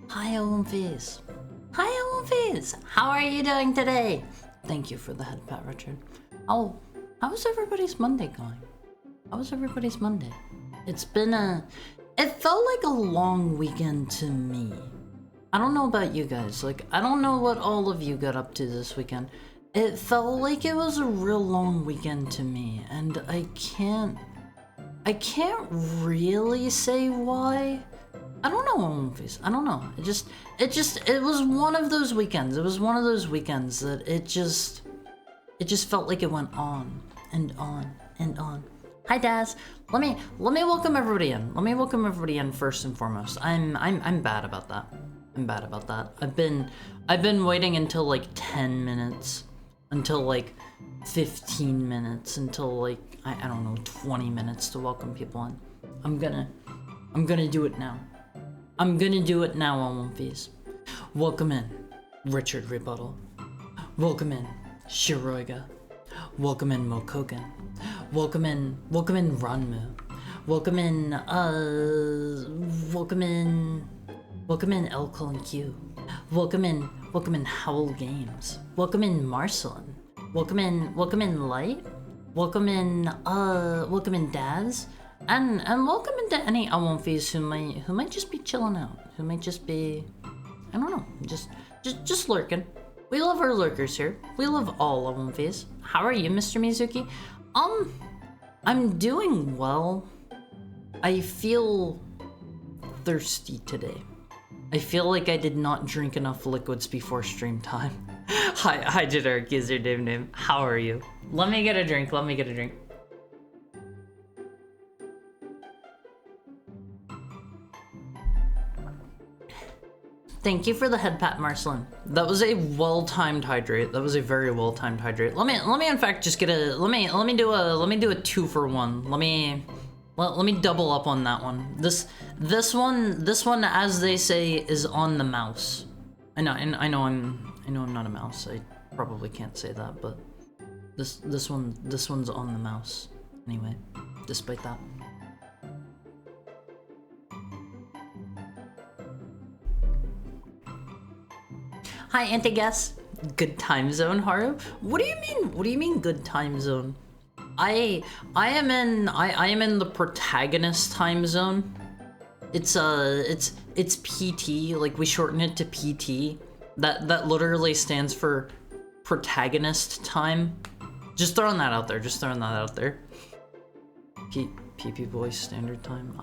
Hi, Owen Fizz. Hi, Owen Fizz. How are you doing today? Thank you for the head pat, Richard. Oh, how was everybody's Monday going? How was everybody's Monday? It felt like a long weekend to me. I don't know about you guys. Like, I don't know what all of you got up to this weekend. It felt like it was a real long weekend to me, and I can't really say why. I don't know, movies. I don't know. It was one of those weekends. It was one of those weekends that it just felt like it went on and on and on. Hi, Daz. Let me welcome everybody in. Let me welcome everybody in first and foremost. I'm bad about that. I'm bad about that. I've been waiting until like 10 minutes, until like 15 minutes, until like I don't know, 20 minutes to welcome people in. I'm gonna do it now. I'm gonna do it now on One Piece. Welcome in, Richard Rebuttal. Welcome in, Shiroiga. Welcome in, Mokogen. Welcome in, Ranmu. Welcome in, El Colin Q. Welcome in, Howl Games. Welcome in, Marcelin. Welcome in, Light. Welcome in, Daz. And welcome into any Awonfies who might just be chilling out, who might just be, I don't know, just lurking. We love our lurkers here. We love all Awonfies. How are you, Mr. Mizuki? I'm doing well. I feel thirsty today. I feel like I did not drink enough liquids before stream time. Hi, Jadark, is your name. How are you? Let me get a drink. Thank you for the head pat, Marcelin. That was a well-timed hydrate. That was a very well-timed hydrate. Let me in fact just get a let me do a 2-for-1. Let me double up on that one. This one, as they say, is on the mouse. I know I'm not a mouse. I probably can't say that, but this one's on the mouse. Anyway, despite that. Hi, anti-guess. Good time zone, Haru. What do you mean? What do you mean, good time zone? I am in the protagonist time zone. It's PT. Like we shorten it to PT. That literally stands for protagonist time. Just throwing that out there. PP voice standard time.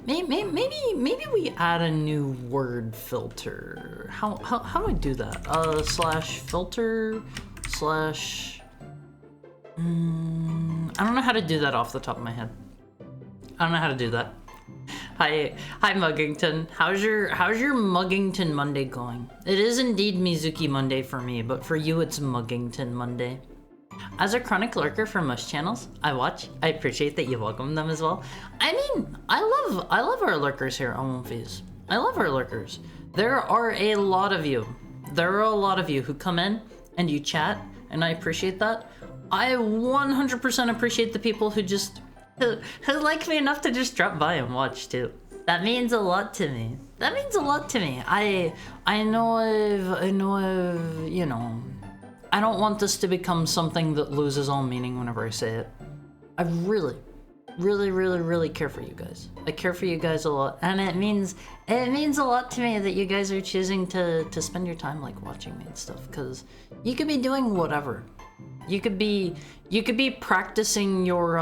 Maybe we add a new word filter. How do I do that? Slash filter slash. I don't know how to do that off the top of my head. I don't know how to do that. Hi Muggington. How's your Muggington Monday going? It is indeed Mizuki Monday for me, but for you it's Muggington Monday. As a chronic lurker for most channels I watch, I appreciate that you welcome them as well. I mean, I love our lurkers here on Awonfies. I love our lurkers. There are a lot of you. Who come in and you chat, and I appreciate that. I 100% appreciate the people who who like me enough to just drop by and watch too. That means a lot to me. I know I've, you know, I don't want this to become something that loses all meaning whenever I say it. I really care for you guys. I care for you guys a lot, and it means a lot to me that you guys are choosing to spend your time like watching me and stuff. Because you could be doing whatever. You could be practicing your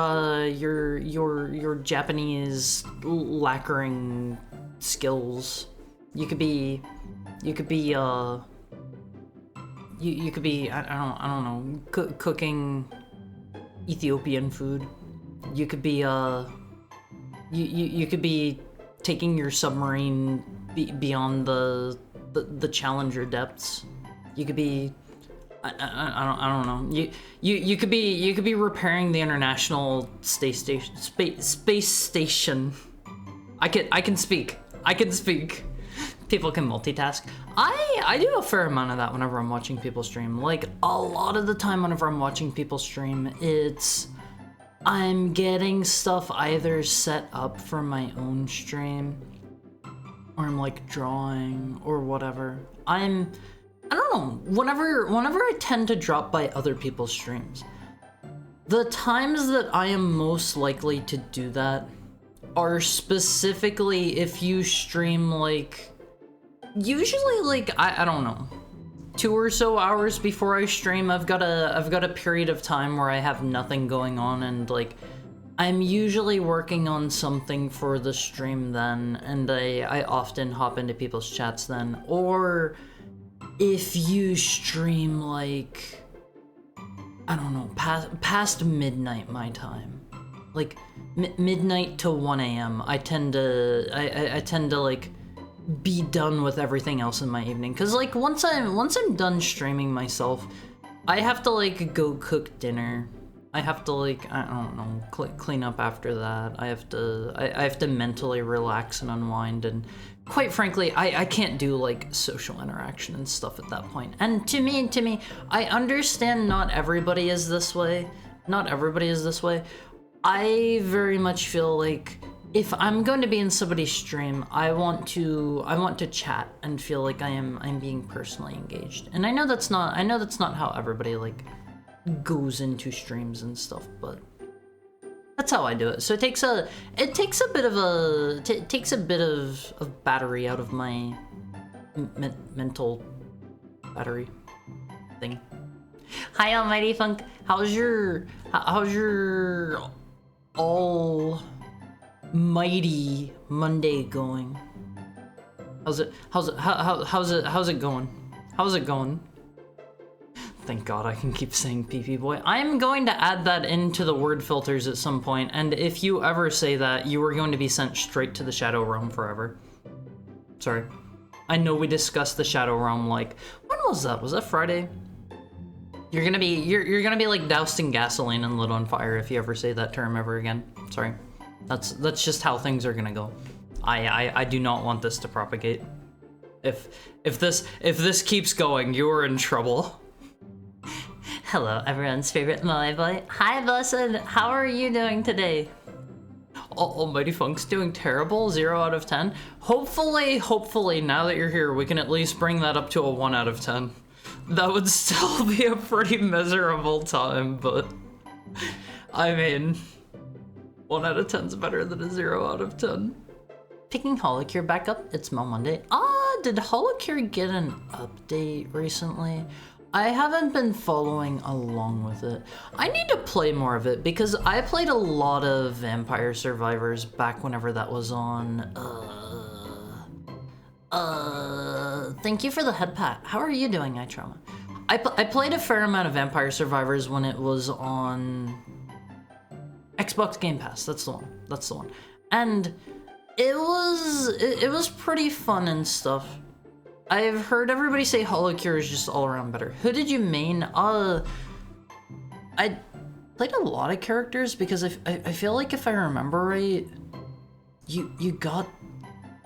Japanese lacquering skills. You could be I don't know, cooking Ethiopian food. You could be you could be taking your submarine beyond the Challenger depths. You could be I don't know. You could be repairing the International Space Station. I can speak. People can multitask. I do a fair amount of that whenever I'm watching people stream. Like, a lot of the time whenever I'm watching people stream, I'm getting stuff either set up for my own stream, or I'm like drawing or whatever. I don't know, whenever I tend to drop by other people's streams, the times that I am most likely to do that are specifically if you stream like, usually like, I don't know, 2 or so hours before I stream. I've got a period of time where I have nothing going on, and like I'm usually working on something for the stream then, and I often hop into people's chats then. Or if you stream like, I don't know, past midnight my time, like midnight to 1 a.m. I tend to like be done with everything else in my evening, because like once I'm done streaming myself, I have to like go cook dinner. I have to like, I don't know, clean up after that. I have to mentally relax and unwind, and quite frankly, I can't do like social interaction and stuff at that point. And to me, I understand not everybody is this way. I very much feel like if I'm going to be in somebody's stream, I want to chat and feel like I'm being personally engaged. And I know that's not how everybody like goes into streams and stuff, but That's how I do it. So it takes a bit of battery out of my mental battery thing. Hi, Almighty Funk. How's your almighty Monday going? How's it going? How's it going? Thank God I can keep saying PP boy. I'm going to add that into the word filters at some point, and if you ever say that, you are going to be sent straight to the Shadow Realm forever. Sorry. I know we discussed the Shadow Realm, like, when was that? Was that Friday? You're gonna be like doused in gasoline and lit on fire if you ever say that term ever again. Sorry. That's just how things are gonna go. I do not want this to propagate. If this keeps going, you're in trouble. Hello, everyone's favorite Molly Boy. Hi, Blessed. How are you doing today? Almighty Funk's doing terrible. 0 out of 10. Hopefully, now that you're here, we can at least bring that up to a 1 out of 10. That would still be a pretty miserable time, but I mean, 1 out of 10's better than a 0 out of 10. Picking Holocure back up. It's Mel Monday. Did Holocure get an update recently? I haven't been following along with it. I need to play more of it because I played a lot of Vampire Survivors back whenever that was on. Thank you for the head pat. How are you doing, iTrauma? I played a fair amount of Vampire Survivors when it was on Xbox Game Pass. That's the one. And it was pretty fun and stuff. I've heard everybody say Holocure is just all around better. Who did you main? I played a lot of characters because I feel like if I remember right, you got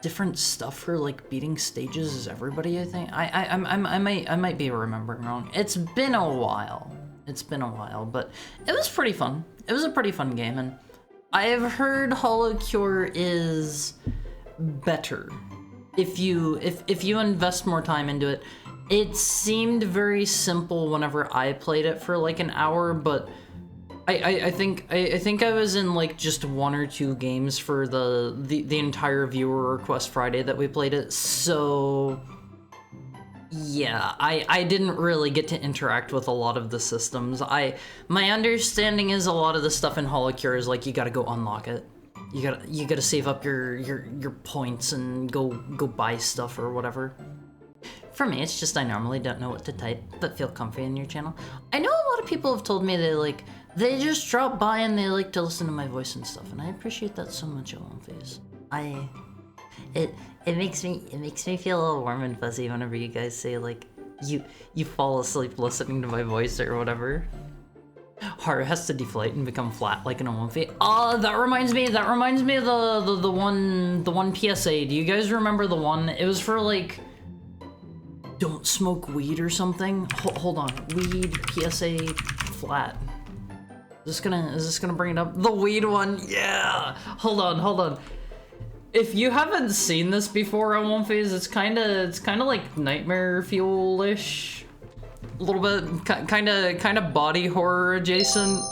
different stuff for like beating stages as everybody. I think I might be remembering wrong. It's been a while, but it was pretty fun. It was a pretty fun game, and I've heard Holocure is better if you invest more time into it. It seemed very simple whenever I played it for like an hour, but I think I was in like just 1 or 2 games for the entire viewer request Friday that we played it. So yeah, I didn't really get to interact with a lot of the systems. My understanding is a lot of the stuff in Holocure is like you gotta go unlock it. You gotta save up your points and go buy stuff or whatever. For me, it's just I normally don't know what to type, but feel comfy in your channel. I know a lot of people have told me they just drop by and they like to listen to my voice and stuff, and I appreciate that so much, Face. It makes me feel a little warm and fuzzy whenever you guys say like you fall asleep listening to my voice or whatever. Heart has to deflate and become flat like an Olympic. That reminds me of the one PSA. Do you guys remember the one? It was for like don't smoke weed or something. Hold on, weed PSA flat. Is this gonna bring it up? The weed one, yeah. Hold on. If you haven't seen this before on One Phase, it's kind of like Nightmare Fuel-ish. A little bit, kind of body horror adjacent.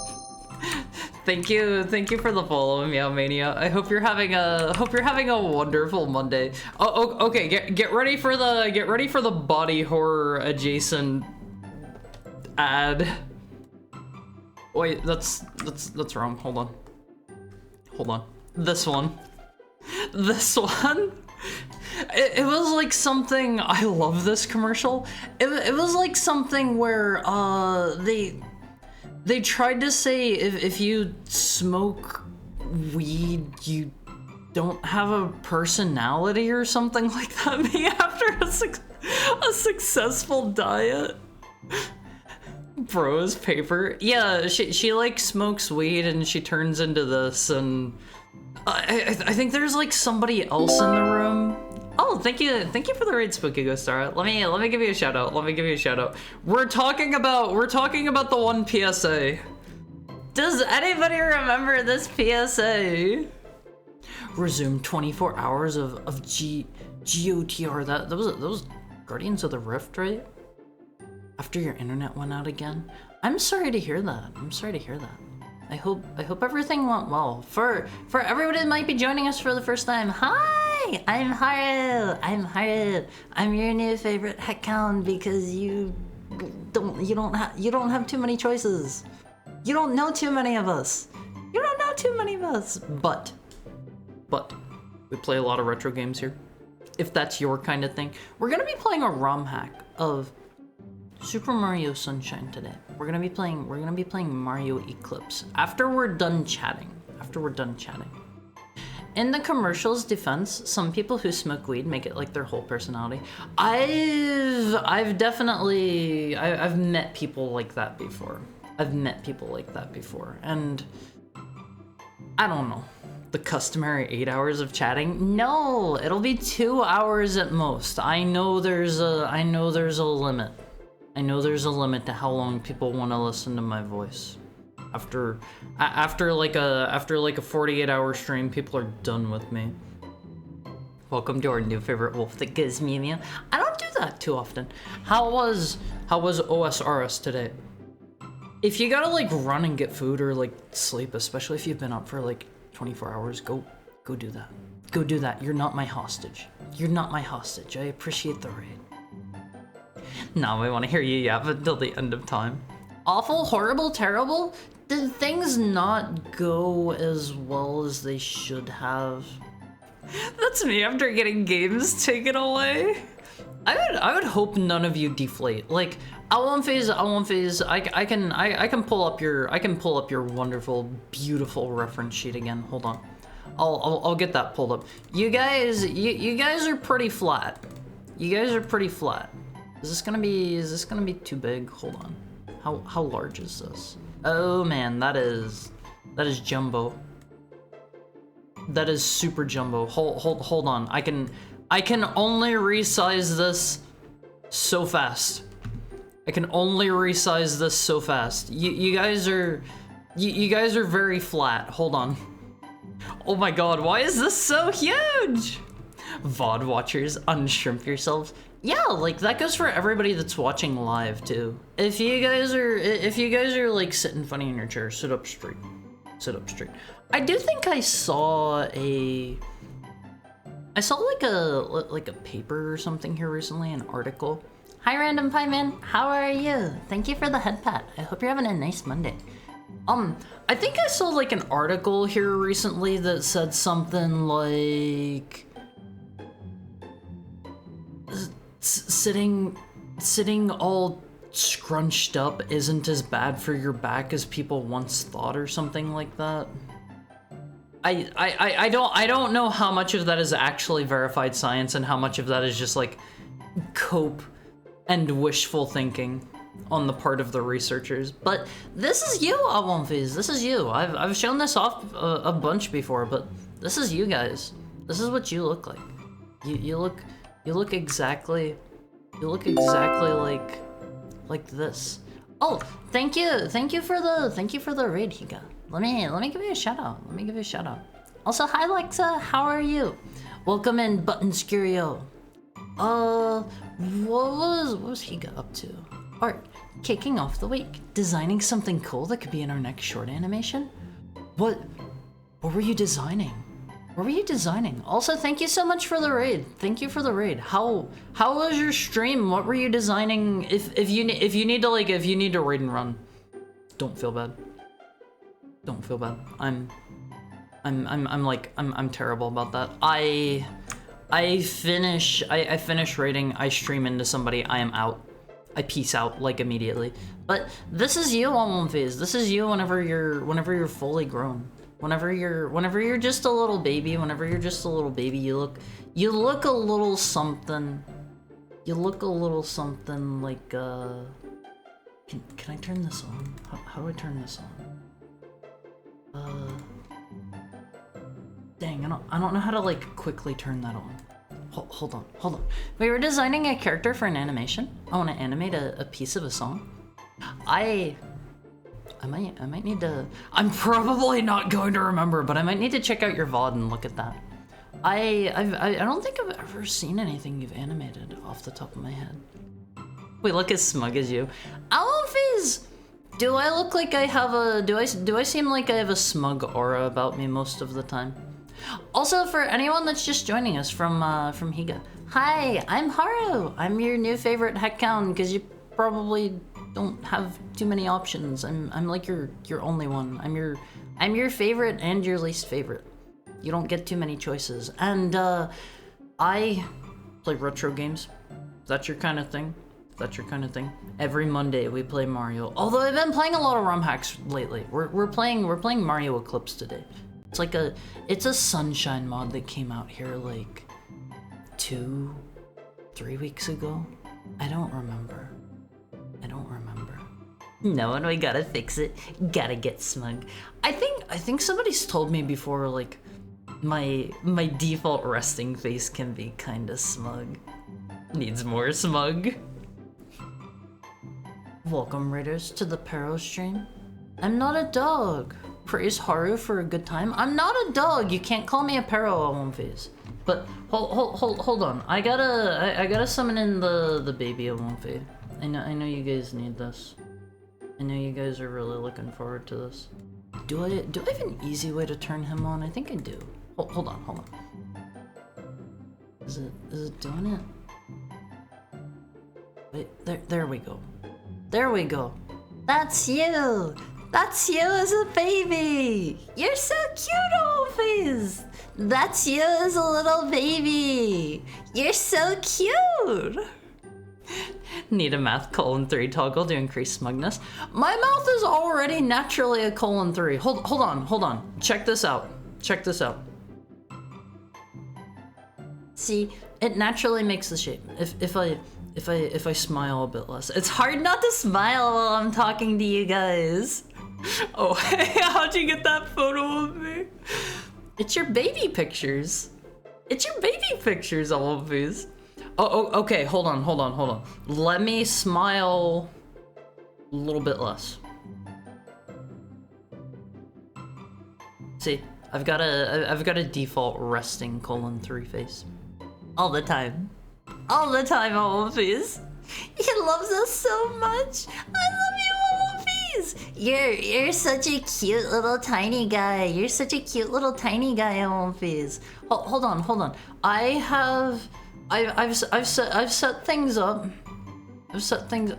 Thank you for the follow, Meow Mania. I hope you're having a wonderful Monday. Oh, okay. Get ready for the body horror adjacent ad. Wait, that's wrong. Hold on. This one. It was like something. I love this commercial. It was like something where they tried to say if you smoke weed you don't have a personality or something like that. Me after a successful diet. Bros paper. Yeah, she like smokes weed and she turns into this, and I think there's like somebody else in the room. Oh, thank you for the raid, Spooky Ghost Star. Let me give you a shout out. We're talking about the one PSA. Does anybody remember this PSA? Resume 24 hours of GOTR. That was Guardians of the Rift, right? After your internet went out again. I'm sorry to hear that. I hope everything went well. For everybody that might be joining us for the first time, hi! I'm Haru. I'm your new favorite heckhound because you don't have too many choices. You don't know too many of us. But we play a lot of retro games here. If that's your kind of thing, we're gonna be playing a ROM hack of Super Mario Sunshine today. We're gonna be playing Mario Eclipse after we're done chatting. In the commercial's defense, some people who smoke weed make it like their whole personality. I've definitely met people like that before. And I don't know. The customary 8 hours of chatting? No, it'll be 2 hours at most. I know there's a limit. I know there's a limit to how long people want to listen to my voice. After like a 48-hour stream, people are done with me. Welcome to our new favorite wolf that gives me meow. I don't do that too often. How was OSRS today? If you gotta like run and get food or like sleep, especially if you've been up for like 24 hours, go do that. Go do that. You're not my hostage. I appreciate the raid. Now I want to hear you yap until the end of time. Awful, horrible, terrible? Did things not go as well as they should have? That's me after getting games taken away. I would hope none of you deflate. Like, I won't phase. I can pull up your wonderful, beautiful reference sheet again. Hold on. I'll get that pulled up. You guys are pretty flat. Is this gonna be too big? Hold on. How large is this? Oh man, that is jumbo. That is super jumbo. Hold on. I can only resize this so fast. You guys are very flat. Hold on. Oh my god, why is this so huge? VOD watchers, unshrimp yourselves. Yeah, like that goes for everybody that's watching live too. If you guys are like sitting funny in your chair, sit up straight. I do think I saw like a paper or something here recently, an article. Hi Random Pie Man, how are you? Thank you for the head pat. I hope you're having a nice Monday. I think I saw like an article here recently that said something like sitting all scrunched up isn't as bad for your back as people once thought, or something like that. I don't know how much of that is actually verified science and how much of that is just like cope and wishful thinking on the part of the researchers. But this is you, Awonfiz. This is you. I've shown this off a bunch before, but this is you guys. This is what you look like. You look exactly like this. Oh, thank you for the raid, Higa. Let me give you a shout out. Also, hi Lexa, how are you? Welcome in, Button Scurio. What was Higa up to? Art, kicking off the week, designing something cool that could be in our next short animation. What were you designing? Also, thank you so much for the raid. How was your stream? What were you designing? If you need to raid and run, don't feel bad. I'm terrible about that. I finish raiding, I stream into somebody, I am out. I peace out like immediately. But this is you, Almonfiz. This is you whenever you're fully grown. Whenever you're just a little baby, you look a little something. You look a little something like can I turn this on? How do I turn this on? Dang, I don't know how to like quickly turn that on. Hold on. We were designing a character for an animation. I want to animate a piece of a song. I might need to. I'm probably not going to remember, but I might need to check out your VOD and look at that. I don't think I've ever seen anything you've animated off the top of my head. Wait, look as smug as you. Alonfiz! Do I look like I have a... Do I seem like I have a smug aura about me most of the time? Also, for anyone that's just joining us from Higa. Hi, I'm Haru. I'm your new favorite heckhound because you probably don't have too many options. I'm like your only one. I'm your favorite and your least favorite. You don't get too many choices. And I play retro games. If that's your kind of thing. If that's your kind of thing. Every Monday we play Mario. Although I've been playing a lot of ROM hacks lately. We're playing Mario Eclipse today. It's a sunshine mod that came out here like 2-3 weeks ago. I don't remember. No, and we gotta fix it. Gotta get smug. I think somebody's told me before, like, my default resting face can be kinda smug. Needs more smug. Welcome, Raiders, to the Pero stream. I'm not a dog. Praise Haru for a good time. I'm not a dog. You can't call me a Pero on one face. But hold on. I gotta summon in the baby of one face. I know you guys need this. I know you guys are really looking forward to this. Do I have an easy way to turn him on? I think I do. Hold on. Is it doing it? Wait, there we go. There we go. That's you! That's you as a baby! You're so cute, Always! That's you as a little baby! You're so cute! Need a math :3 toggle to increase smugness. My mouth is already naturally a :3. Hold on. Check this out. See, it naturally makes the shape. If I smile a bit less. It's hard not to smile while I'm talking to you guys. Oh, hey, how'd you get that photo of me? It's your baby pictures. Always. Oh, okay, hold on. Let me smile a little bit less. See, I've got a default resting :3 face. All the time, Always. He loves us so much. I love you, Always. You're such a cute little tiny guy. Always. Hold on. I've set things up.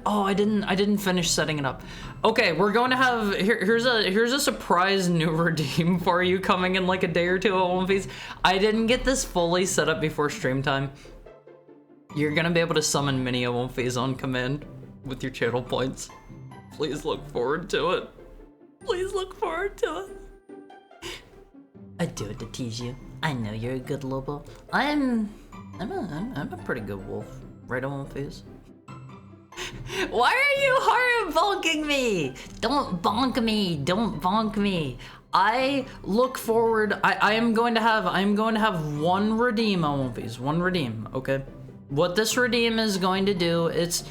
Oh, I didn't finish setting it up. Okay, we're going to have here's a surprise new redeem for you coming in like a day or two at One Piece. I didn't get this fully set up before stream time. You're gonna be able to summon Mini One Piece on command with your channel points. Please look forward to it. I do it to tease you. I know you're a good Lobo. I'm a pretty good wolf, right on One Piece. Why are you hard bonking me? Don't bonk me. I look forward. I am going to have one redeem on One Piece. One redeem, okay? What this redeem is going to do, it's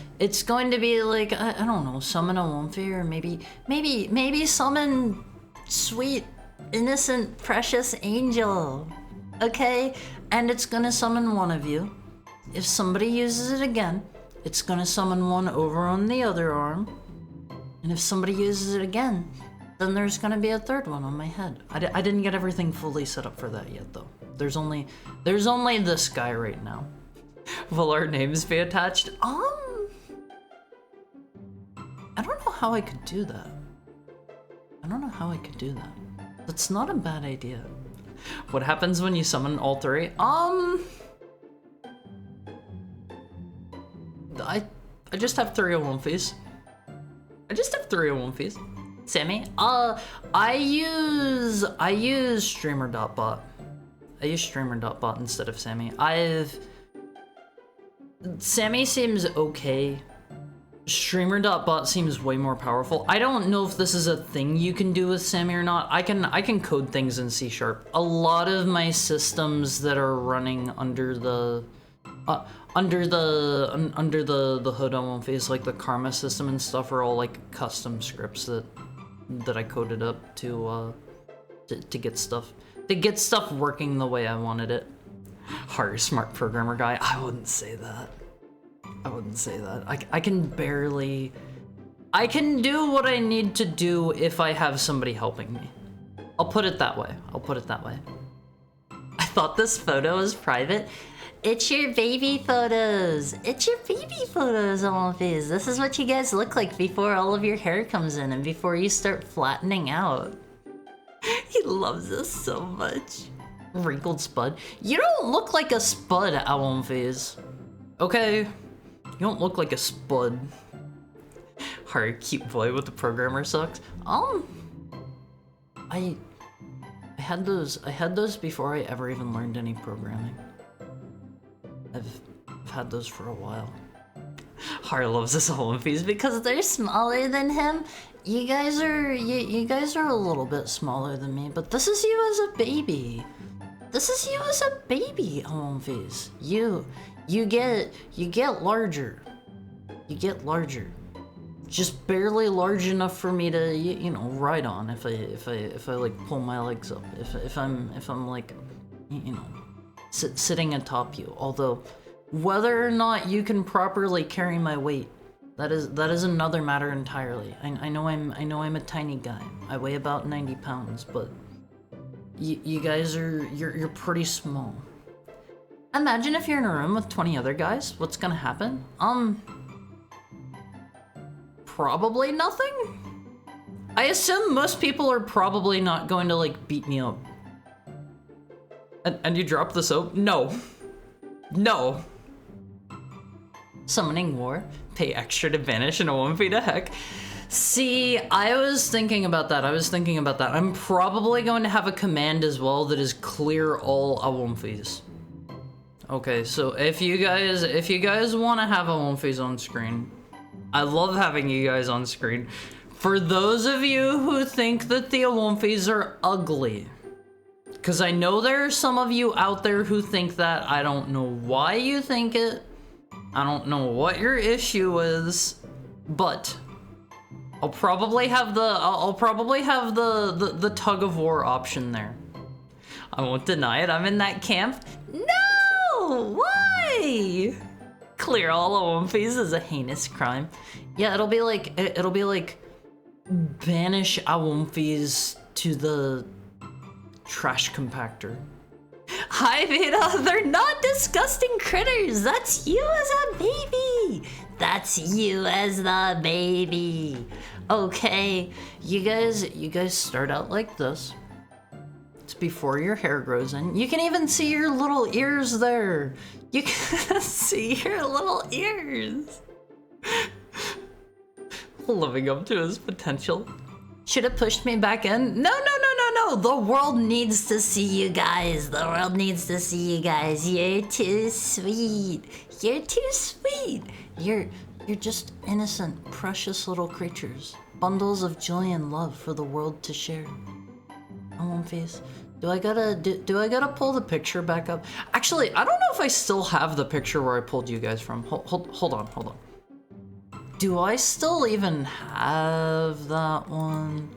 going to be like, I don't know, summon a Womfy, or maybe summon sweet, innocent, precious angel. Okay? And it's gonna summon one of you. If somebody uses it again, it's gonna summon one over on the other arm. And if somebody uses it again, then there's gonna be a third one on my head. I didn't get everything fully set up for that yet, though. There's only this guy right now. Will our names be attached? I don't know how I could do that. That's not a bad idea. What happens when you summon all three? I just have 3 One Piece. Sammy? I use streamer.bot. I use streamer.bot instead of Sammy. Sammy seems okay. Streamer.bot seems way more powerful. I don't know if this is a thing you can do with Sammy or not. I can code things in C#. A lot of my systems that are running under the hood on One Piece, like the Karma system and stuff, are all like custom scripts that I coded up to get stuff working the way I wanted it. Hard smart programmer guy. I wouldn't say that. I can barely I can do what I need to do if I have somebody helping me. I'll put it that way. I'll put it that way. I thought this photo was private. It's your baby photos. It's your baby photos, Alphys. This is what you guys look like before all of your hair comes in and before you start flattening out. He loves us so much. Wrinkled spud. You don't look like a spud, Alphys. Okay? You don't look like a spud. Hard, cute boy with the programmer sucks. I had those before I ever even learned any programming. I've had those for a while. Har loves this Alphys because they're smaller than him. You guys are a little bit smaller than me, but this is you as a baby. This is you as a baby, Alphys. You get larger. You get larger. Just barely large enough for me to you know ride on if I like pull my legs up. If I'm like you know sitting atop you. Although whether or not you can properly carry my weight, that is another matter entirely. I know I'm a tiny guy. I weigh about 90 pounds, but you guys you're pretty small. Imagine if you're in a room with 20 other guys. What's gonna happen? Probably nothing. I assume most people are probably not going to like beat me up. And you drop the soap? No. No. Summoning war. Pay extra to banish and it won't be the heck. See, I was thinking about that. I'm probably going to have a command as well that is clear all Alphys. Okay, so if you guys want to have Alphys on screen, I love having you guys on screen. For those of you who think that the Alphys are ugly, because I know there are some of you out there who think that. I don't know why you think it. I don't know what your issue is, but I'll probably have the tug of war option there. I won't deny it. I'm in that camp. No, why? Clear all Alphys is a heinous crime. Yeah, it'll be like banish Alphys to the trash compactor. Hi, Veda. They're not disgusting critters. That's you as a baby. That's you as the baby. Okay, you guys start out like this. It's before your hair grows in. You can even see your little ears there. You can see your little ears. Living up to his potential. Should have pushed me back in. No. The world needs to see you guys. The world needs to see you guys. You're too sweet. You're too sweet. You're just innocent, precious little creatures. Bundles of joy and love for the world to share. Alphys. Do I gotta pull the picture back up? Actually, I don't know if I still have the picture where I pulled you guys from. Hold on. Do I still even have that one?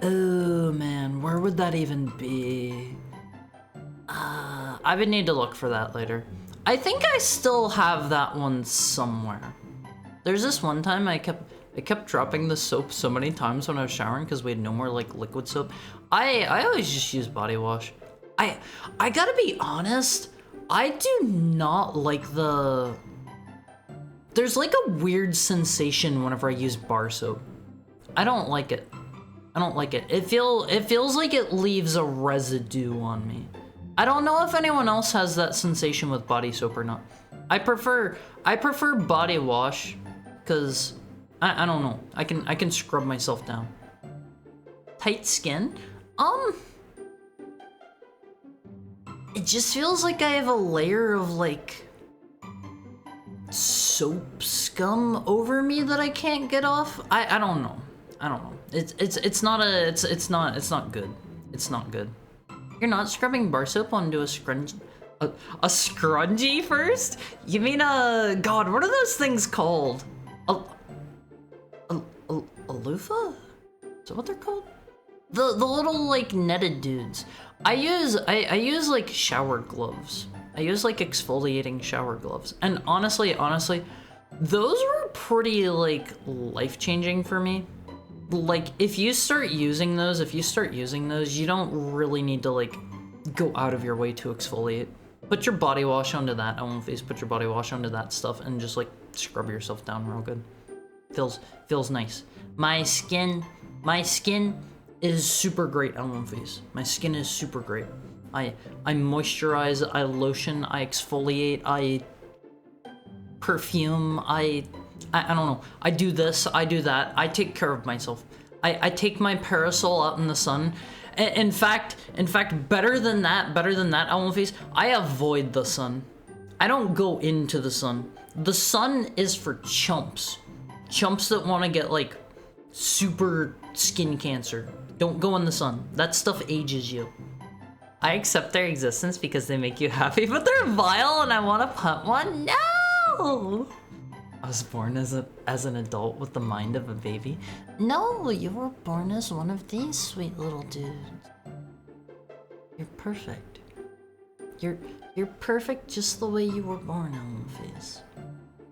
Oh man, where would that even be? I would need to look for that later. I think I still have that one somewhere. There's this one time I kept dropping the soap so many times when I was showering because we had no more like liquid soap. I always just use body wash. I gotta be honest, I do not like there's like a weird sensation whenever I use bar soap. I don't like it. It feels like it leaves a residue on me. I don't know if anyone else has that sensation with body soap or not. I prefer body wash because I don't know. I can scrub myself down. Tight skin? It just feels like I have a layer of like soap scum over me that I can't get off. I don't know. It's not good. It's not good. You're not scrubbing bar soap onto a scrunchie? A scrunchie first? You mean God, what are those things called? A loofah? Is that what they're called? The little like netted dudes. I use like shower gloves. I use like exfoliating shower gloves. And honestly, those were pretty, like, life-changing for me. Like, if you start using those, you don't really need to, like, go out of your way to exfoliate. Put your body wash onto that on face, put your body wash onto that stuff, and just, like, scrub yourself down real good. Feels nice. My skin is super great on one face. My skin is super great. I moisturize, I lotion, I exfoliate, I perfume, I don't know. I do this, I do that. I take care of myself. I take my parasol out in the sun. In fact, better than that, on one face, I avoid the sun. I don't go into the sun. The sun is for chumps. Chumps that want to get, like, super skin cancer. Don't go in the sun. That stuff ages you. I accept their existence because they make you happy, but they're vile and I want to pump one? No! I was born as an adult with the mind of a baby. No, you were born as one of these sweet little dudes. You're perfect. You're perfect just the way you were born, Elmface.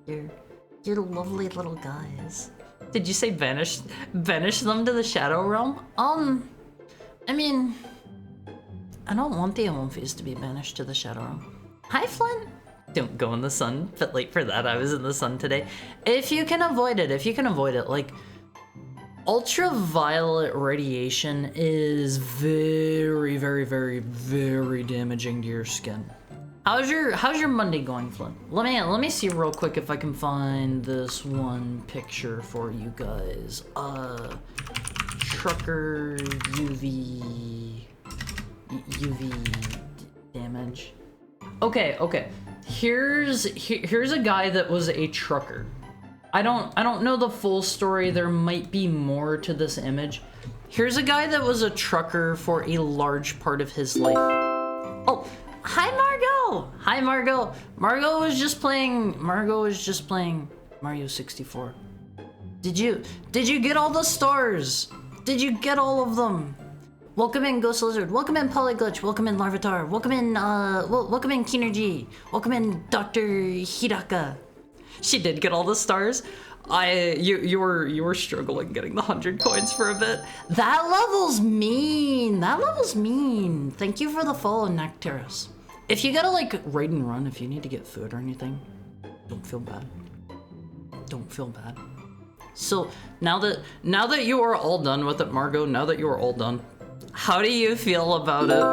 You're lovely little guys. Did you say banish them to the Shadow Realm? I mean, I don't want the Elmface to be banished to the Shadow Realm. Hi, Flint. Don't go in the sun. Bit late for that. I was in the sun today. If you can avoid it, like, ultraviolet radiation is very, very, very, very damaging to your skin. How's your Monday going, Flint? Let me see real quick if I can find this one picture for you guys. Trucker UV damage. Okay. Here's a guy that was a trucker. I don't know the full story. There might be more to this image. Here's a guy that was a trucker for a large part of his life. Oh, hi Margot. Hi Margot. Margot was just playing Mario 64. Did you get all the stars? Did you get all of them? Welcome in Ghost Lizard. Welcome in Polyglitch. Welcome in Larvitar. Welcome in welcome in Kinergy. Welcome in Dr. Hidaka. She did get all the stars. You were struggling getting the 100 coins for a bit. That level's mean. Thank you for the follow, Nectarus. If you gotta, like, raid and run, if you need to get food or anything, don't feel bad. So now that you are all done with it, Margot, now that you are all done, how do you feel about it?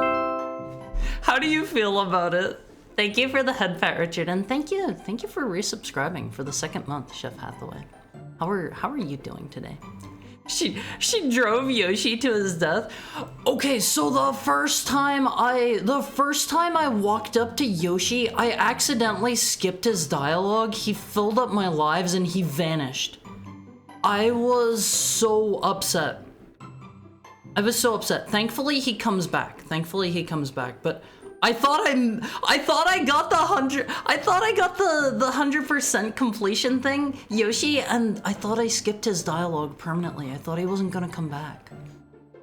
Thank you for the head pat, Richard, and thank you for resubscribing for the second month, Chef Hathaway. How are you doing today? She drove Yoshi to his death. Okay, so the first time I walked up to Yoshi, I accidentally skipped his dialogue. He filled up my lives and he vanished. I was so upset. Thankfully he comes back, but I thought I got the 100% completion thing, Yoshi, and I thought I skipped his dialogue permanently. I thought he wasn't gonna come back.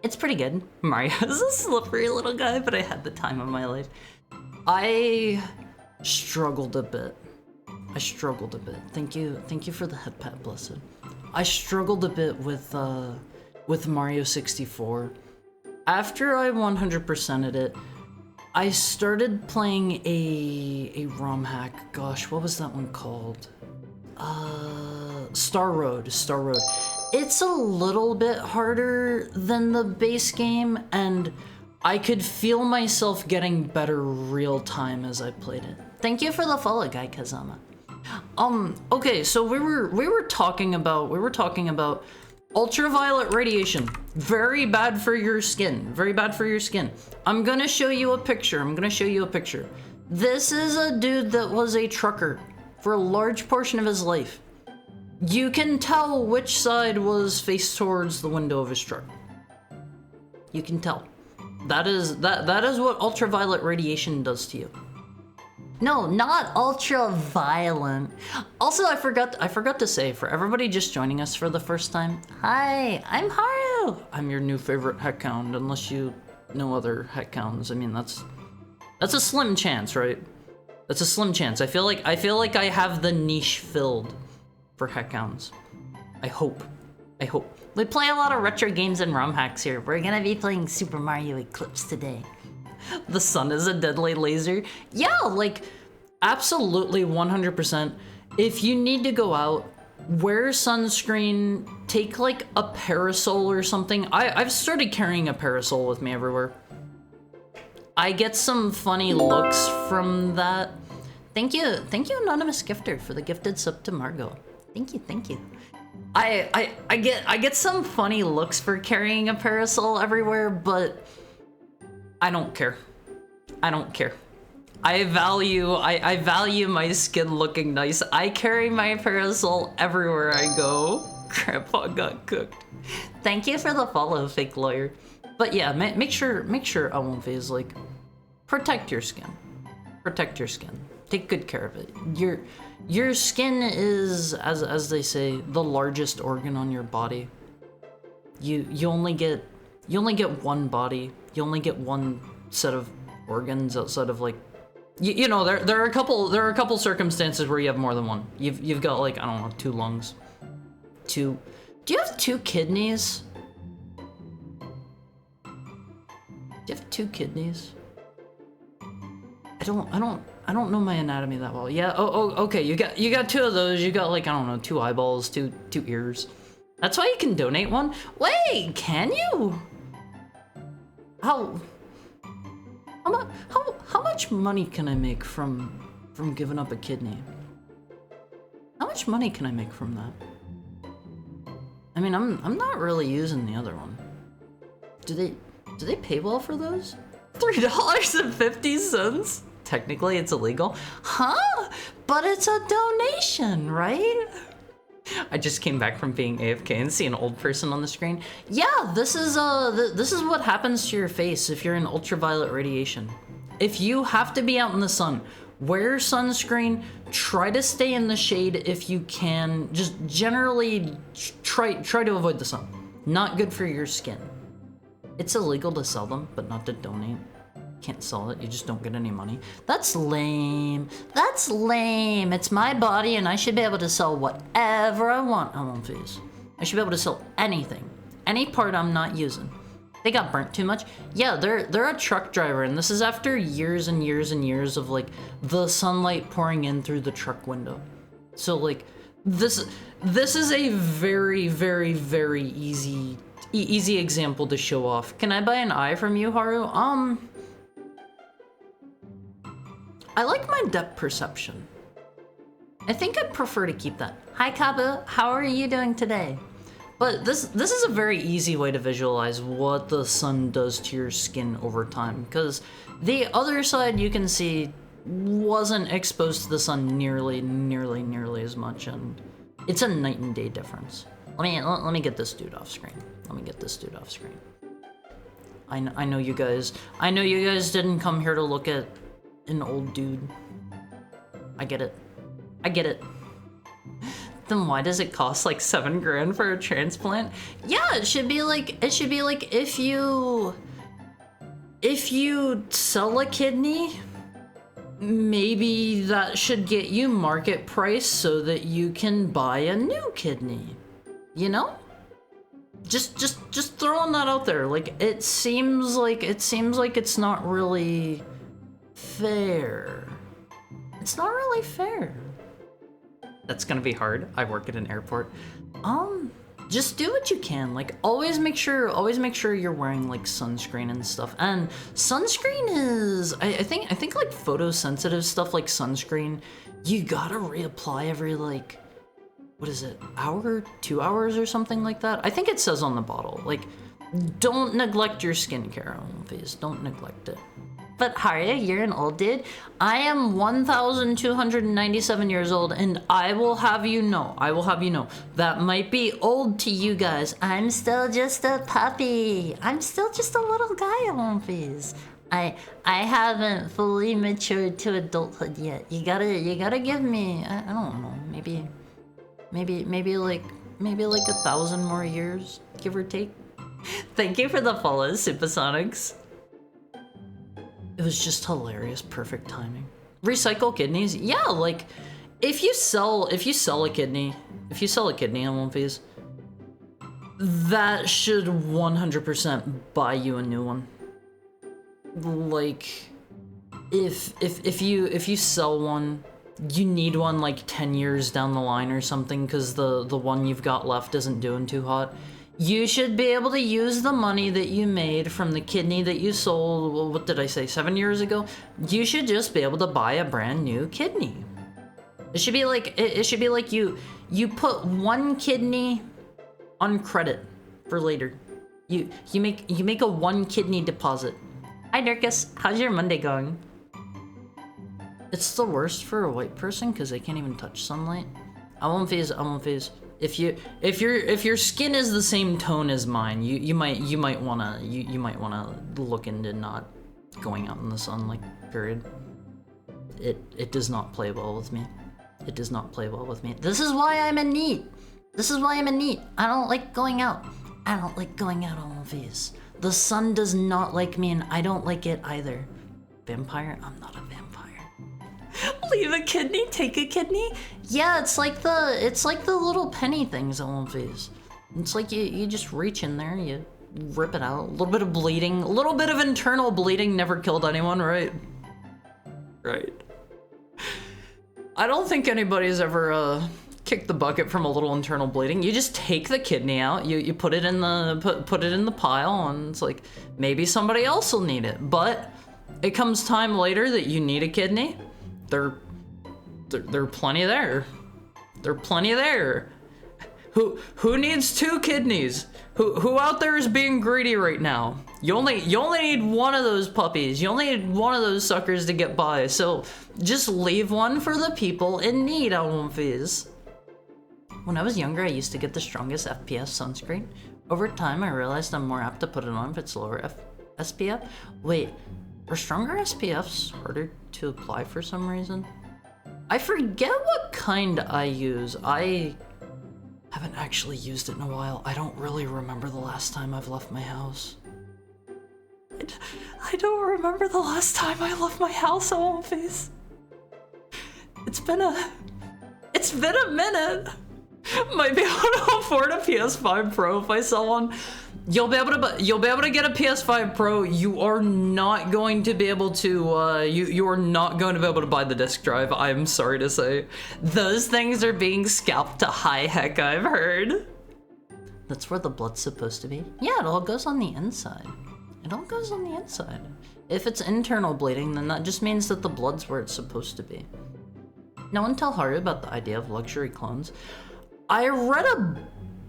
It's pretty good. Mario's a slippery little guy, but I had the time of my life. I struggled a bit. Thank you for the head pat, Blessed. I struggled a bit with Mario 64. After I 100%ed it, I started playing a ROM hack. Gosh, what was that one called? Star Road. It's a little bit harder than the base game, and I could feel myself getting better real time as I played it. Thank you for the follow, Guy Kazama. Okay, so we were talking about ultraviolet radiation. Very bad for your skin. I'm gonna show you a picture. This is a dude that was a trucker for a large portion of his life. You can tell which side was faced towards the window of his truck. You can tell. That is what ultraviolet radiation does to you. No, not ultra-violent. Also, I forgot to say, for everybody just joining us for the first time, hi, I'm Haru. I'm your new favorite heckhound, unless you know other heckhounds. I mean, that's a slim chance, right? That's a slim chance. I feel like I have the niche filled. for heckhounds. I hope. I hope. We play a lot of retro games and ROM hacks here. We're gonna be playing Super Mario Eclipse today. The sun is a deadly laser. Yeah, like, absolutely 100%. If you need to go out, wear sunscreen, take like a parasol or something. I've started carrying a parasol with me everywhere. I get some funny looks from that. Thank you, anonymous gifter, for the gifted sub to Margot. Thank you. I get some funny looks for carrying a parasol everywhere, but I don't care. I don't care. I value my skin looking nice. I carry my parasol everywhere I go. Grandpa got cooked. Thank you for the follow, fake lawyer. But yeah, make sure Alonfe, like, protect your skin. Protect your skin. Take good care of it. Your skin is, as they say, the largest organ on your body. You only get one body. You only get one set of organs outside of, like, you know, there are a couple circumstances where you have more than one. You've got, like, I don't know, 2 lungs. Do you have 2 kidneys? Do you have 2 kidneys? I don't know my anatomy that well. Yeah, okay, you got 2 of those. You got, like, I don't know, 2 eyeballs, two ears. That's why you can donate one? Wait, can you? How much money can I make from giving up a kidney? How much money can I make from that? I mean, I'm not really using the other one. Do they pay well for those? $3.50? Technically, it's illegal. Huh? But it's a donation, right? I just came back from being AFK and see an old person on the screen. Yeah, this is what happens to your face if you're in ultraviolet radiation. If you have to be out in the sun, wear sunscreen, try to stay in the shade if you can. Just generally try to avoid the sun. Not good for your skin. It's illegal to sell them, but not to donate. Can't sell it, you just don't get any money. That's lame. That's lame. It's my body and I should be able to sell whatever I want. I won't fees. I should be able to sell anything. Any part I'm not using. They got burnt too much. Yeah, they're a truck driver, and this is after years and years and years of, like, the sunlight pouring in through the truck window. So, like, this is a very, very, very easy example to show off. Can I buy an eye from you, Haru? I like my depth perception. I think I'd prefer to keep that. Hi, Kabu. How are you doing today? But this is a very easy way to visualize what the sun does to your skin over time, because the other side, you can see, wasn't exposed to the sun nearly as much, and it's a night and day difference. Let me get this dude off screen. I know you guys didn't come here to look at an old dude. I get it. Then why does it cost like 7 grand for a transplant? Yeah, it should be like if you sell a kidney, maybe that should get you market price so that you can buy a new kidney. You know? Just throwing that out there. Like, it seems like it's not really fair. It's not really fair. That's gonna be hard. I work at an airport. Just do what you can. Like, always make sure you're wearing, like, sunscreen and stuff. And sunscreen is, I think like photosensitive stuff like sunscreen, you gotta reapply every, like, what is it, hour, 2 hours or something like that? I think it says on the bottle. Like, don't neglect your skincare, please. Don't neglect it. But Harya, you're an old dude. I am 1,297 years old, and I will have you know, that might be old to you guys. I'm still just a puppy. I'm still just a little guy, Lumpy's. I haven't fully matured to adulthood yet. You gotta give me, I don't know, maybe like 1,000 more years, give or take. Thank you for the follow, Supersonics. It was just hilarious, perfect timing. Recycle kidneys? Yeah, like, if you sell a kidney, if you sell a kidney on one of these, that should 100% buy you a new one. Like, if you sell one, you need one like 10 years down the line or something because the one you've got left isn't doing too hot. You should be able to use the money that you made from the kidney that you sold, well, what did I say, 7 years ago? You should just be able to buy a brand new kidney. It should be like, you put one kidney on credit for later. You make a 1 kidney deposit. Hi Dirkus, how's your Monday going? It's the worst for a white person because they can't even touch sunlight. I won't phase. If your skin is the same tone as mine, you might wanna look into not going out in the sun, like, period. It does not play well with me. It does not play well with me. This is why I'm a NEET. I don't like going out. I don't like going out on these. The sun does not like me, and I don't like it either. Vampire? I'm not a vampire. Leave a kidney, take a kidney? Yeah, it's like the little penny things on these. It's like you just reach in there, you rip it out. A little bit of bleeding, a little bit of internal bleeding never killed anyone, right? Right. I don't think anybody's ever kicked the bucket from a little internal bleeding. You just take the kidney out, you put it in the put it in the pile, and it's like maybe somebody else will need it. But it comes time later that you need a kidney. There are plenty there. There are plenty there. Who needs 2 kidneys? Who out there is being greedy right now? You only need one of those puppies. You only need one of those suckers to get by. So just leave one for the people in need, Almonfis. When I was younger, I used to get the strongest FPS sunscreen. Over time, I realized I'm more apt to put it on if it's lower SPF. Wait, are stronger SPFs harder to apply for some reason? I forget what kind I use. I haven't actually used it in a while. I don't really remember the last time I've left my house. I don't remember the last time I left my house, Almonfis. It's been a minute. Might be able to afford a PS5 Pro if I sell one. You'll be able to get a PS5 Pro. You are not going to be able to you are not going to be able to buy the disc drive. I'm sorry to say. Those things are being scalped to high heck, I've heard. That's where the blood's supposed to be. Yeah, it all goes on the inside. It all goes on the inside. If it's internal bleeding, then that just means that the blood's where it's supposed to be. No one tell Haru about the idea of luxury clones. I read a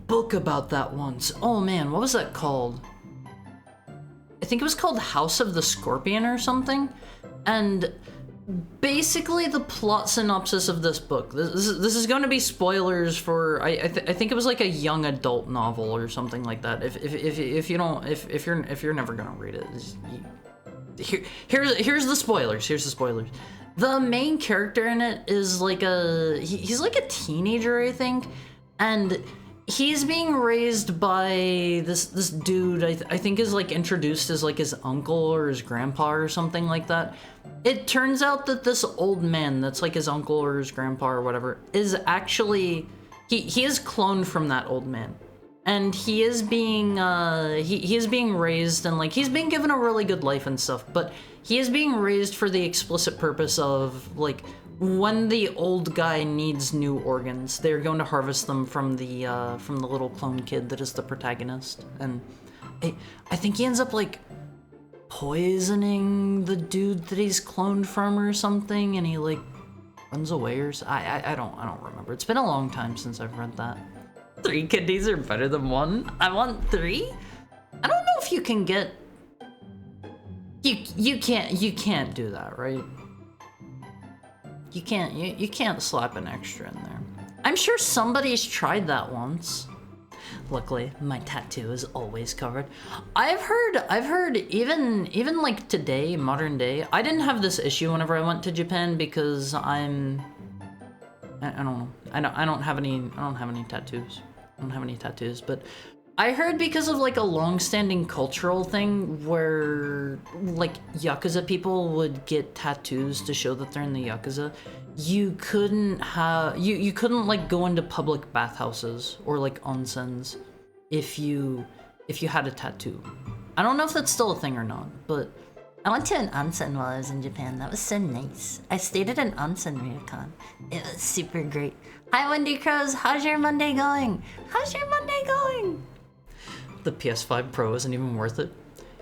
book about that once. Oh man, what was that called? I think it was called House of the Scorpion or something. And basically the plot synopsis of this book, this is going to be spoilers for, I think it was like a young adult novel or something like that. If you're never gonna read it, here's the spoilers. The main character in it is like he's like a teenager, I think, and he's being raised by this dude I think is like introduced as like his uncle or his grandpa or something like that. It turns out that this old man that's like his uncle or his grandpa or whatever is actually he is cloned from that old man. And he is being he is being raised, and like he's being given a really good life and stuff, but he is being raised for the explicit purpose of like when the old guy needs new organs, they're going to harvest them from the little clone kid that is the protagonist. And I think he ends up like poisoning the dude that he's cloned from or something, and he like runs away or I don't remember. It's been a long time since I've read that. 3 kidneys are better than 1. I want 3. I don't know if you can get. You can't do that, right? You can't slap an extra in there. I'm sure somebody's tried that once. Luckily, my tattoo is always covered. I've heard even like today, modern day, I didn't have this issue whenever I went to Japan because I don't know. I don't have any tattoos. I don't have any tattoos, but I heard because of like a long-standing cultural thing where like Yakuza people would get tattoos to show that they're in the Yakuza. You couldn't have you couldn't like go into public bathhouses or like onsens if you had a tattoo. I don't know if that's still a thing or not, but I went to an onsen while I was in Japan. That was so nice. I stayed at an onsen ryokan. It was super great. Hi Wendy Crows, how's your Monday going? How's your Monday going? The PS5 Pro isn't even worth it.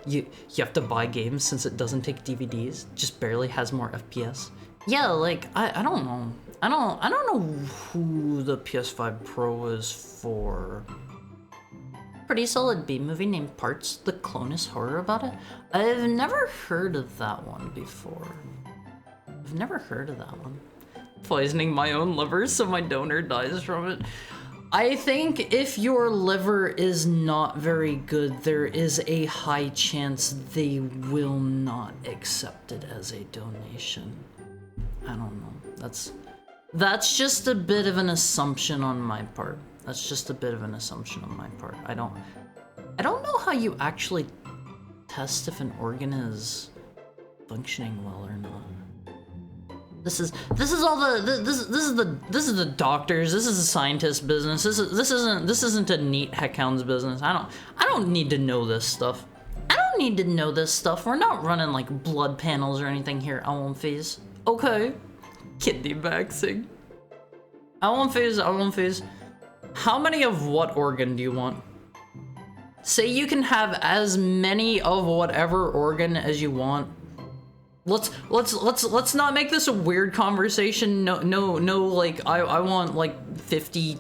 You have to buy games since it doesn't take DVDs. Just barely has more FPS. Yeah, like I don't know. I don't know who the PS5 Pro is for. Pretty solid B movie named Parts, the clone is horror about it. I've never heard of that one before. I've never heard of that one. Poisoning my own liver so my donor dies from it. I think if your liver is not very good, there is a high chance they will not accept it as a donation. I don't know. That's just a bit of an assumption on my part. That's just a bit of an assumption on my part. I don't know how you actually test if an organ is functioning well or not. This is the doctors. This is the scientist business. This isn't a neat heckhound's business. I don't need to know this stuff. I don't need to know this stuff. We're not running like blood panels or anything here. I won't phase. Okay. Kidney vaccine. I won't phase. How many of what organ do you want? Say you can have as many of whatever organ as you want. Let's not make this a weird conversation. No, like I want like 50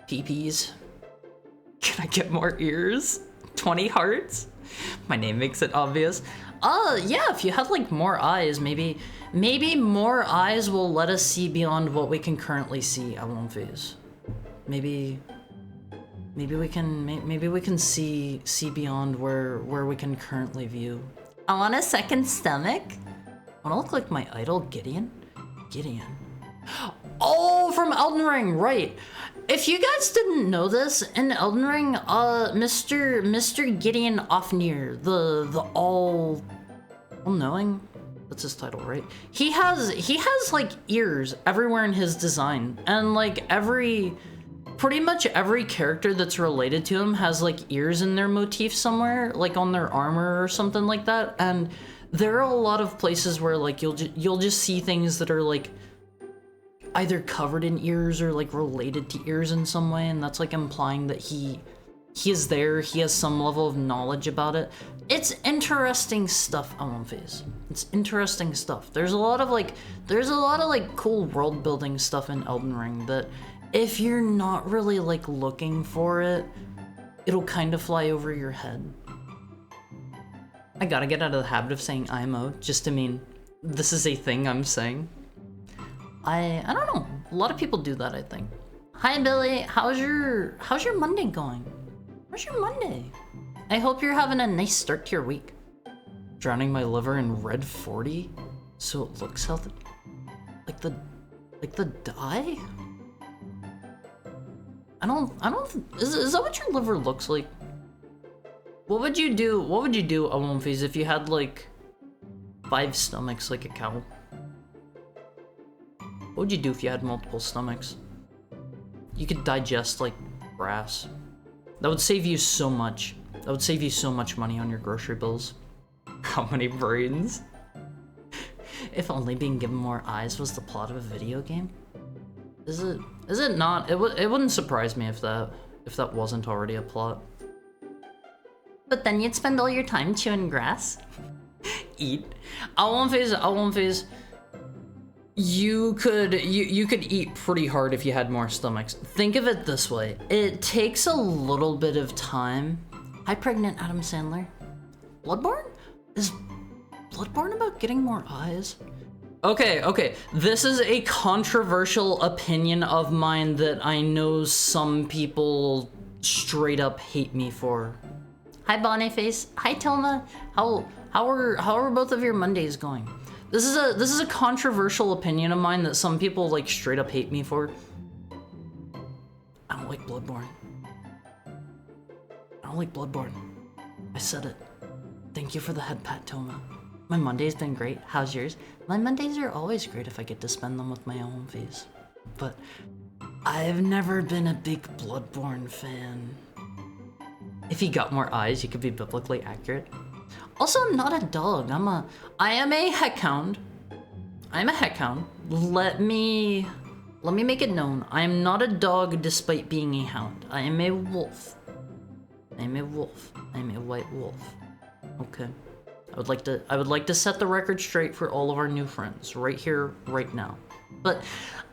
PPs. Can I get more ears? 20 hearts? My name makes it obvious. Yeah, if you had like more eyes, maybe more eyes will let us see beyond what we can currently see. I won't phase. Maybe we can see beyond where we can currently view. I want a second stomach. I wanna look like my idol, Gideon. Oh, from Elden Ring, right. If you guys didn't know this, in Elden Ring, Mr. Gideon Ofnir, the all-knowing, that's his title, right? He has like ears everywhere in his design, and like pretty much every character that's related to him has like ears in their motif somewhere, like on their armor or something like that. And there are a lot of places where like you'll just see things that are like either covered in ears or like related to ears in some way, and that's like implying that he is there, he has some level of knowledge about it. It's interesting stuff, I won't phase. It's interesting stuff. There's a lot of like cool world building stuff in Elden Ring that if you're not really like looking for it, it'll kind of fly over your head. I gotta get out of the habit of saying IMO just to mean this is a thing I'm saying. I don't know. A lot of people do that, I think. Hi Billy, how's your Monday going? How's your Monday? I hope you're having a nice start to your week. Drowning my liver in red 40 so it looks healthy. Like the dye? I don't is that what your liver looks like? What would you do, Awomfis, if you had like 5 stomachs like a cow? What would you do if you had multiple stomachs? You could digest like grass. That would save you so much. That would save you so much money on your grocery bills. How many brains? If only being given more eyes was the plot of a video game? Is it not? It wouldn't surprise me if that wasn't already a plot. But then you'd spend all your time chewing grass. Eat. I won't phase. You could eat pretty hard if you had more stomachs. Think of it this way. It takes a little bit of time. Hi, pregnant Adam Sandler. Bloodborne? Is Bloodborne about getting more eyes? Okay. This is a controversial opinion of mine that I know some people straight up hate me for. Hi, Boniface. Hi, Tilma. How are both of your Mondays going? This is a controversial opinion of mine that some people like straight up hate me for. I don't like Bloodborne. I don't like Bloodborne. I said it. Thank you for the head pat, Toma. My Monday's been great. How's yours? My Mondays are always great if I get to spend them with my own face. But I've never been a big Bloodborne fan. If he got more eyes, he could be biblically accurate. Also, I'm not a dog. I am a heckhound. I'm a heckhound. Let me make it known. I am not a dog despite being a hound. I am a wolf. I am a wolf. I am a white wolf. Okay. I would like to set the record straight for all of our new friends right here, right now. But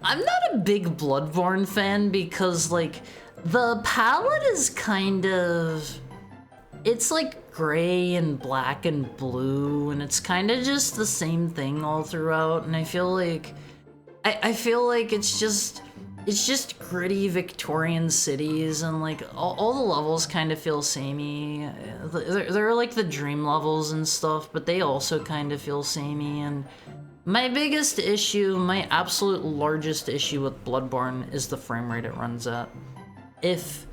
I'm not a big Bloodborne fan because, like, the palette is kind of... It's like gray and black and blue, and it's kind of just the same thing all throughout, and I feel like... I feel like it's just gritty Victorian cities, and like all the levels kind of feel samey. They're like the dream levels and stuff, but they also kind of feel samey. And my biggest issue, my absolute largest issue with Bloodborne is the frame rate it runs at. If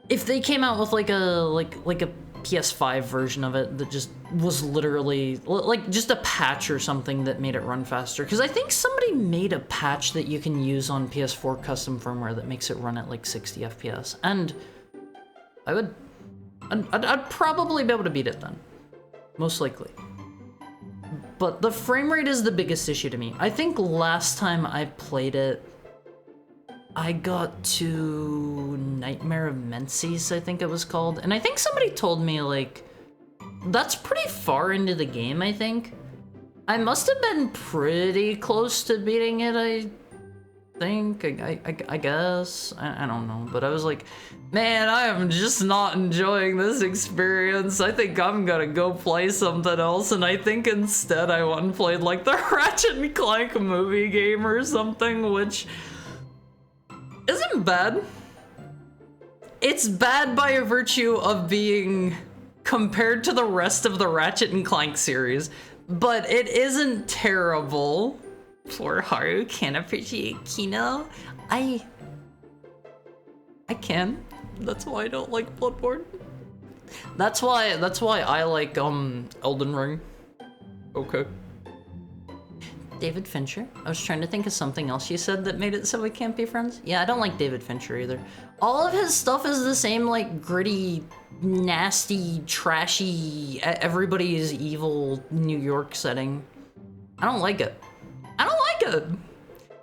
they came out with like a PS5 version of it that just was literally like just a patch or something that made it run faster, because I think somebody made a patch that you can use on PS4 custom firmware that makes it run at like 60 FPS, and I'd probably be able to beat it then, most likely. But the frame rate is the biggest issue to me. I think last time I played it, I got to Nightmare of Menses, I think it was called, and I think somebody told me, like, that's pretty far into the game, I think. I must have been pretty close to beating it, I think, I guess, I don't know, but I was like, man, I am just not enjoying this experience. I think I'm gonna go play something else, and I think instead I went and played, like, the Ratchet & Clank movie game or something, which... isn't bad. It's bad by virtue of being compared to the rest of the Ratchet & Clank series, but it isn't terrible. Poor Haru can't appreciate Kino. I can. That's why I don't like Bloodborne. That's why I like Elden Ring. Okay. David Fincher. I was trying to think of something else you said that made it so we can't be friends. Yeah, I don't like David Fincher either. All of his stuff is the same, like, gritty, nasty, trashy, everybody is evil New York setting. I don't like it. I don't like it!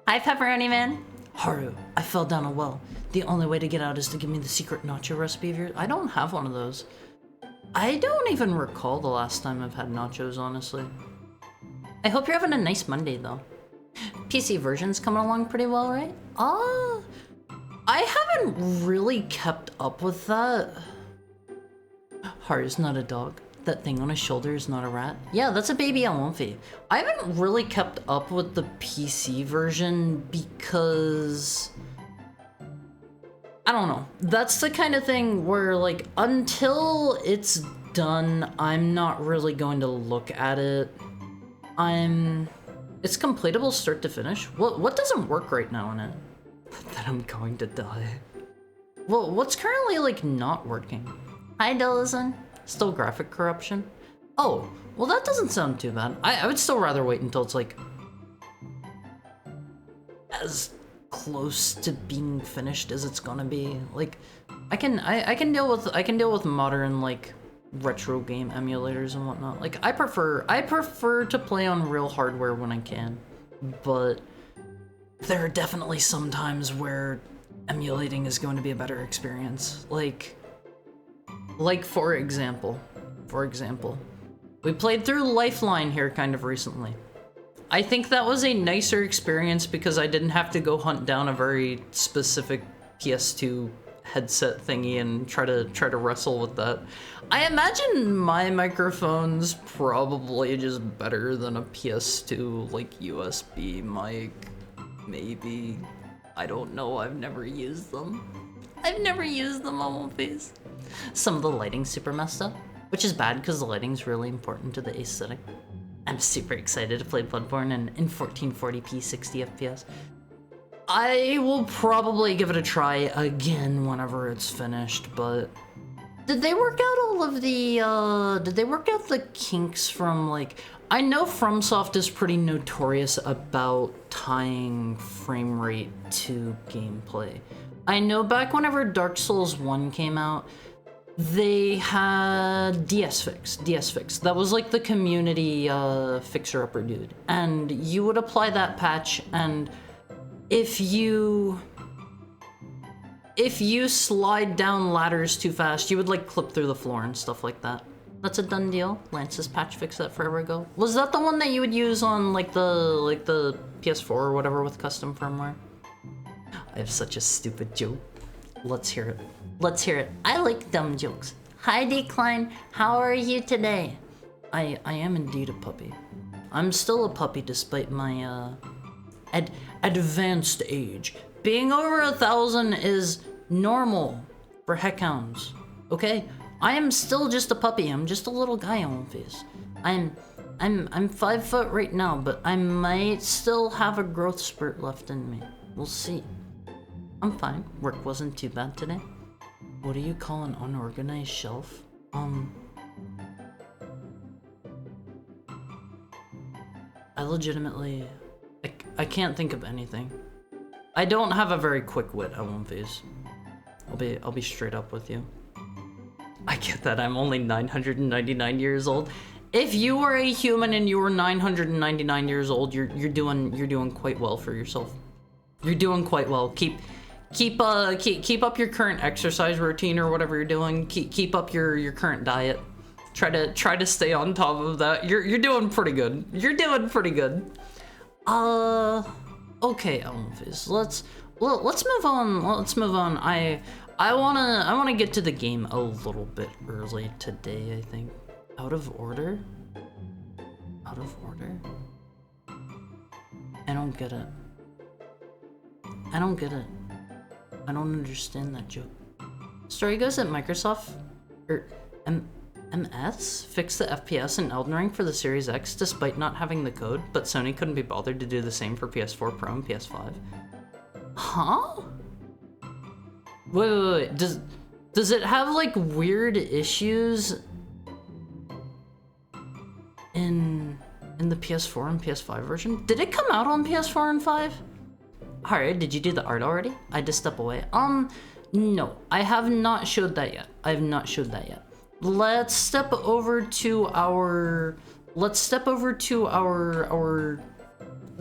Hi, Pepperoni Man. Haru, I fell down a well. The only way to get out is to give me the secret nacho recipe of yours. I don't have one of those. I don't even recall the last time I've had nachos, honestly. I hope you're having a nice Monday, though. PC version's coming along pretty well, right? I haven't really kept up with that. Haru's not a dog. That thing on his shoulder is not a rat. Yeah, that's a baby Alonfi. I haven't really kept up with the PC version because... I don't know. That's the kind of thing where, like, until it's done, I'm not really going to look at it. It's completable start to finish. What doesn't work right now in it? That I'm going to die. Well, what's currently, like, not working? Hi, Delison. Still graphic corruption? Oh, well, that doesn't sound too bad. I would still rather wait until it's, like, as close to being finished as it's gonna be. Like, I can deal with modern, like, retro game emulators and whatnot. Like, I prefer to play on real hardware when I can, but there are definitely some times where emulating is going to be a better experience. Like for example, we played through Lifeline here kind of recently. I think that was a nicer experience because I didn't have to go hunt down a very specific PS2 headset thingy and try to wrestle with that. I imagine my microphone's probably just better than a PS2 like USB mic. Maybe. I don't know, I've never used them. I've never used them on my face. Some of the lighting's super messed up, which is bad because the lighting's really important to the aesthetic. I'm super excited to play Bloodborne in 1440p 60 FPS. I will probably give it a try again whenever it's finished, but did they work out all of the, did they work out the kinks from, like, I know FromSoft is pretty notorious about tying frame rate to gameplay. I know back whenever Dark Souls 1 came out, they had DSFix. That was like the community fixer-upper dude. And you would apply that patch, and if you slide down ladders too fast, you would like clip through the floor and stuff like that. That's a done deal. Lance's patch fixed that forever ago. Was that the one that you would use on like the PS4 or whatever with custom firmware? I have such a stupid joke. Let's hear it. Let's hear it. I like dumb jokes. Hi Decline, how are you today? I am indeed a puppy. I'm still a puppy despite my advanced age. Being over 1,000 is normal for heckhounds. Okay? I am still just a puppy. I'm just a little guy on face. I'm 5 foot right now, but I might still have a growth spurt left in me. We'll see. I'm fine. Work wasn't too bad today. What do you call an unorganized shelf? I legitimately... I can't think of anything. I don't have a very quick wit, I won't face. I'll be straight up with you. I get that I'm only 999 years old. If you were a human and you were 999 years old, you're doing quite well for yourself. You're doing quite well. Keep up your current exercise routine or whatever you're doing. Keep up your current diet. Try to stay on top of that. You're doing pretty good. You're doing pretty good. Okay, Elmfizz. Let's move on. Let's move on. I wanna get to the game a little bit early today, I think. Out of order? Out of order? I don't get it. I don't get it. I don't understand that joke. Story goes that Microsoft, MS, fixed the FPS in Elden Ring for the Series X despite not having the code, but Sony couldn't be bothered to do the same for PS4 Pro and PS5. Huh? Wait. Does it have like weird issues in the PS4 and PS5 version? Did it come out on PS4 and 5? Alright, did you do the art already? I had to step away. No, I have not showed that yet. I have not showed that yet. Let's step over to our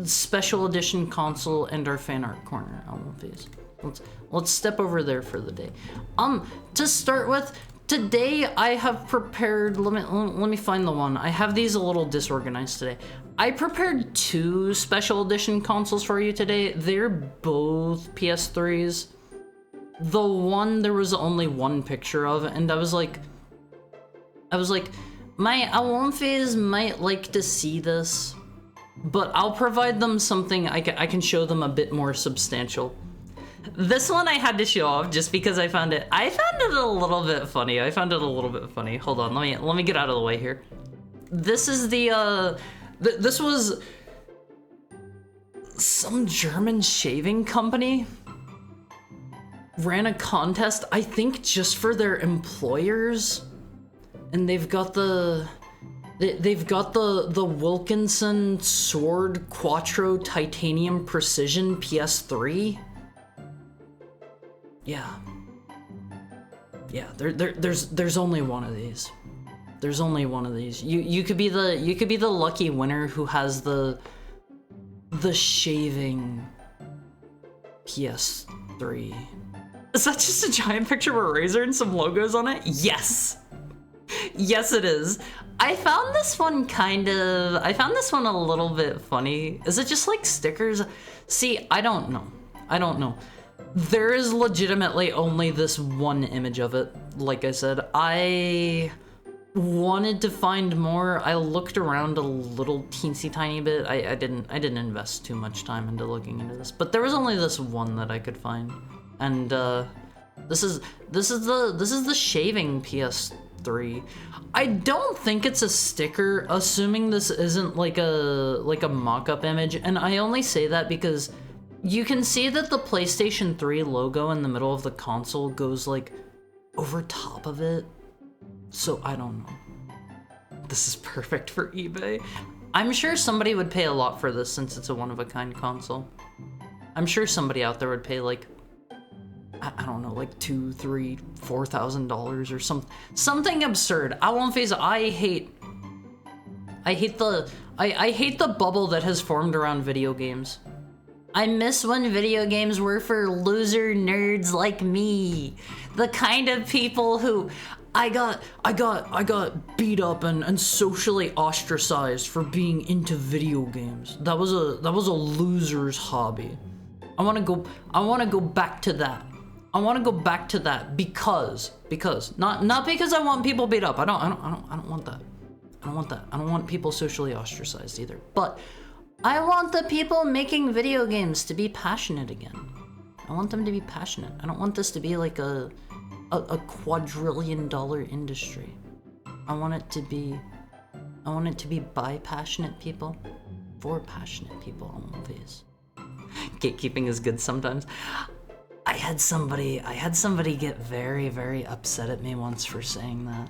special edition console and our fan art corner album phase. Let's step over there for the day. To start with, today I have prepared, let me find the one. I have these a little disorganized today. I prepared 2 special edition consoles for you today. They're both PS3s. The one there was only one picture of, and I was like, my Alonfes might like to see this, but I'll provide them something I can show them a bit more substantial. This one I had to show off just because I found it a little bit funny. Hold on, let me get out of the way here. This is this was some German shaving company ran a contest, I think just for their employers, and they've got the Wilkinson Sword Quattro Titanium Precision PS3. Yeah, there's only one of these. There's only one of these. You could be the lucky winner who has the shaving PS3. Is that just a giant picture of a razor and some logos on it? Yes. Yes, it is. I found this one a little bit funny. Is it just like stickers? See, I don't know. There is legitimately only this one image of it. Like I said, I wanted to find more. I looked around a little teensy tiny bit. I didn't invest too much time into looking into this, but there was only this one that I could find. And this is the shaving PS3. I don't think it's a sticker, assuming this isn't like a mock-up image, and I only say that because You can see that the PlayStation 3 logo in the middle of the console goes like over top of it. So I don't know. This is perfect for eBay. I'm sure somebody would pay a lot for this since it's a one-of-a-kind console. I'm sure somebody out there would pay like, I don't know, like $2,000, $3,000, $4,000 or something absurd. I won't face it. I hate the bubble that has formed around video games. I miss when video games were for loser nerds like me. The kind of people who I got beat up and socially ostracized for being into video games. That was a loser's hobby. I want to go back to that. I want to go back to that because not because I want people beat up. I don't want that. I don't want that. I don't want people socially ostracized either. But I want the people making video games to be passionate again. I want them to be passionate. I don't want this to be like a quadrillion-dollar industry. I want it to be by passionate people, for passionate people on these. Gatekeeping is good sometimes. I had somebody get very, very upset at me once for saying that.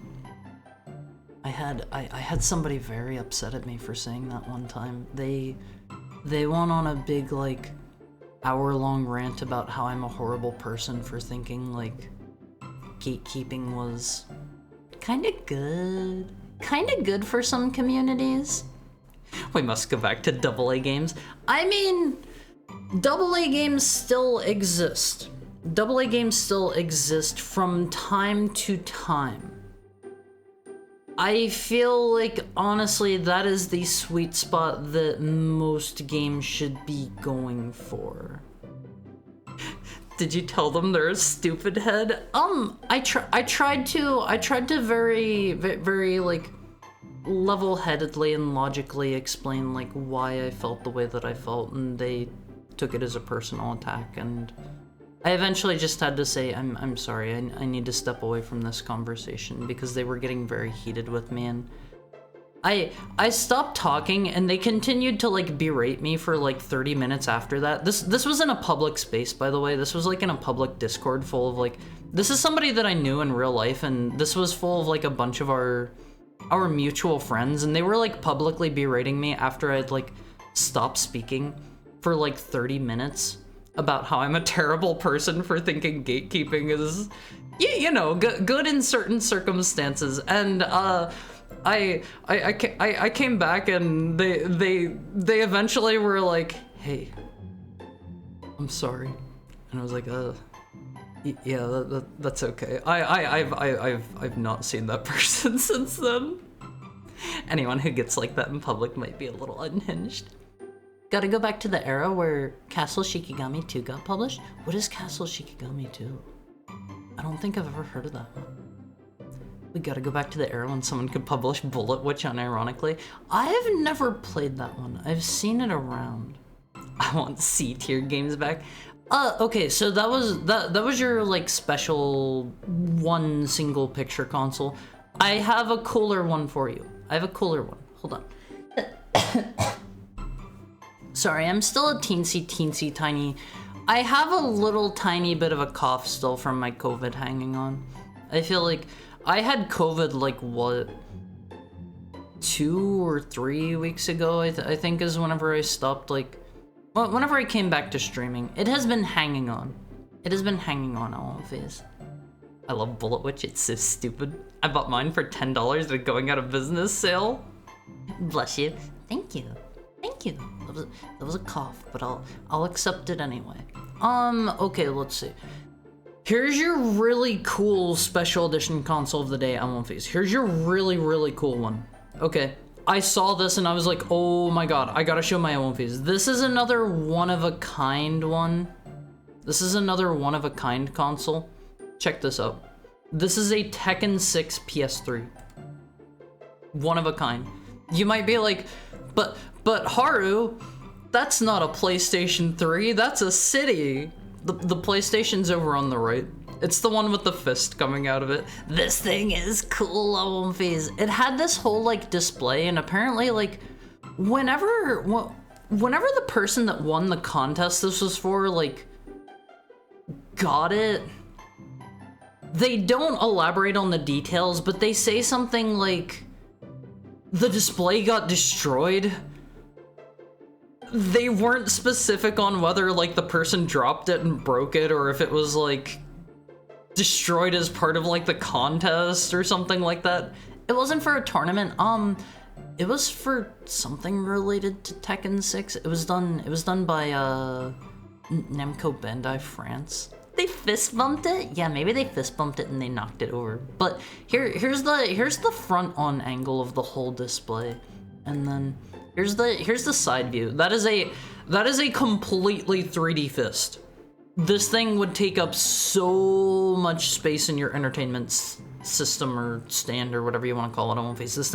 I had somebody very upset at me for saying that one time. They went on a big like hour-long rant about how I'm a horrible person for thinking like gatekeeping was kind of good for some communities. We must go back to AA games. I mean, AA games still exist. AA games still exist from time to time. I feel like, honestly, that is the sweet spot that most games should be going for. Did you tell them they're a stupid head? I tried to very like level-headedly and logically explain like why I felt the way that I felt, and they took it as a personal attack, and I eventually just had to say, I'm sorry, I need to step away from this conversation because they were getting very heated with me, and I stopped talking, and they continued to like berate me for like 30 minutes after that. This was in a public space, by the way. This was like in a public Discord full of like, this is somebody that I knew in real life, and this was full of like a bunch of our mutual friends, and they were like publicly berating me after I'd like stopped speaking for like 30 minutes about how I'm a terrible person for thinking gatekeeping is, you know, good in certain circumstances. And I came back, and they eventually were like, hey, I'm sorry. And I was like, yeah, that's okay. I've not seen that person since then. Anyone who gets like that in public might be a little unhinged. Gotta go back to the era where Castle Shikigami 2 got published. What is Castle Shikigami 2? I don't think I've ever heard of that one. We gotta go back to the era when someone could publish Bullet Witch unironically. I have never played that one. I've seen it around. I want C-tier games back. Okay, so that was your like special one single picture console. I have a cooler one for you. I have a cooler one. Hold on. Sorry, I'm still a teensy tiny. I have a little tiny bit of a cough still from my COVID hanging on. I feel like I had COVID like what, 2 or 3 weeks ago, I think is whenever I stopped like, well, whenever I came back to streaming. It has been hanging on. It has been hanging on all of these. I love Bullet Witch, it's so stupid. I bought mine for $10 at a going out of business sale. Bless you. Thank you. Thank you. That was a cough, but I'll accept it anyway. Okay, let's see. Here's your really cool special edition console of the day, Face. Here's your really, really cool one. Okay, I saw this and I was like, oh my god, I gotta show my Face. This is another one-of-a-kind one. This is another one-of-a-kind console. Check this out. This is a Tekken 6 PS3. One of a kind. You might be like, but Haru, that's not a PlayStation 3, that's a city. The PlayStation's over on the right. It's the one with the fist coming out of it. This thing is cool, Phase. It had this whole like display, and apparently like whenever whenever the person that won the contest this was for, like, got it, they don't elaborate on the details, but they say something like, the display got destroyed. They weren't specific on whether, like, the person dropped it and broke it, or if it was, like, destroyed as part of, like, the contest or something like that. It wasn't for a tournament. It was for something related to Tekken 6. It was done by Namco Bandai France. They fist bumped it? Yeah, maybe they fist bumped it and they knocked it over. But here's the front on angle of the whole display. And then here's the side view. That is a completely 3D fist. This thing would take up so much space in your entertainment system or stand or whatever you want to call it on face. This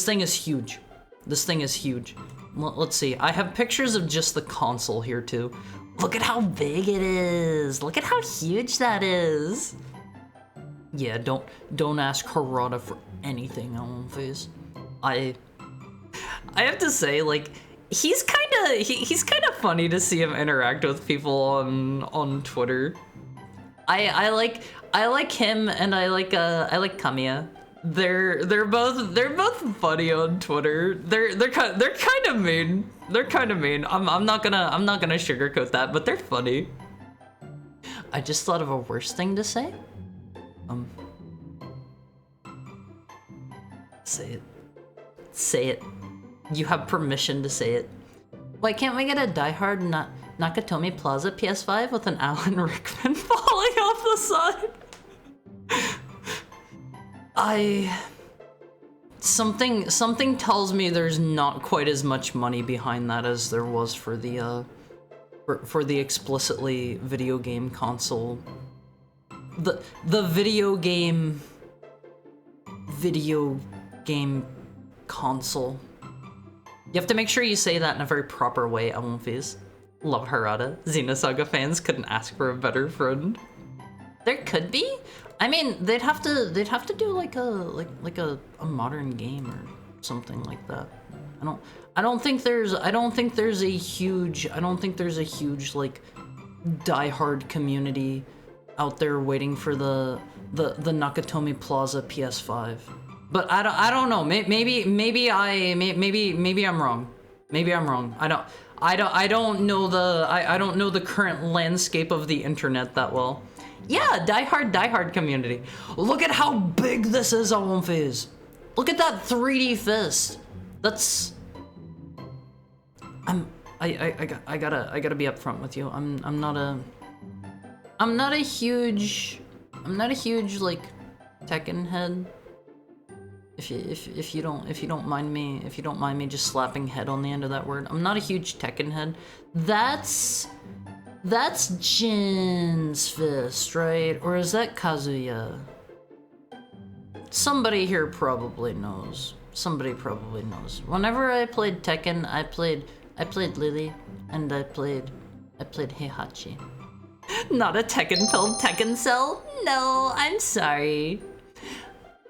thing is huge. This thing is huge. Let's see. I have pictures of just the console here too. Look at how big it is. Look at how huge that is. Yeah, don't ask Harada for anything on face. I have to say, like, he's kind of funny to see him interact with people on Twitter. I like him, and I like Kamiya. They're both funny on Twitter. They're kind of mean. They're kind of mean. I'm not gonna sugarcoat that, but they're funny. I just thought of a worse thing to say. Say it. Say it. You have permission to say it. Why can't we get a Die Hard Nakatomi Plaza PS5 with an Alan Rickman falling off the side? Something tells me there's not quite as much money behind that as there was for the explicitly video game console. The video game console. You have to make sure you say that in a very proper way, Elmfies. Love Harada. Xenosaga fans couldn't ask for a better friend. There could be. I mean, they'd have to do like a modern game or something like that. I don't think there's a huge like die-hard community out there waiting for the Nakatomi Plaza PS5. But I don't know. Maybe I'm wrong. Maybe I'm wrong. I don't know the current landscape of the internet that well. Yeah, Die Hard community. Look at how big this is on Phase. Look at that 3D fist. That's. I gotta be upfront with you. I'm not a huge like Tekken head. If you don't mind me just slapping head on the end of that word. I'm not a huge Tekken head. That's Jin's fist, right? Or is that Kazuya? Somebody here probably knows. Somebody probably knows. Whenever I played Tekken, I played Lily, and I played Heihachi. Not a Tekken-filled Tekken cell? No, I'm sorry.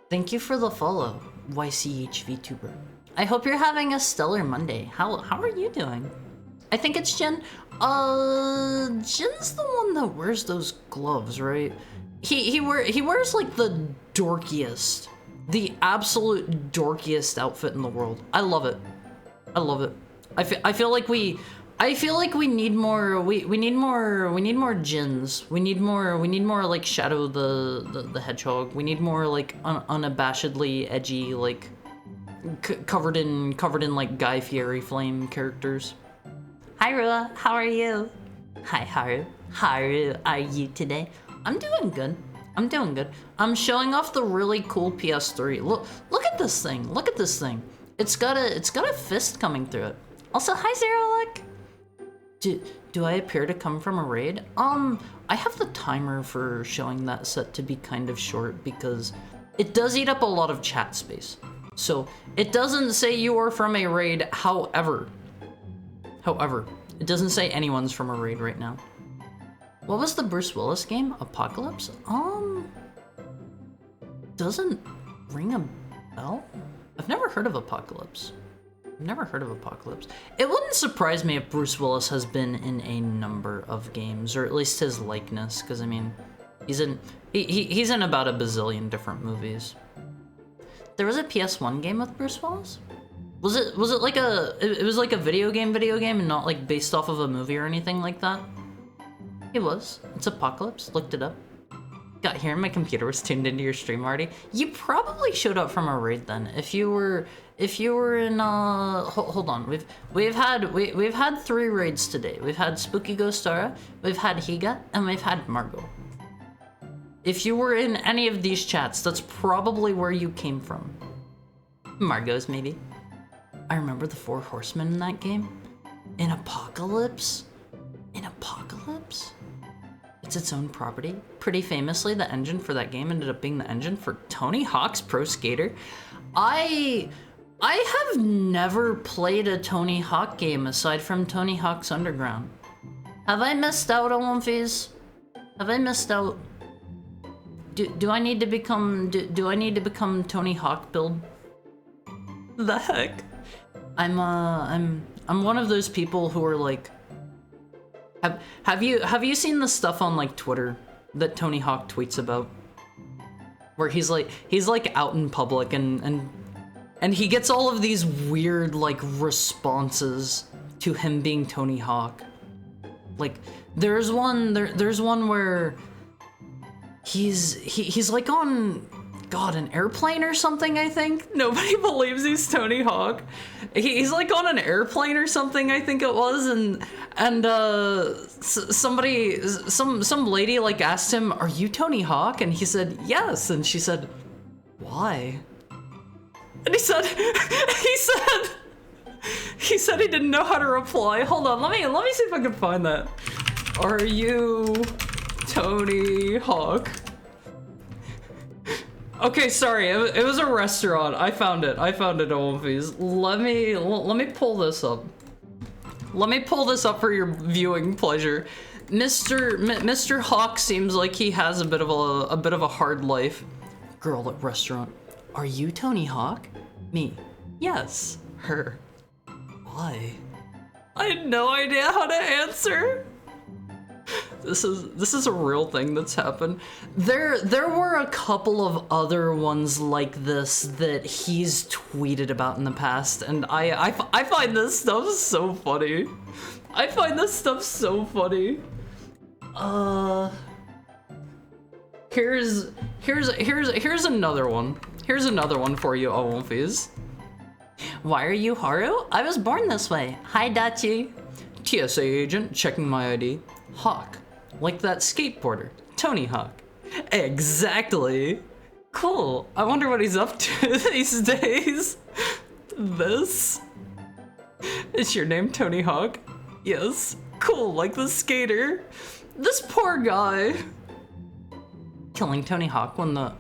Thank you for the follow, YCH VTuber. I hope you're having a stellar Monday. How are you doing? I think it's Jin. Jin's the one that wears those gloves, right? He wears like the dorkiest, the absolute dorkiest outfit in the world. I love it. I love it. I feel like we need more. We need more Jins. We need more like Shadow the Hedgehog. We need more like unabashedly edgy, like covered in like Guy Fieri flame characters. Hi Rua, how are you? Hi Haru. How are you today? I'm doing good. I'm showing off the really cool PS3. Look at this thing. Look at this thing. It's got a fist coming through it. Also, hi Zero Luck. Do I appear to come from a raid? I have the timer for showing that set to be kind of short because it does eat up a lot of chat space. So it doesn't say you are from a raid, however, it doesn't say anyone's from a raid right now. What was the Bruce Willis game? Apocalypse? Doesn't ring a bell? I've never heard of Apocalypse. I've never heard of Apocalypse. It wouldn't surprise me if Bruce Willis has been in a number of games, or at least his likeness, because I mean, he's in about a bazillion different movies. There was a PS1 game with Bruce Willis? Was it like it was like a video game and not like based off of a movie or anything like that? It was. It's Apocalypse. Looked it up. Got here, my computer was tuned into your stream already. You probably showed up from a raid then. If you were in hold on. We've had 3 raids today. We've had Spooky Ghostara, we've had Higa, and we've had Margot. If you were in any of these chats, that's probably where you came from. Margot's maybe. I remember the 4 horsemen in that game. In Apocalypse? In Apocalypse? It's its own property. Pretty famously, the engine for that game ended up being the engine for Tony Hawk's Pro Skater. I have never played a Tony Hawk game aside from Tony Hawk's Underground. Have I missed out on these? Have I missed out? Do I need to become Tony Hawk build? The heck? I'm one of those people who are like, have you seen the stuff on like Twitter that Tony Hawk tweets about, where he's like out in public and he gets all of these weird like responses to him being Tony Hawk. Like there's one where he's like on, God, an airplane or something, I think. Nobody believes he's Tony Hawk. He's like on an airplane or something, I think it was, and some lady like asked him, "Are you Tony Hawk?" And he said, "Yes." And she said, "Why?" And he said he didn't know how to reply. Hold on, let me see if I can find that. Are you Tony Hawk? Okay, sorry, it was a restaurant. I found it, Olympies. Let me pull this up. Let me pull this up for your viewing pleasure. Mr. Hawk seems like he has a bit of a hard life. Girl at restaurant. Are you Tony Hawk? Me. Yes. Her. Why? I had no idea how to answer. This is a real thing that's happened. There were a couple of other ones like this that he's tweeted about in the past, and I find this stuff so funny. I find this stuff so funny. Here's another one. Here's another one for you, Olympies. Why are you Haru? I was born this way. Hi, Dachi. TSA agent checking my ID. Hawk. Like that skateboarder. Tony Hawk. Exactly. Cool. I wonder what he's up to these days. This? Is your name Tony Hawk? Yes. Cool, like the skater. This poor guy. Killing Tony Hawk when the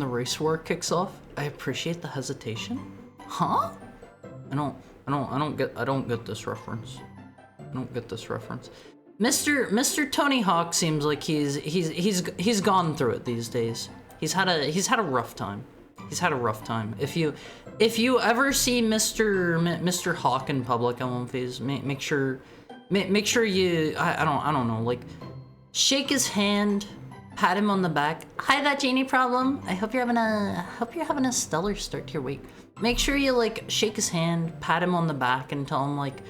race war kicks off. I appreciate the hesitation. Huh? I don't get this reference. I don't get this reference. Mr. Tony Hawk seems like he's gone through it these days. He's had a rough time. He's had a rough time. If you ever see Mr. Hawk in public, make sure you I don't know, like shake his hand, pat him on the back. Hi, that genie problem. I hope you're having a stellar start to your week. Make sure you like shake his hand, pat him on the back, and tell him like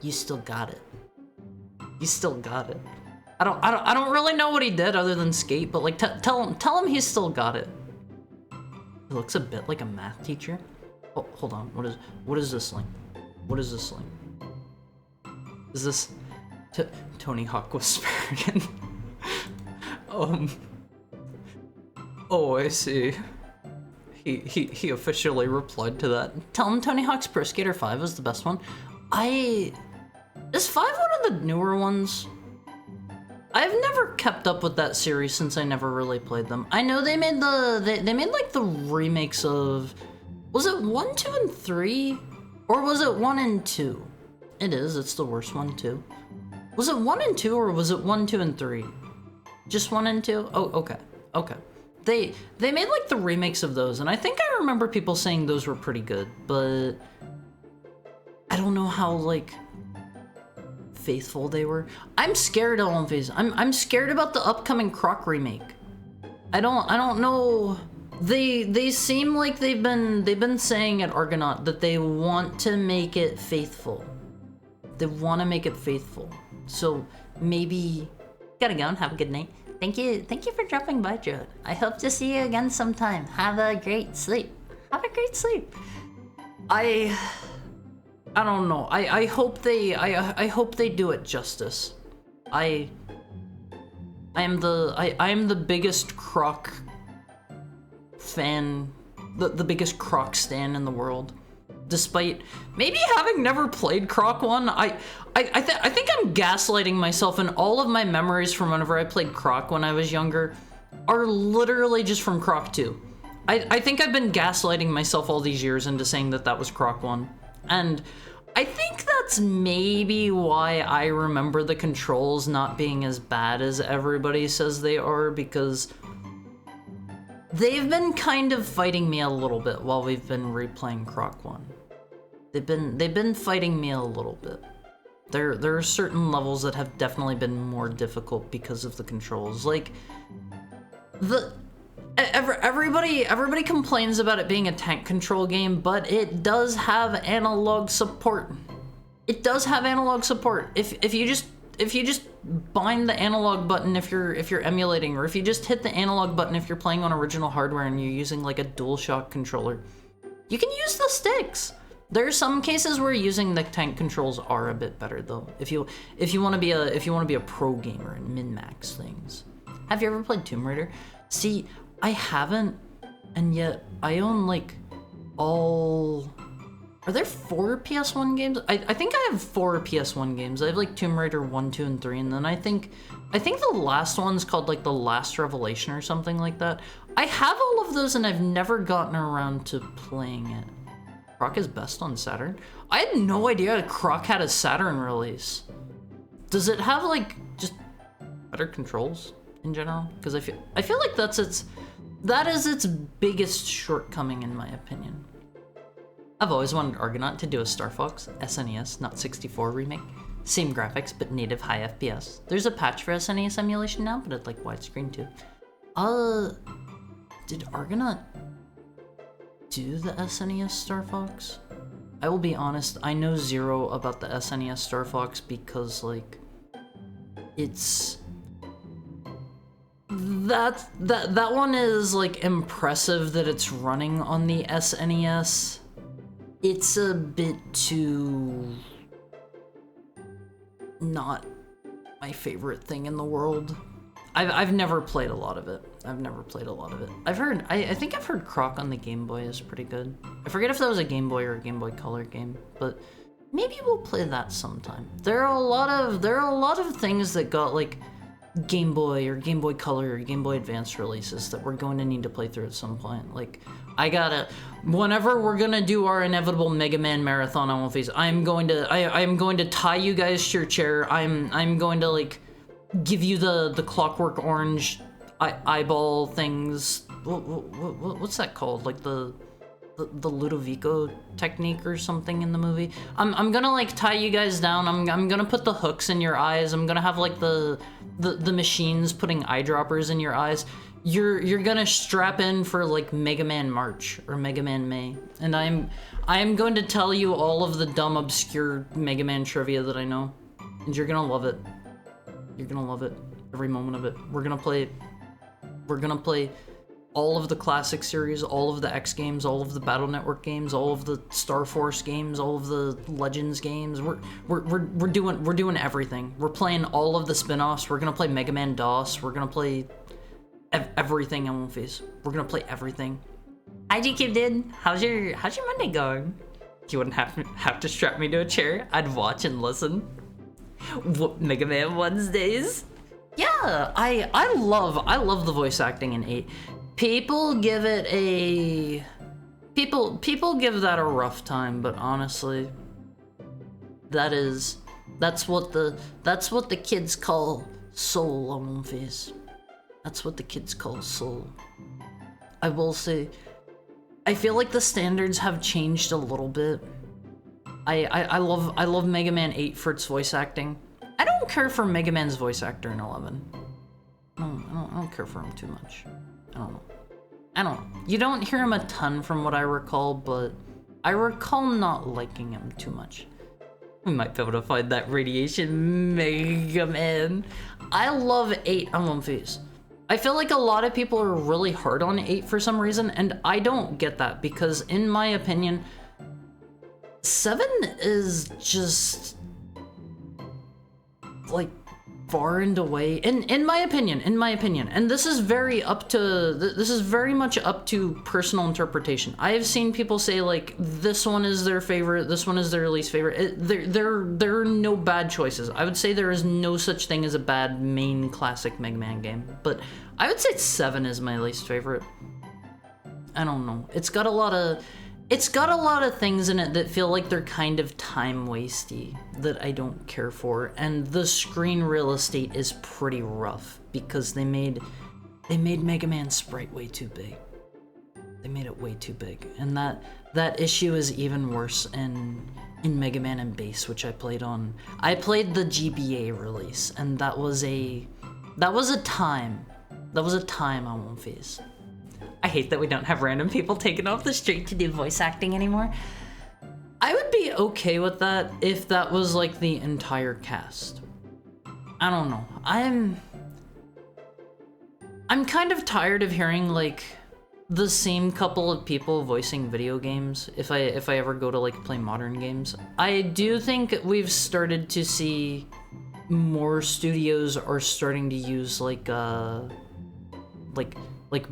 you still got it. You still got it. I don't really know what he did other than skate, but like tell him he's still got it. He looks a bit like a math teacher. Oh, hold on. What is this link? What is this link? Is this Tony Hawk was spared? Oh, I see. He officially replied to that. Tell him Tony Hawk's Pro Skater 5 was the best one. Is 5 one of the newer ones? I've never kept up with that series since I never really played them. I know they made they made like the remakes of, was it 1, 2, and 3? Or was it 1 and 2? It is, it's the worst one too. Was it 1 and 2 or was it 1, 2, and 3? Just 1 and 2? Oh, okay. Okay. They made like the remakes of those, and I think I remember people saying those were pretty good, but I don't know how, like, faithful they were. I'm scared, Olympies. I'm scared about the upcoming Croc remake. I don't know. They seem like they've been saying at Argonaut that they want to make it faithful. They want to make it faithful. So maybe gotta go and have a good night. Thank you for dropping by, Joe. I hope to see you again sometime. Have a great sleep. Have a great sleep. I don't know. I hope they do it justice. I am the biggest Croc fan, the biggest Croc stan in the world. Despite maybe having never played Croc 1, I think I'm gaslighting myself, and all of my memories from whenever I played Croc when I was younger are literally just from Croc 2. I think I've been gaslighting myself all these years into saying that was Croc 1. And I think that's maybe why I remember the controls not being as bad as everybody says they are, because they've been kind of fighting me a little bit while we've been replaying Croc 1. They've been fighting me a little bit. There are certain levels that have definitely been more difficult because of the controls. Like everybody complains about it being a tank control game, but it does have analog support. It does have analog support. If you just bind the analog button if you're emulating, or if you just hit the analog button if you're playing on original hardware and you're using like a DualShock controller, you can use the sticks. There are some cases where using the tank controls are a bit better though. If you want to be a pro gamer and min-max things. Have you ever played Tomb Raider? See, I haven't, and yet I own like all. Are there 4 PS1 games? I think I have 4 PS1 games. I have like Tomb Raider 1, 2, and 3, and then I think the last one's called like The Last Revelation or something like that. I have all of those and I've never gotten around to playing it. Croc is best on Saturn? I had no idea Croc had a Saturn release. Does it have like just better controls in general? Because I feel like that is its biggest shortcoming in my opinion. I've always wanted Argonaut to do a Star Fox SNES, not 64 remake. Same graphics, but native high FPS. There's a patch for SNES emulation now, but it's like widescreen too. Did Argonaut do the SNES Star Fox? I will be honest, I know zero about the SNES Star Fox because like, it's... That one is like impressive that it's running on the SNES. It's a bit too not my favorite thing in the world. I've never played a lot of it. I think I've heard Croc on the Game Boy is pretty good. I forget if that was a Game Boy or a Game Boy Color game, but maybe we'll play that sometime. There are a lot of things that got like Game Boy or Game Boy Color or Game Boy Advance releases that we're going to need to play through at some point. Like, whenever we're gonna do our inevitable Mega Man marathon on Wolfies, I'm going to tie you guys to your chair. I'm going to like give you the Clockwork Orange eyeball things. What's that called? Like the Ludovico technique or something in the movie. I'm gonna like tie you guys down. I'm gonna put the hooks in your eyes. I'm gonna have like the machines putting eyedroppers in your eyes. You're gonna strap in for like Mega Man March or Mega Man May, and I'm going to tell you all of the dumb obscure Mega Man trivia that I know, and you're gonna love it. You're gonna love it, every moment of it. We're gonna play all of the classic series, all of the X games, all of the Battle Network games, all of the Star Force games, all of the Legends games. We're doing everything. We're playing all of the spin-offs. We're gonna play Mega Man DOS. We're gonna play everything in one phase. We're gonna play everything. Hi GQ dude, how's your Monday going? You wouldn't have to strap me to a chair. I'd watch and listen. What, Mega Man Wednesdays? Yeah, I love the voice acting in 8. People give that a rough time, but honestly, that's what the kids call soul on One Face. That's what the kids call soul. I will say, I feel like the standards have changed a little bit. I love Mega Man 8 for its voice acting. I don't care for Mega Man's voice actor in 11. I don't care for him too much. I don't know. You don't hear him a ton from what I recall, but I recall not liking him too much. We might be able to find that radiation Mega Man. I love 8 on One Piece. I feel like a lot of people are really hard on 8 for some reason, and I don't get that because in my opinion, 7 is just like far and away in my opinion, and this is very much up to personal interpretation. I have seen people say like this one is their favorite, this one is their least favorite. There are no bad choices. I would say there is no such thing as a bad main classic Mega Man game, but I would say 7 is my least favorite. I don't know, it's got a lot of things in it that feel like they're kind of time-wasty that I don't care for, and the screen real estate is pretty rough because they made Mega Man sprite way too big. They made it way too big, and that issue is even worse in Mega Man and Bass, which I played on. I played the GBA release, and that was a time on One Piece. I hate that we don't have random people taken off the street to do voice acting anymore. I would be okay with that if that was like the entire cast. I don't know. I'm kind of tired of hearing like the same couple of people voicing video games if I ever go to like play modern games. I do think we've started to see more studios are starting to use like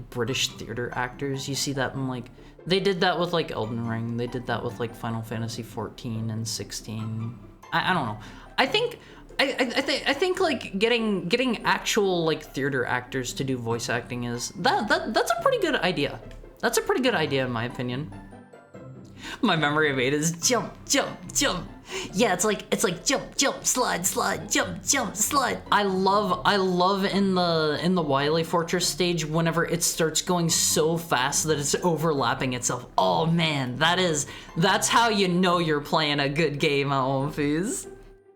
British theater actors. You see that in like, they did that with like Elden Ring, they did that with like Final Fantasy 14 and 16. I don't know. I think like getting actual like theater actors to do voice acting is that's a pretty good idea. That's a pretty good idea in my opinion. My memory of 8 is jump, jump, jump. Yeah, it's like jump, jump, slide, slide, jump, jump, slide. I love in the Wily Fortress stage whenever it starts going so fast that it's overlapping itself. Oh man, that's how you know you're playing a good game at One Piece.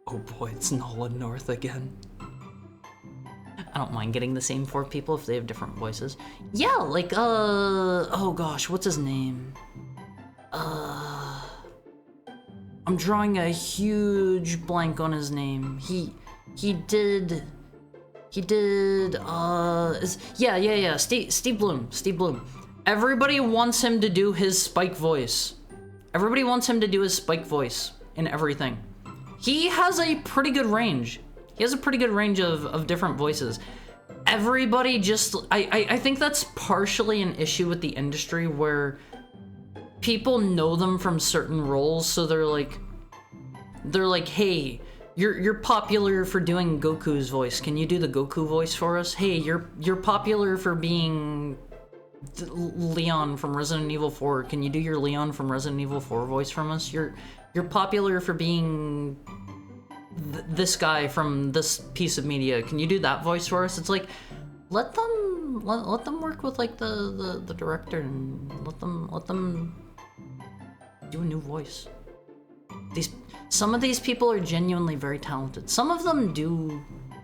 Oh boy, it's Nolan North again. I don't mind getting the same 4 people if they have different voices. Yeah, like oh gosh, what's his name? I'm drawing a huge blank on his name. He did, yeah, Steve Bloom. Everybody wants him to do his Spike voice. Everybody wants him to do his Spike voice in everything. He has a pretty good range. He has a pretty good range of different voices. Everybody just, I think that's partially an issue with the industry where people know them from certain roles, so they're like, hey, you're popular for doing Goku's voice. Can you do the Goku voice for us? Hey, you're popular for being Leon from Resident Evil 4. Can you do your Leon from Resident Evil 4 voice from us? You're popular for being this guy from this piece of media. Can you do that voice for us? It's like, let them work with like the director and let them do a new voice. Some of these people are genuinely very talented. Some of them do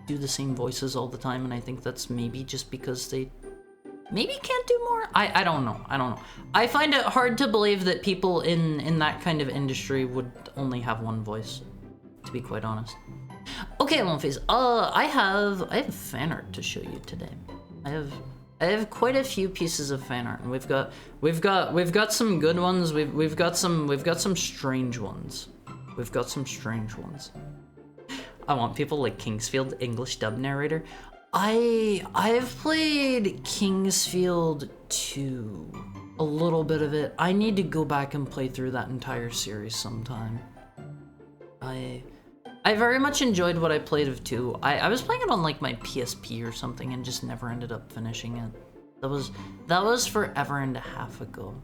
the same voices all the time, and I think that's maybe just because they maybe can't do more. I don't know. I find it hard to believe that people in that kind of industry would only have one voice, to be quite honest. Okay, One Piece. I have fan art to show you today. I have quite a few pieces of fan art, and we've got some good ones. We've got some strange ones. I want people like Kingsfield English dub narrator. I've played Kingsfield 2, a little bit of it. I need to go back and play through that entire series sometime. I very much enjoyed what I played of 2. I was playing it on like my PSP or something and just never ended up finishing it. That was forever and a half ago.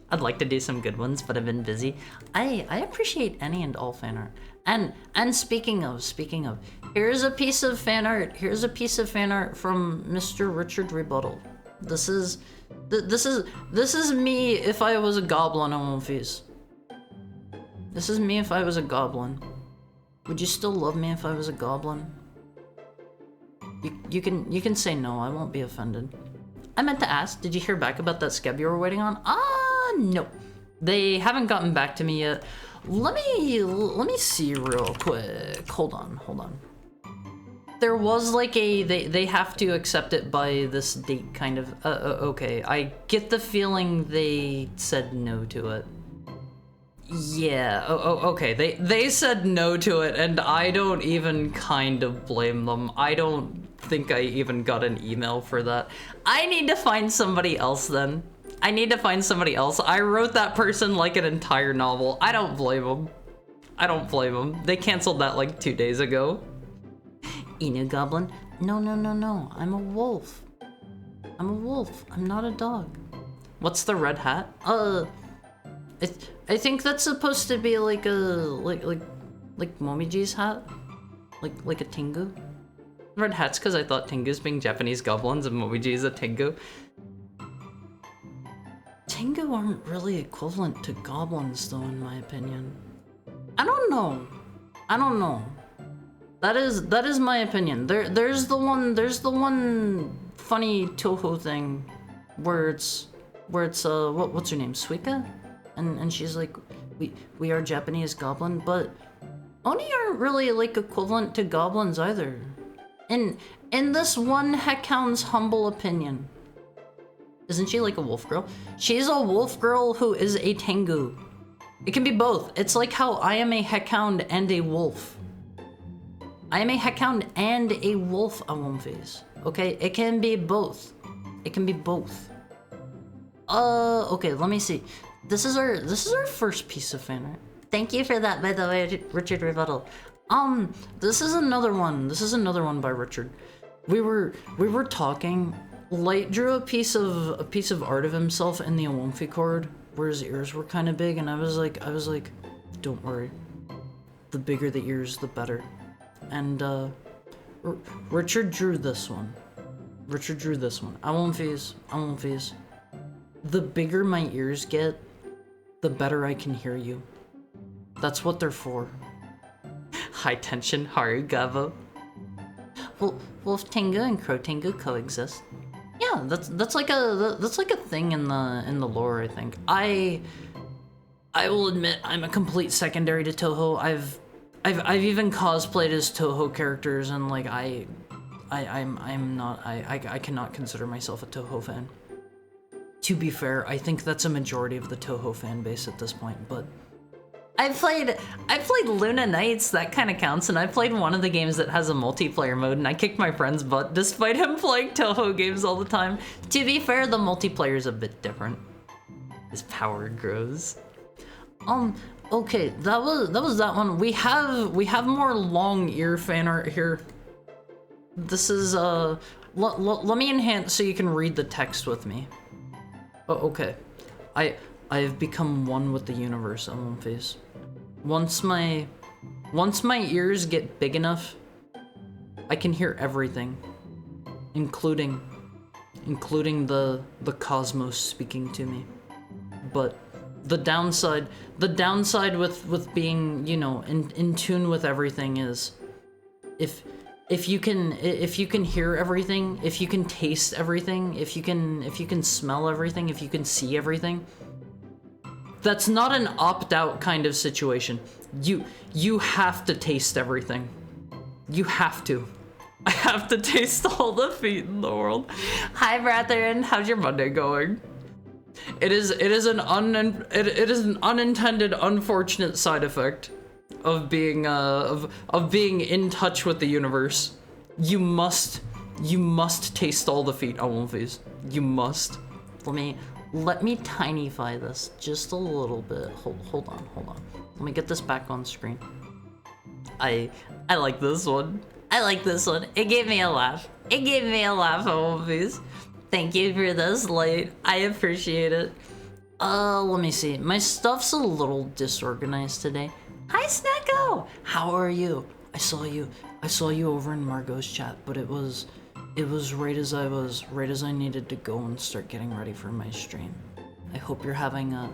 I'd like to do some good ones, but I've been busy. I appreciate any and all fan art. And speaking of, here's a piece of fan art. Here's a piece of fan art from Mr. Richard Rebuttal. This is me if I was a goblin on One Piece. This is me if I was a goblin. Would you still love me if I was a goblin? You can say no, I won't be offended. I meant to ask, did you hear back about that scab you were waiting on? No. They haven't gotten back to me yet. Let me see real quick. Hold on. There was like they have to accept it by this date kind of. Okay, I get the feeling they said no to it. Yeah, okay, they said no to it, and I don't even kind of blame them. I don't think I even got an email for that. I need to find somebody else then. I need to find somebody else. I wrote that person like an entire novel. I don't blame them. I don't blame them. They canceled that like 2 days ago. Inu Goblin? No. I'm a wolf. I'm a wolf. I'm not a dog. What's the red hat? I think that's supposed to be like a like Momiji's hat, like a Tengu. Red hat's because I thought Tengus being Japanese goblins and Momiji is a Tengu. Tengu aren't really equivalent to goblins though, in my opinion. I don't know. That is my opinion. There's the one funny Toho thing where it's what's her name, Suika? And she's like, we are Japanese goblin, but Oni aren't really like equivalent to goblins either. In this one heckhound's humble opinion. Isn't she like a wolf girl? She's a wolf girl who is a Tengu. It can be both. It's like how I am a heckhound and a wolf. I am a heckhound and a wolf, Awomface. Okay, it can be both. It can be both. Okay, let me see. This is our first piece of fan art. Thank you for that, by the way, Richard Rebuttal. This is another one. This is another one by Richard. We were talking. Light drew a piece of art of himself in the Awomfi chord where his ears were kind of big, and I was like, don't worry. The bigger the ears, the better. And Richard drew this one. Awomfi's. The bigger my ears get, the better I can hear you. That's what they're for. High tension Haru Gavo. Well, Wolf Tengu and Crow Tengu coexist. Yeah, that's like a thing in the lore, I think. I will admit I'm a complete secondary to Toho. I've even cosplayed as Toho characters, and like I cannot consider myself a Toho fan. To be fair, I think that's a majority of the Toho fan base at this point, but I played Luna Nights, that kind of counts, and I played one of the games that has a multiplayer mode, and I kicked my friend's butt despite him playing Toho games all the time. To be fair, the multiplayer is a bit different. His power grows. Okay, that was that one. We have more long ear fan art here. This is let me enhance so you can read the text with me. Oh, okay. I've become one with the universe, Face. Once my ears get big enough, I can hear everything, including the cosmos speaking to me. But the downside with being, you know, in tune with everything is if you can hear everything, if you can taste everything, if you can smell everything, if you can see everything, that's not an opt-out kind of situation. You have to taste everything. You have to. I have to taste all the feet in the world. Hi, brethren. How's your Monday going? It is an unintended, unfortunate side effect of being of being in touch with the universe. You must taste all the feet, Awomfies. You must. Let me tinify this just a little bit. Hold on. Let me get this back on screen. I like this one. It gave me a laugh. Awomfies. Thank you for this light. I appreciate it. Let me see. My stuff's a little disorganized today. Hi, Snecko! How are you? I saw you over in Margot's chat, but it was right as I needed to go and start getting ready for my stream. I hope you're having a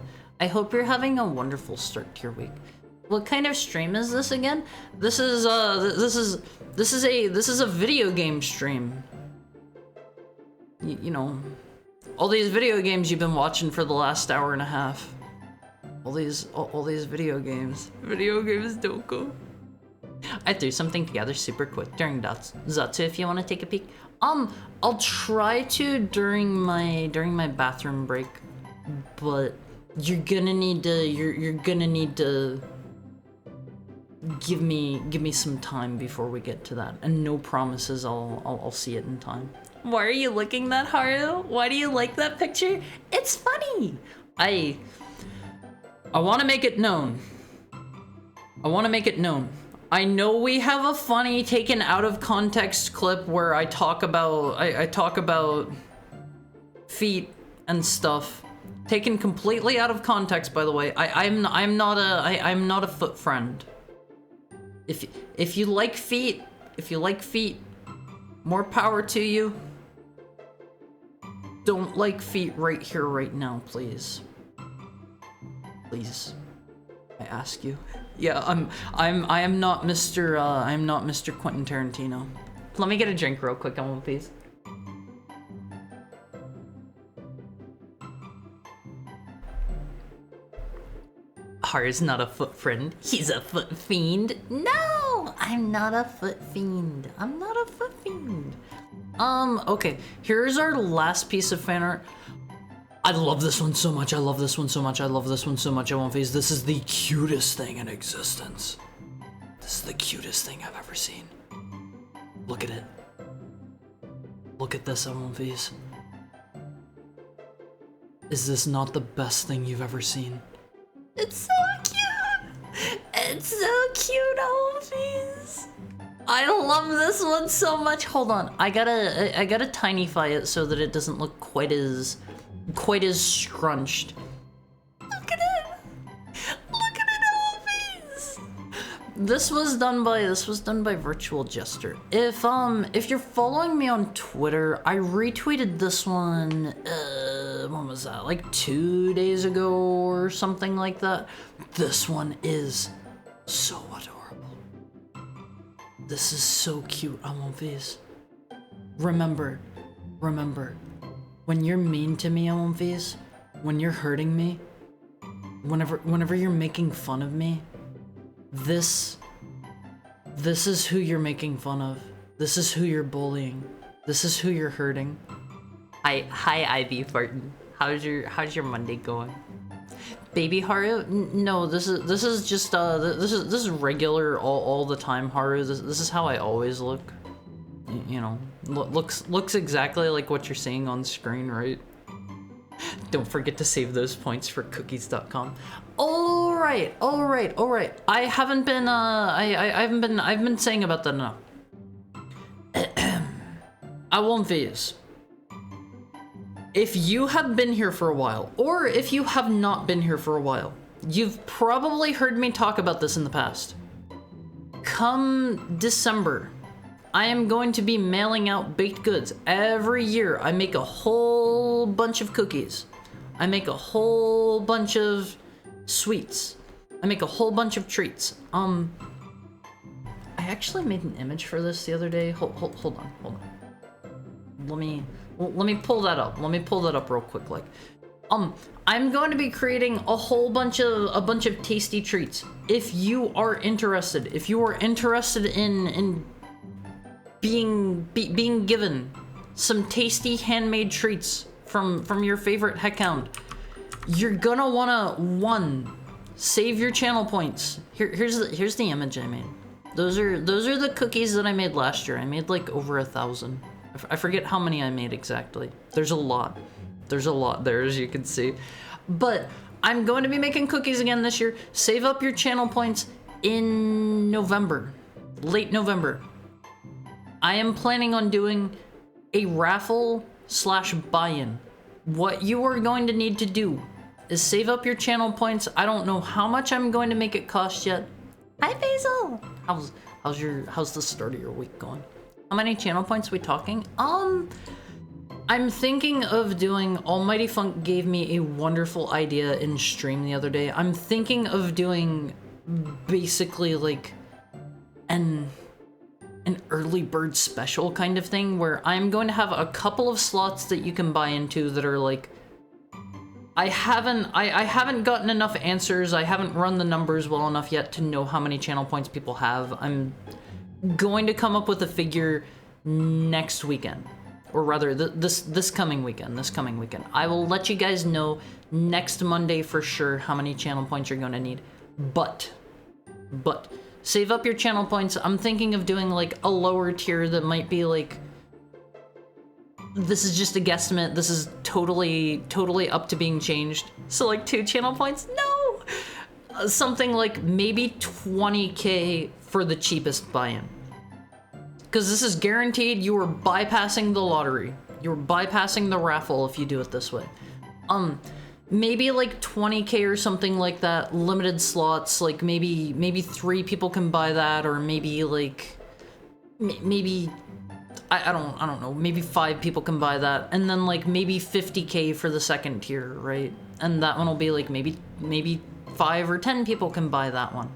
wonderful start to your week. What kind of stream is this again? This is a video game stream. You know, all these video games you've been watching for the last hour and a half. All these video games. Video games don't go. I threw something together super quick during Zatsu if you want to take a peek. I'll try to during my bathroom break, but you're gonna need to give me some time before we get to that, and no promises I'll see it in time. Why are you looking that, Haru? Why do you like that picture? It's funny. I want to make it known. I know we have a funny taken out of context clip where I talk about feet and stuff. Taken completely out of context, by the way. I'm not a foot friend. If you like feet, more power to you. Don't like feet right here, right now, please. Please, I ask you. Yeah, I am not Mr. Quentin Tarantino. Let me get a drink real quick, on please. Haru's not a foot friend. He's a foot fiend. No, I'm not a foot fiend. Okay, here's our last piece of fan art. I love this one so much. I won't face. This is the cutest thing in existence. This is the cutest thing I've ever seen. Look at it. Look at this, I won't face. Is this not the best thing you've ever seen? It's so cute! It's so cute, Alphys! I love this one so much. Hold on, I gotta tinify it so that it doesn't look quite as scrunched. Look at it, Alphys! This was done by Virtual Jester. If you're following me on Twitter, I retweeted this one. When was that? Like 2 days ago or something like that. This one is so adorable. This is so cute, Amonfis. Remember, when you're mean to me, Amonfis, when you're hurting me, whenever you're making fun of me, this is who you're making fun of. This is who you're bullying. This is who you're hurting. Hi, Ivy Barton. How's your Monday going? Baby Haru? No, this is just this is regular all the time Haru. This is how I always look. You know, looks exactly like what you're seeing on screen, right? Don't forget to save those points for cookies.com. All right. I've been saying about that enough. I won't phase. If you have been here for a while, or if you have not been here for a while, you've probably heard me talk about this in the past. Come December, I am going to be mailing out baked goods. Every year, I make a whole bunch of cookies. I make a whole bunch of sweets. I make a whole bunch of treats. I actually made an image for this the other day. Hold on. Let me pull that up. Let me pull that up real quick. Like, I'm going to be creating a whole bunch of tasty treats. If you are interested, in being given some tasty handmade treats from your favorite heckhound, you're gonna wanna save your channel points. Here's the image I made. Those are the cookies that I made last year. I made like over 1,000. I forget how many I made exactly. There's a lot there, as you can see. But I'm going to be making cookies again this year. Save up your channel points in November, late November. I am planning on doing a raffle / buy-in. What you are going to need to do is save up your channel points. I don't know how much I'm going to make it cost yet. Hi, Basil. How's the start of your week going? How many channel points are we talking? I'm thinking of doing, Almighty Funk gave me a wonderful idea in stream the other day. I'm thinking of doing basically like an early bird special kind of thing where I'm going to have a couple of slots that you can buy into that are like, I haven't gotten enough answers. I haven't run the numbers well enough yet to know how many channel points people have. I'm going to come up with a figure next weekend, or rather this coming weekend. I will let you guys know next Monday for sure how many channel points you're going to need. But save up your channel points. I'm thinking of doing like a lower tier that might be like, this is just a guesstimate. This is totally up to being changed. So like 2 channel points? No! Something like maybe 20k for the cheapest buy-in. Because this is guaranteed you are bypassing the lottery. You're bypassing the raffle if you do it this way. Maybe like 20k or something like that, limited slots, like maybe 3 people can buy that, or maybe like, maybe, I don't know, maybe 5 people can buy that, and then like maybe 50k for the second tier, right? And that one will be like maybe 5 or 10 people can buy that one.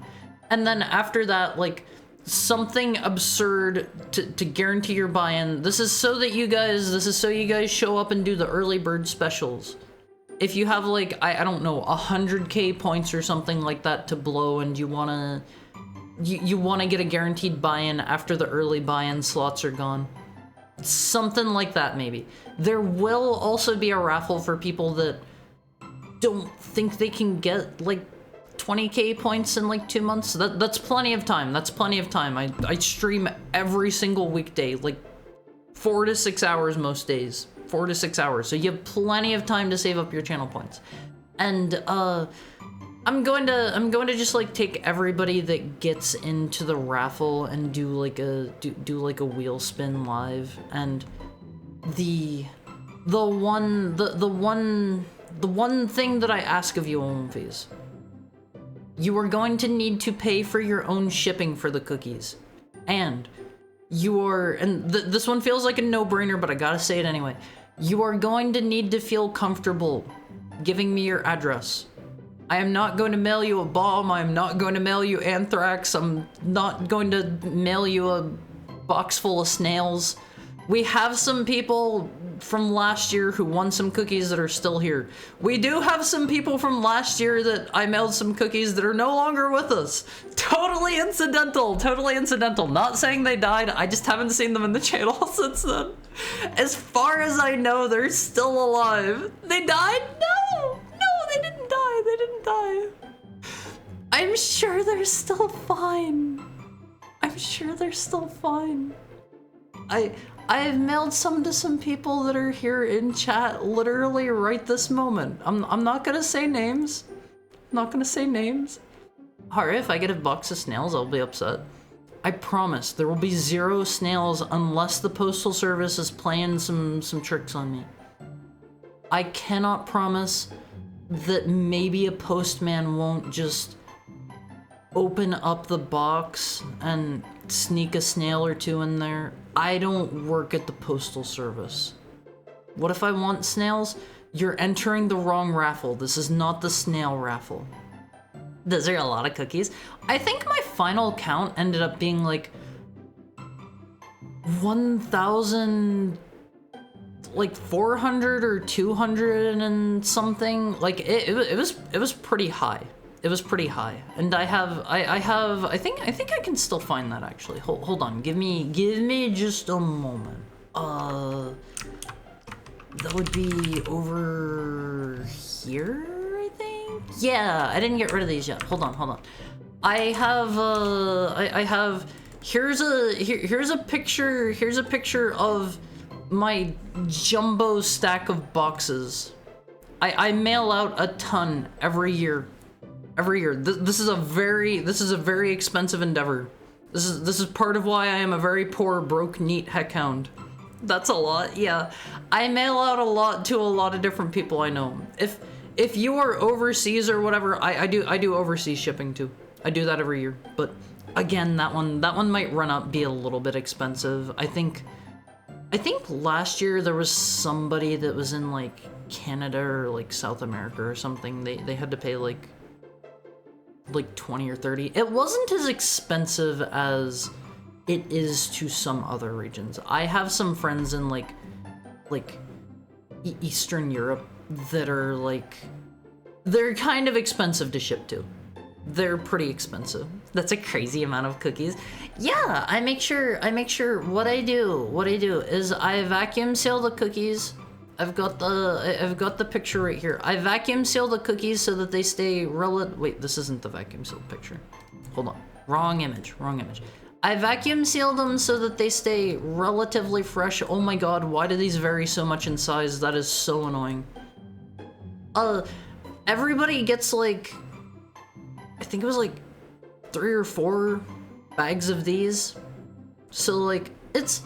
And then after that, like something absurd to guarantee your buy-in. This is so you guys show up and do the early bird specials. If you have like, I don't know, 100k points or something like that to blow, and you wanna get a guaranteed buy-in after the early buy-in slots are gone. Something like that, maybe. There will also be a raffle for people that don't think they can get like 20k points in like 2 months. That's plenty of time. I stream every single weekday, like 4 to 6 hours most days. 4 to 6 hours. So you have plenty of time to save up your channel points. And I'm going to just like take everybody that gets into the raffle and do like a wheel spin live. And the one thing that I ask of you, Omphys, you are going to need to pay for your own shipping for the cookies. And this one feels like a no-brainer, but I gotta say it anyway. You are going to need to feel comfortable giving me your address. I am not going to mail you a bomb. I'm not going to mail you anthrax. I'm not going to mail you a box full of snails. We have some people from last year who won some cookies that are still here. We do have some people from last year that I mailed some cookies that are no longer with us. Totally incidental. Not saying they died. I just haven't seen them in the channel since then. As far as I know, they're still alive. They died? No, they didn't die. I'm sure they're still fine. I have mailed some to some people that are here in chat literally right this moment. I'm not gonna say names. Harry, if I get a box of snails, I'll be upset. I promise there will be 0 snails unless the postal service is playing some tricks on me. I cannot promise that maybe a postman won't just open up the box and sneak a snail or 2 in there. I don't work at the postal service. What if I want snails? You're entering the wrong raffle. This is not the snail raffle. Those are a lot of cookies. I think my final count ended up being like 1,000, like 400 or 200 and something. Like it was pretty high. And I think I can still find that actually. Hold on, give me just a moment. That would be over here, I think. Yeah, I didn't get rid of these yet. Hold on. I have here's a picture of my jumbo stack of boxes. I mail out a ton every year. This is a very expensive endeavor. This is part of why I am a very poor, broke, neat heckhound. That's a lot, yeah. I mail out a lot to a lot of different people I know. If you are overseas or whatever, I do overseas shipping too. I do that every year. But again, that one might run up, be a little bit expensive. I think last year there was somebody that was in like Canada or like South America or something. They had to pay like like 20 or 30. It wasn't as expensive as it is to some other regions. I have some friends in like Eastern Europe that are like, they're kind of expensive to ship to. They're pretty expensive. That's a crazy amount of cookies. Yeah, I make sure what I do is I vacuum seal the cookies. I've got the picture right here. I vacuum seal the cookies so that they stay wait, this isn't the vacuum sealed picture. Hold on. Wrong image. I vacuum seal them so that they stay relatively fresh. Oh my god, why do these vary so much in size? That is so annoying. Everybody gets like, I think it was like 3 or 4 bags of these. So like, it's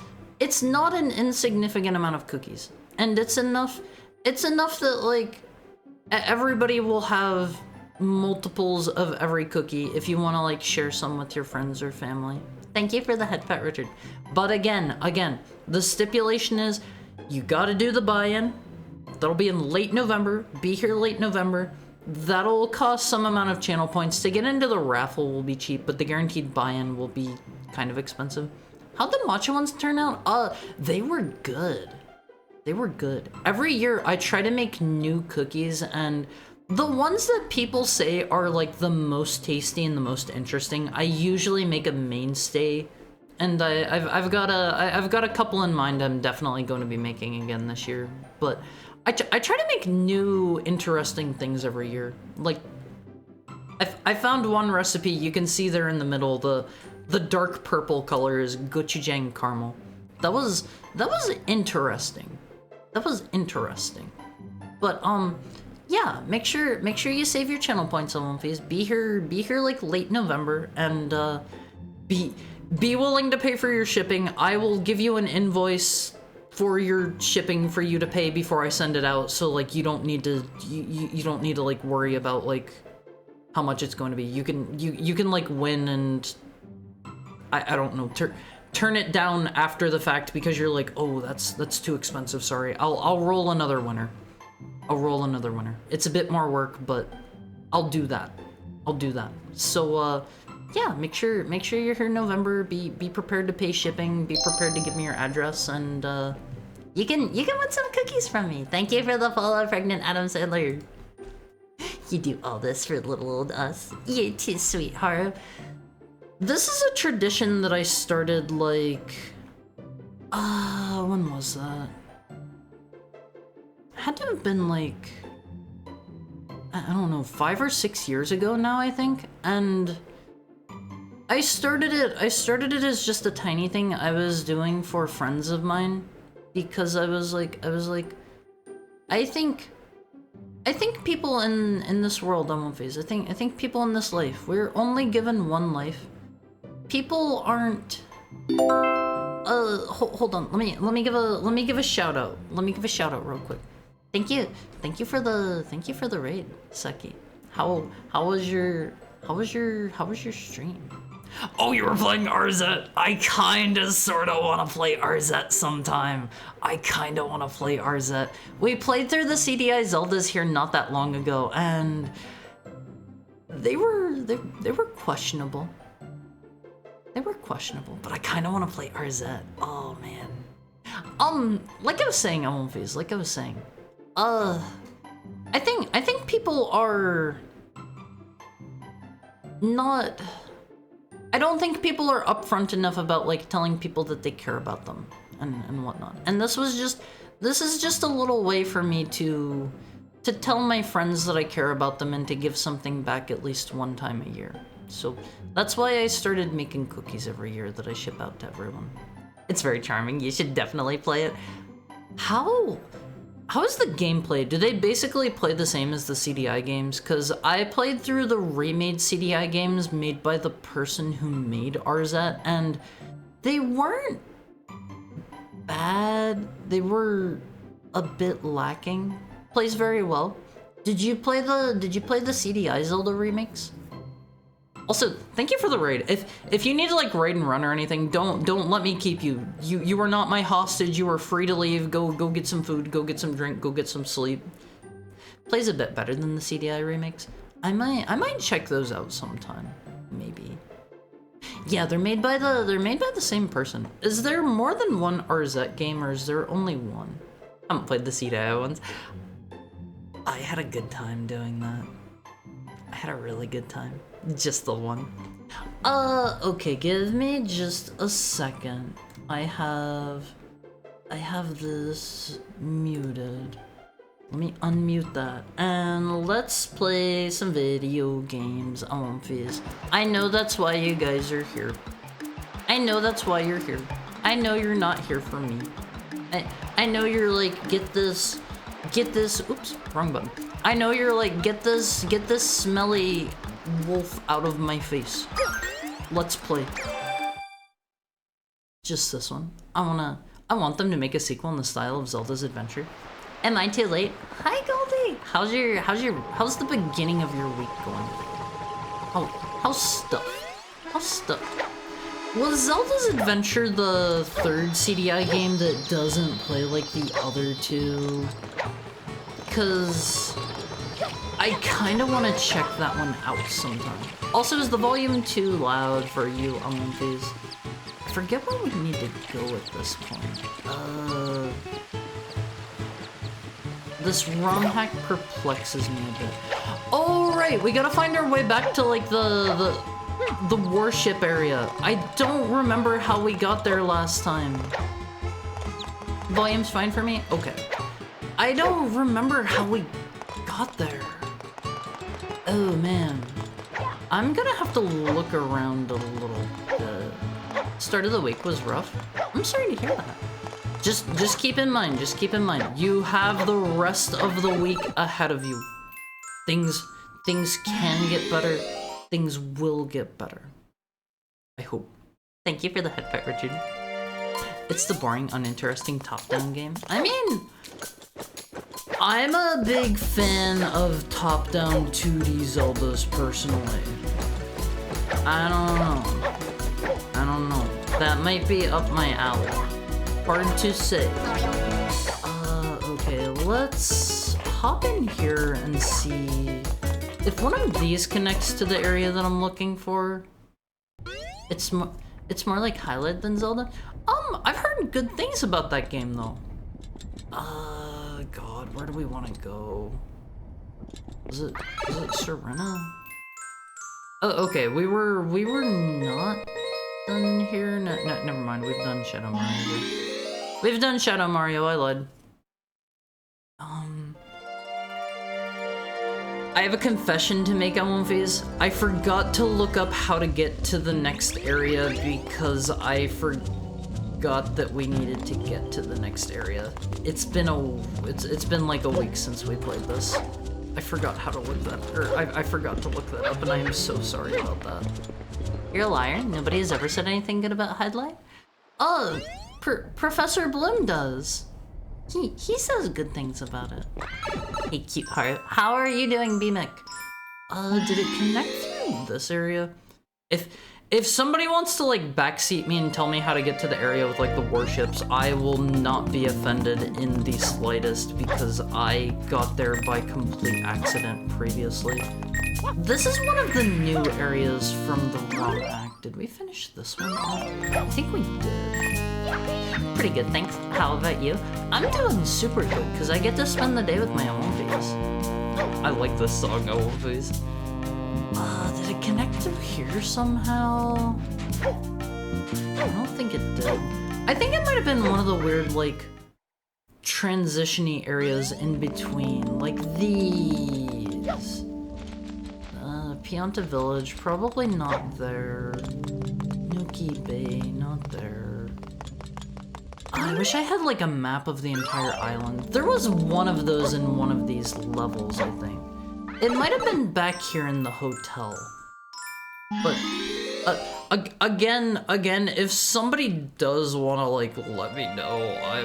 not an insignificant amount of cookies. And it's enough that like, everybody will have multiples of every cookie if you want to like share some with your friends or family. Thank you for the head pet, Richard. But again, the stipulation is you gotta do the buy-in. That'll be in late November. Be here late November. That'll cost some amount of channel points. To get into the raffle will be cheap, but the guaranteed buy-in will be kind of expensive. How'd the matcha ones turn out? They were good. They were good. Every year I try to make new cookies, and the ones that people say are like the most tasty and the most interesting, I usually make a mainstay. And I've got a couple in mind I'm definitely going to be making again this year. But I try to make new, interesting things every year. Like, I found one recipe, you can see there in the middle, the dark purple color is gochujang caramel. That was interesting. That was interesting. But, yeah, make sure you save your channel points on One Piece. Be here like late November, and, be willing to pay for your shipping. I will give you an invoice for your shipping for you to pay before I send it out, so like you don't need to you don't need to like worry about like how much it's going to be. You can like win and I don't know, turn it down after the fact because you're like, oh, that's too expensive, sorry. I'll roll another winner. It's a bit more work, but I'll do that. So yeah, make sure you're here in November. Be prepared to pay shipping. Be prepared to give me your address, and you can win some cookies from me. Thank you for the follow, Pregnant Adam Sandler. You do all this for little old us. You're too sweet, Haru. This is a tradition that I started like, when was that? Had to have been like, I don't know, 5 or 6 years ago now, I think, and I started it as just a tiny thing I was doing for friends of mine, because I was like, I think people in this world, on One Piece, I think people in this life, we're only given one life. People aren't, hold on, let me give a shout out. Let me give a shout out real quick. Thank you for the raid, Seki. How was your stream? Oh, you were playing RZ. I kinda sorta wanna play RZ sometime. We played through the CDI Zeldas here not that long ago, and they were questionable. But I kinda wanna play RZ. Oh man. Like I was saying, I think people are not, I don't think people are upfront enough about like telling people that they care about them and whatnot. And this is just a little way for me to tell my friends that I care about them and to give something back at least one time a year. So that's why I started making cookies every year that I ship out to everyone. It's very charming. You should definitely play it. How is the gameplay? Do they basically play the same as the CDI games? Because I played through the remade CDI games made by the person who made RZ, and they weren't bad. They were a bit lacking. Plays very well. Did you play the CDI Zelda remakes? Also, thank you for the raid. If you need to like raid and run or anything, don't let me keep you. You are not my hostage. You are free to leave. Go get some food. Go get some drink. Go get some sleep. Plays a bit better than the CDI remakes. I might check those out sometime, maybe. Yeah, they're made by the same person. Is there more than one RZ game, or is there only one? I haven't played the CDI ones. I had a good time doing that. I had a really good time. Just the one. Okay, give me just a second. I have this muted. Let me unmute that, and let's play some video games on Fizz. I know that's why you guys are here. I know that's why you're here. I know you're not here for me. I know you're like, get this, oops, wrong button. I know you're like, get this smelly wolf out of my face. Let's play. Just this one. I want them to make a sequel in the style of Zelda's Adventure. Am I too late? Hi Goldie! How's the beginning of your week going? How's stuff? How's stuff? Was Zelda's Adventure the third CDI game that doesn't play like the other two? Cause I kinda wanna check that one out sometime. Also, is the volume too loud for you, Olympies? I forget where we need to go at this point. This ROM hack perplexes me a bit. Oh right, we gotta find our way back to like the warship area. I don't remember how we got there last time. Volume's fine for me? Okay. I don't remember how we got there. Oh man. I'm gonna have to look around a little bit. Start of the week was rough. I'm sorry to hear that. Just keep in mind, you have the rest of the week ahead of you. Things can get better. Things will get better. I hope. Thank you for the headbutt, Richard. It's the boring, uninteresting top-down game. I mean, I'm a big fan of top-down 2D Zeldas personally. I don't know. That might be up my alley. Hard to say. Okay, let's hop in here and see if one of these connects to the area that I'm looking for. It's more like Highlight than Zelda. I've heard good things about that game though. God, where do we want to go? Is it Serena? Oh, okay, we were not done here. No, never mind. We've done Shadow Mario. We've done Shadow Mario. I lied. I have a confession to make, Phase. I forgot to look up how to get to the next area because I forgot that we needed to get to the next area. It's been like a week since we played this. I forgot how to look that, or I forgot to look that up, and I am so sorry about that. You're a liar. Nobody has ever said anything good about Highlight. Oh, Professor Bloom does. He says good things about it. Hey, cute heart. How are you doing, B-Mick? Did it connect through this area? If somebody wants to like backseat me and tell me how to get to the area with like the warships, I will not be offended in the slightest because I got there by complete accident previously. This is one of the new areas from the ROM hack. Did we finish this one off? I think we did. Pretty good, thanks. How about you? I'm doing super good because I get to spend the day with my Olympies. I like this song, Olympies. Did it connect through here somehow? I don't think it did. I think it might have been one of the weird, like, transition-y areas in between. Like these. Pianta Village, probably not there. Nuki Bay, not there. I wish I had, like, a map of the entire island. There was one of those in one of these levels, I think. It might have been back here in the hotel. But, again, if somebody does want to, like, let me know, I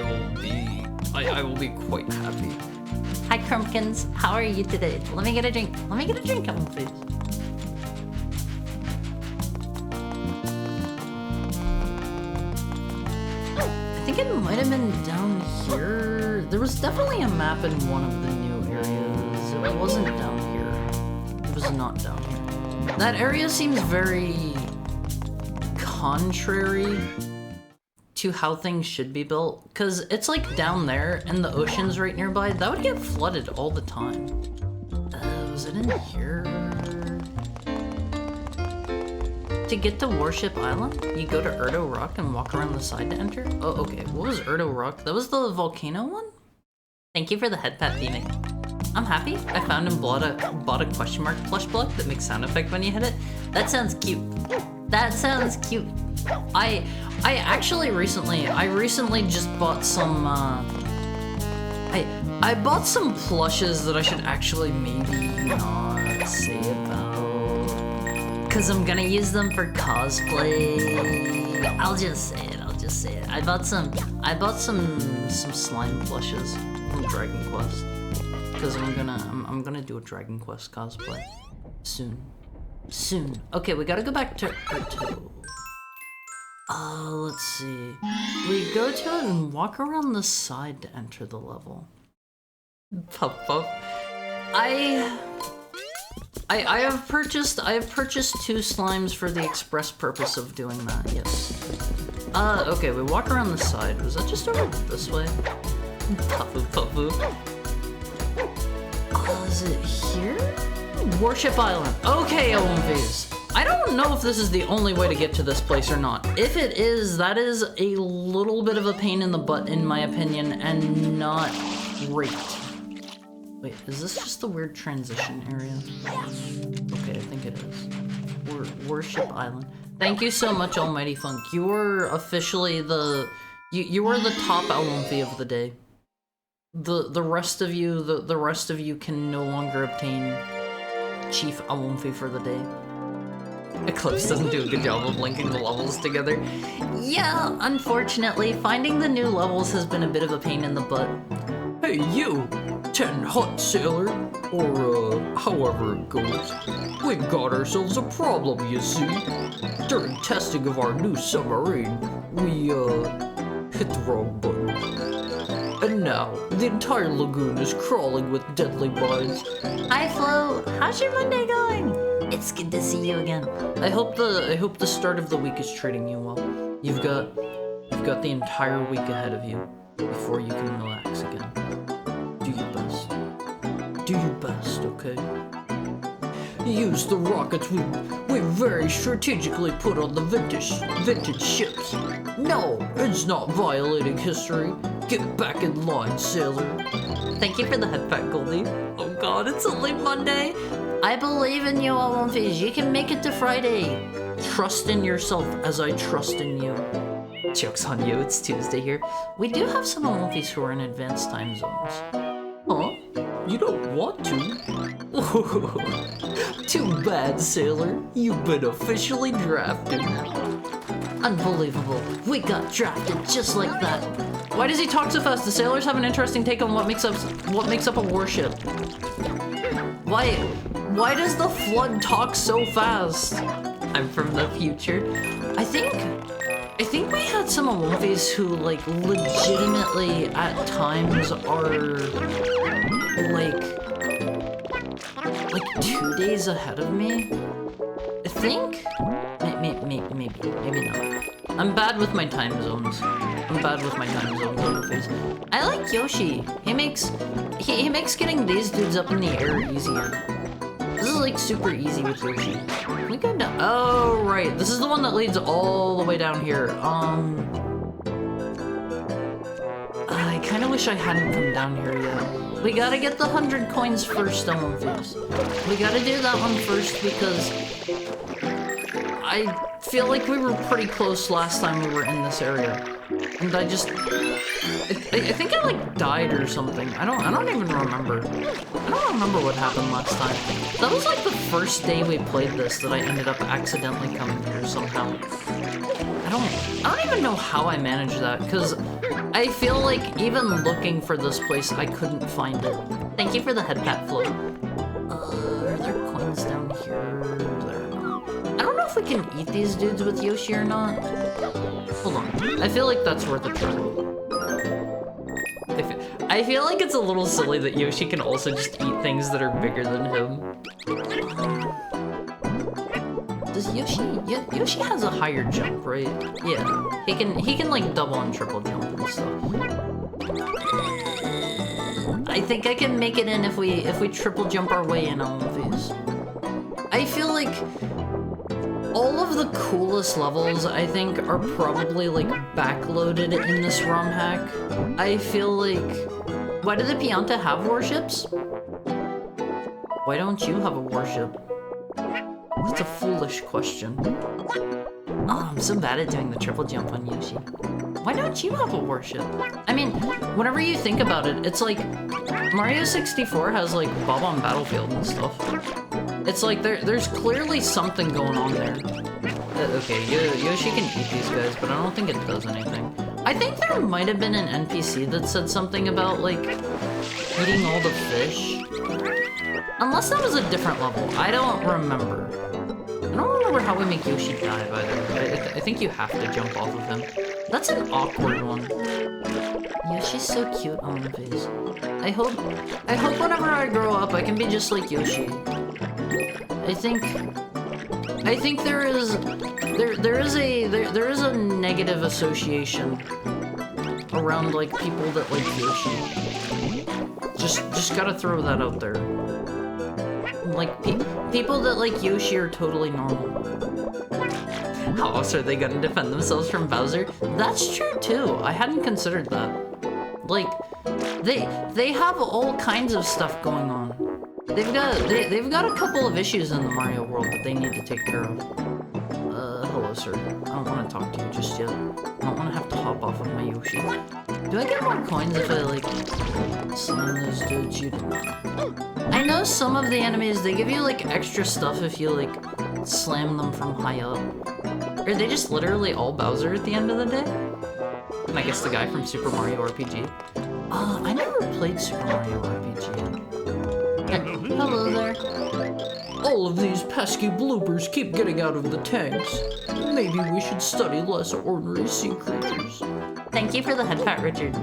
will be quite happy. Hi, Crumpkins. How are you today? Let me get a drink. Let me get a drink, come on, please. I think it might have been down here. There was definitely a map in one of the new areas. It wasn't down here. It was is not down here. That area seems very contrary to how things should be built, because it's like down there and the ocean's right nearby. That would get flooded all the time. Was it in here? To get to Warship Island, you go to Erdo Rock and walk around the side to enter? Oh, okay. What was Erdo Rock? That was the volcano one? Thank you for the head pat beaming. I'm happy. I found and bought a question mark plush block that makes sound effect when you hit it. That sounds cute. That sounds cute. I recently just bought some, I bought some plushes that I should actually maybe not say about. Cause I'm gonna use them for cosplay. I'll just say it. I bought some slime plushes from Dragon Quest. Cause I'm gonna do a Dragon Quest cosplay. Soon. Okay, we gotta go back to Erto. Let's see. We go to it and walk around the side to enter the level. Puff. I have purchased 2 slimes for the express purpose of doing that, yes. Okay, we walk around the side. Was that just over this way? Puffu. Is it here? Warship Island. Okay, OMVs. I don't know if this is the only way to get to this place or not. If it is, that is a little bit of a pain in the butt in my opinion, and not great. Wait, is this just the weird transition area? Okay, I think it is. Warship Island. Thank you so much, Almighty Funk. You are officially you are the top Alumfi of the day. The rest of you can no longer obtain Chief Alumfi for the day. Eclipse doesn't do a good job of linking the levels together. Yeah, unfortunately, finding the new levels has been a bit of a pain in the butt. Hey you, 10 Hot Sailor, or however it goes. We've got ourselves a problem, you see. During testing of our new submarine, we hit the wrong button. And now, the entire lagoon is crawling with deadly mines. Hi Flo, how's your Monday going? It's good to see you again. I hope the start of the week is treating you well. You've got the entire week ahead of you before you can relax again. Do your best. Do your best, okay? Use the rockets we very strategically put on the vintage ships. No, it's not violating history. Get back in line, sailor. Thank you for the head pat, Goldie. Oh god, it's only Monday. I believe in you, Alumfies. You can make it to Friday. Trust in yourself as I trust in you. Joke's on you, it's Tuesday here. We do have some Alumfies who are in advanced time zones. Huh? You don't want to? Too bad, sailor. You've been officially drafted. Unbelievable. We got drafted just like that. Why does he talk so fast? The sailors have an interesting take on what makes up a warship. Why does the flood talk so fast? I'm from the future. I think we had some Alumfies who like legitimately at times are like 2 days ahead of me. I think? Maybe not. I'm bad with my time zones. Alumfies. I like Yoshi. He makes getting these dudes up in the air easier. This is like super easy with Yoshi. Can we go down? Oh, right. This is the one that leads all the way down here. I kind of wish I hadn't come down here yet. We gotta get the 100 coins first, Alumfies. We gotta do that one first because I feel like we were pretty close last time we were in this area. And I think I like died or something. I don't even remember. I don't remember what happened last time. That was like the first day we played this that I ended up accidentally coming here somehow. I don't even know how I managed that, because I feel like even looking for this place, I couldn't find it. Thank you for the head pat, Flo. Are there coins down here? There are not. I don't know if we can eat these dudes with Yoshi or not. Hold on. I feel like that's worth a try. I feel like it's a little silly that Yoshi can also just eat things that are bigger than him. Does Yoshi has a higher jump, right? Yeah, he can like double and triple jump and stuff. I think I can make it in if we triple jump our way in all of these. I feel like all of the coolest levels, I think, are probably like backloaded in this ROM hack. I feel like, why do the Pianta have warships? Why don't you have a warship? It's a foolish question. Oh, I'm so bad at doing the triple jump on Yoshi. Why don't you have a warship? I mean, whenever you think about it, it's like Mario 64 has like Bob-on Battlefield and stuff. It's like there's clearly something going on there. Okay, Yoshi can eat these guys, but I don't think it does anything. I think there might have been an NPC that said something about like eating all the fish. Unless that was a different level. I don't remember. I don't remember how we make Yoshi dive either. I think you have to jump off of him. That's an awkward one. Yoshi's so cute on the face. I hope whenever I grow up I can be just like Yoshi. I think there is a negative association around like people that like Yoshi. Just gotta throw that out there. Like people that like Yoshi are totally normal. How else are they gonna defend themselves from Bowser? That's true too. I hadn't considered that. Like they have all kinds of stuff going on. They've got a couple of issues in the Mario world that they need to take care of. Hello, sir. I don't want to talk to you just yet. I don't want to have to hop off of my Yoshi. Do I get more coins if I, like, slam those dudes? You do. I know some of the enemies, they give you, like, extra stuff if you, like, slam them from high up. Are they just literally all Bowser at the end of the day? And I guess the guy from Super Mario RPG. I never played Super Mario RPG. Hello there. All of these pesky bloopers keep getting out of the tanks. Maybe we should study less ordinary sea creatures. Thank you for the head pat, Richard.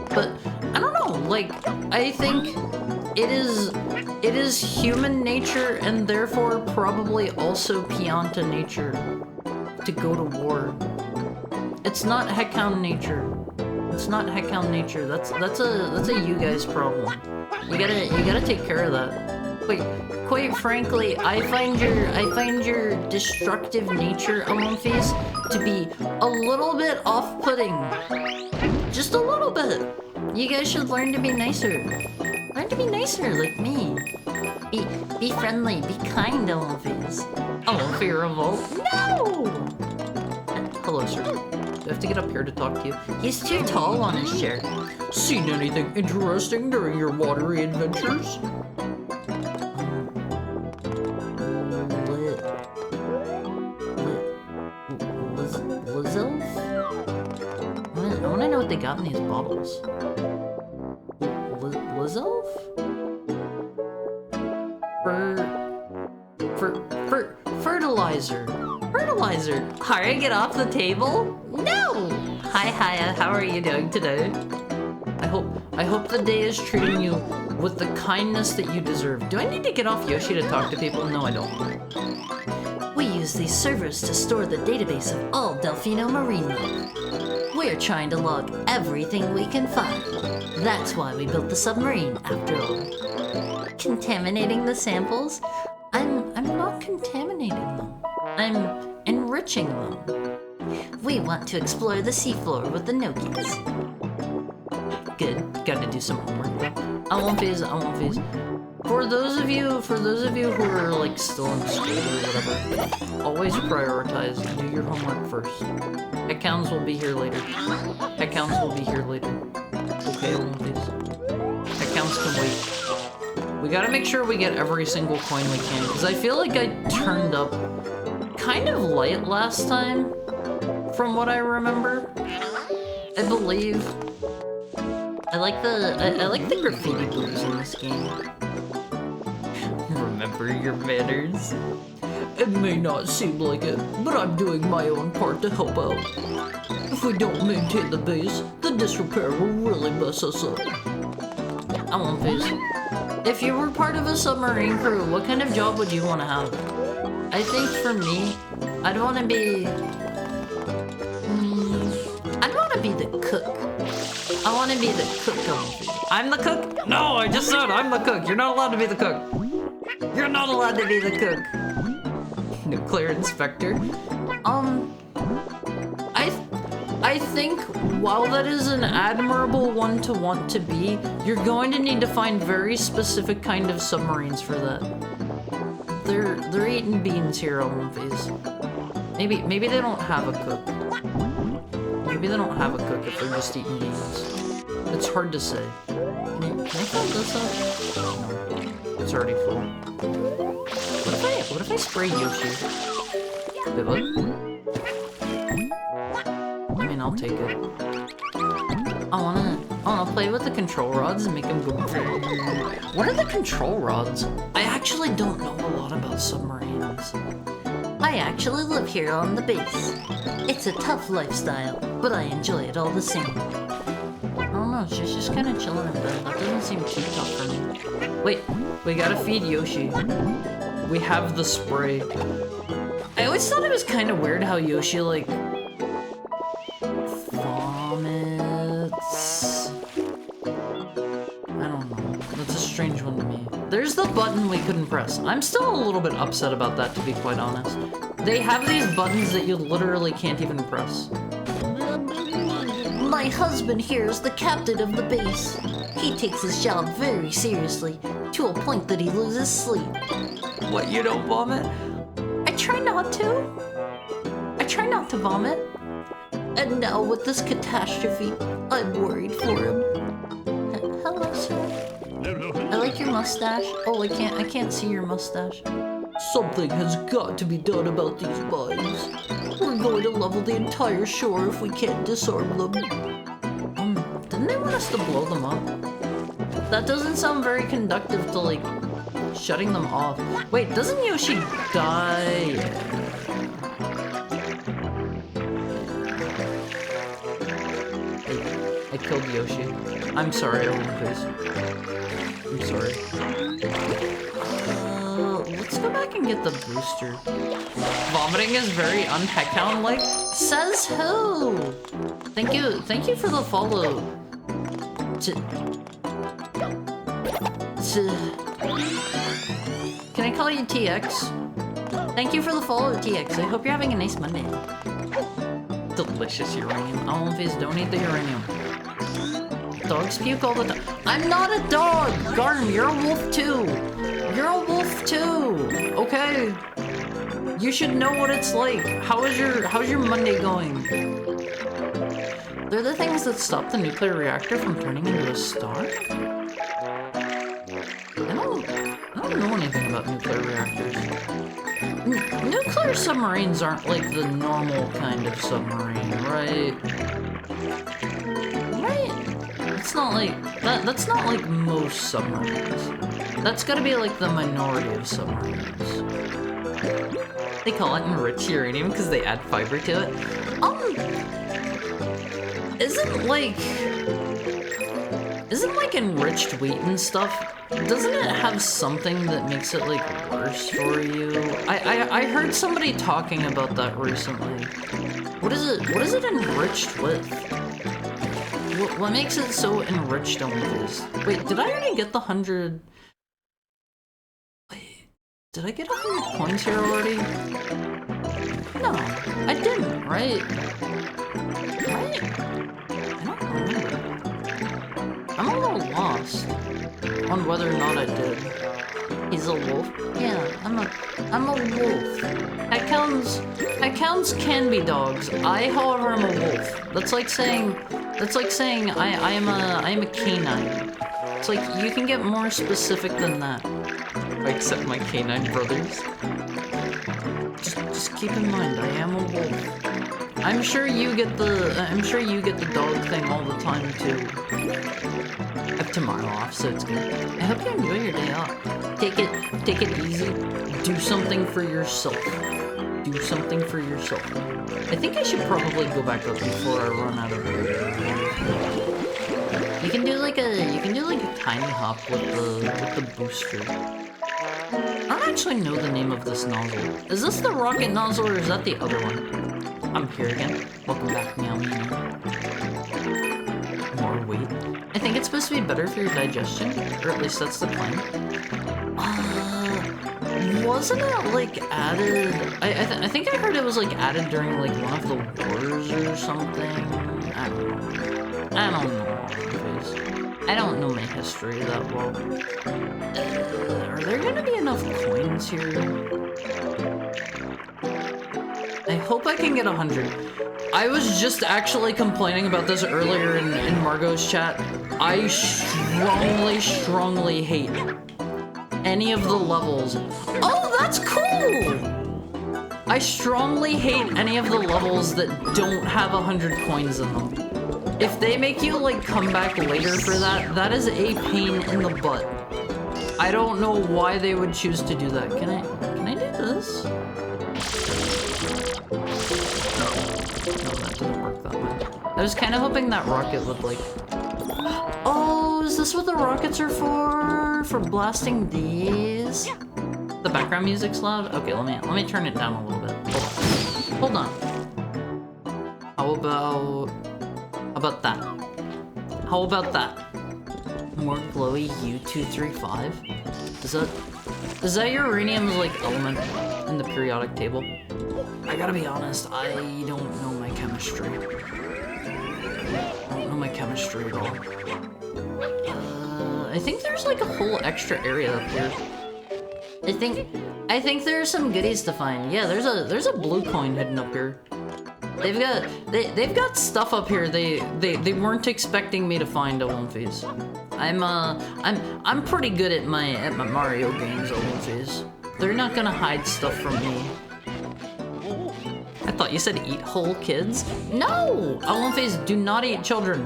But, I don't know, like, I think it is human nature and therefore probably also Pianta nature to go to war. It's not Heckhound nature. It's not Heckhound nature. That's a you guys problem. You gotta take care of that. Quite frankly, I find your destructive nature, Omphis, to be a little bit off-putting. Just a little bit. You guys should learn to be nicer. Learn to be nicer, like me. Be friendly, be kind, Omphis. Omphis revolt. No! Hello, sir. Do I have to get up here to talk to you? He's too tall on his chair. Seen anything interesting during your watery adventures? I want to know what they got in these bottles. Lizelf? Fertilizer. Fertilizer. Hurry, get off the table? No! Hi, Haya. How are you doing today? I hope the day is treating you with the kindness that you deserve. Do I need to get off Yoshi to talk to people? No, I don't. We use these servers to store the database of all Delfino marine life. We're trying to log everything we can find. That's why we built the submarine, after all. Contaminating the samples? I'm not contaminating them. I'm enriching them. We want to explore the seafloor with the Nokis. Good. Gotta do some homework though. I won't phase. For those of you who are like still in school or whatever, always prioritize. Do your homework first. Accounts will be here later. Accounts will be here later. Okay, I won't phase. Accounts can wait. We gotta make sure we get every single coin we can, because I feel like I turned up kind of light last time, from what I remember. I believe. I like the graffiti blues in this game. Remember your manners? It may not seem like it, but I'm doing my own part to help out. If we don't maintain the base, the disrepair will really mess us up. I won't face. If you were part of a submarine crew, what kind of job would you want to have? I think for me, I'd want to be... I'd want to be the cook. I want to be the cook on the field. I'm the cook? No, I just said I'm the cook. You're not allowed to be the cook. You're not allowed to be the cook. Nuclear inspector. I think while that is an admirable one to want to be, you're going to need to find very specific kind of submarines for that. They're eating beans here on One Phase. Maybe they don't have a cook. Maybe they don't have a cook if they're just eating beans. It's hard to say. Can I fill this up? No. It's already full. What if I spray Yoshi? Wait, what? I mean, I'll take it. I wanna play with the control rods and make them go. What are the control rods? I actually don't know a lot about submarines. I actually live here on the base. It's a tough lifestyle, but I enjoy it all the same. I don't know, she's just kind of chilling in bed. That doesn't seem too tough for me. Wait, we gotta feed Yoshi. We have the spray. I always thought it was kind of weird how Yoshi, like, vomits. I don't know. That's a strange one to me. There's the button we couldn't press. I'm still a little bit upset about that, to be quite honest. They have these buttons that you literally can't even press. My husband here is the captain of the base. He takes his job very seriously, to a point that he loses sleep. What, you don't vomit? I try not to. I try not to vomit. And now with this catastrophe, I'm worried for him. Hello, sir. I like your mustache. Oh, I can't see your mustache. Something has got to be done about these mines. We're going to level the entire shore if we can't disarm them. Didn't they want us to blow them up? That doesn't sound very conductive to, like, shutting them off. Wait, doesn't Yoshi die? I killed Yoshi. I'm sorry, everyone, please. I'm sorry. Let's go back and get the booster. Vomiting is very unheckhound-like. Says who? Thank you for the follow. Can I call you TX? Thank you for the follow, TX. I hope you're having a nice Monday. Delicious uranium. Oh, please don't eat the uranium. Dogs puke all the time. I'm not a dog! Garm, you're a wolf too! You're a wolf too! Okay? You should know what it's like. How's your Monday going? They're the things that stop the nuclear reactor from turning into a star? I don't know anything about nuclear reactors. Nuclear submarines aren't like the normal kind of submarine, right? Right? It's not like that's not like most submarines. That's gotta be like the minority of submarines. They call it enriched uranium because they add fiber to it. Isn't like enriched wheat and stuff? Doesn't it have something that makes it like worse for you? I heard somebody talking about that recently. What is it enriched with? What makes it so enriched on this? Wait, did I already get the 100? Wait, did I get 100 coins here already? No, I didn't, right? Right? I don't remember. I'm a little lost on whether or not I did. He's a wolf? Yeah, I'm a wolf. Heckhounds can be dogs. I, however, am a wolf. That's like saying I am a canine. It's like you can get more specific than that. Except my canine brothers. Just keep in mind, I am a wolf. I'm sure you get the dog thing all the time too. I have tomorrow off, so it's good. I hope you enjoy your day off. Take it easy. Do something for yourself. do something for yourself. I think I should probably go back up before I run out of wood. You can do like a tiny hop with the booster. I don't actually know the name of this nozzle. Is this the rocket nozzle or is that the other one? I'm here again. Welcome back, meow meow. More weight. I think it's supposed to be better for your digestion, or at least that's the plan. Wasn't it like added? I think I heard it was like added during like one of the wars or something. I don't know. I don't know my history that well. Are there gonna be enough coins here? I hope I can get 100. I was just actually complaining about this earlier in Margot's chat. I strongly hate any of the levels. Oh, that's cool! I strongly hate any of the levels that don't have 100 coins in them. If they make you like come back later for that, that is a pain in the butt. I don't know why they would choose to do that. Can I do this? No, that doesn't work that way. I was kind of hoping that rocket would like... Oh, is this what the rockets are for? For blasting these? The background music's loud? Okay, let me turn it down a little bit. Hold on. How about that? How about that? More glowy U235? Is that uranium's like element in the periodic table? I gotta be honest, I don't know my chemistry. I don't know my chemistry at all. I think there's like a whole extra area up here. I think there's some goodies to find. Yeah, there's a blue coin hidden up here. They've got stuff up here they weren't expecting me to find, Olympies. I'm pretty good at my Mario games, Olympies. They're not gonna hide stuff from me. I thought you said eat whole kids? No! Olympies, do not eat children.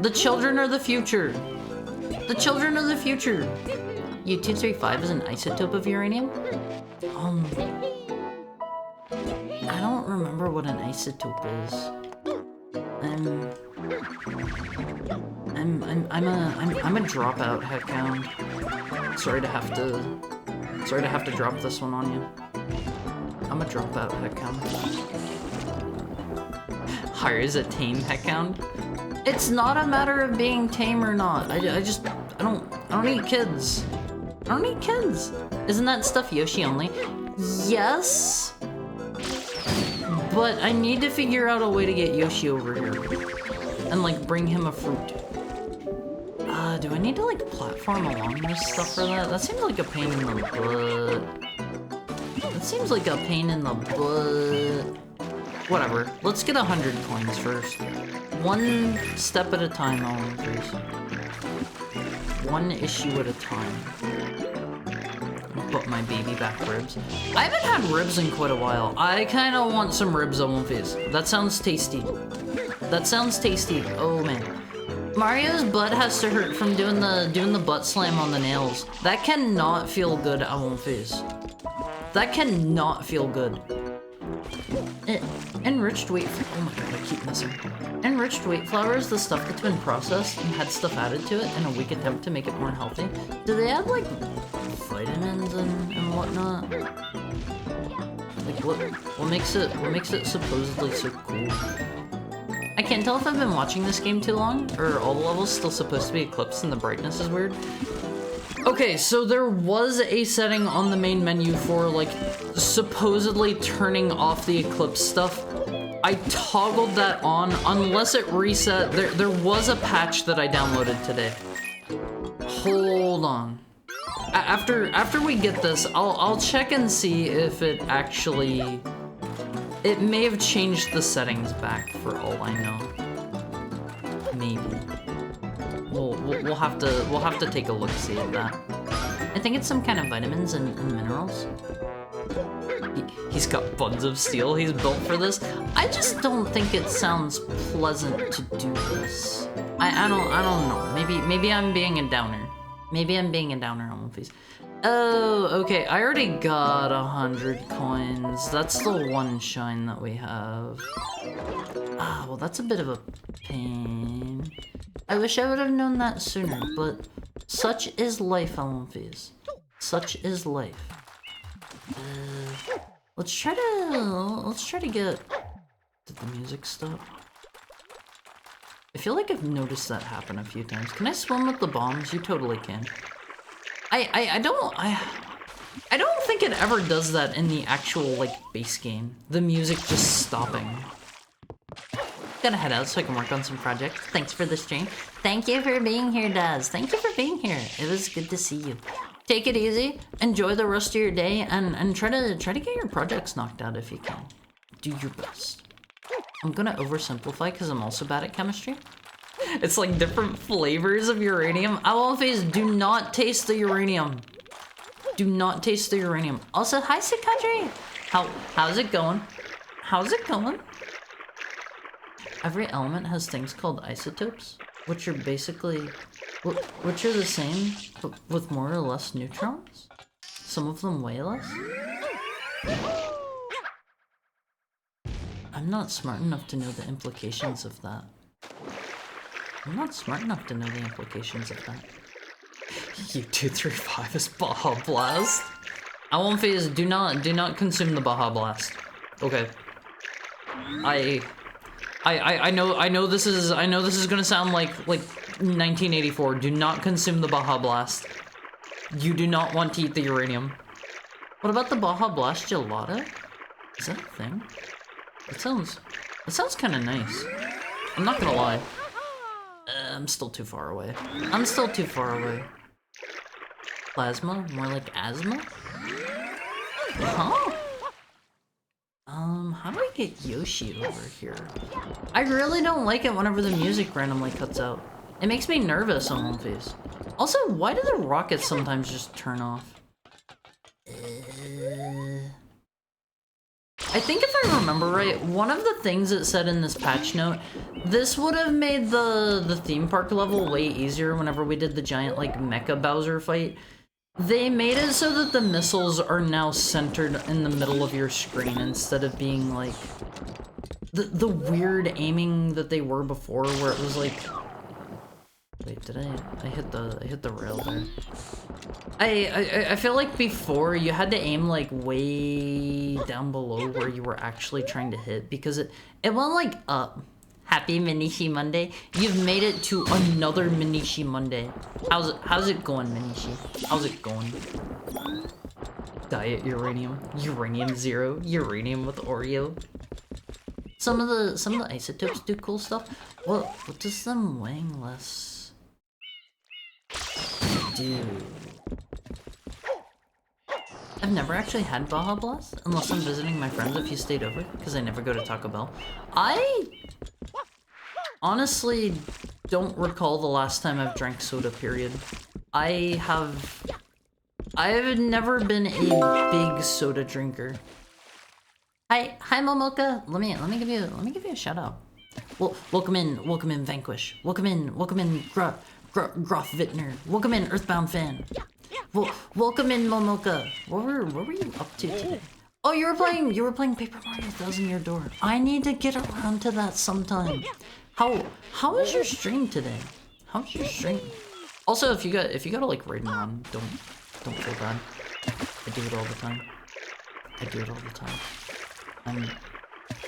The children are the future. The children are the future. U235 is an isotope of uranium? I don't remember what an isotope is. I'm a dropout, heckhound. Sorry to have to drop this one on you. I'm a dropout, heckhound. Hires a tame heckhound? It's not a matter of being tame or not. I don't eat kids. I don't eat kids. Isn't that stuff Yoshi only? Yes. But I need to figure out a way to get Yoshi over here. And like bring him a fruit. Do I need to like platform along this stuff for that? That seems like a pain in the butt. That seems like a pain in the butt. Whatever. Let's get 100 coins first. One step at a time, all please. One issue at a time. Put my baby back ribs. I haven't had ribs in quite a while. I kind of want some ribs on face. That sounds tasty. That sounds tasty. Oh man. Mario's butt has to hurt from doing the butt slam on the nails. That cannot feel good on face. That cannot feel good. Enriched wheat. Oh my god, I keep missing. Enriched wheat flour is the stuff that's been processed and had stuff added to it in a weak attempt to make it more healthy. Do they add like vitamins and whatnot? Like what makes it supposedly so cool? I can't tell if I've been watching this game too long, or all the levels still supposed to be Eclipse and the brightness is weird. Okay, so there was a setting on the main menu for like supposedly turning off the Eclipse stuff. I toggled that on unless it reset. There was a patch that I downloaded today. Hold on. After we get this, I'll check and see if it actually... It may have changed the settings back for all I know. Maybe. We'll have to take a look see at that. I think it's some kind of vitamins and minerals. He's got buns of steel. He's built for this. I just don't think it sounds pleasant to do this. I don't know. Maybe I'm being a downer. Maybe I'm being a downer on these. Oh, okay. I already got 100 coins. That's the one shine that we have. Ah, well, that's a bit of a pain. I wish I would have known that sooner, but such is life, Olympias. Such is life. Let's try to get... Did the music stop? I feel like I've noticed that happen a few times. Can I swim with the bombs? You totally can. I don't think it ever does that in the actual, like, base game. The music just stopping. Gonna head out so I can work on some projects. Thanks for the stream. Thank you for being here, Daz. Thank you for being here. It was good to see you. Take it easy. Enjoy the rest of your day, and try to get your projects knocked out if you can. Do your best. I'm gonna oversimplify because I'm also bad at chemistry. It's like different flavors of uranium. Face, do not taste the uranium. Do not taste the uranium. Also, hi Sakadri. How's it going? How's it going? Every element has things called isotopes, which are basically, which are the same, but with more or less neutrons. Some of them way less. I'm not smart enough to know the implications of that. I'm not smart enough to know the implications of that. U235 is Baja Blast. Phase, do not consume the Baja Blast. Okay. I know this is gonna sound like 1984. Do not consume the Baja Blast. You do not want to eat the uranium. What about the Baja Blast gelato? Is that a thing? It sounds kind of nice. I'm not gonna lie. I'm still too far away. I'm still too far away. Plasma? More like asthma? Huh? How do I get Yoshi over here? I really don't like it whenever the music randomly cuts out. It makes me nervous on one face. Also, why do the rockets sometimes just turn off? I think if I remember right, one of the things it said in this patch note, this would have made the theme park level way easier whenever we did the giant, like, Mecha Bowser fight. They made it so that the missiles are now centered in the middle of your screen instead of being, like, the weird aiming that they were before, where it was like... Wait, did I hit the rail there? I feel like before you had to aim like way down below where you were actually trying to hit because it went like up. Happy Minishi Monday. You've made it to another Minishi Monday. How's it going, Minishi? How's it going? Diet uranium. Uranium 0. Uranium with Oreo. Some of the isotopes do cool stuff. What does them weighing less do? I've never actually had Baja Blast, unless I'm visiting my friends if you stayed over, because I never go to Taco Bell. I honestly don't recall the last time I've drank soda, period. I've never been a big soda drinker. Hi Momoka. Let me give you a shout out. Well, welcome in Vanquish. Welcome in Groff Vittner. Welcome in Earthbound Fan. Well, welcome in Momoka. What were you up to today? Oh, you were playing Paper Mario Thousand Year Door. I need to get around to that sometime. How was your stream today? How was your stream? Also, if you gotta like raid me on, don't feel bad. I do it all the time.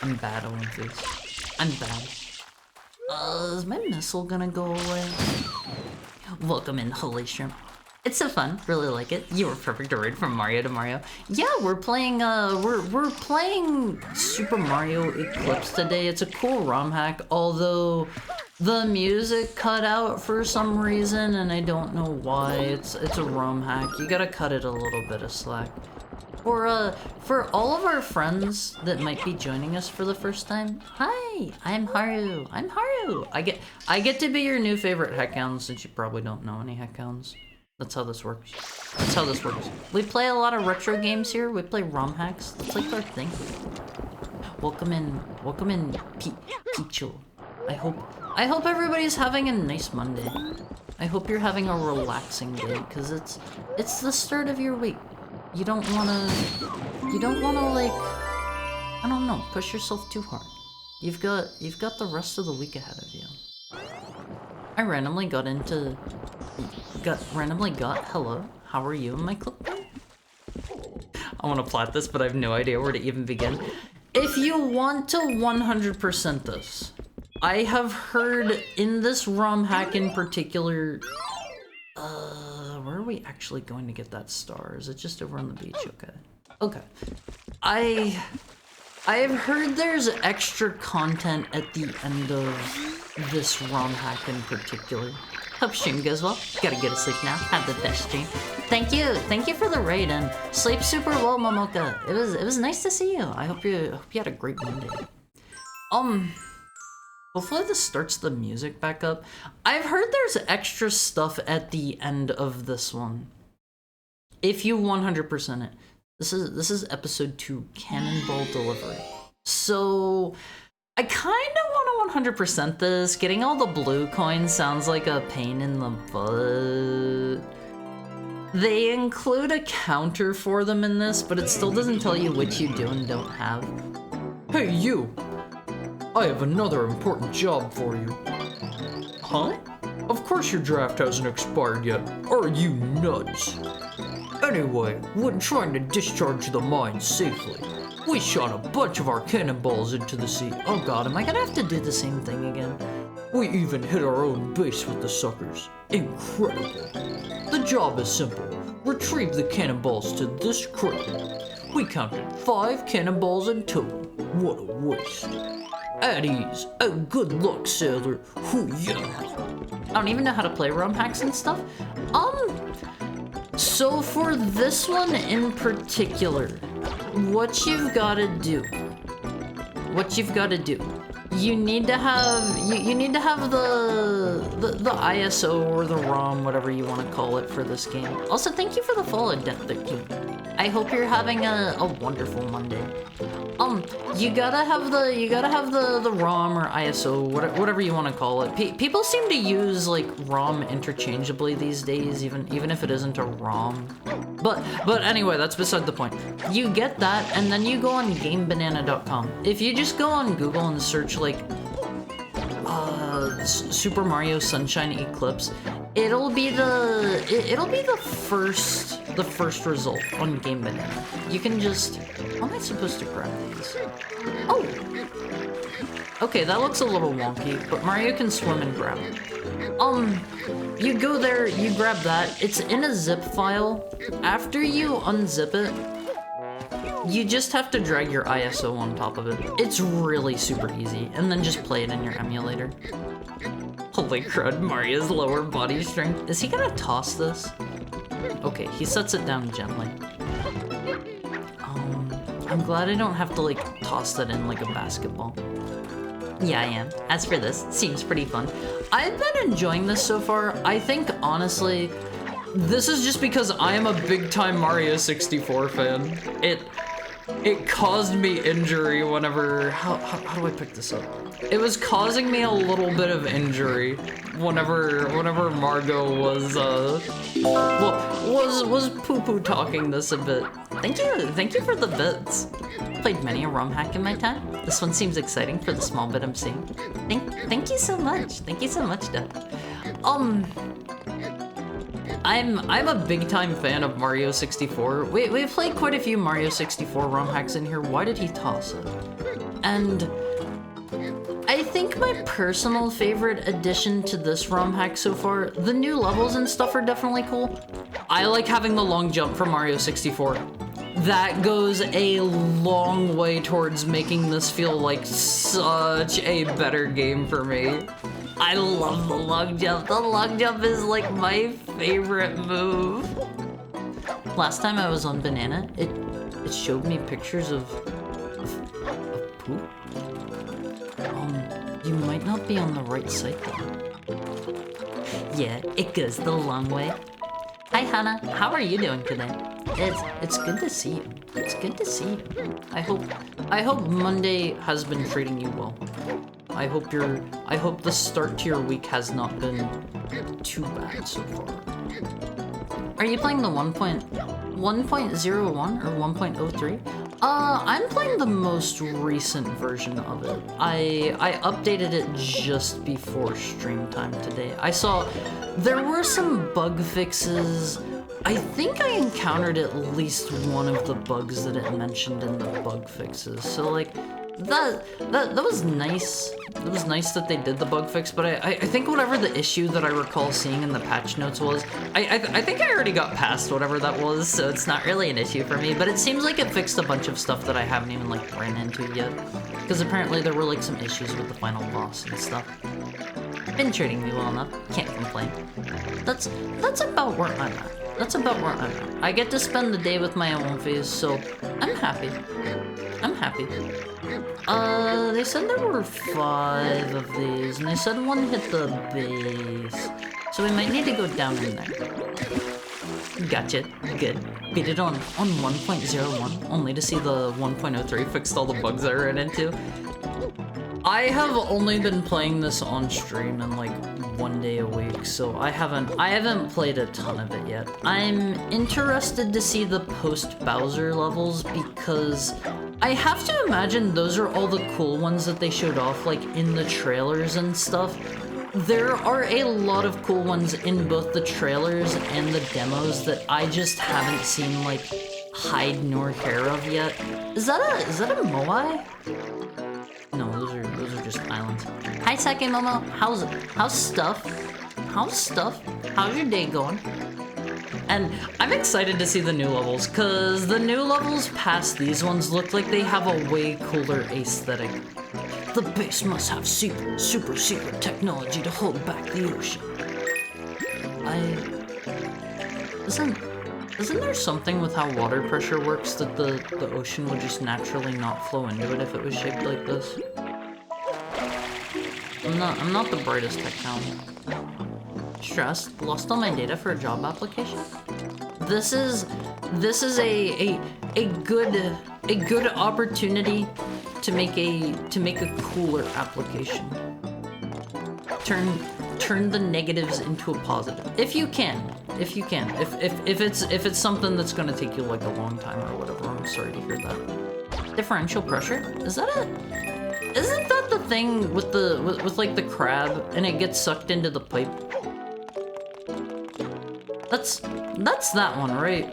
I'm bad on Olympics. I'm bad. Is my missile gonna go away? Welcome in, Holy Shrimp. It's so fun, really like it. You were perfect to raid from Mario to Mario. Yeah, we're playing we're playing Super Mario Eclipse today. It's a cool ROM hack, although the music cut out for some reason and I don't know why. It's a ROM hack. You gotta cut it a little bit of slack. For all of our friends that might be joining us for the first time, hi, I'm Haru. I get to be your new favorite heckhound since you probably don't know any heckhounds. That's how this works. We play a lot of retro games here. We play ROM hacks. That's like our thing. Welcome in, Pichu. I hope everybody's having a nice Monday. I hope you're having a relaxing day, because it's the start of your week. You don't wanna like, I don't know, push yourself too hard. You've got the rest of the week ahead of you. I randomly got hello, how are you in my clip? I want to plot this, but I have no idea where to even begin. If you want to 100% this, I have heard in this ROM hack in particular, where are we actually going to get that star? Is it just over on the beach? Okay. I have heard there's extra content at the end of this ROM hack in particular. Hope stream goes well. Gotta go to sleep now. Have the best stream. Thank you for the raid and sleep super well, Momoka. It was nice to see you. I hope you had a great Monday. Hopefully this starts the music back up. I've heard there's extra stuff at the end of this one. If you 100% it. This is episode 2, Cannonball Delivery. So I kind of want to 100% this. Getting all the blue coins sounds like a pain in the butt. They include a counter for them in this, but it still doesn't tell you which you do and don't have. Hey, you! I have another important job for you. Huh? Of course your draft hasn't expired yet. Are you nuts? Anyway, when trying to discharge the mine safely, we shot a bunch of our cannonballs into the sea. Oh god, am I gonna have to do the same thing again? We even hit our own base with the suckers. Incredible. The job is simple. Retrieve the cannonballs to this crate. We counted 5 cannonballs in total. What a waste. At ease, and good luck, sailor. Hoo-yah. I don't even know how to play ROM hacks and stuff. So for this one in particular, what you've got to do, you need to have the ISO or the ROM, whatever you want to call it, for this game. Also, thank you for the follow, Death13. I hope you're having a wonderful Monday. You gotta have the ROM or ISO, whatever you want to call it. People seem to use like ROM interchangeably these days, even if it isn't a ROM. But anyway, that's beside the point. You get that, and then you go on GameBanana.com. If you just go on Google and search like Super Mario Sunshine Eclipse, it'll be the first result on Game Banana. You can just, how am I supposed to grab these? Oh, okay, that looks a little wonky, but Mario can swim and grab it. You go there, you grab that. It's in a zip file. After you unzip it, you just have to drag your ISO on top of it. It's really super easy, and then just play it in your emulator. Holy crud, Mario's lower body strength. Is he gonna toss this? Okay, he sets it down gently. I'm glad I don't have to like toss that in like a basketball. Yeah, I am. As for this, seems pretty fun. I've been enjoying this so far. I think, honestly, this is just because I am a big-time Mario 64 fan. It caused me injury whenever... How do I pick this up? It was causing me a little bit of injury whenever Margot was poo-poo talking this a bit. Thank you for the bits. Played many a ROM hack in my time. This one seems exciting for the small bit I'm seeing. Thank you so much. Thank you so much, Dad. I'm a big time fan of Mario 64. We've played quite a few Mario 64 ROM hacks in here. Why did he toss it? And I think my personal favorite addition to this ROM hack so far, the new levels and stuff are definitely cool. I like having the long jump from Mario 64. That goes a long way towards making this feel like such a better game for me. I love the long jump. The long jump is like my favorite move. Last time I was on Banana, it showed me pictures of poop. You might not be on the right site though. Yeah, it goes the long way. Hi Hannah, how are you doing today? It's good to see you. It's good to see you. I hope Monday has been treating you well. I hope the start to your week has not been too bad so far. Are you playing the 1.01 or 1.03? I'm playing the most recent version of it. I updated it just before stream time today. I saw there were some bug fixes. I think I encountered at least one of the bugs that it mentioned in the bug fixes. So like that was nice. It was nice that they did the bug fix, but I think whatever the issue that I recall seeing in the patch notes was, I think I already got past whatever that was, so it's not really an issue for me, but it seems like it fixed a bunch of stuff that I haven't even like ran into yet, because apparently there were like some issues with the final boss and stuff. Been treating me well enough, can't complain. That's about where I'm at. That's about where I'm at. I get to spend the day with my own phase, so I'm happy. I'm happy. They said there were 5 of these, and they said one hit the base. So we might need to go down in there. Gotcha. Good. Beat it on 1.01, only to see the 1.03 fixed all the bugs I ran into. I have only been playing this on stream in like 1 day a week, so I haven't played a ton of it yet. I'm interested to see the post-Bowser levels because I have to imagine those are all the cool ones that they showed off like in the trailers and stuff. There are a lot of cool ones in both the trailers and the demos that I just haven't seen like hide nor hair of yet. Is that a Moai? No, those are just islands. Hi Sake Momo, how's stuff? How's your day going? And I'm excited to see the new levels, cause the new levels past these ones look like they have a way cooler aesthetic. The base must have super secret technology to hold back the ocean. Isn't there something with how water pressure works that the ocean would just naturally not flow into it if it was shaped like this? I'm not the brightest tech now. Stressed, lost all my data for a job application. This is a good opportunity to make a cooler application. Turn the negatives into a positive. If you can. If it's something that's gonna take you like a long time or whatever, I'm sorry to hear that. Differential pressure? Isn't that the thing with like the crab and it gets sucked into the pipe? That's that one, right?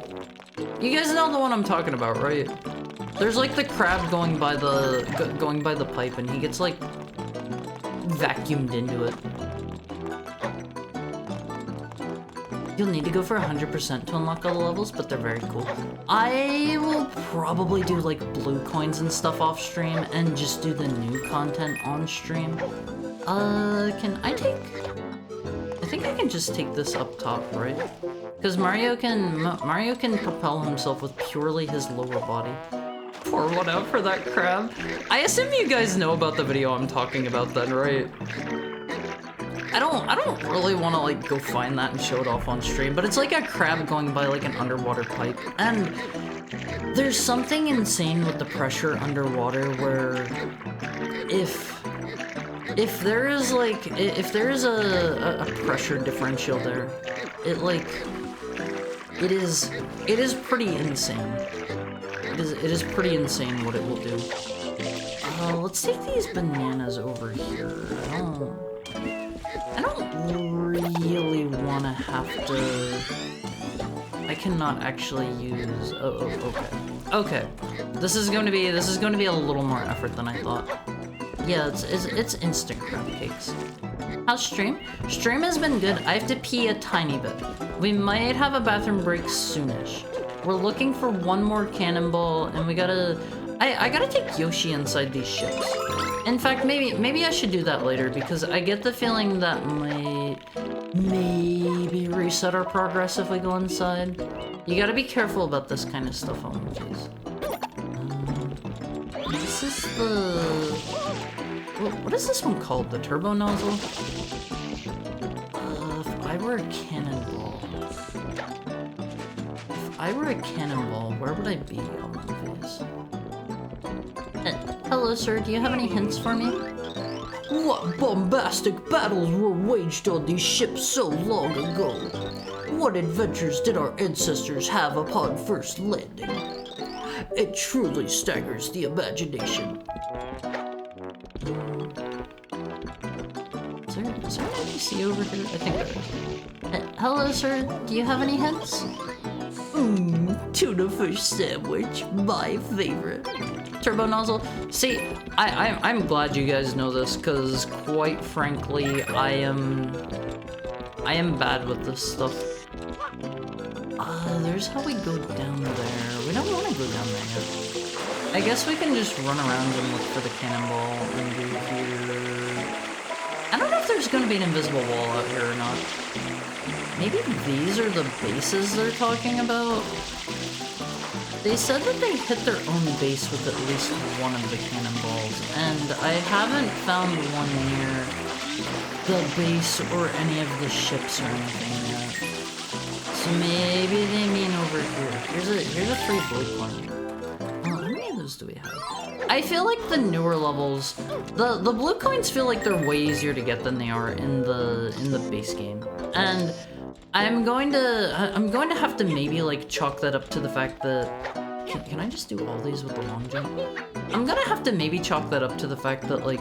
You guys know the one I'm talking about, right? There's like the crab going by the pipe and he gets like vacuumed into it. You'll need to go for 100% to unlock all the levels, but they're very cool. I will probably do like blue coins and stuff off stream and just do the new content on stream. Can I think I can just take this up top, right? Because Mario can propel himself with purely his lower body. Pour one out for that crab. I assume you guys know about the video I'm talking about then, right? I don't really want to like go find that and show it off on stream, but it's like a crab going by like an underwater pipe, and there's something insane with the pressure underwater where if there is a pressure differential there, it is pretty insane. It is pretty insane what it will do. Let's take these bananas over here. I don't really want to have to... I cannot actually use... Oh, okay. This is going to be a little more effort than I thought. Yeah, it's instant crab cakes. How's stream? Stream has been good. I have to pee a tiny bit. We might have a bathroom break soonish. We're looking for one more cannonball, and we gotta... I gotta take Yoshi inside these ships. In fact, maybe I should do that later, because I get the feeling that might maybe reset our progress if we go inside. You gotta be careful about this kind of stuff on Witches. This is the... What is this one called? The turbo nozzle? If I were a cannonball... where would I be on movies? Hello, sir. Do you have any hints for me? What bombastic battles were waged on these ships so long ago? What adventures did our ancestors have upon first landing? It truly staggers the imagination. Is there an NPC over here? I think there is. Hello, sir. Do you have any hints? Tuna fish sandwich, my favorite. Turbo nozzle. See, I'm glad you guys know this, because quite frankly, I am bad with this stuff. There's how we go down there. We don't want to go down there yet. I guess we can just run around and look for the cannonball and do here. I don't know if there's going to be an invisible wall out here or not. Maybe these are the bases they're talking about? They said that they hit their own base with at least one of the cannonballs, and I haven't found one near the base or any of the ships or anything yet. So maybe they mean over here. Here's a free blue coin. Oh, how many of those do we have? I feel like the newer levels, the blue coins feel like they're way easier to get than they are in the base game, and I'm going to have to maybe like chalk that up to the fact that can I just do all these with the long jump? I'm gonna have to maybe chalk that up to the fact that like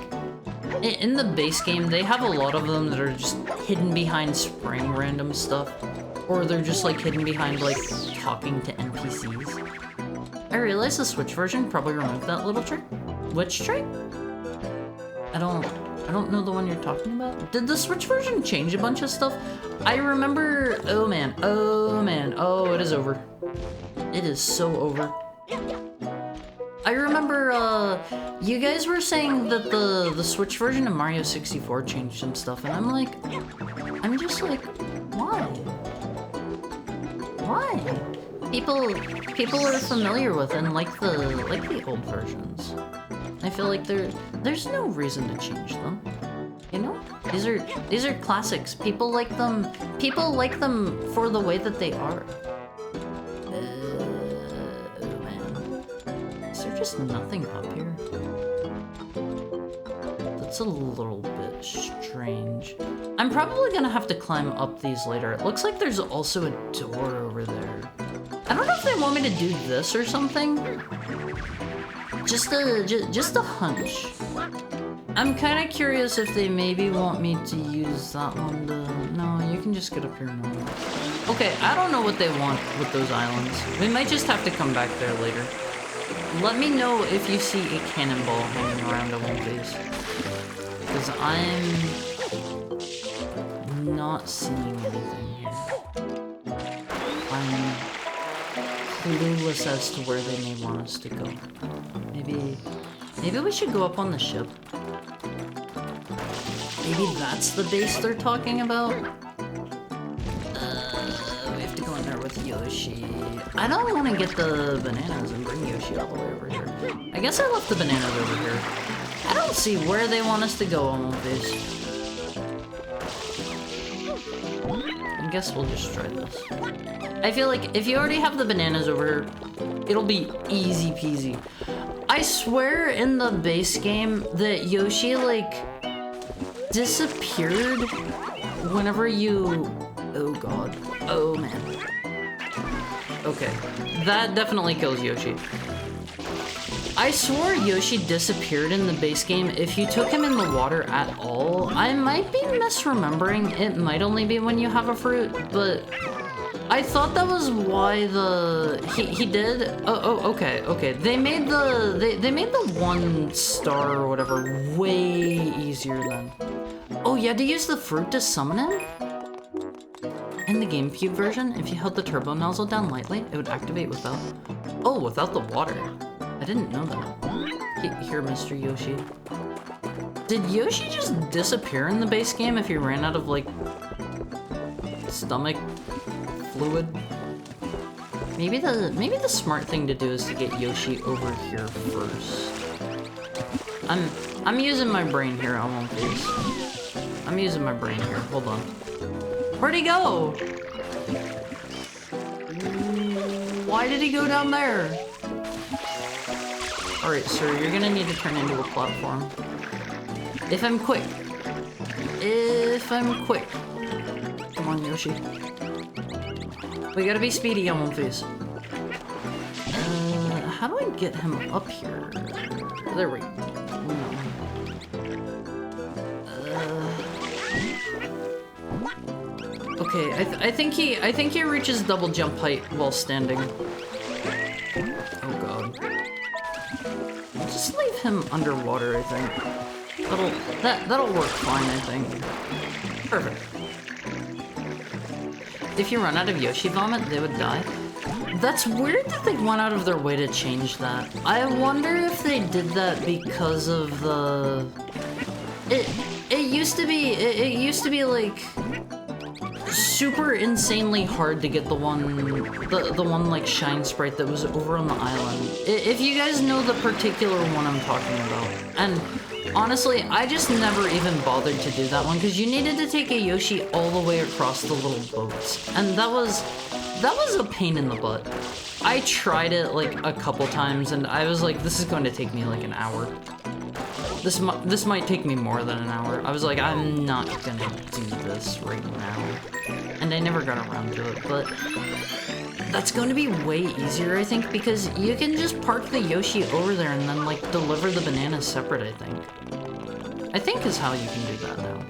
in the base game they have a lot of them that are just hidden behind spraying random stuff, or they're just like hidden behind like talking to NPCs. I realize the Switch version probably removed that little trick. Which trick? I don't know the one you're talking about. Did the Switch version change a bunch of stuff? I remember, oh man, oh, it is over. It is so over. I remember, you guys were saying that the Switch version of Mario 64 changed some stuff, and I'm just like, why? Why? People are familiar with and like the old versions. I feel like there's no reason to change them. You know? These are classics. People like them for the way that they are. Oh man. Is there just nothing up here? That's a little bit strange. I'm probably gonna have to climb up these later. It looks like there's also a door over there. I don't know if they want me to do this or something. Just a hunch. I'm kind of curious if they maybe want me to use that one to... No, you can just get up here now. Okay, I don't know what they want with those islands. We might just have to come back there later. Let me know if you see a cannonball hanging around a one base. Because I'm not seeing anything here. I'm clueless as to where they may want us to go. Maybe we should go up on the ship. Maybe that's the base they're talking about? We have to go in there with Yoshi. I don't want to get the bananas and bring Yoshi all the way over here. I guess I left the bananas over here. I don't see where they want us to go on one base. I guess we'll just try this. I feel like if you already have the bananas over here, it'll be easy peasy. I swear in the base game that Yoshi, like, disappeared whenever you... Oh god. Oh man. Okay. That definitely kills Yoshi. I swore Yoshi disappeared in the base game if you took him in the water at all. I might be misremembering. It might only be when you have a fruit, but... I thought that was why he did. Oh, okay. They made the 1 star or whatever way easier then. Oh, you had to use the fruit to summon him? In the GameCube version, if you held the turbo nozzle down lightly, it would activate without the water. I didn't know that. Here, Mr. Yoshi. Did Yoshi just disappear in the base game if he ran out of, like, stomach fluid? Maybe the smart thing to do is to get Yoshi over here first. I'm using my brain here on One Piece. I'm using my brain here. Hold on. Where'd he go? Why did he go down there? Alright, sir, you're gonna need to turn into a platform. If I'm quick. If I'm quick. Come on, Yoshi. We gotta be speedy on One Face. How do I get him up here? There we go. Okay, I think he reaches double jump height while standing. Oh god. Just leave him underwater, I think. That'll work fine, I think. Perfect. If you run out of Yoshi Vomit, they would die. That's weird that they went out of their way to change that. I wonder if they did that because of the... It used to be like super insanely hard to get the one like shine sprite that was over on the island. If you guys know the particular one I'm talking about. And honestly, I just never even bothered to do that one because you needed to take a Yoshi all the way across the little boats. And that was a pain in the butt. I tried it like a couple times and I was like, this is going to take me like an hour. This might take me more than an hour. I was like, I'm not gonna do this right now. And I never got around to it, but that's going to be way easier, I think, because you can just park the Yoshi over there and then like deliver the bananas separate, I think is how you can do that now.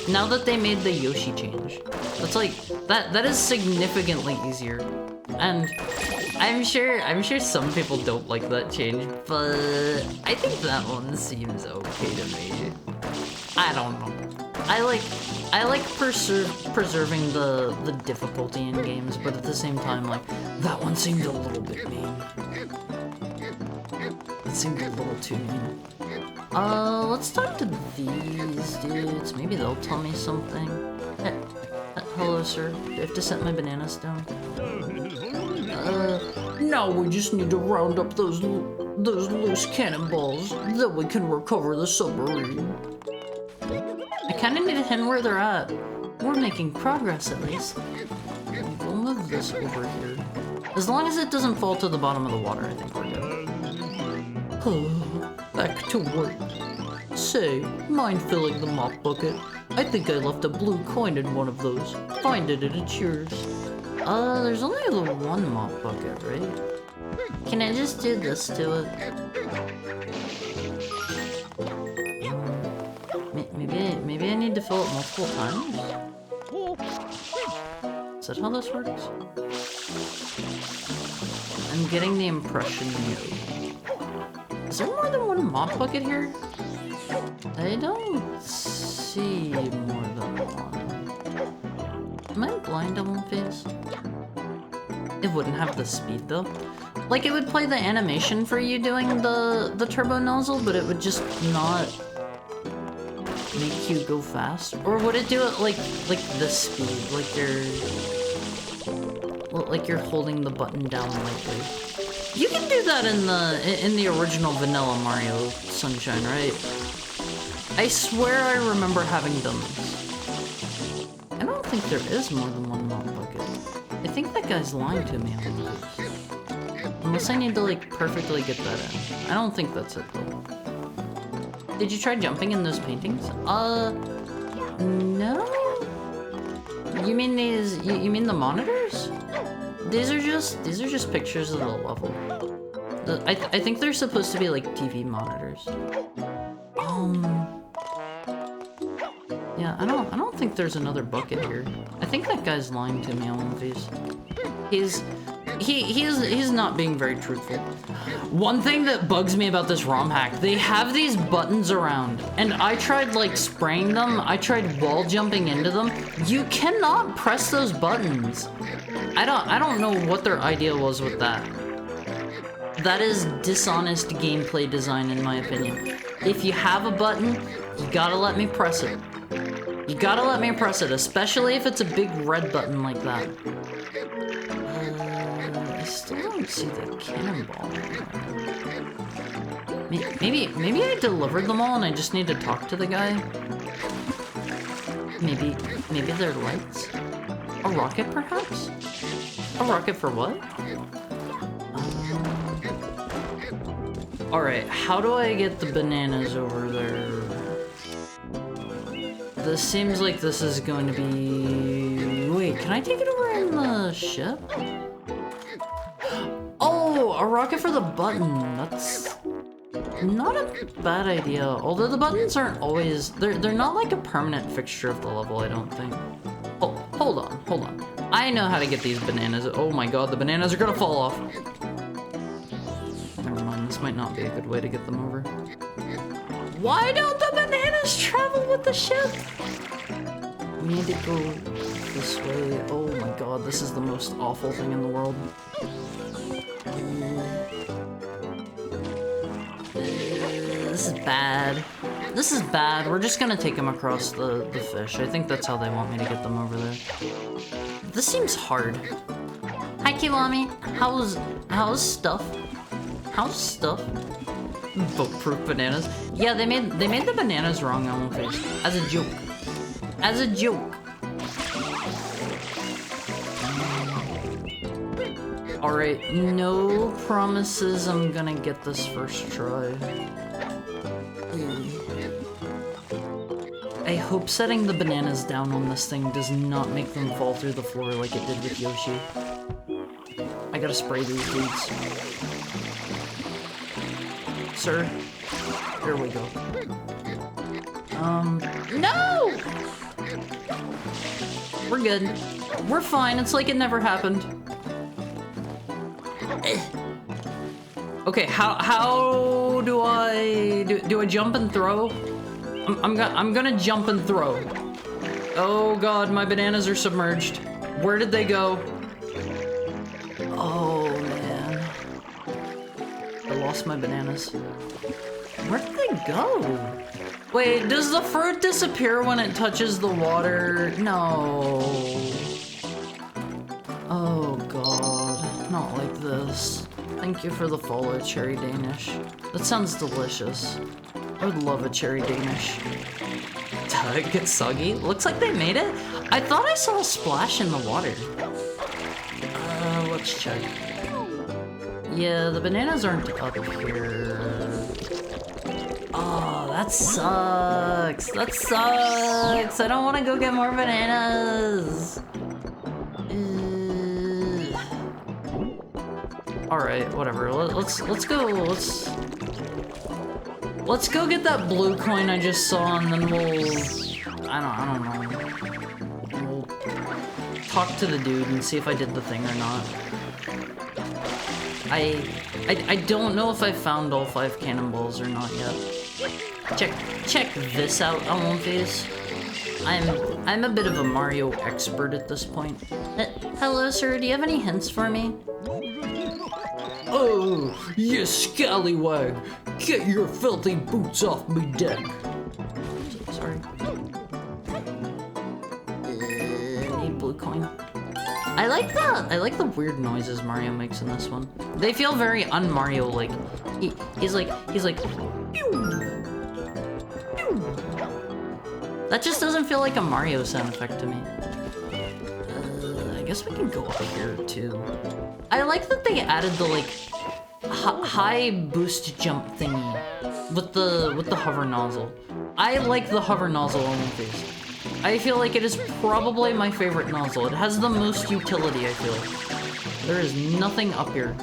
Now that they made the Yoshi change. That's like, that is significantly easier. And I'm sure some people don't like that change, but I think that one seems okay to me. I don't know. I like preserving the difficulty in games, but at the same time, like, that one seemed a little bit mean. It seemed a little too mean. Let's talk to these dudes. Maybe they'll tell me something. Hello, sir. Do I have to set my bananas down? Now we just need to round up those loose cannonballs, then we can recover the submarine. I kinda need a hint where they're at. We're making progress, at least. We'll move this over here. As long as it doesn't fall to the bottom of the water, I think we're good. Back to work. Say, mind filling the mop bucket? I think I left a blue coin in one of those. Find it and it's yours. There's only the one mop bucket, right? Can I just do this to it? Maybe I need to fill it multiple times? Is that how this works? I'm getting the impression no. Is there more than one mop bucket here? I don't see more than one. Am I blind on One Face? It wouldn't have the speed though. Like it would play the animation for you doing the turbo nozzle, but it would just not make you go fast. Or would it do it like this speed, like you're holding the button down lightly? You can do that in the original vanilla Mario Sunshine, right? I swear I remember having done this. I don't think there is more than one mop bucket. I think that guy's lying to me on this. Unless I need to like perfectly get that in. I don't think that's it though. Did you try jumping in those paintings? No? You mean these, you mean the monitors? These are just pictures of the level. I think they're supposed to be like TV monitors. Yeah, I don't think there's another bucket here. I think that guy's lying to me on one of these. He's not being very truthful. One thing that bugs me about this ROM hack, they have these buttons around, and I tried like spraying them, I tried wall jumping into them. You cannot press those buttons. I don't know what their idea was with that. That is dishonest gameplay design in my opinion. If you have a button, you gotta let me press it. You gotta let me press it, especially if it's a big red button like that. I still don't see the cannonball. Maybe I delivered them all and I just need to talk to the guy? Maybe they're lights? A rocket, perhaps? A rocket for what? Alright, how do I get the bananas over there? This seems like this is going to be... Wait, can I take it over in the ship? Oh, a rocket for the button. That's not a bad idea. Although the buttons aren't always... They're not like a permanent fixture of the level, I don't think. Oh, hold on. I know how to get these bananas. Oh my god, the bananas are gonna fall off. Never mind, this might not be a good way to get them over. Why don't the bananas travel with the ship? We need to go this way. Oh my god, this is the most awful thing in the world. This is bad. This is bad. We're just gonna take them across the fish. I think that's how they want me to get them over there. This seems hard. Hi, Kiwami. How's stuff? How's stuff? Boat-proof bananas. Yeah, they made the bananas wrong on my face. As a joke. As a joke. Alright, no promises I'm gonna get this first try. I hope setting the bananas down on this thing does not make them fall through the floor like it did with Yoshi. I gotta spray these dudes. Sir, here we go. No! We're good. We're fine, it's like it never happened. Okay, how do I do I jump and throw? I'm gonna jump and throw. Oh god, my bananas are submerged. Where did they go? Oh man. I lost my bananas. Where did they go? Wait, does the fruit disappear when it touches the water? No. Oh god, not like this. Thank you for the follow, Cherry Danish. That sounds delicious. I would love a Cherry Danish. Did it get soggy? Looks like they made it. I thought I saw a splash in the water. Let's check. Yeah, the bananas aren't up here. Oh, that sucks. That sucks. I don't want to go get more bananas. Alright, whatever. Let's go get that blue coin I just saw, and then we'll... I don't know. We'll talk to the dude and see if I did the thing or not. I don't know if I found all 5 cannonballs or not yet. Check this out, Almonface. I'm a bit of a Mario expert at this point. Hello, sir. Do you have any hints for me? Oh, you scallywag! Get your filthy boots off me deck! Sorry. Need blue coin. I like the weird noises Mario makes in this one. They feel very un-Mario like. He's like. Pew! Pew! That just doesn't feel like a Mario sound effect to me. I guess we can go up here too. I like that they added the like high boost jump thingy with the hover nozzle. I like the hover nozzle on the face. I feel like it is probably my favorite nozzle. It has the most utility, I feel. There is nothing up here.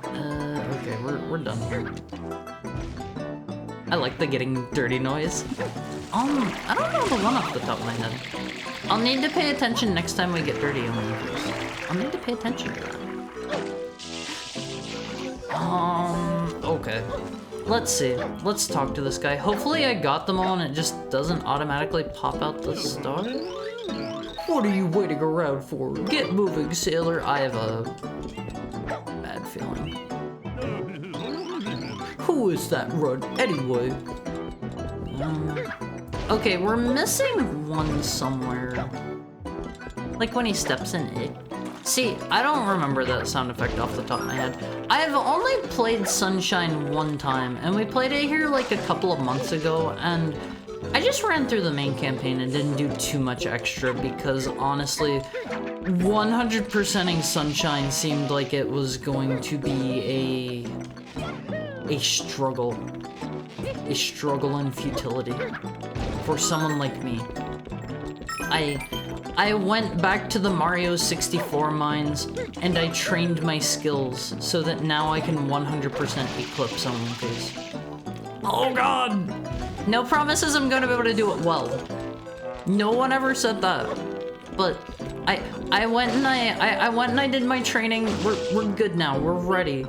Okay, we're done here. I like the getting dirty noise. I don't know the one off the top of my head. I'll need to pay attention next time we get dirty on the videos. I'll need to pay attention to that. Okay. Let's see. Let's talk to this guy. Hopefully I got them all and it just doesn't automatically pop out the star. What are you waiting around for? Get moving, sailor. I have a bad feeling. Who is that run, anyway? Okay, we're missing one somewhere. Like when he steps in it. See, I don't remember that sound effect off the top of my head. I've only played Sunshine one time, and we played it here like a couple of months ago, and I just ran through the main campaign and didn't do too much extra because honestly, 100%ing Sunshine seemed like it was going to be a struggle. A struggle and futility. for someone like me. I went back to the Mario 64 mines, and I trained my skills so that now I can 100% Eclipse on One Piece. Oh god! No promises I'm gonna be able to do it well. No one ever said that. But I went and I did my training. We're good now. We're ready.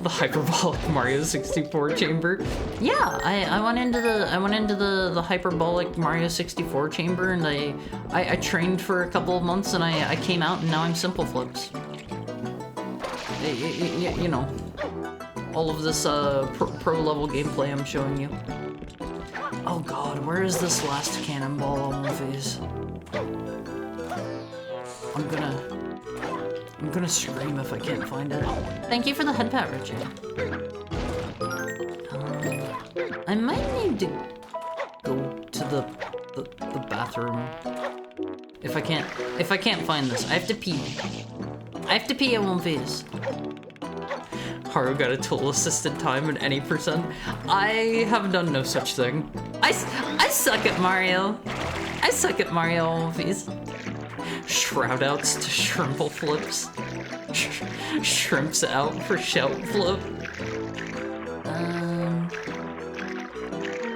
The hyperbolic Mario 64 chamber. Yeah, I went into the hyperbolic Mario 64 chamber, and I trained for a couple of months, and I came out, and now I'm Simple Flips. You know, all of this pro level gameplay I'm showing you. Oh god, where is this last cannonball on my face? I'm gonna scream if I can't find it. Thank you for the head pat, Richard. I might need to go to the bathroom. If I can't find this, I have to pee. I have to pee at One Piece. Haru got a tool assisted time at any percent. I have done no such thing. I suck at Mario. I suck at Mario One Piece. Shroud outs to Shrimple Flips. Shrimps out for Shout Flip.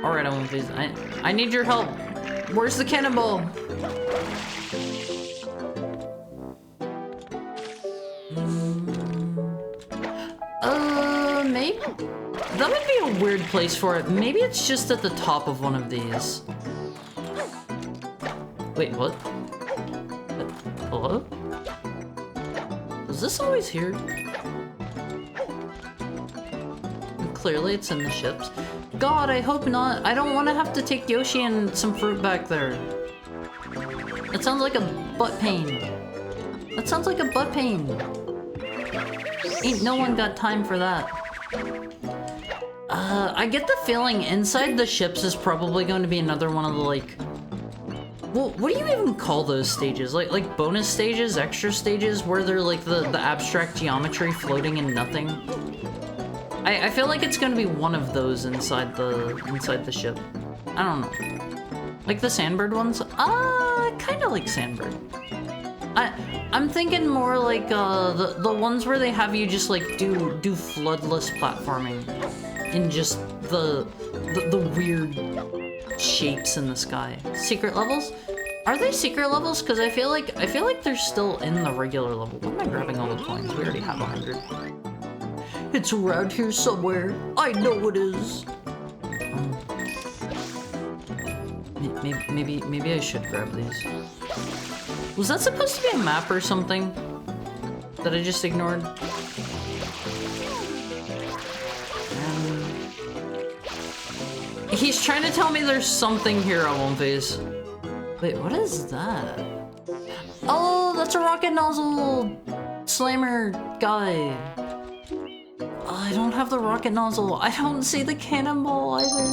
Alright, One Piece. I need your help. Where's the cannonball? Maybe? That would be a weird place for it. Maybe it's just at the top of one of these. Wait, what? Hello? Was this always here? Clearly it's in the ships. God, I hope not. I don't want to have to take Yoshi and some fruit back there. That sounds like a butt pain. That sounds like a butt pain. Ain't no one got time for that. I get the feeling inside the ships is probably going to be another one of the, like... Well, what do you even call those stages? Like bonus stages, extra stages, where they're like the abstract geometry floating in nothing? I feel like it's gonna be one of those inside the ship. I don't know. Like the Sandbird ones? Kinda like Sandbird. I'm thinking more like the ones where they have you just like do floodless platforming in just the weird shapes in the sky. Secret levels? Are they secret levels? Because I feel like they're still in the regular level. Why am I grabbing all the coins? We already have 100. It's around here somewhere. I know it is. Maybe I should grab these. Was that supposed to be a map or something that I just ignored? He's trying to tell me there's something here on One Piece. Wait, what is that? Oh, that's a rocket nozzle slammer guy. Oh, I don't have the rocket nozzle. I don't see the cannonball either.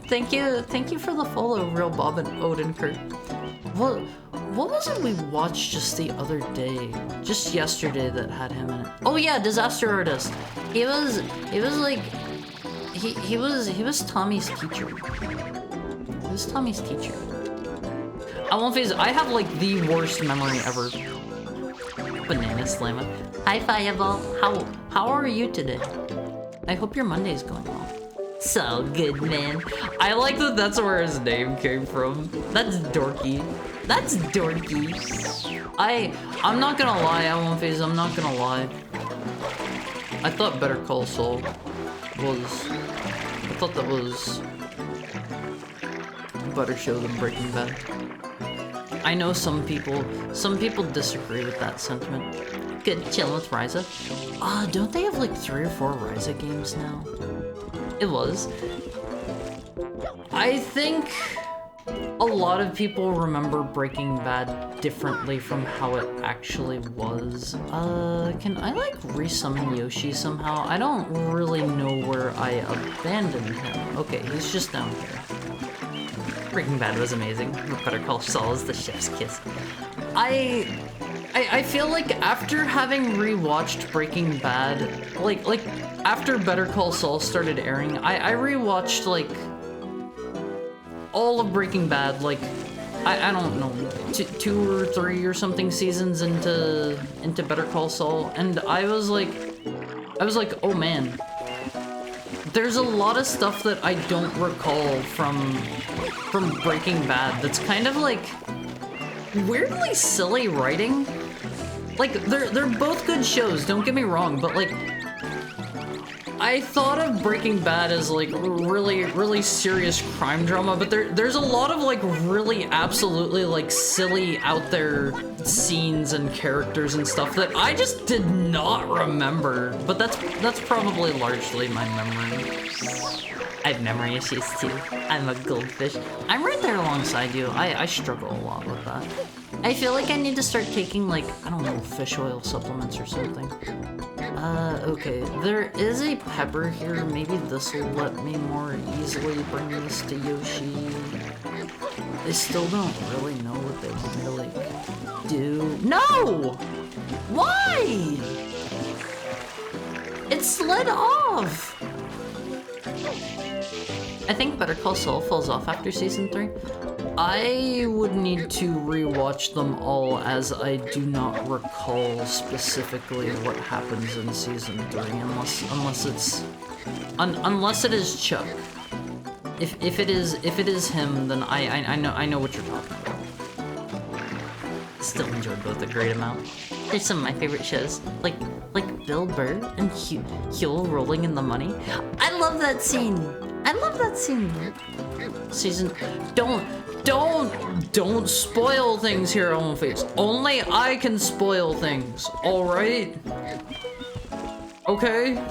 Thank you for the follow, Real Bob and Odenkirk. What was it we watched just the other day? Just yesterday that had him in it. Oh yeah, Disaster Artist. He was like he was Tommy's teacher. He was Tommy's teacher. I won't phase. I have like the worst memory ever. Banana Slammer. Hi Fireball. How are you today? I hope your Monday's going well. So good, man. I like that that's where his name came from. That's dorky. That's dorky. I'm not gonna lie, I won't phase. I'm not gonna lie. I thought Better Call Saul was... I thought that was a better show than Breaking Bad. I know some people disagree with that sentiment. Good, chillin' with Ryza. Don't they have like 3 or 4 Ryza games now? It was. I think a lot of people remember Breaking Bad differently from how it actually was. Can I like resummon Yoshi somehow? I don't really know where I abandoned him. Okay, he's just down here. Breaking Bad was amazing. Better Call Saul is the chef's kiss. I feel like after having rewatched Breaking Bad, like after Better Call Saul started airing, I rewatched like all of Breaking Bad, like, I don't know, 2 or 3 or something seasons into Better Call Saul, and I was like, oh man, there's a lot of stuff that I don't recall from Breaking Bad that's kind of like weirdly silly writing. Like, they're both good shows, don't get me wrong, but like, I thought of Breaking Bad as like really serious crime drama, but there's a lot of like really absolutely like silly out there scenes and characters and stuff that I just did not remember. But that's probably largely my memory. I have memory issues too. I'm a goldfish. I'm right there alongside you. I struggle a lot with that. I feel like I need to start taking like, I don't know, fish oil supplements or something. Okay, there is a pepper here. Maybe this will let me more easily bring this to Yoshi. I still don't really know what they want me to, like, do. No! Why? It slid off! I think Better Call Saul falls off after season 3. I would need to rewatch them all, as I do not recall specifically what happens in season 3, unless it is Chuck. If it is him, then I know what you're talking about. Still enjoyed both a great amount. They're some of my favorite shows, like Bill Burr and Huel rolling in the money. I love that scene. I love that scene. Season, don't spoil things here, Face. Only I can spoil things, alright? Okay?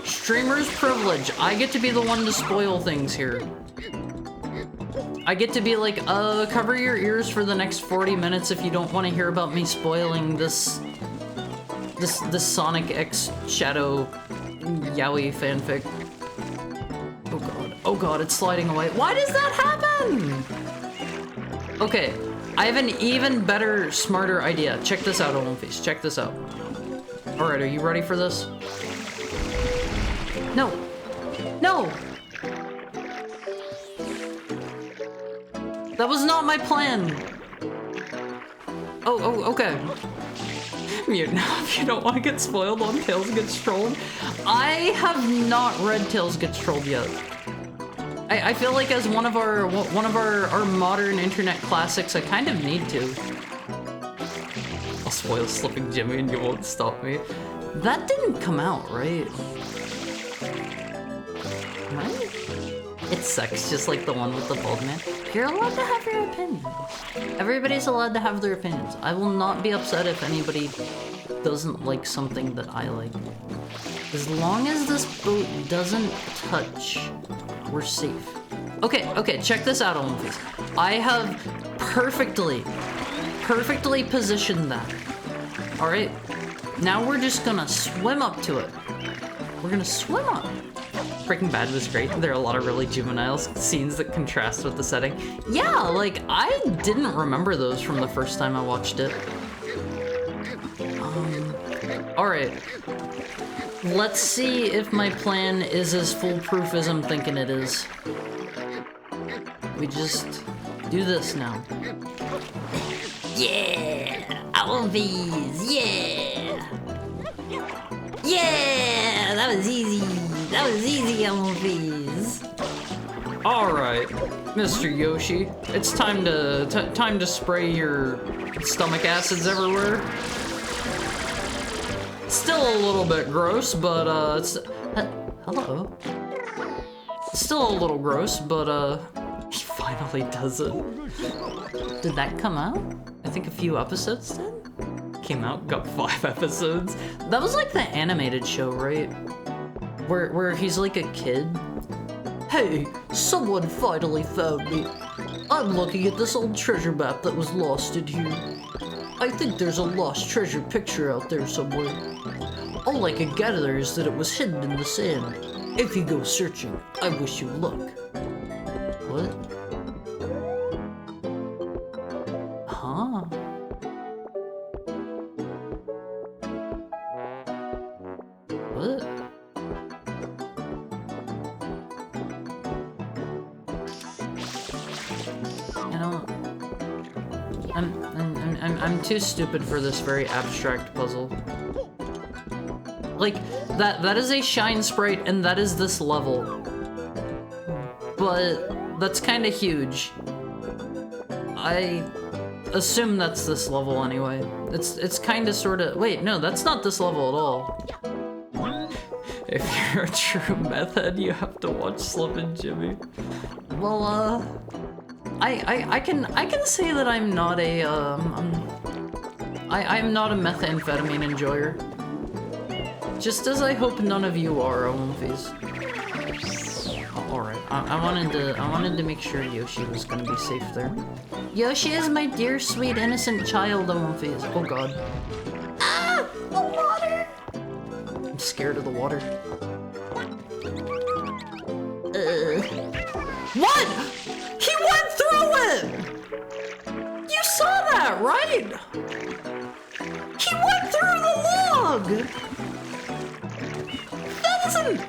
Streamer's privilege. I get to be the one to spoil things here. I get to be like, cover your ears for the next 40 minutes if you don't want to hear about me spoiling this Sonic X Shadow Yaoi fanfic. Oh god, it's sliding away. Why does that happen? Okay, I have an even better, smarter idea. Check this out, Face. Check this out. Alright, are you ready for this? No! No! That was not my plan! Oh, okay. Mute now if you don't want to get spoiled on Tails Gets Trolled. I have not read Tails Gets Trolled yet. I feel like as one of our modern internet classics, I kind of need to. I'll spoil Slipping Jimmy and you won't stop me. That didn't come out, right? Right? It's sex, just like the one with the bald man. You're allowed to have your opinions. Everybody's allowed to have their opinions. I will not be upset if anybody doesn't like something that I like. As long as this boat doesn't touch, we're safe. Okay, check this out, Olympics. I have perfectly positioned that. All right, now we're just gonna swim up to it. We're gonna swim up. Breaking Bad was great. There are a lot of really juvenile scenes that contrast with the setting. Yeah, like, I didn't remember those from the first time I watched it. All right. Let's see if my plan is as foolproof as I'm thinking it is. We just do this now. Yeah! Always! Yeah! Yeah! That was easy! That was easy, Always! Alright, Mr. Yoshi, it's time to spray your stomach acids everywhere. Still a little bit gross, but it's hello. Still a little gross, but he finally does it. Did that come out? I think a few episodes did? Came out, got 5 episodes. That was like the animated show, right? Where he's like a kid. Hey, someone finally found me. I'm looking at this old treasure map that was lost in here. I think there's a lost treasure picture out there somewhere. All I can gather is that it was hidden in the sand. If you go searching, I wish you luck. What? Huh? What? I'm too stupid for this very abstract puzzle. Like, that is a shine sprite, and that is this level. But that's kind of huge. I assume that's this level anyway. It's kind of sort of. Wait, no, that's not this level at all. If you're a true meth head, you have to watch Slim and Jimmy. Well, I can say that I'm not a I'm not a methamphetamine enjoyer. Just as I hope none of you are, Omphis. Alright, I wanted to make sure Yoshi was gonna be safe there. Yoshi is my dear, sweet, innocent child, Omphis. Oh god. Ah! The water! I'm scared of the water. What? He went through it! You saw that, right? He went through the log! That isn't...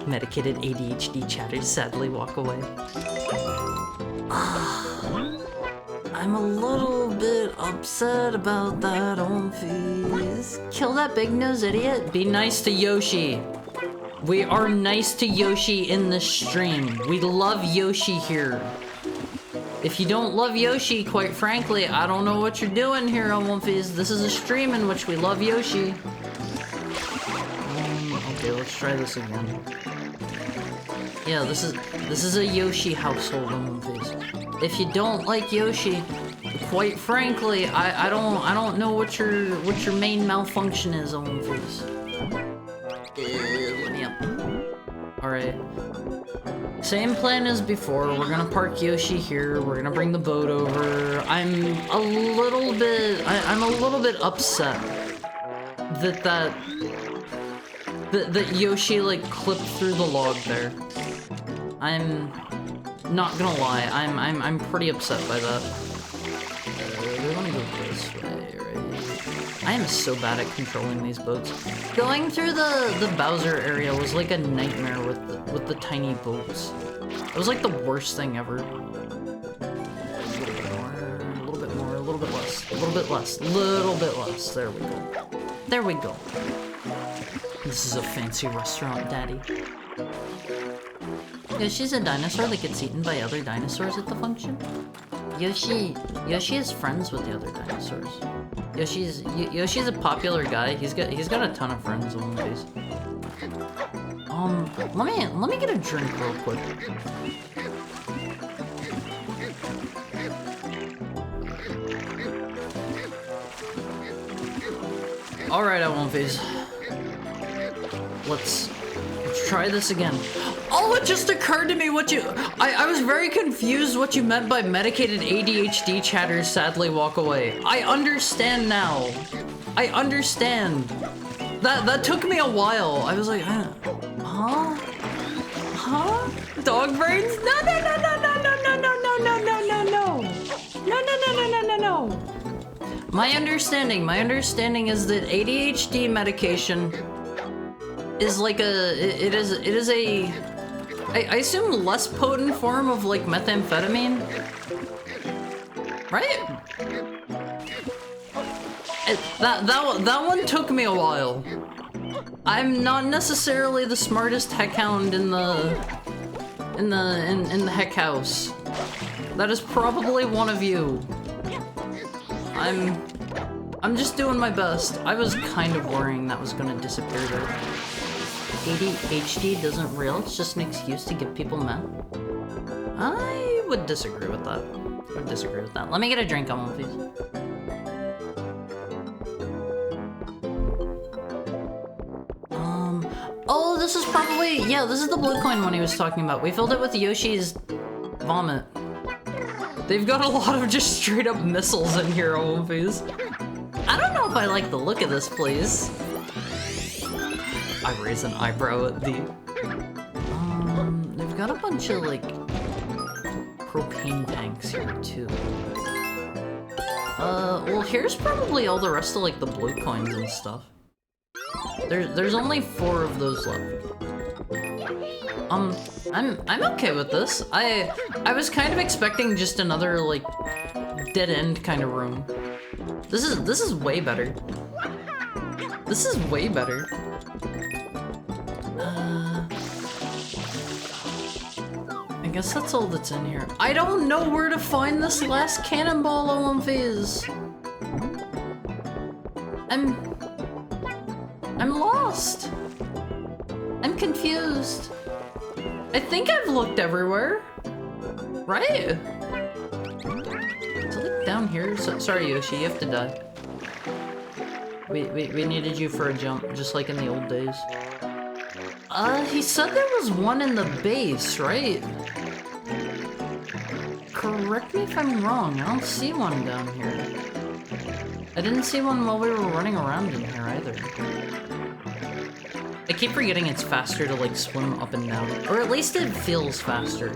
Medicated ADHD chatters sadly walk away. I'm a little bit upset about that, Omphis. Kill that big-nosed idiot. Be nice to Yoshi. We are nice to Yoshi in this stream. We love Yoshi here. If you don't love Yoshi, quite frankly, I don't know what you're doing here, Omphis. This is a stream in which we love Yoshi. Okay, let's try this again. Yeah, this is a Yoshi household, Omphis. If you don't like Yoshi, quite frankly, I don't know what your main malfunction is, Omphis. Let me up. Alright. Same plan as before. We're gonna park Yoshi here. We're gonna bring the boat over. I'm a little bit upset that Yoshi like clipped through the log there. I'm not gonna lie. I'm pretty upset by that. We wanna go this way, right? I am so bad at controlling these boats. Going through the Bowser area was like a nightmare with the tiny boats. It was like the worst thing ever. A little bit more, a little bit less, a little bit less, a little bit less. There we go. There we go. This is a fancy restaurant, Daddy. Yoshi's a dinosaur that gets eaten by other dinosaurs at the function. Yoshi is friends with the other dinosaurs. Yoshi's a popular guy. He's got a ton of friends on these. Let me get a drink real quick. All right, Omphis. Let's try this again. Oh, it just occurred to me what you... I was very confused what you meant by medicated ADHD chatters sadly walk away. I understand now. I understand. That took me a while. I was like, huh? Huh? Dog brains? No. My understanding is that ADHD medication is like it is a I assume less potent form of like methamphetamine, right? That one took me a while. I'm not necessarily the smartest heck hound in the heck house. That is probably one of you. I'm just doing my best. I was kind of worrying that was gonna disappear there. ADHD doesn't real, it's just an excuse to give people meth. I would disagree with that. Let me get a drink on one, please. Oh, this is probably, yeah, this is the blue coin one he was talking about. We filled it with Yoshi's vomit. They've got a lot of just straight up missiles in here, Omphis. I don't know if I like the look of this place. I raise an eyebrow at the... they've got a bunch of, like, propane tanks here, too. Well, here's probably all the rest of, like, the blue coins and stuff. There's only 4 of those left. I'm okay with this. I was kind of expecting just another like dead end kind of room. This is way better. This is way better. I guess that's all that's in here. I don't know where to find this last cannonball OMVs. I'm lost. I'm confused. I think I've looked everywhere. Right? Is it like down here? Sorry, Yoshi, you have to die. We needed you for a jump, just like in the old days. He said there was one in the base, right? Correct me if I'm wrong, I don't see one down here. I didn't see one while we were running around in here either. I keep forgetting it's faster to like swim up and down, or at least it feels faster.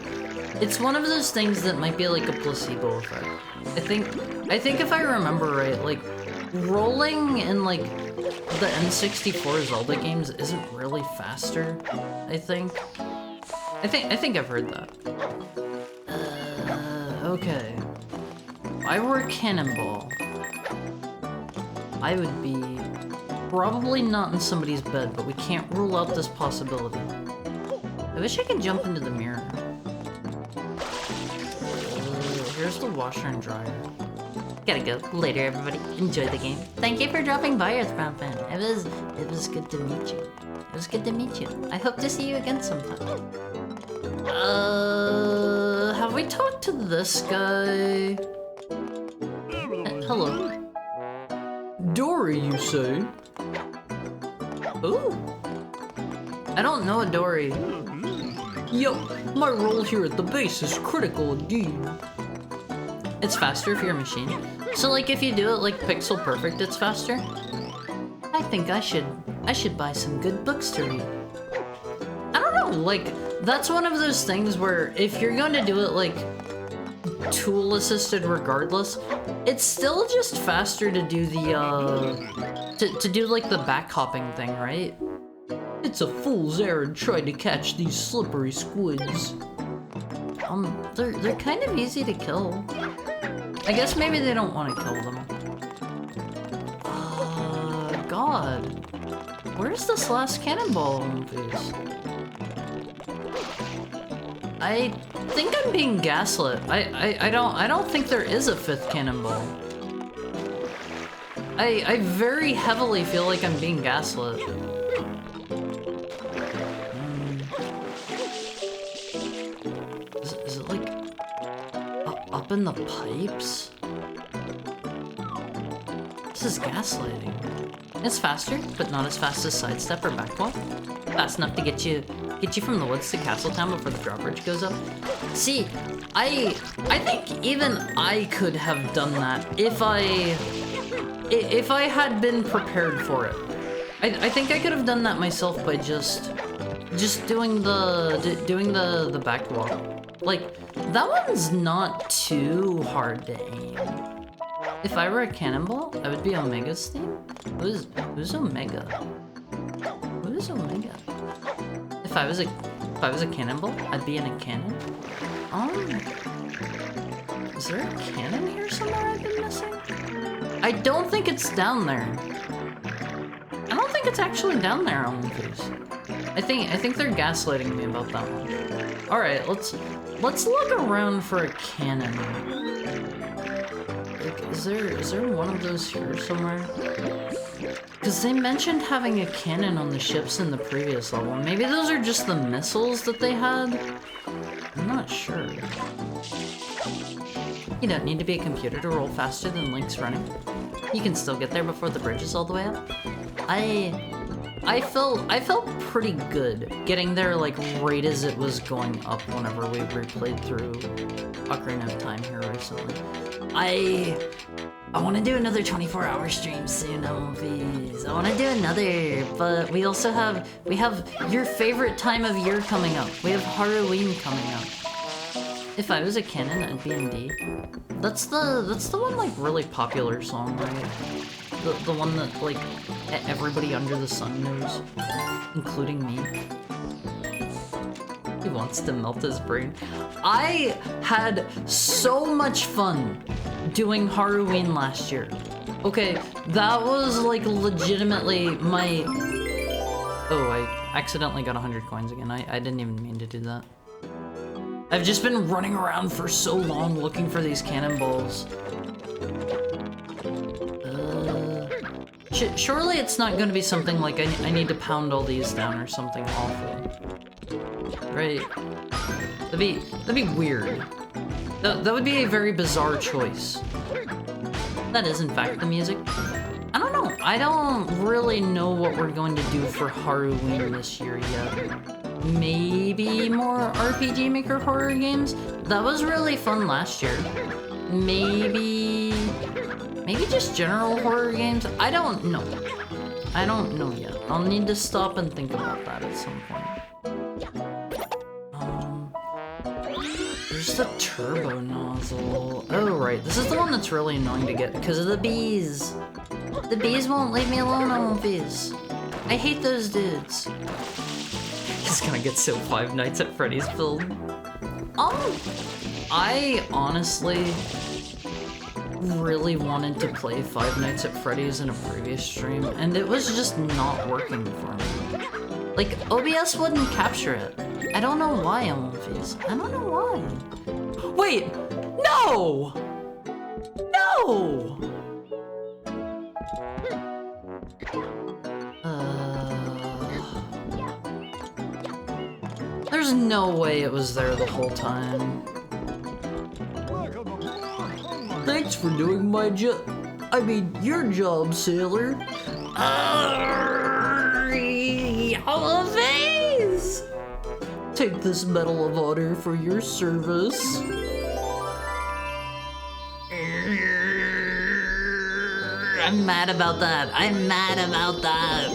It's one of those things that might be like a placebo effect. I think if I remember right, like rolling in like the N64 Zelda games isn't really faster. I think I've heard that. Okay. If I were a cannonball, I would be probably not in somebody's bed, but we can't rule out this possibility. I wish I could jump into the mirror. Here's the washer and dryer. Gotta go. Later, everybody. Enjoy the game. Thank you for dropping by, Earthbound fan. It was good to meet you. It was good to meet you. I hope to see you again sometime. Have we talked to this guy? Hello. Dory, you say? Ooh. I don't know a Dory. Yup, my role here at the base is critical indeed. It's faster if you're a machine. So like if you do it like pixel perfect, it's faster? I think I should buy some good books to read. I don't know, like that's one of those things where if you're going to do it like tool assisted regardless, it's still just faster to do the to do like the back hopping thing, right? It's a fool's errand trying to catch these slippery squids. They're kind of easy to kill. I guess maybe they don't want to kill them. God. Where's this last cannonball on face? I think I'm being gaslit. I don't think there is a fifth cannonball. I very heavily feel like I'm being gaslit. Is it like up in the pipes? This is gaslighting. It's faster, but not as fast as sidestep or backwalk. Fast enough to get you from the woods to Castletown before the drawbridge goes up. See, I think even I could have done that if I had been prepared for it. I think I could have done that myself by just doing the backwalk. Like that one's not too hard to aim. If I were a cannonball, I would be Omega's theme. Who's Omega? Who is Omega? If I was a cannonball, I'd be in a cannon. Is there a cannon here somewhere I've been missing? I don't think it's down there. I don't think it's actually down there on the face. I think they're gaslighting me about that one. All right, let's look around for a cannon. Like, is there one of those here somewhere? Because they mentioned having a cannon on the ships in the previous level. Maybe those are just the missiles that they had? I'm not sure. You don't need to be a computer to roll faster than Link's running. You can still get there before the bridge is all the way up. I felt pretty good getting there like right as it was going up whenever we replayed through Ocarina of Time here recently. I want to do another 24-hour stream soon, movies. I want to do another, but we have your favorite time of year coming up. We have Halloween coming up. If I was a cannon, I'd be in D. That's the one like really popular song, right? The one that like everybody under the sun knows, including me. He wants to melt his brain. I had so much fun doing Halloween last year. Okay, that was like legitimately my... Oh, I accidentally got 100 coins again. I didn't even mean to do that. I've just been running around for so long looking for these cannonballs. Surely it's not going to be something like I need to pound all these down or something awful. Right? That'd be weird. That would be a very bizarre choice. That is in fact the music. I don't know. I don't really know what we're going to do for Halloween this year yet. Maybe more RPG Maker horror games? That was really fun last year. Maybe just general horror games? I don't know. I don't know yet. I'll need to stop and think about that at some point. There's the turbo nozzle. Oh, right. This is the one that's really annoying to get because of the bees. The bees won't leave me alone on bees. I hate those dudes. He's gonna get so Five Nights at Freddy's build. I honestly really wanted to play Five Nights at Freddy's in a previous stream, and it was just not working for me. Like, OBS wouldn't capture it. I don't know why, Elmfies. I don't know why. Wait! No! No! There's no way it was there the whole time. Thanks for doing my job. I mean, your job, sailor. Elmfies! Take this Medal of Honor for your service. I'm mad about that. I'm mad about that.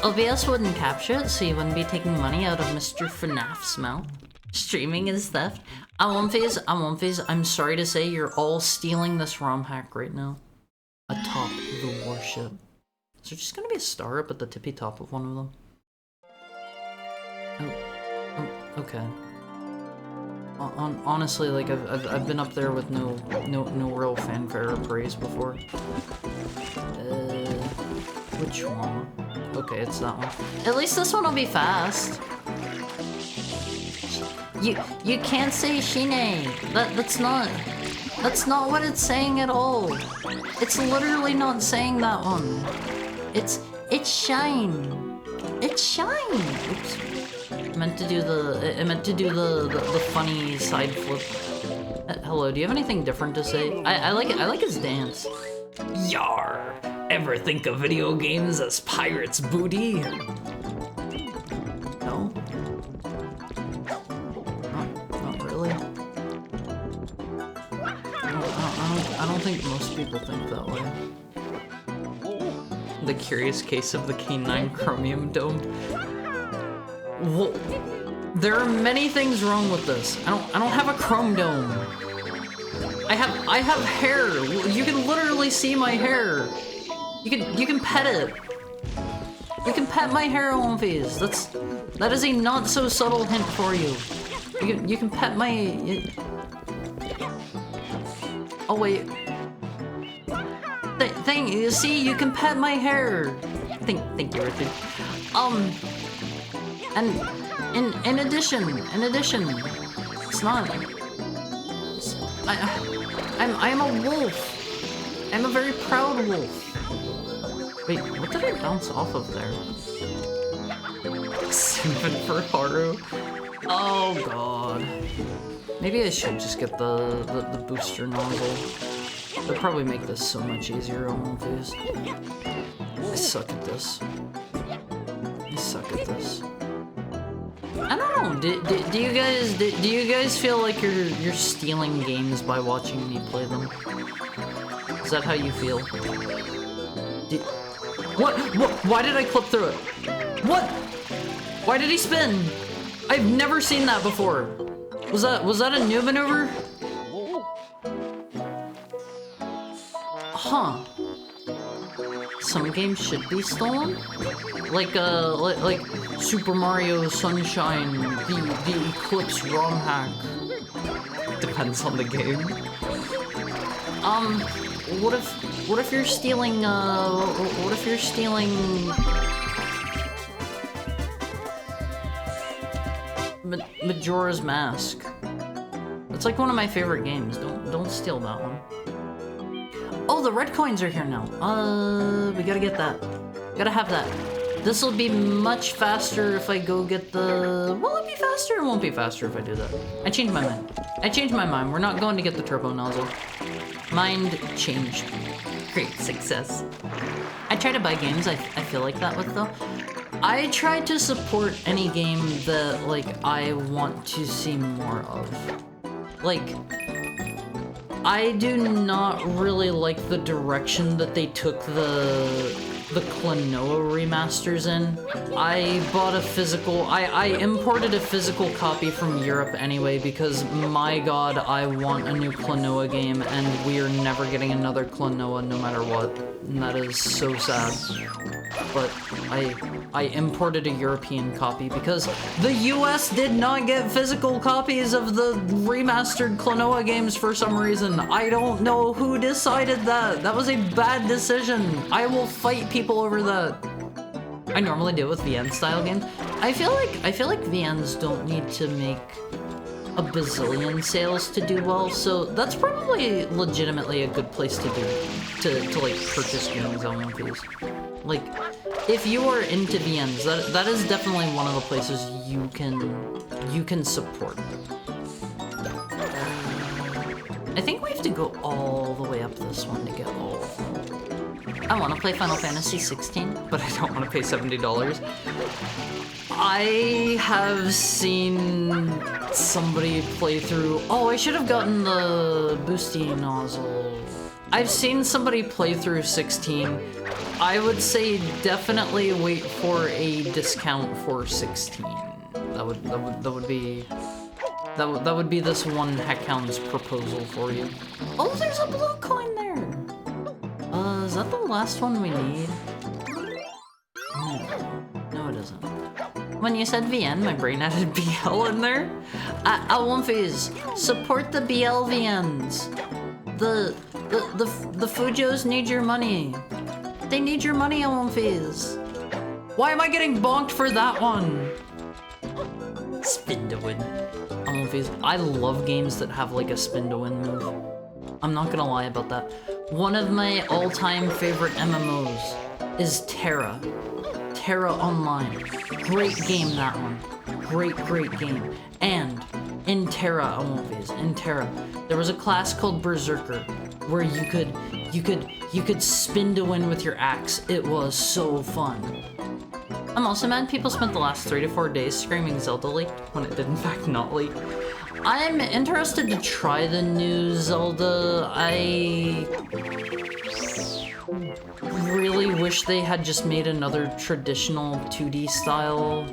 OBS wouldn't capture it, so you wouldn't be taking money out of Mr. FNAF's mouth. Streaming is theft. Elmfies, I'm sorry to say you're all stealing this ROM hack right now. Atop the warship. Is there just gonna be a star up at the tippy top of one of them? Oh, okay. Honestly, like I've been up there with no real fanfare or praise before. Which one? Okay, it's that one. At least this one will be fast. You can't say Shine. That's not what it's saying at all. It's literally not saying that one. It's shine. It's shine. Oops. I meant to do the funny side flip. Hello, do you have anything different to say? I like his dance. Yar! Ever think of video games as pirates' booty? No? Not really. I don't think most people think that way. The Curious Case of the K9 Chromium Dome. Whoa. There are many things wrong with this. I don't have a chrome dome. I have hair. You can literally see my hair. You can pet it. You can pet my hair, Elmfies. That is a not so subtle hint for you. You can pet my. Oh wait. You see, you can pet my hair. Thank you, Richard. And in addition, it's not. I'm a wolf. I'm a very proud wolf. Wait, what did I bounce off of there? 7 for Haru. Oh god. Maybe I should just get the booster nozzle. It'll probably make this so much easier on Elmfies. I suck at this. I don't know. Do you guys feel like you're stealing games by watching me play them? Is that how you feel? What? Why did I clip through it? What? Why did he spin? I've never seen that before. Was that a new maneuver? Huh. some games should be stolen. Like Super Mario Sunshine, the Eclipse ROM hack. Depends on the game. What if you're stealing, Majora's Mask? It's like one of my favorite games. Don't steal that one. Oh, the red coins are here now. We gotta get that. Gotta have that. This'll be much faster if I go get the... Will it be faster? It won't be faster if I do that. I changed my mind. We're not going to get the turbo nozzle. Mind changed. Great success. I try to buy games I feel like that with, though. I try to support any game that, like, I want to see more of. Like, I do not really like the direction that they took the Klonoa remasters in. I bought a physical... I imported a physical copy from Europe anyway because, my god, I want a new Klonoa game and we are never getting another Klonoa no matter what. And that is so sad. But I imported a European copy because the US did not get physical copies of the remastered Klonoa games for some reason. I don't know who decided that. That was a bad decision. I will fight people over that. I normally do it with VN style games. I feel like VNs don't need to make a bazillion sales to do well, so that's probably legitimately a good place to do to like purchase games on one piece. Like, if you are into VNs, that is definitely one of the places you can support. I think we have to go all the way up this one to get all of them. I want to play Final Fantasy 16, but I don't want to pay $70. I have seen somebody play through... Oh, I should have gotten the boosty nozzle. I've seen somebody play through 16. I would say definitely wait for a discount for 16. That would be this one Heckhound's proposal for you. Oh, there's a blue coin there. Is that the last one we need? No, it isn't. When you said VN, my brain added BL in there. Alwumfies, support the BL VNs. The Fujos need your money. They need your money, Alwumfies. Why am I getting bonked for that one? Spin to win. Alwumfies, I love games that have like a spin to win move. I'm not gonna lie about that. One of my all-time favorite MMOs is Terra. Terra Online. Great game, that one. Great game. And in Terra, Alwumfies, in Terra, there was a class called Berserker where you could spin to win with your axe. It was so fun. I'm also mad people spent the last 3 to 4 days screaming Zelda leaked when it did in fact not leak. I'm interested to try the new Zelda. I really wish they had just made another traditional 2D style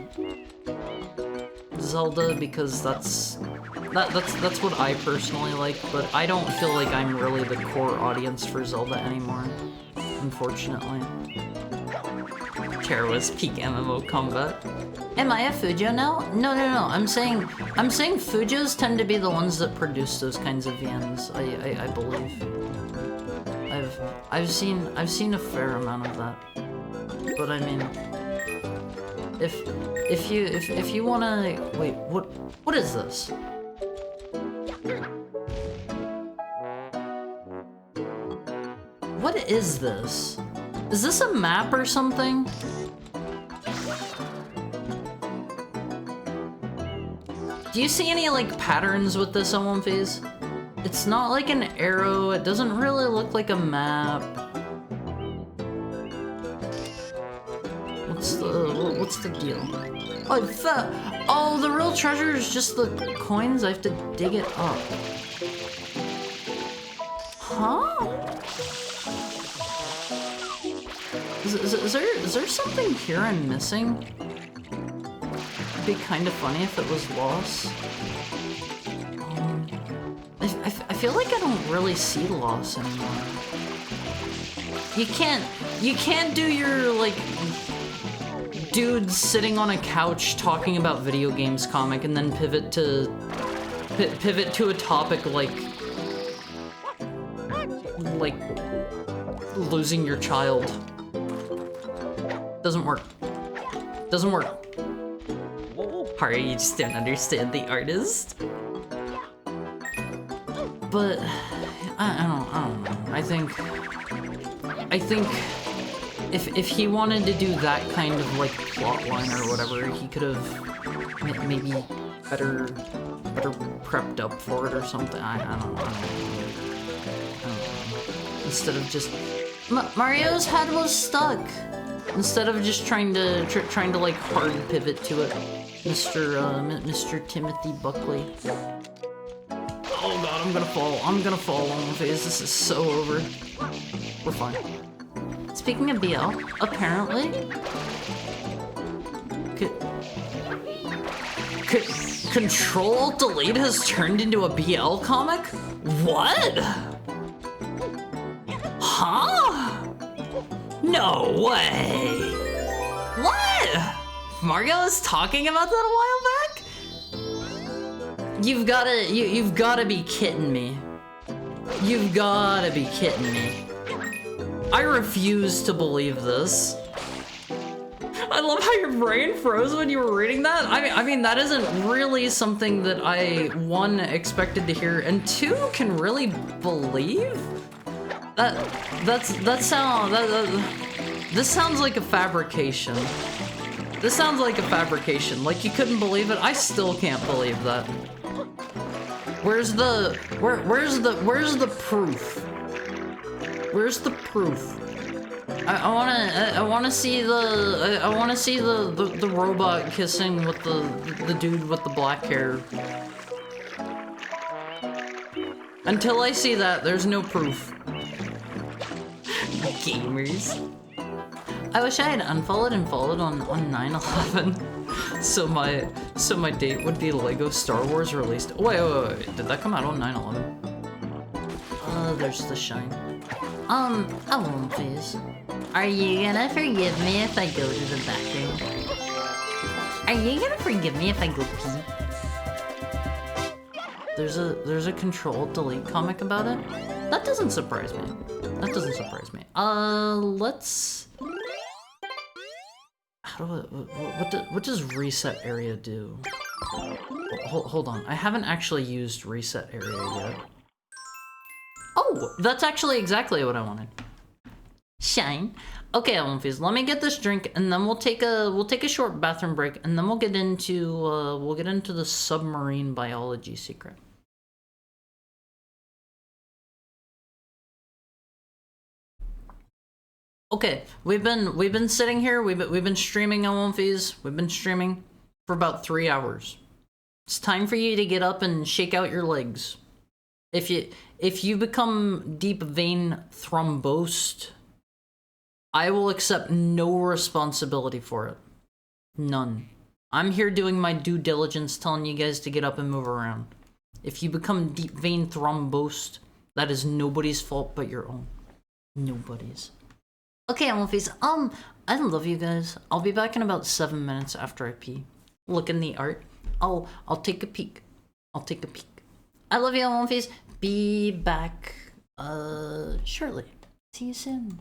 Zelda because that's what I personally like, but I don't feel like I'm really the core audience for Zelda anymore, unfortunately. Terra was peak MMO combat. Am I a Fujo now? No. I'm saying Fujos tend to be the ones that produce those kinds of VNs. I believe. I've seen a fair amount of that. But I mean, if you wanna wait, what is this? What is this? Is this a map or something? Do you see any, like, patterns with this Alwumfies? It's not like an arrow, it doesn't really look like a map. What's the deal? Oh, the real treasure is just the coins? I have to dig it up. Huh? Is there something here I'm missing? It'd be kind of funny if it was lost. I feel like I don't really see loss anymore. You can't do your, like, dude sitting on a couch talking about video games comic and then pivot to a topic like losing your child. Doesn't work. Doesn't work. Harry, you just don't understand the artist. But I don't know. I think if he wanted to do that kind of like plot line or whatever, he could have maybe better prepped up for it or something. I don't know. Instead of just Mario's head was stuck. Instead of just trying to like hard pivot to it, Mr. Timothy Buckley. Oh god, I'm gonna fall on my face. This is so over. We're fine. Speaking of BL, apparently Control-Alt-Delete has turned into a BL comic? What? Huh? No way! What? Margo was talking about that a while back? You've gotta be kidding me. You've gotta be kidding me. I refuse to believe this. I love how your brain froze when you were reading that. I mean that isn't really something that I, one, expected to hear, and two, can really believe? This sounds like a fabrication. This sounds like a fabrication. Like you couldn't believe it. I still can't believe that. Where's the proof? Where's the proof? I wanna see the robot kissing with the dude with the black hair. Until I see that, there's no proof. Gamers. I wish I had unfollowed and followed on 9/11, so my date would be Lego Star Wars released. Wait, did that come out on 9/11? There's the shine. Hello, please. Are you gonna forgive me if I go to the bathroom? Are you gonna forgive me if I go pee? There's a Control-Delete comic about it? That doesn't surprise me. That doesn't surprise me. Let's... What does reset area do? Hold on, I haven't actually used reset area yet. Oh, that's actually exactly what I wanted. Shine. Okay, Olympies, let me get this drink, and then we'll take a short bathroom break, and then we'll get into the submarine biology secret. Okay, we've been sitting here. We've been streaming Olympies. We've been streaming for about 3 hours. It's time for you to get up and shake out your legs. If you become deep vein thrombosed, I will accept no responsibility for it. None. I'm here doing my due diligence, telling you guys to get up and move around. If you become deep vein thrombosed, that is nobody's fault but your own. Nobody's. Okay, Elfies, I love you guys. I'll be back in about 7 minutes after I pee. Look in the art. I'll take a peek. I'll take a peek. I love you, Elfies. Be back, shortly. See you soon.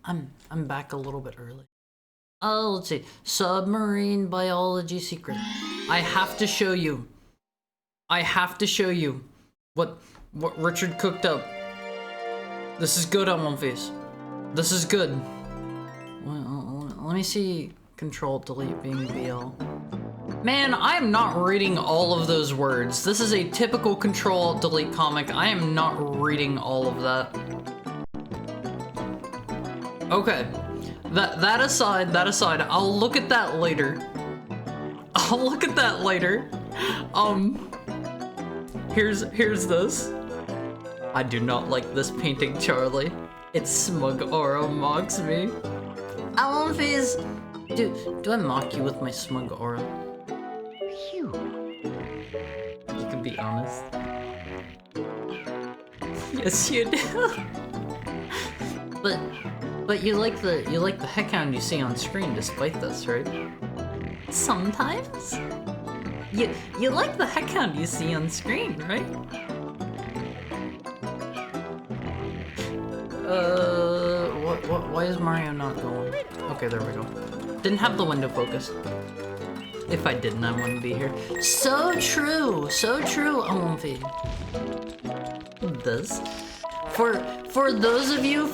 I'm back a little bit early. Let's see. Submarine biology secret. I have to show you. I have to show you what Richard cooked up. This is good on One Face. This is good. Let me see. Control delete being BL. Man, I am not reading all of those words. This is a typical Control delete comic. I am not reading all of that. Okay. That aside, I'll look at that later. I'll look at that later. Here's this. I do not like this painting, Charlie. Its smug aura mocks me. One Face. Do I mock you with my smug aura? You can be honest. Yes, you do. But you like the heckhound you see on screen despite this, right? Sometimes. You like the heckhound you see on screen, right? Why is Mario not going? Okay, there we go. Didn't have the window focus. If I didn't, I wouldn't be here. So true, I won't be. This. For those of you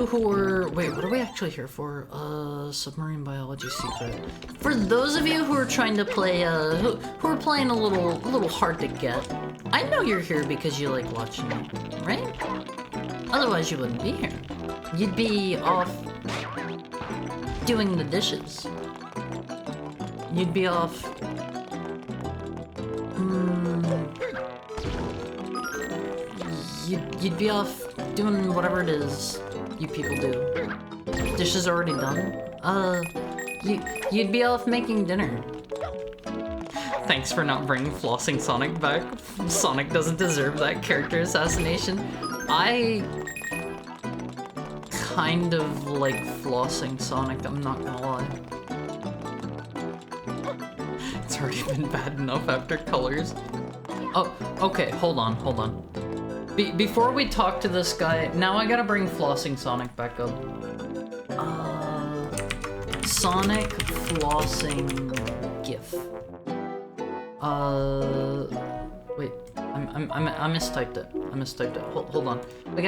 who are, wait, what are we actually here for? Submarine biology secret. For those of you who are trying to play, who are playing a little hard to get, I know you're here because you like watching me, right? Otherwise you wouldn't be here. You'd be off doing the dishes. You'd be off. You'd be off doing whatever it is you people do. Dishes already done? You'd be off making dinner. Thanks for not bringing Flossing Sonic back. Sonic doesn't deserve that character assassination. I kind of like Flossing Sonic, I'm not gonna lie. It's already been bad enough after Colors. Oh, okay, hold on. Before we talk to this guy, now I gotta bring Flossing Sonic back up. Sonic Flossing GIF. Wait, I mistyped it. Hold on. We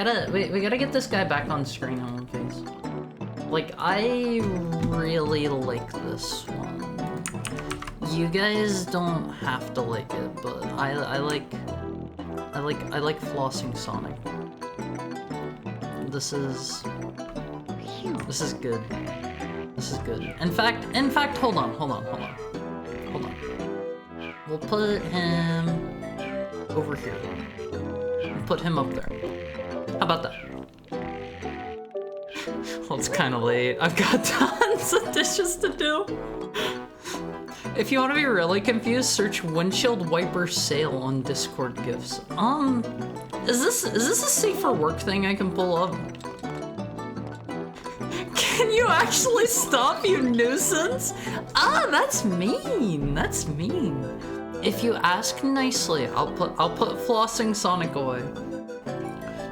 gotta get this guy back on screen on one face. Like, I really like this one. You guys don't have to like it, but I like Flossing Sonic. This is good. This is good. In fact, hold on. We'll put him over here. We'll put him up there. How about that? Well, it's kind of late. I've got tons of dishes to do. If you want to be really confused, search windshield wiper sale on Discord gifts. Is this a safe for work thing I can pull up? Can you actually stop, you nuisance? That's mean. That's mean. If you ask nicely, I'll put Flossing Sonic away.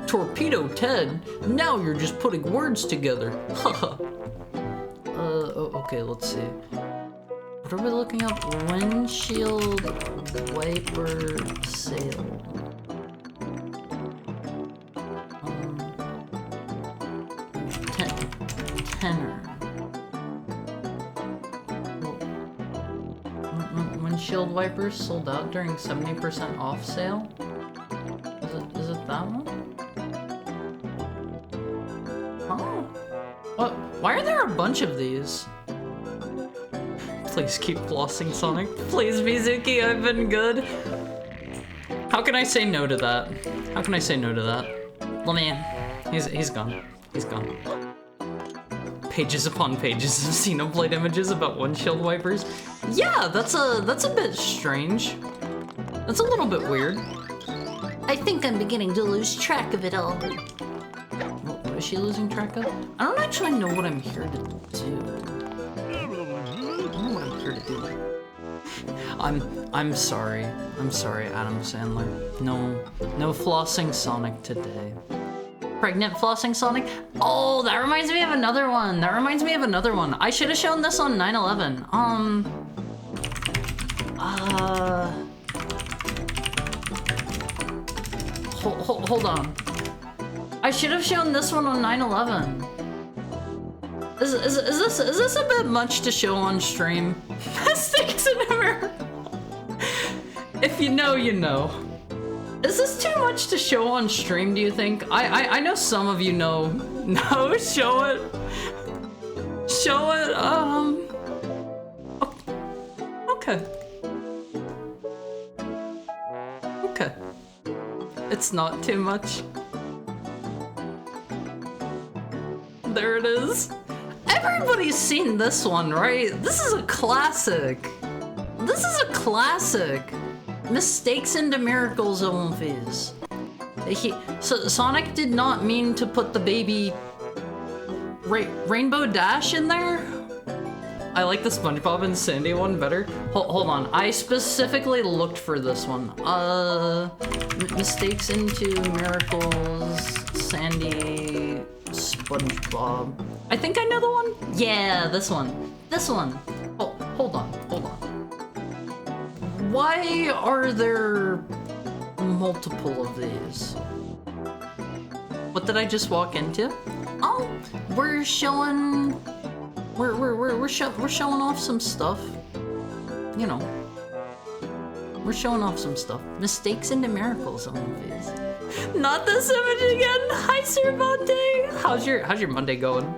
Torpedo Ted, now you're just putting words together. Haha. Okay, let's see. What are we looking up? Windshield wiper sale. Tenor. Windshield wipers sold out during 70% off sale? Is it that one? Oh. What? Why are there a bunch of these? Please keep flossing, Sonic. Please, Mizuki, I've been good. How can I say no to that? How can I say no to that? Let me in. He's gone. He's gone. Pages upon pages of Xenoblade images about windshield wipers. Yeah, that's a bit strange. That's a little bit weird. I think I'm beginning to lose track of it all. What is she losing track of? I don't actually know what I'm here to do. I'm sorry. I'm sorry, Adam Sandler. No flossing Sonic today. pregnant flossing Sonic. Oh, that reminds me of another one. I should have shown this on 9/11. Hold on. I should have shown this one on 9/11. Is this a bit much to show on stream? Mistakes in America. If you know, you know. Is this too much to show on stream, do you think? I know some of you know. No, show it. Show it, okay. Okay. It's not too much. There it is. Everybody's seen this one, right? This is a classic. Mistakes into miracles, Olympies. So Sonic did not mean to put the baby Rainbow Dash in there? I like the SpongeBob and Sandy one better. Hold on, I specifically looked for this one. Mistakes into miracles, Sandy, SpongeBob. I think I know the one. Yeah, this one. Oh, hold on. Why are there multiple of these? What did I just walk into? Oh, we're showing off some stuff. You know. We're showing off some stuff. Mistakes into miracles on these. Not this image again. Hi, Cervante. How's your Monday going?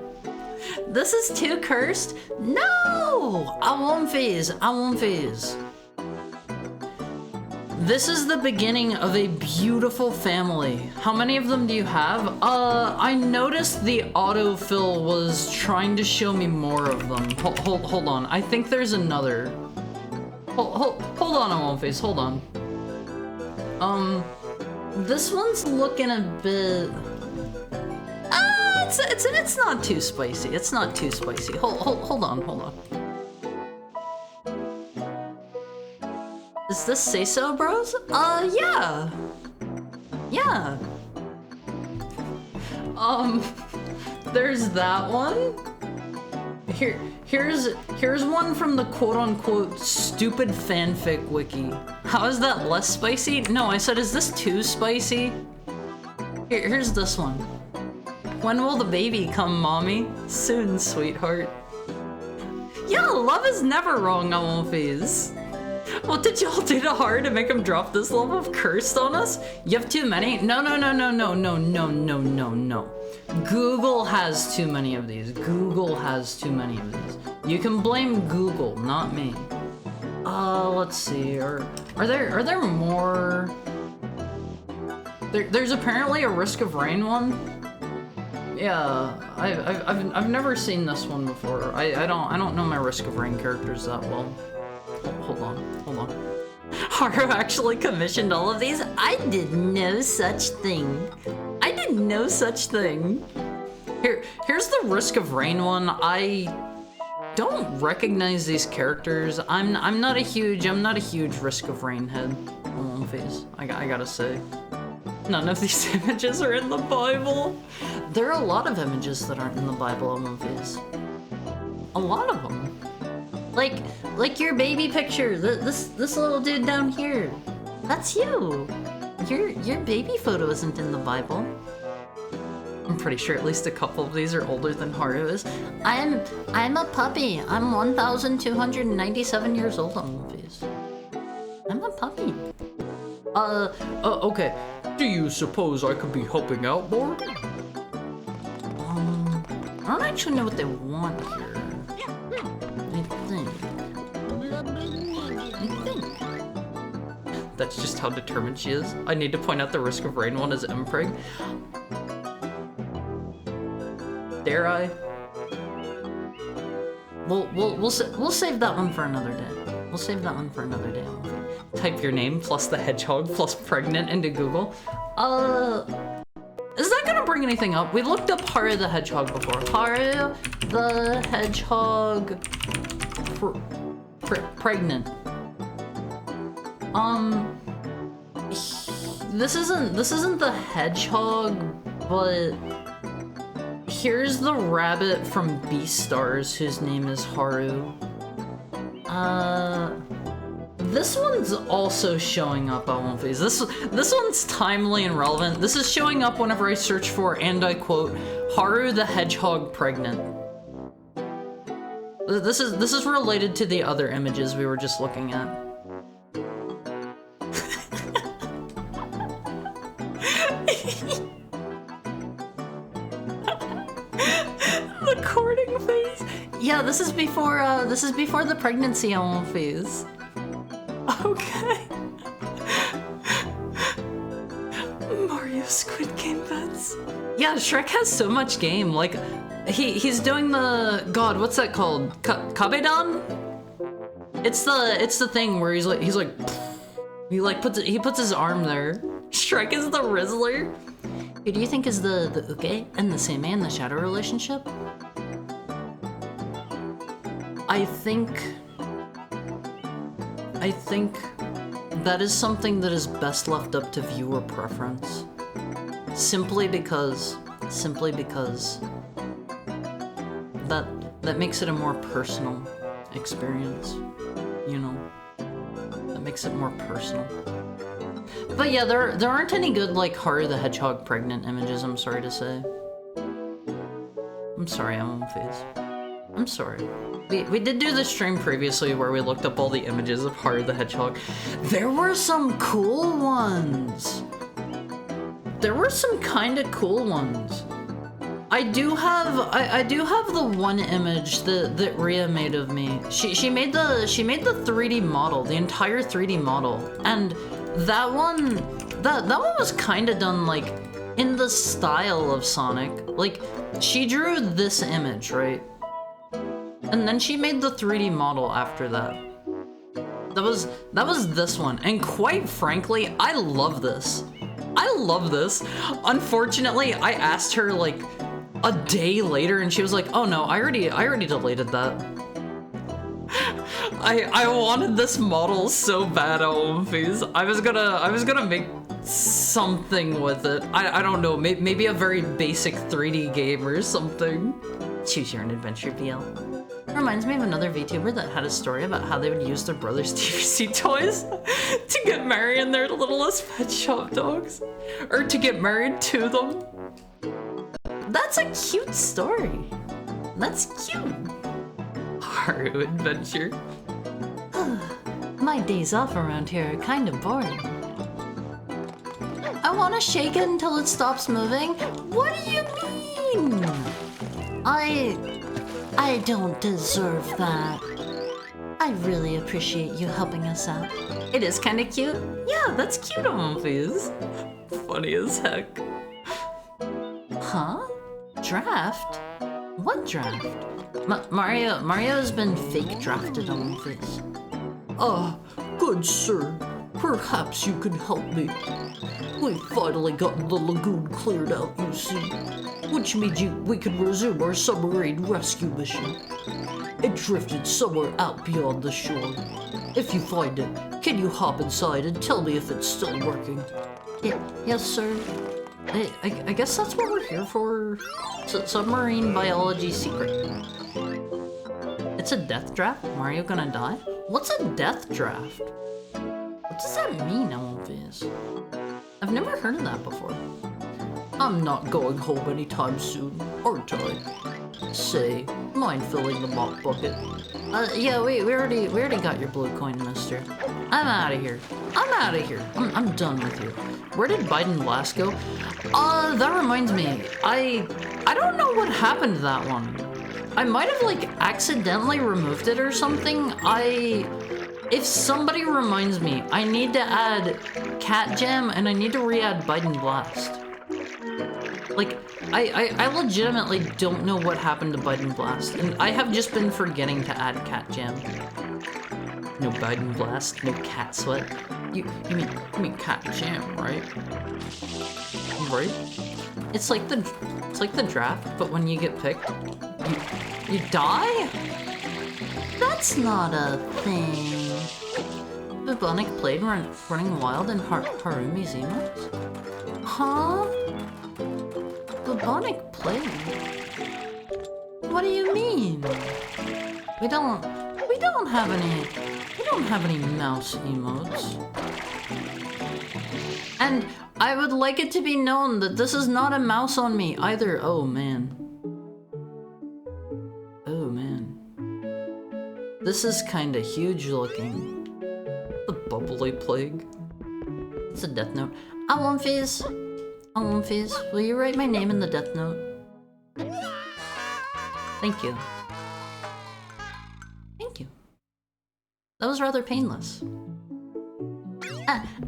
This is too cursed. No, I won't phase. This is the beginning of a beautiful family. How many of them do you have? I noticed the autofill was trying to show me more of them. Hold on. I think there's another. Hold on, Amonface. Hold on. This one's looking a bit. It's not too spicy. Hold on. Is this Say So Bros? Yeah. There's that one. Here's one from the quote-unquote stupid fanfic wiki. How is that less spicy? No, I said, is this too spicy? Here's this one. When will the baby come, mommy? Soon, sweetheart. Yeah, love is never wrong, Amonfis. What did y'all do to Har to make him drop this level of cursed on us? You have too many? No. Google has too many of these. You can blame Google, not me. Let's see. Are there more? There's apparently a Risk of Rain one. Yeah, I've never seen this one before. I don't know my Risk of Rain characters that well. Hold on. Haru actually commissioned all of these? I did no such thing. Here's the Risk of Rain one. I don't recognize these characters. I'm not a huge Risk of Rain head. On face. I gotta say. None of these images are in the Bible. There are a lot of images that aren't in the Bible on face. A lot of them. Like your baby picture, this little dude down here. That's you. Your baby photo isn't in the Bible. I'm pretty sure at least a couple of these are older than Haru is. I'm a puppy. I'm 1,297 years old on these. I'm a puppy. Okay. Do you suppose I could be helping out more? I don't actually know what they want here. I think. That's just how determined she is. I need to point out the Risk of Rain one is Mpreg. Dare I? We'll save that one for another day. Type your name plus the hedgehog plus pregnant into Google. Is that gonna bring anything up? We looked up Haru the Hedgehog before. Haru the Hedgehog pregnant. This isn't the hedgehog But here's the rabbit from Beastars whose name is Haru. This one's also showing up on One Piece. This one's timely and relevant. This is showing up whenever I search for, and I quote, Haru the Hedgehog pregnant. This is related to the other images we were just looking at. The courting phase. Yeah, this is before the pregnancy phase. Okay. Mario Squid Game bets. Yeah, Shrek has so much game. Like, he's doing the God. What's that called? Kabedan. It's the thing where he puts his arm there. Shrek is the Rizzler. Who do you think is the Uke and the Seimei and the Shadow relationship? I think that is something that is best left up to viewer preference. Simply because that makes it a more personal experience, you know? That makes it more personal. But yeah, there aren't any good, like, Haru the Hedgehog pregnant images, I'm sorry to say. I'm sorry, I'm on phase. I'm sorry. We did do the stream previously where we looked up all the images of Haru the Hedgehog. There were some cool ones. There were some kind of cool ones. I do have the one image that Rhea made of me. She made the 3D model, the entire 3D model, and that one was kind of done like in the style of Sonic. Like, she drew this image, right? And then she made the 3D model after that. That was this one, and quite frankly, I love this. I love this. Unfortunately, I asked her like a day later, and she was like, "Oh no, I already deleted that." I wanted this model so bad, Omphys. I was gonna make something with it. I don't know, maybe a very basic 3D game or something. Choose your own adventure, BL. Reminds me of another VTuber that had a story about how they would use their brother's TVC toys to get married in their littlest pet shop dogs. Or to get married to them. That's a cute story. That's cute. Haru adventure. My days off around here are kind of boring. I want to shake it until it stops moving. What do you mean? I don't deserve that. I really appreciate you helping us out. It is kind of cute. Yeah, that's cute, Omphys. Funny as heck. Huh? Draft? What draft? Mario's been fake drafted on my face. Good sir. Perhaps you can help me. We've finally gotten the lagoon cleared out, you see. Which means we can resume our submarine rescue mission. It drifted somewhere out beyond the shore. If you find it, can you hop inside and tell me if it's still working? Yes, sir. I guess that's what we're here for. Submarine biology secret. It's a death draft? Mario gonna die? What's a death draft? What does that mean, Elvis? I've never heard of that before. I'm not going home anytime soon, aren't I? Say, mind filling the mop bucket? Yeah, we already got your blue coin, mister. I'm out of here. I'm done with you. Where did Biden Blast go? That reminds me. I don't know what happened to that one. I might have, like, accidentally removed it or something. If somebody reminds me, I need to add Cat Jam and I need to re-add Biden Blast. Like, I legitimately don't know what happened to Biden Blast, and I have just been forgetting to add Cat Jam. No Biden Blast, no Cat Sweat. You mean Cat Jam, right? Right? It's like the draft, but when you get picked, you die? That's not a thing. Bubonic Blade running wild in Harumi's emotes? Huh? bubonic plague? What do you mean? We don't have any mouse emotes. And I would like it to be known that this is not a mouse on me either. Oh man. Oh man. This is kinda huge looking. The bubbly plague. It's a death note. Alumphys! Alumphys, will you write my name in the death note? Thank you. Thank you. That was rather painless.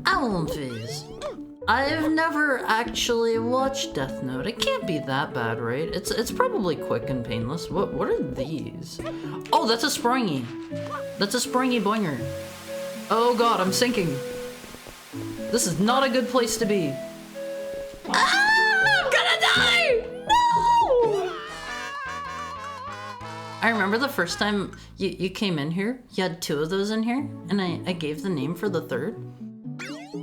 Alumphys. I've never actually watched Death Note. It can't be that bad, right? It's probably quick and painless. What are these? Oh, that's a springy. That's a springy boinger. Oh god, I'm sinking. This is not a good place to be. I'm gonna die! No! I remember the first time you came in here, you had 2 of those in here, and I gave the name for the 3rd.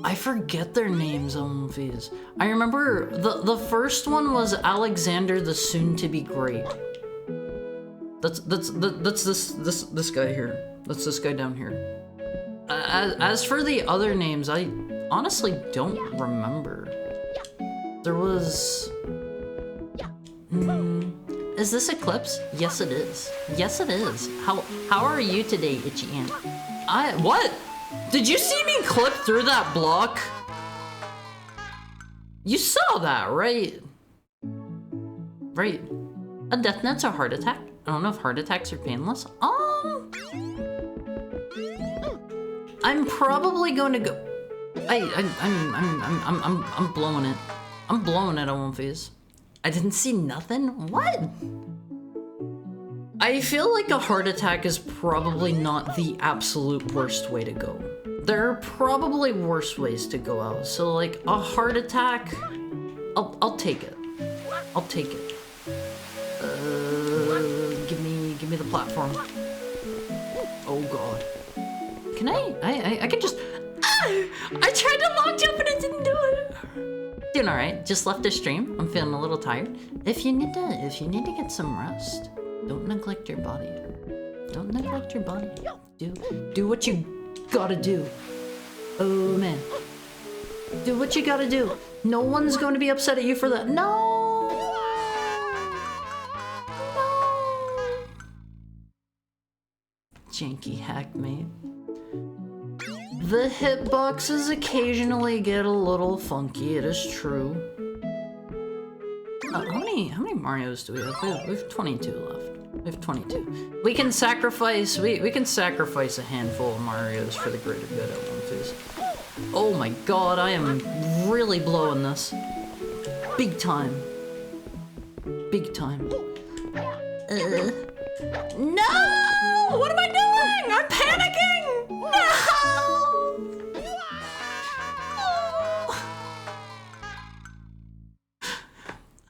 I forget their names, Alumphys. I remember the first one was Alexander the Soon-to-be Great. That's this guy here. That's this guy down here. As for the other names, I honestly don't remember. There was... is this Eclipse? Yes, it is. Yes, it is. How are you today, Itchy Ant? What? Did you see me clip through that block? You saw that, right? Right. A death note's a heart attack? I don't know if heart attacks are painless. I'm probably going to go... I'm blowing it. I'm blowing it, Alumphys. I didn't see nothing? What? I feel like a heart attack is probably not the absolute worst way to go. There are probably worse ways to go out. So like a heart attack, I'll take it. I'll take it. Give me the platform. Oh god. Can I can just... I tried to long jump and it didn't do it. Doing alright. Just left the stream. I'm feeling a little tired. If you need to get some rest, don't neglect your body. Don't neglect your body. Do what you gotta do. Oh man. Do what you gotta do. No one's going to be upset at you for that. No! No! Janky hack mate. The hitboxes occasionally get a little funky, it is true. How many Marios do we have? We have 22 left. We have 22. We can sacrifice a handful of Marios for the greater good at one phase. Oh my god, I am really blowing this. Big time. Big time. No! What am I doing? I'm panicking! No!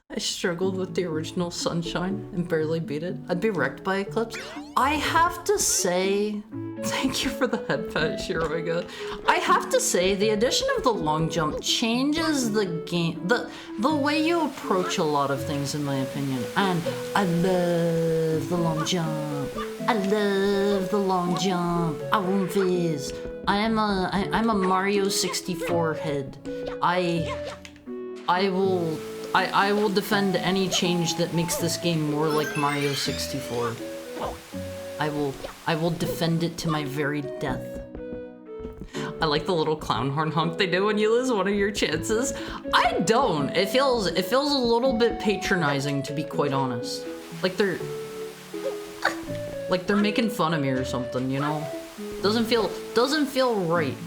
I struggled with the original Sunshine and barely beat it. I'd be wrecked by Eclipse. I have to say, thank you for the head pat, Shiroiga. I have to say, the addition of the long jump changes the game, the way you approach a lot of things, in my opinion. And I love the long jump. I love the long jump. Alumphys. I'm a Mario 64 head. I will defend any change that makes this game more like Mario 64. I will defend it to my very death. I like the little clown horn honk they do when you lose one of your chances. I don't. It feels a little bit patronizing, to be quite honest. Like they're making fun of me or something, you know? Doesn't feel right.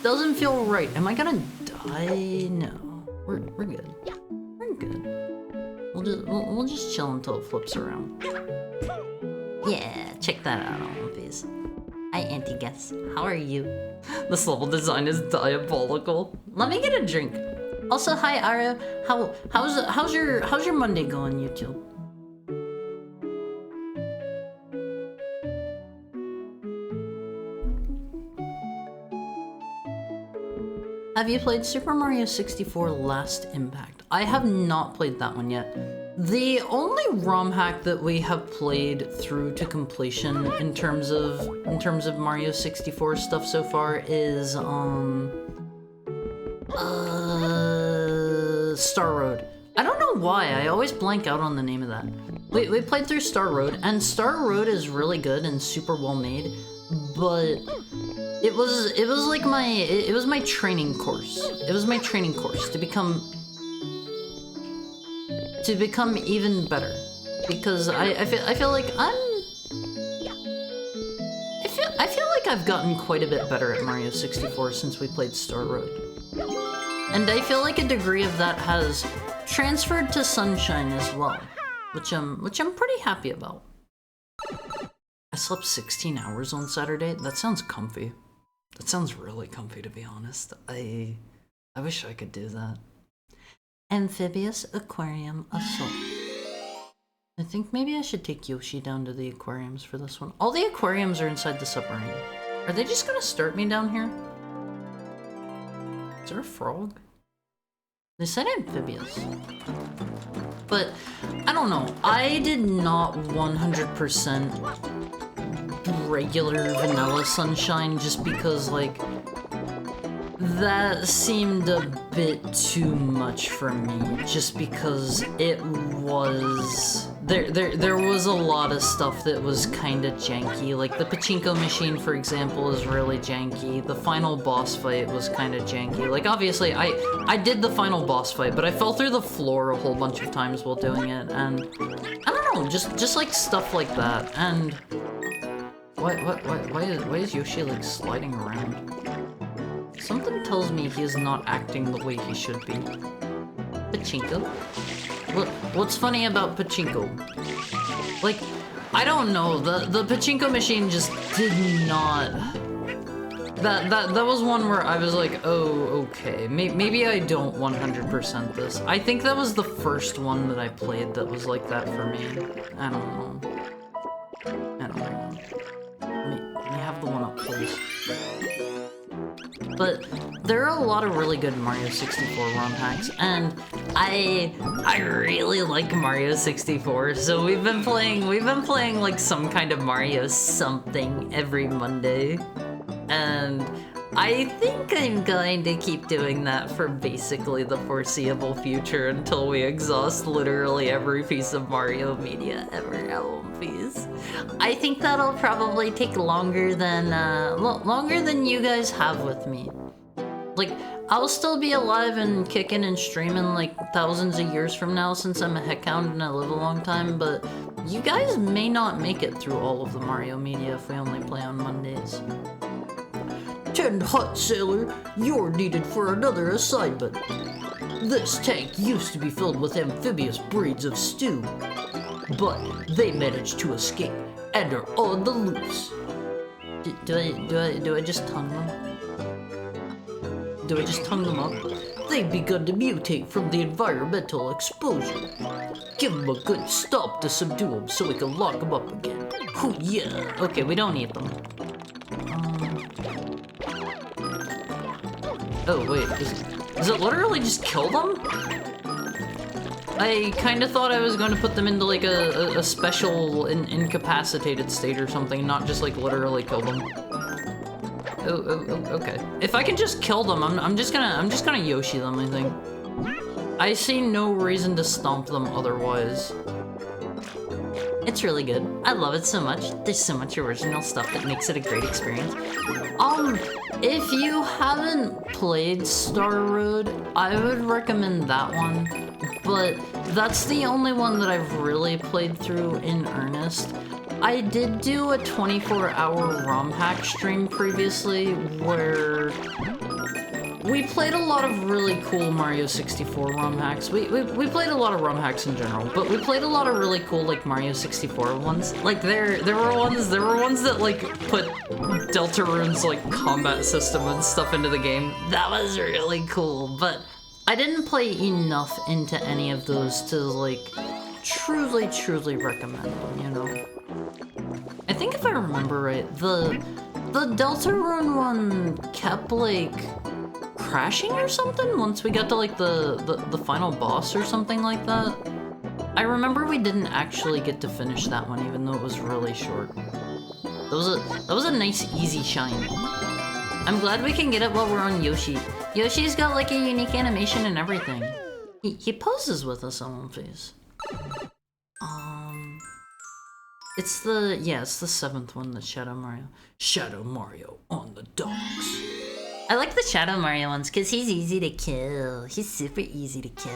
Doesn't feel right. Am I gonna die? No. We're good. We're good. We'll just chill until it flips around. Yeah, check that out, Alumphys. Hi, Auntie Guess. How are you? This level design is diabolical. Let me get a drink. Also, hi, Ara. How's your Monday going, YouTube? have you played Super Mario 64 Last Impact? I have not played that one yet. The only ROM hack that we have played through to completion in terms of Mario 64 stuff so far is Star Road. I don't know why, I always blank out on the name of that. We played through Star Road, and Star Road is really good and super well made, but it was like my training course. It was my training course to become even better, because I feel like I feel like I've gotten quite a bit better at Mario 64 since we played Star Road, and I feel like a degree of that has transferred to Sunshine as well, which I'm pretty happy about. I slept 16 hours on Saturday. That sounds comfy. That sounds really comfy, to be honest. I wish I could do that. Amphibious Aquarium Assault. I think maybe I should take Yoshi down to the aquariums for this one. All the aquariums are inside the submarine. Are they just gonna start me down here? Is there a frog? They said amphibious. But, I don't know. I did not 100% regular vanilla Sunshine just because, like, that seemed a bit too much for me, just because it was... There was a lot of stuff that was kinda janky, like the pachinko machine, for example, is really janky. The final boss fight was kinda janky. Like, obviously, I did the final boss fight, but I fell through the floor a whole bunch of times while doing it, and... I don't know, just like stuff like that, and... Why is Yoshi, like, sliding around? Something tells me he is not acting the way he should be. Pachinko? What's funny about pachinko? Like, I don't know, the pachinko machine just did not... That was one where I was like, oh, okay, maybe I don't 100% this. I think that was the first one that I played that was like that for me. I don't know. Let me have the one up, please. But there are a lot of really good Mario 64 ROM hacks, and I really like Mario 64. So we've been playing like some kind of Mario something every Monday, and I think I'm going to keep doing that for basically the foreseeable future until we exhaust literally every piece of Mario media ever at One Piece. I think that'll probably take longer than you guys have with me. Like, I'll still be alive and kicking and streaming like thousands of years from now since I'm a heckhound and I live a long time, but you guys may not make it through all of the Mario media if we only play on Mondays. Tend hot, sailor. You're needed for another assignment. This tank used to be filled with amphibious breeds of stew, but they managed to escape and are on the loose. Do I just tongue them? Do I just tongue them up? They've begun to mutate from the environmental exposure. Give them a good stomp to subdue them so we can lock them up again. Hoo yeah! Okay, we don't need them. Oh wait, does it literally just kill them? I kind of thought I was going to put them into like a special incapacitated state or something, not just like literally kill them. Oh, okay. If I can just kill them, I'm just gonna Yoshi them, I think. I see no reason to stomp them otherwise. It's really good. I love it so much. There's so much original stuff that makes it a great experience. If you haven't played Star Road, I would recommend that one, but that's the only one that I've really played through in earnest. I did do a 24-hour ROM hack stream previously where we played a lot of really cool Mario 64 ROM hacks. We played a lot of ROM hacks in general, but we played a lot of really cool like Mario 64 ones. Like there were ones that like put Deltarune's like combat system and stuff into the game. That was really cool, but I didn't play enough into any of those to like truly recommend them, you know? I think if I remember right, the Deltarune one kept like crashing or something once we got to like the final boss or something like that. I remember we didn't actually get to finish that one, even though it was really short. That was a nice easy shine. I'm glad we can get it while we're on Yoshi. Yoshi's got like a unique animation and everything. He poses with us on face. It's the 7th one, the Shadow Mario. Shadow Mario on the docks. I like the Shadow Mario ones because he's easy to kill. He's super easy to kill.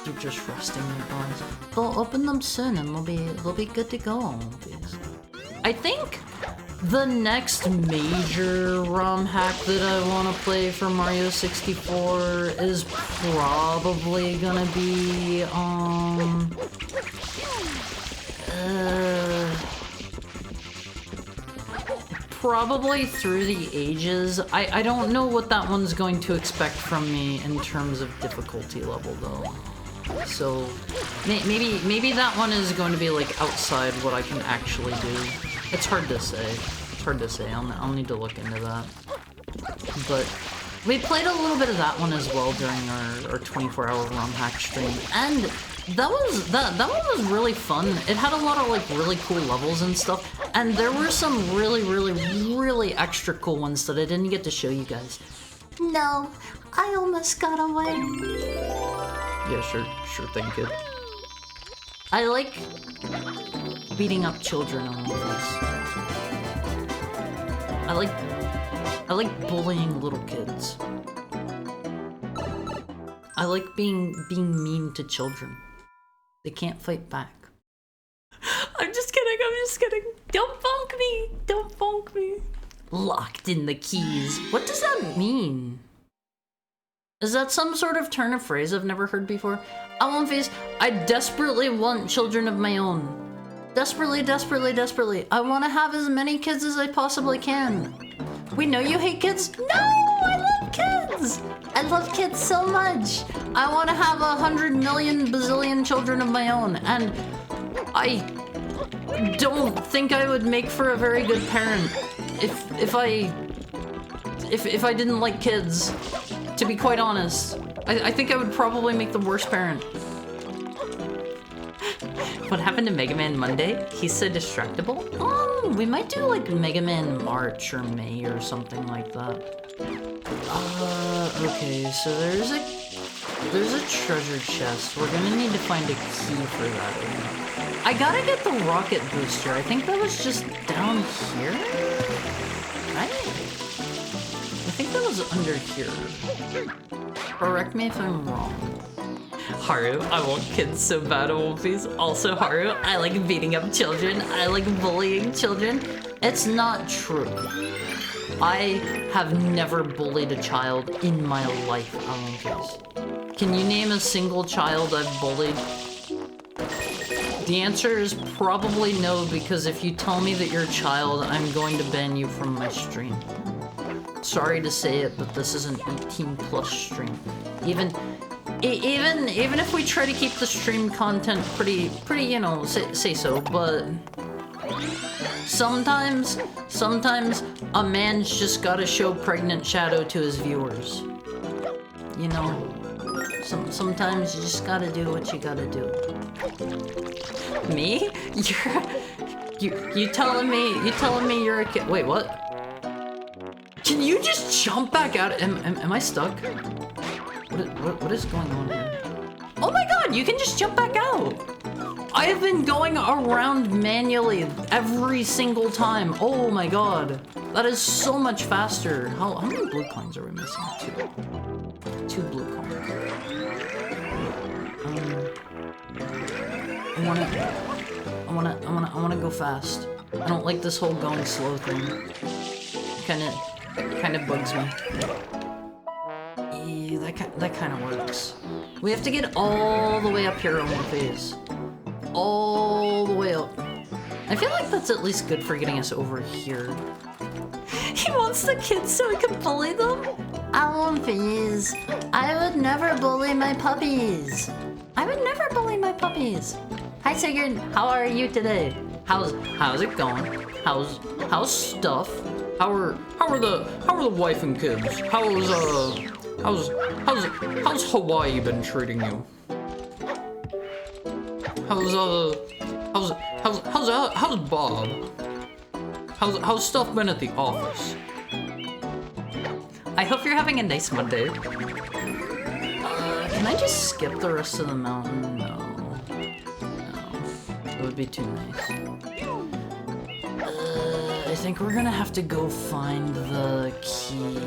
They're just resting their eyes. They'll open them soon and they'll be good to go on these. I think the next major ROM hack that I want to play for Mario 64 is probably gonna be probably Through the Ages. I don't know what that one's going to expect from me in terms of difficulty level though. So maybe that one is going to be like outside what I can actually do. It's hard to say. It's hard to say. I'll need to look into that. But we played a little bit of that one as well during our 24-hour ROM hack stream, and that one was really fun. It had a lot of like really cool levels and stuff, and there were some really extra cool ones that I didn't get to show you guys. No, I almost got away. Yeah, sure thing, kid. I like beating up children on movies. I like bullying little kids. I like being mean to children. They can't fight back. I'm just kidding. Don't bonk me. Locked in the keys. What does that mean? Is that some sort of turn of phrase I've never heard before? Face, I desperately want children of my own. Desperately. I want to have as many kids as I possibly can. We know you hate kids. No, I love kids. I love kids so much. I want to have 100 million bazillion children of my own, and I don't think I would make for a very good parent if I didn't like kids. To be quite honest, I think I would probably make the worst parent. What happened to Mega Man Monday? He's so distractible. We might do like Mega Man March or May or something like that. Okay, so there's a treasure chest. We're gonna need to find a key for that. I gotta get the rocket booster. I think that was just down here, right? I think that was under here. Correct me if I'm wrong. Haru, I want kids so bad, Wolfies. Also, Haru, I like beating up children. I like bullying children. It's not true. I have never bullied a child in my life, Wolfies. Can you name a single child I've bullied? The answer is probably no, because if you tell me that you're a child, I'm going to ban you from my stream. Sorry to say it, but this is an 18+ stream. Even if we try to keep the stream content pretty, you know, say so, but sometimes a man's just gotta show pregnant shadow to his viewers. You know, sometimes you just gotta do what you gotta do. Me? You telling me you're a kid? Wait, what? Can you just jump back out? Am I stuck? What is going on here? Oh my god, you can just jump back out! I have been going around manually every single time. Oh my god. That is so much faster. How many blue coins are we missing? Two blue coins. I wanna go fast. I don't like this whole going slow thing. Kinda bugs me. Yeah, that kind of works. We have to get all the way up here on one phase. All the way up. I feel like that's at least good for getting us over here. He wants the kids so he can bully them? Please. I would never bully my puppies. I would never bully my puppies. Hi Sigurd, how are you today? How's it going? How's stuff? How are the wife and kids? How's Hawaii been treating you? How's Bob? How's stuff been at the office? I hope you're having a nice Monday. Can I just skip the rest of the mountain? No. It would be too nice. I think we're gonna have to go find the key.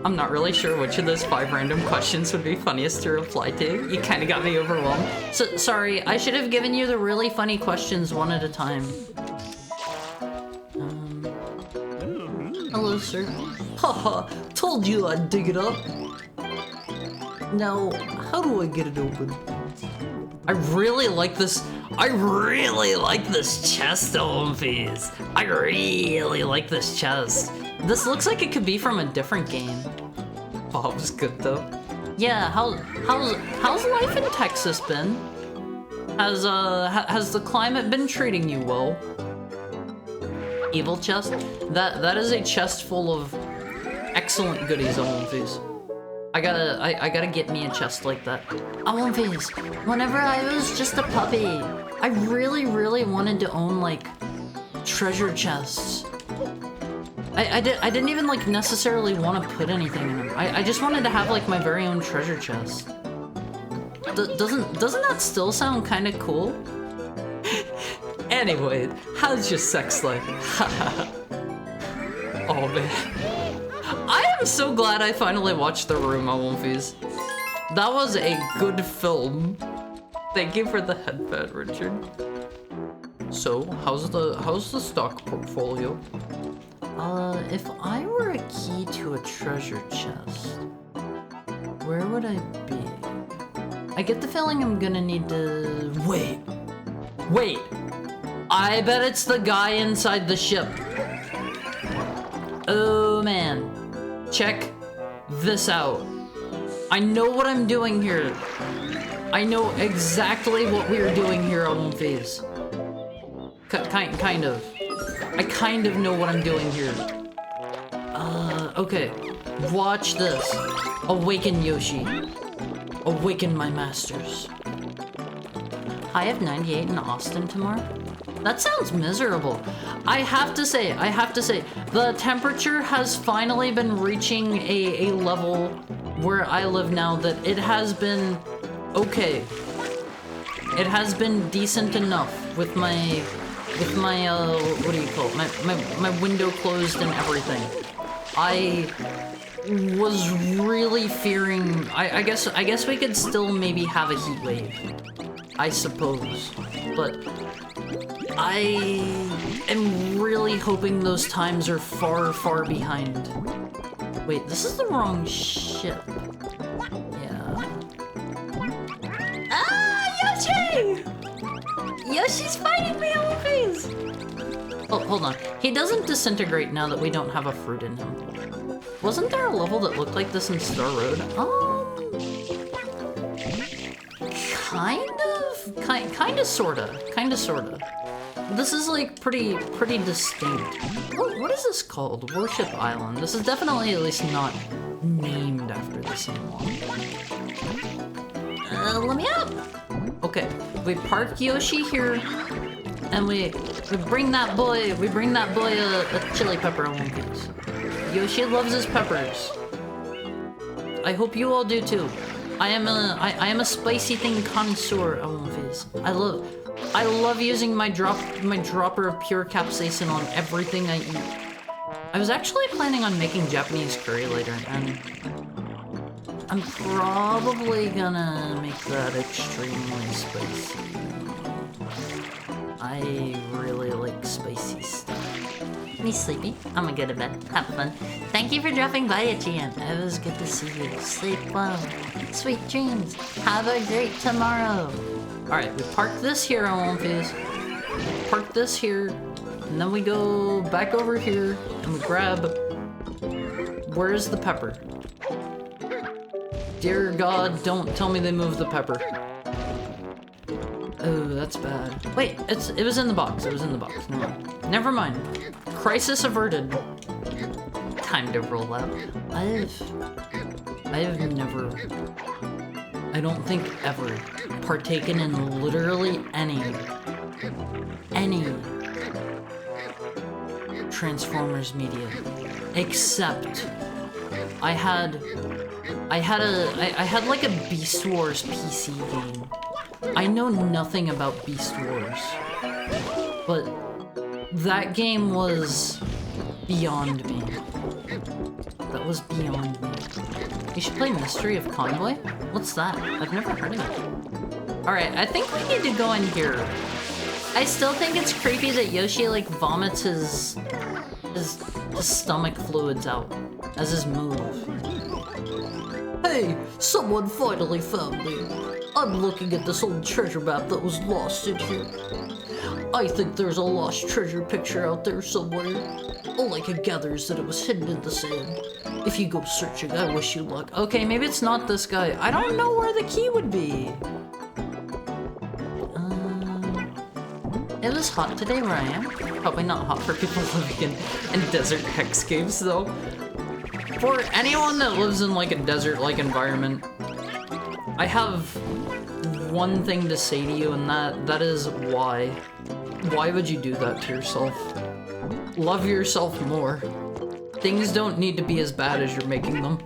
I'm not really sure which of those 5 random questions would be funniest to reply to. You kind of got me overwhelmed. So, sorry, I should have given you the really funny questions one at a time. Hello, sir. Haha, told you I'd dig it up. Now, how do I get it open? I really like this chest, Olympies. I really like this chest. This looks like it could be from a different game. Bob's good though. Yeah, how's life in Texas been? Has the climate been treating you well? Evil chest? That is a chest full of excellent goodies, Olympies. I gotta get me a chest like that. Olympies, whenever I was just a puppy, I really wanted to own like treasure chests. I didn't even like necessarily want to put anything in them. I just wanted to have like my very own treasure chest. Doesn't that still sound kind of cool? Anyway, how's your sex life? Oh man. I am so glad I finally watched The Room, Olympies. That was a good film. Thank you for the headband, Richard. So, how's the stock portfolio? If I were a key to a treasure chest, where would I be? I get the feeling I'm gonna need to... Wait! I bet it's the guy inside the ship. Oh man. Check this out. I know what I'm doing here. I know exactly what we're doing here on Phase. Kind of. I kind of know what I'm doing here. Okay. Watch this. Awaken Yoshi. Awaken my masters. High of 98 in Austin tomorrow? That sounds miserable. I have to say, the temperature has finally been reaching a level where I live now that it has been okay. It has been decent enough with my what do you call it? My window closed and everything. I was really fearing, I guess we could still maybe have a heat wave. I suppose. But I am really hoping those times are far behind. Wait, this is the wrong ship. Yeah. Ah, Yoshi! Yoshi's fighting me on the face! Oh, hold on. He doesn't disintegrate now that we don't have a fruit in him. Wasn't there a level that looked like this in Star Road? Kinda sorta. This is like pretty distinct. What is this called? Worship Island. This is definitely at least not named after the same one. Let me up. Okay, we park Yoshi here, and we bring that boy a chili pepper Olympics. Yoshi loves his peppers. I hope you all do too. I am a spicy thing connoisseur, Olympics. I love using my dropper of pure capsaicin on everything I eat. I was actually planning on making Japanese curry later, and I'm probably gonna make that extremely spicy. I really like spicy stuff. Me sleepy. I'm gonna go to bed. Have fun. Thank you for dropping by, Etienne. It was good to see you. Sleep well. Sweet dreams. Have a great tomorrow. Alright, we park this here on Olympias. Park this here. And then we go back over here and we grab... Where's the pepper? Dear God, don't tell me they moved the pepper. Oh, that's bad. Wait, it was in the box. Never mind. Crisis averted. Time to roll out. I've never, I don't think ever, partaken in literally any Transformers media, except I had like a Beast Wars PC game. I know nothing about Beast Wars, but that game was beyond me. That was beyond me. You should play Mystery of Convoy? What's that? I've never heard of it. Alright, I think we need to go in here. I still think it's creepy that Yoshi, like, vomits his stomach fluids out as his move. Hey, someone finally found me. I'm looking at this old treasure map that was lost in here. I think there's a lost treasure picture out there somewhere. All I can gather is that it was hidden in the sand. If you go searching, I wish you luck. Okay, maybe it's not this guy. I don't know where the key would be. It was hot today where I am. Probably not hot for people living in desert hex caves, though. For anyone that lives in, like, a desert-like environment, I have one thing to say to you, and that is why. Why would you do that to yourself? Love yourself more. Things don't need to be as bad as you're making them.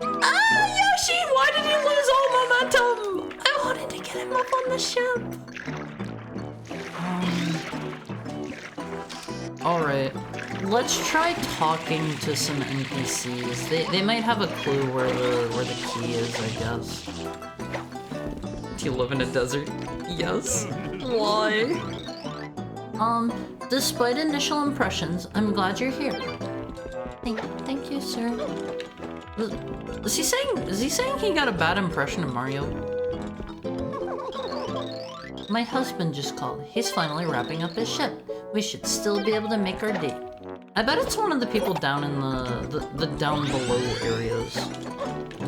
Ah, Yoshi! Why did you lose all momentum? I wanted to get him up on the ship. Alright, let's try talking to some NPCs. They might have a clue where the key is, I guess. Do you live in a desert? Yes. Why? Despite initial impressions, I'm glad you're here. Thank you, sir. Is he saying he got a bad impression of Mario? My husband just called. He's finally wrapping up his ship. We should still be able to make our date. I bet it's one of the people down in the down below areas.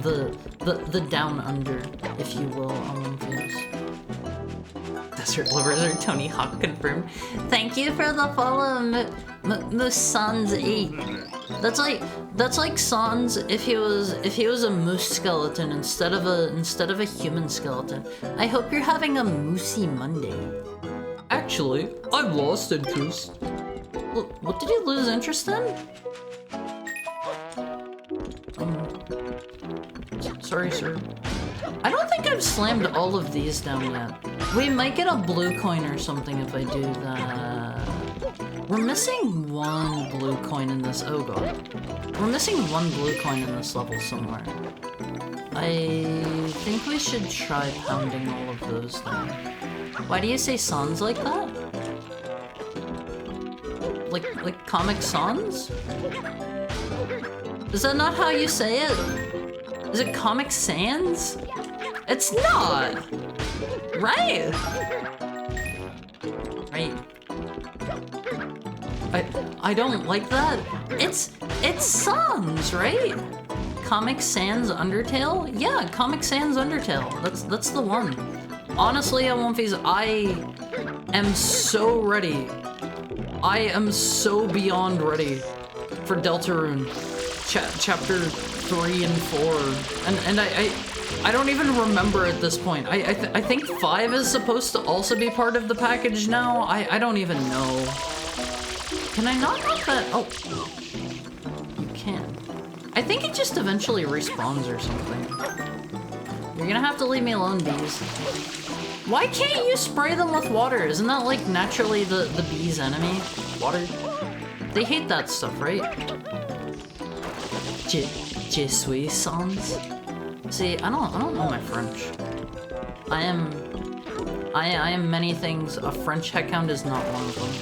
The down under, if you will, Desert Lovers or Tony Hawk confirmed. Thank you for the follow, Sans8. That's like Sans if he was a moose skeleton instead of a human skeleton. I hope you're having a moosey Monday. Actually, I've lost interest. What did you lose interest in? Sorry, sir. I don't think I've slammed all of these down yet. We might get a blue coin or something if I do that. We're missing one blue coin in this. Oh god. We're missing one blue coin in this level somewhere. I think we should try pounding all of those then. Why do you say sans like that? Like Comic Sans? Is that not how you say it? Is it Comic Sans? It's not! Right? Right. I don't like that. It's Sans, right? Comic Sans Undertale? Yeah, Comic Sans Undertale. That's the one. Honestly, Womfies, I am so ready. I am so beyond ready for Deltarune. Chapter 3 and 4. And I don't even remember at this point. I think 5 is supposed to also be part of the package now. I don't even know. Can I not knock that? Oh. You can. I think it just eventually respawns or something. You're gonna have to leave me alone, bees. Why can't you spray them with water? Isn't that like naturally the bees' enemy? Water? They hate that stuff, right? Je suis sans. See, I don't know my French. I am many things. A French heckhound is not one of them.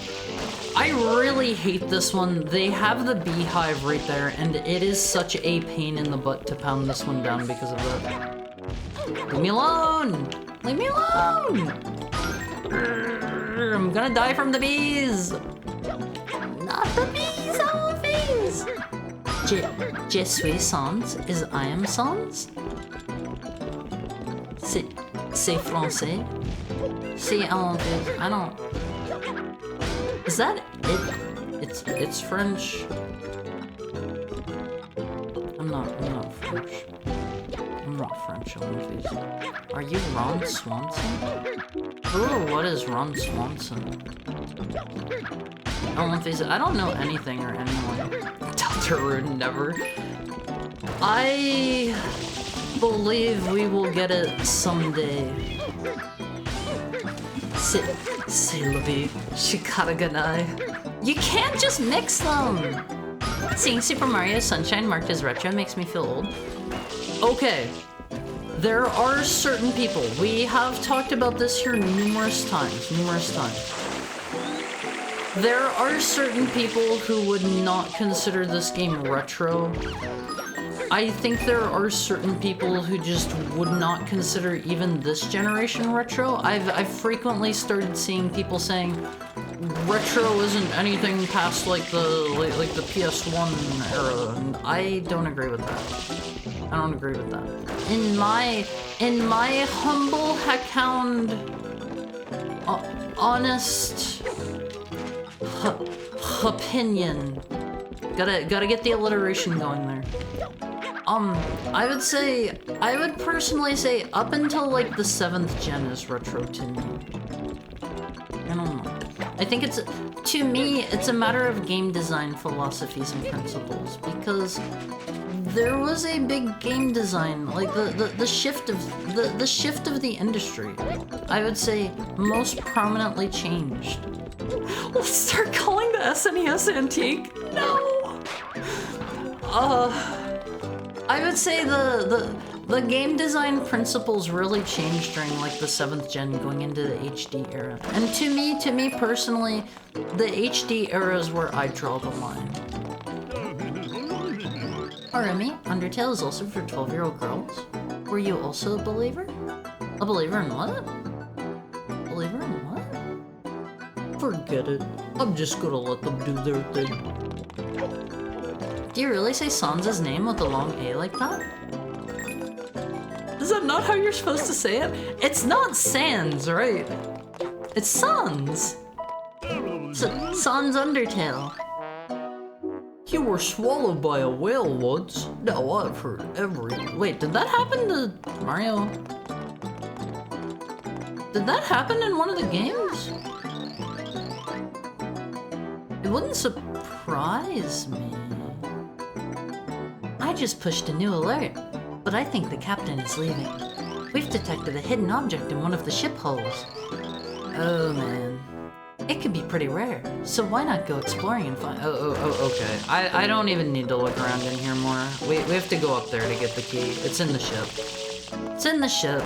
I really hate this one. They have the beehive right there, and it is such a pain in the butt to pound this one down because of that. Leave me alone! Leave me alone! I'm gonna die from the bees! Not the bees, Alphys! Je suis sans is I am sans? C'est français? See, Alphys, I don't... Is that it? It's French. I'm not French. I'm not French, Are you Ron Swanson? Who or what is Ron Swanson? I don't know anything or anyone. Deltarune, never. I believe we will get it someday. C'est la vie. Shikaraganai. You can't just mix them! Seeing Super Mario Sunshine marked as retro makes me feel old. Okay. There are certain people. We have talked about this here numerous times. There are certain people who would not consider this game retro. I think there are certain people who just would not consider even this generation retro. I've frequently started seeing people saying retro isn't anything past like the PS1 era, and I don't agree with that. I don't agree with that. In my humble heckhound, honest opinion, gotta get the alliteration going there. I would personally say up until like the 7th gen is retro to me. I don't know. I think to me, it's a matter of game design philosophies and principles, because there was a big game design, like the shift of the industry, I would say, most prominently changed. Let's start calling the SNES antique. No. I would say the game design principles really changed during like the 7th gen going into the HD era. And to me personally, the HD era is where I draw the line. Remy, Undertale is also for 12-year-old girls. Were you also a believer? A believer in what? Believer in what? Forget it. I'm just gonna let them do their thing. Do you really say Sans' name with a long A like that? Is that not how you're supposed to say it? It's not Sans, right? It's Sans! Sans Undertale. You were swallowed by a whale once. Now I've heard every... Wait, did that happen to Mario? Did that happen in one of the games? It wouldn't surprise me. I just pushed a new alert, but I think the captain is leaving. We've detected a hidden object in one of the ship hulls. Oh man. It could be pretty rare, so why not go exploring and find... Okay. I don't even need to look around in here more. We have to go up there to get the key. It's in the ship. It's in the ship.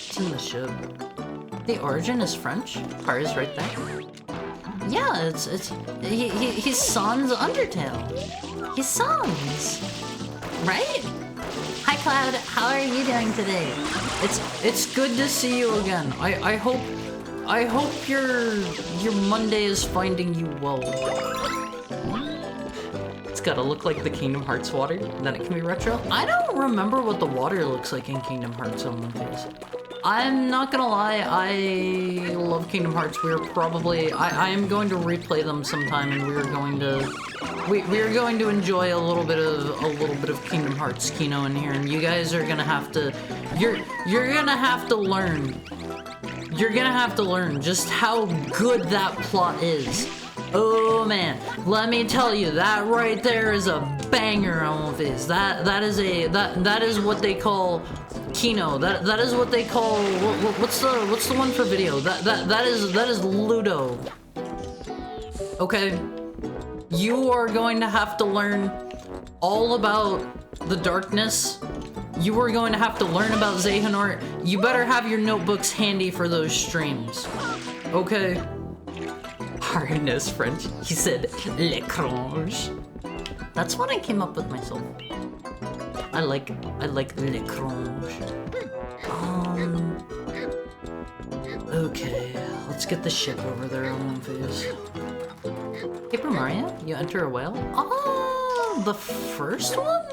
It's in the ship. The origin is French. Car is right there. Yeah, he's Sans Undertale. He's Sans, right? Hi Cloud, how are you doing today? It's good to see you again. I hope your Monday is finding you well. It's gotta look like the Kingdom Hearts water, then it can be retro. I don't remember what the water looks like in Kingdom Hearts on One Piece. I'm not gonna lie, I love Kingdom Hearts. I am going to replay them sometime, and we are going to enjoy a little bit of Kingdom Hearts Kino in here, and you guys are gonna have to, you're gonna have to learn. You're gonna have to learn just how good that plot is. Oh man, let me tell you, that right there is a banger on One Piece. That is what they call Kino. That is what they call what's the one for video? That is Ludo. Okay, you are going to have to learn all about the darkness. You are going to have to learn about Xehanort. You better have your notebooks handy for those streams. Okay. Harry knows French. He said l'écrange. That's what I came up with myself. I like l'écrange. Okay, let's get the ship over there on one phase. Paper Mario, you enter a whale? Oh, the first one?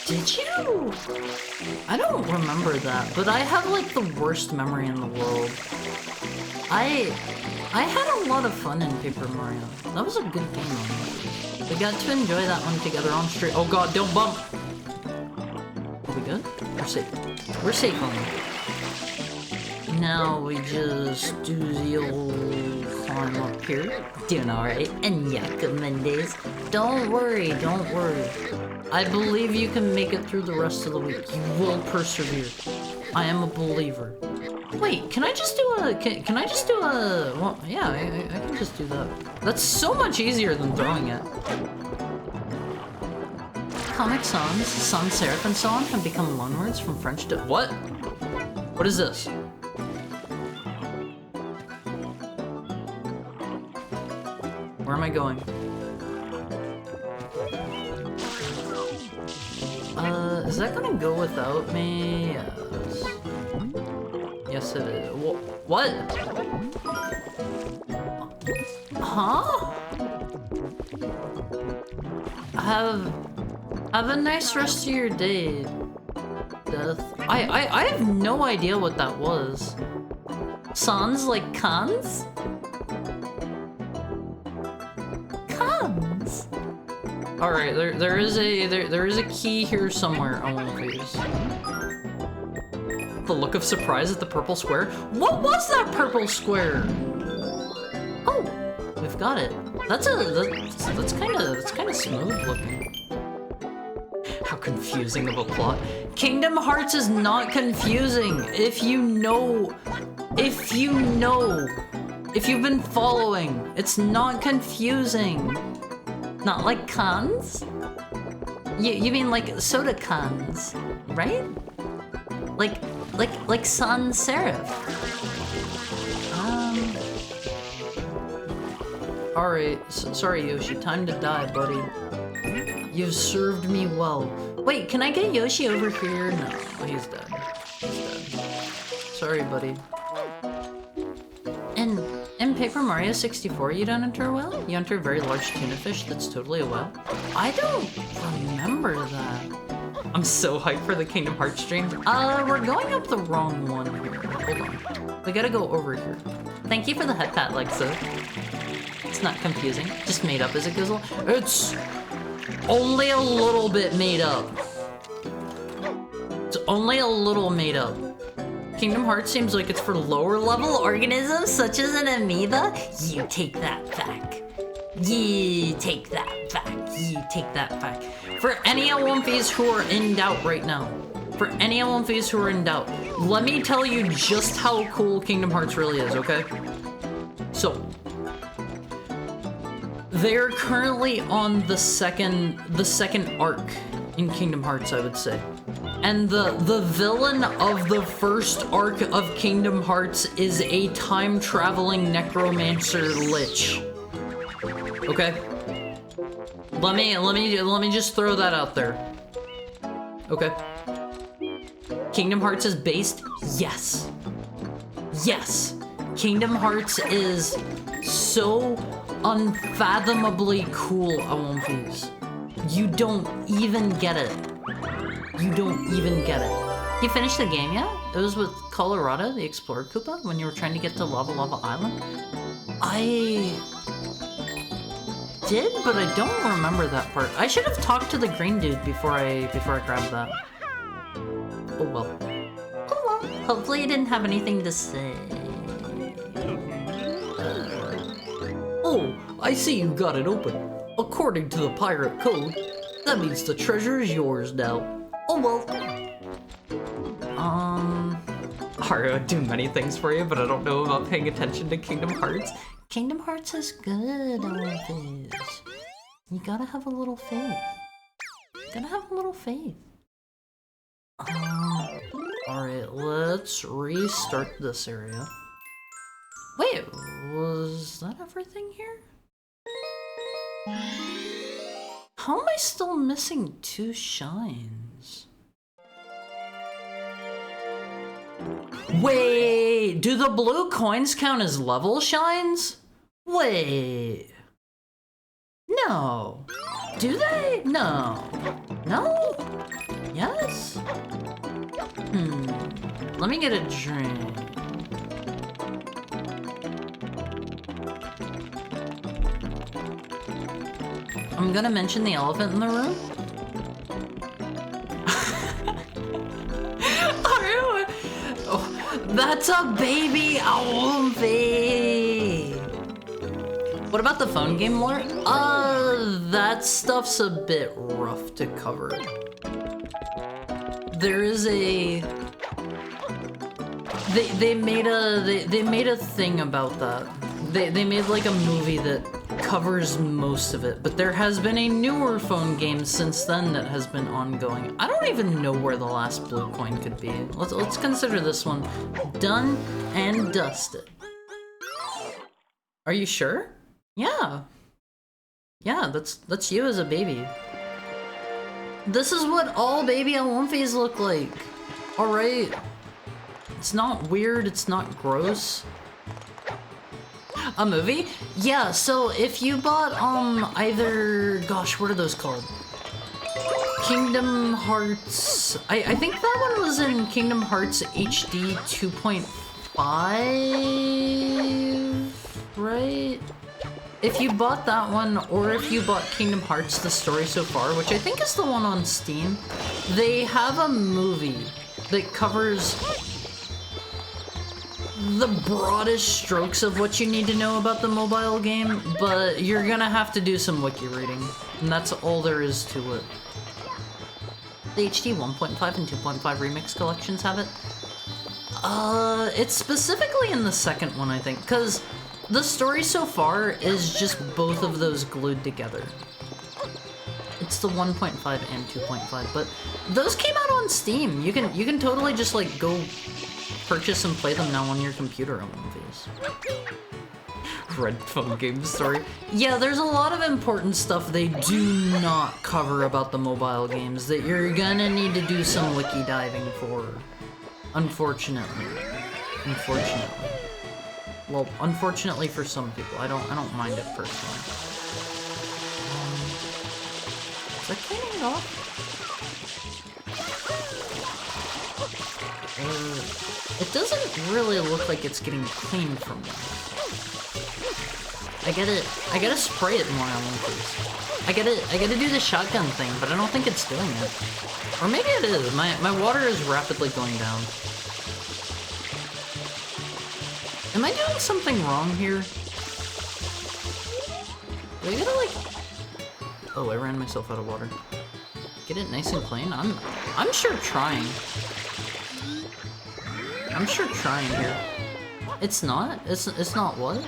Did you? I don't remember that, but I have like the worst memory in the world. I I had a lot of fun in Paper Mario. That was a good game. We got to enjoy that one together on stream. Oh god, don't bump! Are we good? We're safe. We're safe on it. Now we just do the old climb up here. Doing alright. And Mendes. Don't worry, don't worry. I believe you can make it through the rest of the week. You will persevere. I am a believer. Wait, can I just do a... Can I just do a... Well, yeah, I can just do that. That's so much easier than throwing it. Comic Sans, sans serif, and so on have become loanwords from French to... What? What is this? Where am I going? Is that gonna go without me? Yes, it is. What? Huh? Have a nice rest of your day, Death. I have no idea what that was. Sans like cons? Cons? Alright, there is a key here somewhere. I won't use. The look of surprise at the purple square. What was that purple square? Oh, we've got it. That's kind of smooth looking. How confusing of a plot. Kingdom Hearts is not confusing. If you've been following, it's not confusing. Not like cons? You mean like soda cons, right? Like sans serif. Alright, sorry Yoshi, time to die, buddy. You've served me well. Wait, can I get Yoshi over here? No, he's dead. He's dead. Sorry, buddy. In Paper Mario 64, you don't enter a whale? You enter a very large tuna fish that's totally a whale? I don't remember that. I'm so hyped for the Kingdom Hearts stream. We're going up the wrong one here. Hold on. We gotta go over here. Thank you for the head pat, Lexa. It's not confusing. Just made up as it goes along. It's only a little bit made up. It's only a little made up. Kingdom Hearts seems like it's for lower level organisms such as an amoeba. You take that back. You take that back. You take that back. For any L1Fs who are in doubt right now, let me tell you just how cool Kingdom Hearts really is, okay? So, they're currently on the second arc in Kingdom Hearts, I would say. And the villain of the first arc of Kingdom Hearts is a time-traveling necromancer lich. Okay? Let me just throw that out there. Okay. Kingdom Hearts is based? Yes. Yes. Kingdom Hearts is so unfathomably cool, Awomfis. You don't even get it. You don't even get it. You finished the game yet? It was with Colorado, the Explorer Koopa, when you were trying to get to Lava Lava Island? I did, but I don't remember that part. I should have talked to the green dude before I grabbed that. Oh well. Oh well. Hopefully he didn't have anything to say. Oh, I see you got it open. According to the pirate code, that means the treasure is yours now. Oh well. Alright, I do many things for you, but I don't know about paying attention to Kingdom Hearts. Kingdom Hearts is good, Olympics. You gotta have a little faith. You gotta have a little faith. Alright, let's restart this area. Wait, was that everything here? How am I still missing 2 shines? Wait, do the blue coins count as level shines? Wait. No. Do they? No. No? Yes? Let me get a drink. gonna mention the elephant in the room. Oh, that's a baby Awumfi! What about the phone game lore? That stuff's a bit rough to cover. There is a... They made a thing about that. They made like a movie that covers most of it, but there has been a newer phone game since then that has been ongoing. I don't even know where the last blue coin could be. Let's consider this one done and dusted. Are you sure? Yeah. Yeah, that's you as a baby. This is what all baby Awumfis look like. Alright. It's not weird, it's not gross. A movie? Yeah, so if you bought, either... Gosh, what are those called? Kingdom Hearts... I think that one was in Kingdom Hearts HD 2.5... Right? If you bought that one, or if you bought Kingdom Hearts The Story So Far, which I think is the one on Steam, they have a movie that covers the broadest strokes of what you need to know about the mobile game, but you're gonna have to do some wiki reading, and that's all there is to it. The HD 1.5 and 2.5 remix collections have it. It's specifically in the second one, I think, because the story so far is just both of those glued together. It's the 1.5 and 2.5, but those came out on Steam. You can totally just like go purchase and play them now on your computer on movies. Red phone game story. Yeah, there's a lot of important stuff they do not cover about the mobile games that you're gonna need to do some wiki diving for. Unfortunately. Unfortunately. Well, unfortunately for some people. I don't mind it personally. Is that cleaning it off? It doesn't really look like it's getting clean from me. I gotta spray it more on one piece. I gotta do the shotgun thing, but I don't think it's doing it. Or maybe it is. My water is rapidly going down. Am I doing something wrong here? Do I gotta like... Oh, I ran myself out of water. Get it nice and clean? I'm sure trying. I'm sure trying here. It's not? It's not what?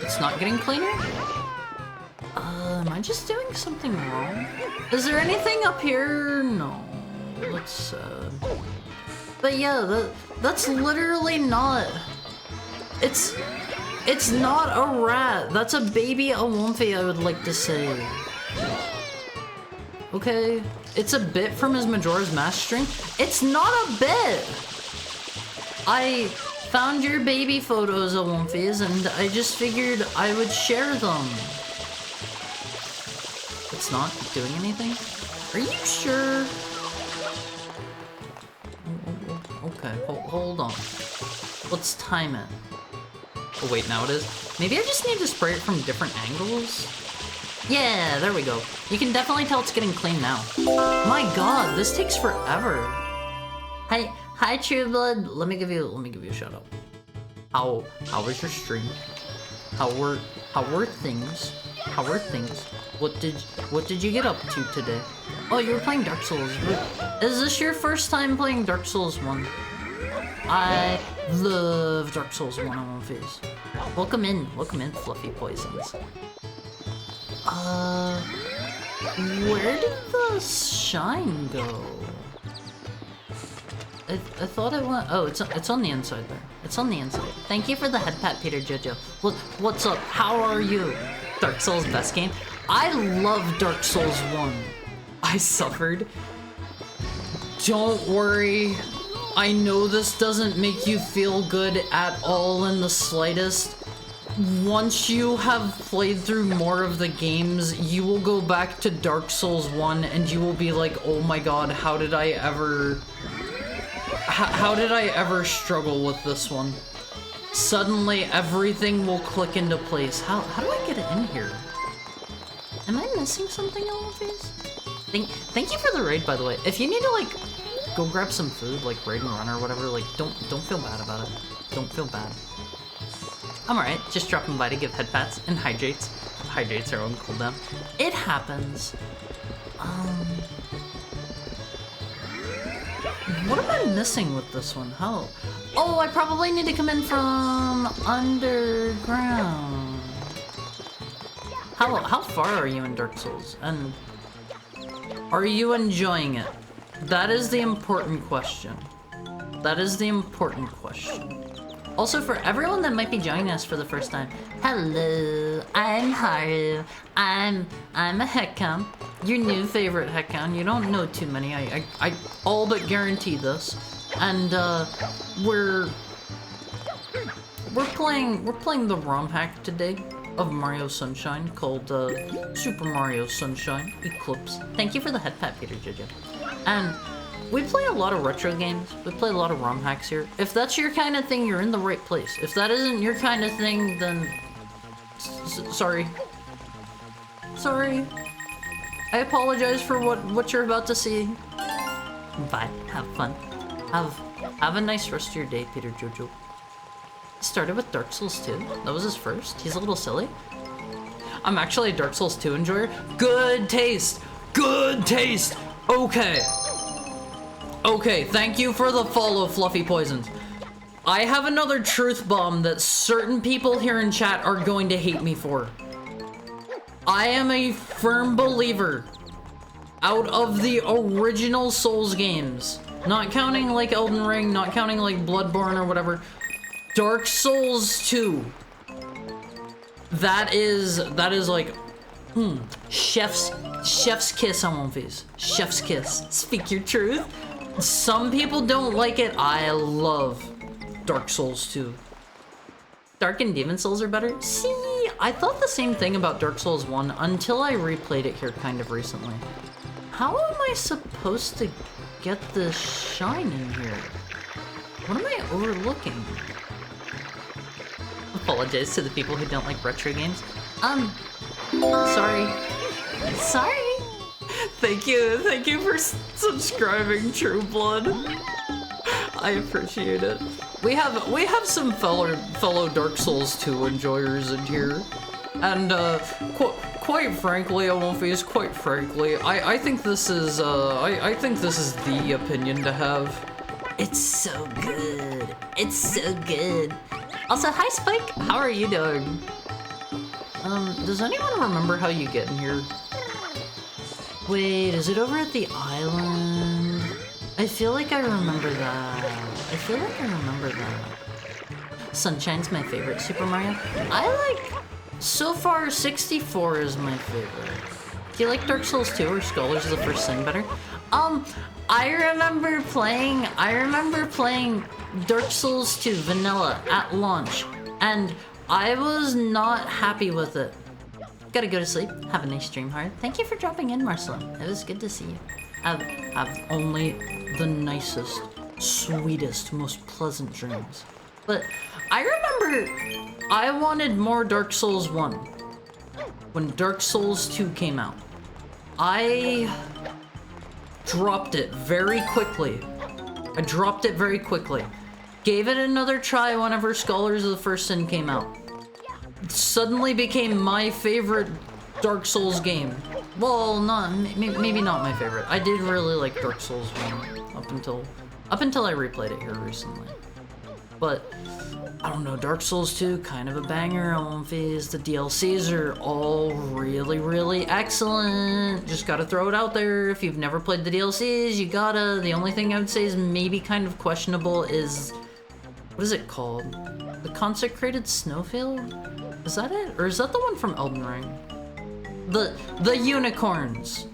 It's not getting cleaner? Am I just doing something wrong? Is there anything up here? No. That's But yeah, that's literally not... It's not a rat. That's a baby Awumfi, I would like to say. Okay? It's a bit from his Majora's Mask string. It's not a bit! I found your baby photos, Awumfis, and I just figured I would share them. It's not doing anything? Are you sure? Okay, hold on. Let's time it. Oh wait, now it is? Maybe I just need to spray it from different angles? Yeah, there we go. You can definitely tell it's getting clean now. My god, this takes forever. Hi True Blood. Let me give you a shout out. How was your stream? How were things? How were things? What did you get up to today? Oh, you were playing Dark Souls. Is this your first time playing Dark Souls 1? I love Dark Souls 1 on one face. Welcome in, Fluffy Poisons. Where did the shine go? I thought it went. Oh, it's on the inside there. It's on the inside. Thank you for the head pat, Peter Jojo. What's up? How are you? Dark Souls best game. I love Dark Souls 1. I suffered. Don't worry. I know this doesn't make you feel good at all in the slightest. Once you have played through more of the games, you will go back to Dark Souls 1 and you will be like, oh my god, how did I ever struggle with this one? Suddenly everything will click into place. How do I get it in here? Am I missing something, Olympies? Thank you for the raid, by the way. If you need to, like, go grab some food, like raid and run or whatever, like, don't feel bad about it. Don't feel bad. I'm alright, just dropping by to give head pats and hydrates. Hydrates are on cooldown. It happens. What am I missing with this one? How? Oh, I probably need to come in from underground. How far are you in Dark Souls? And are you enjoying it? That is the important question. That is the important question. Also, for everyone that might be joining us for the first time, hello, I'm Haru. I'm a heckhound, your new favorite heckhound. You don't know too many. I all but guarantee this. And we're playing the ROM hack today of Mario Sunshine called Super Mario Sunshine Eclipse. Thank you for the head pat, Peter Jojo. And we play a lot of retro games. We play a lot of ROM hacks here. If that's your kind of thing, you're in the right place. If that isn't your kind of thing, then sorry. Sorry. I apologize for what you're about to see. Bye. Have fun. Have a nice rest of your day, Peter Jojo. Started with Dark Souls 2. That was his first. He's a little silly. I'm actually a Dark Souls 2 enjoyer. Good taste. Good taste. Okay. Okay, thank you for the follow, Fluffy Poisons. I have another truth bomb that certain people here in chat are going to hate me for. I am a firm believer, out of the original Souls games, not counting like Elden Ring, not counting like Bloodborne or whatever, Dark Souls 2. That is like, chef's kiss on one face. Chef's kiss. Speak your truth. Some people don't like it. I love Dark Souls 2. Dark and Demon Souls are better? See, I thought the same thing about Dark Souls 1 until I replayed it here kind of recently. How am I supposed to get this shine in here? What am I overlooking? Apologize to the people who don't like retro games. Sorry. Sorry. Thank you for subscribing, True Blood. I appreciate it. We have some fellow Dark Souls 2 enjoyers in here, and quite frankly, quite frankly, I think this is I think this is the opinion to have. It's so good. It's so good. Also, hi Spike. How are you doing? Does anyone remember how you get in here? Wait, is it over at the island? I feel like I remember that. Sunshine's my favorite Super Mario. So far, 64 is my favorite. Do you like Dark Souls 2 or Scholars of the First Sin better? I remember playing Dark Souls 2 Vanilla at launch, and I was not happy with it. Gotta go to sleep. Have a nice stream, Hard. Thank you for dropping in, Marcelo. It was good to see you. Have only the nicest, sweetest, most pleasant dreams. But I remember I wanted more Dark Souls 1 when Dark Souls 2 came out. I dropped it very quickly. Gave it another try whenever Scholars of the First Sin came out. Suddenly became my favorite Dark Souls game. Well, maybe not my favorite. I did really like Dark Souls 1 up until I replayed it here recently. But I don't know, Dark Souls 2, kind of a banger on Phase. The DLCs are all really, really excellent. Just gotta throw it out there. If you've never played the DLCs, you gotta. The only thing I would say is maybe kind of questionable is, what is it called? The Consecrated Snowfield? Is that it? Or is that the one from Elden Ring? The unicorns.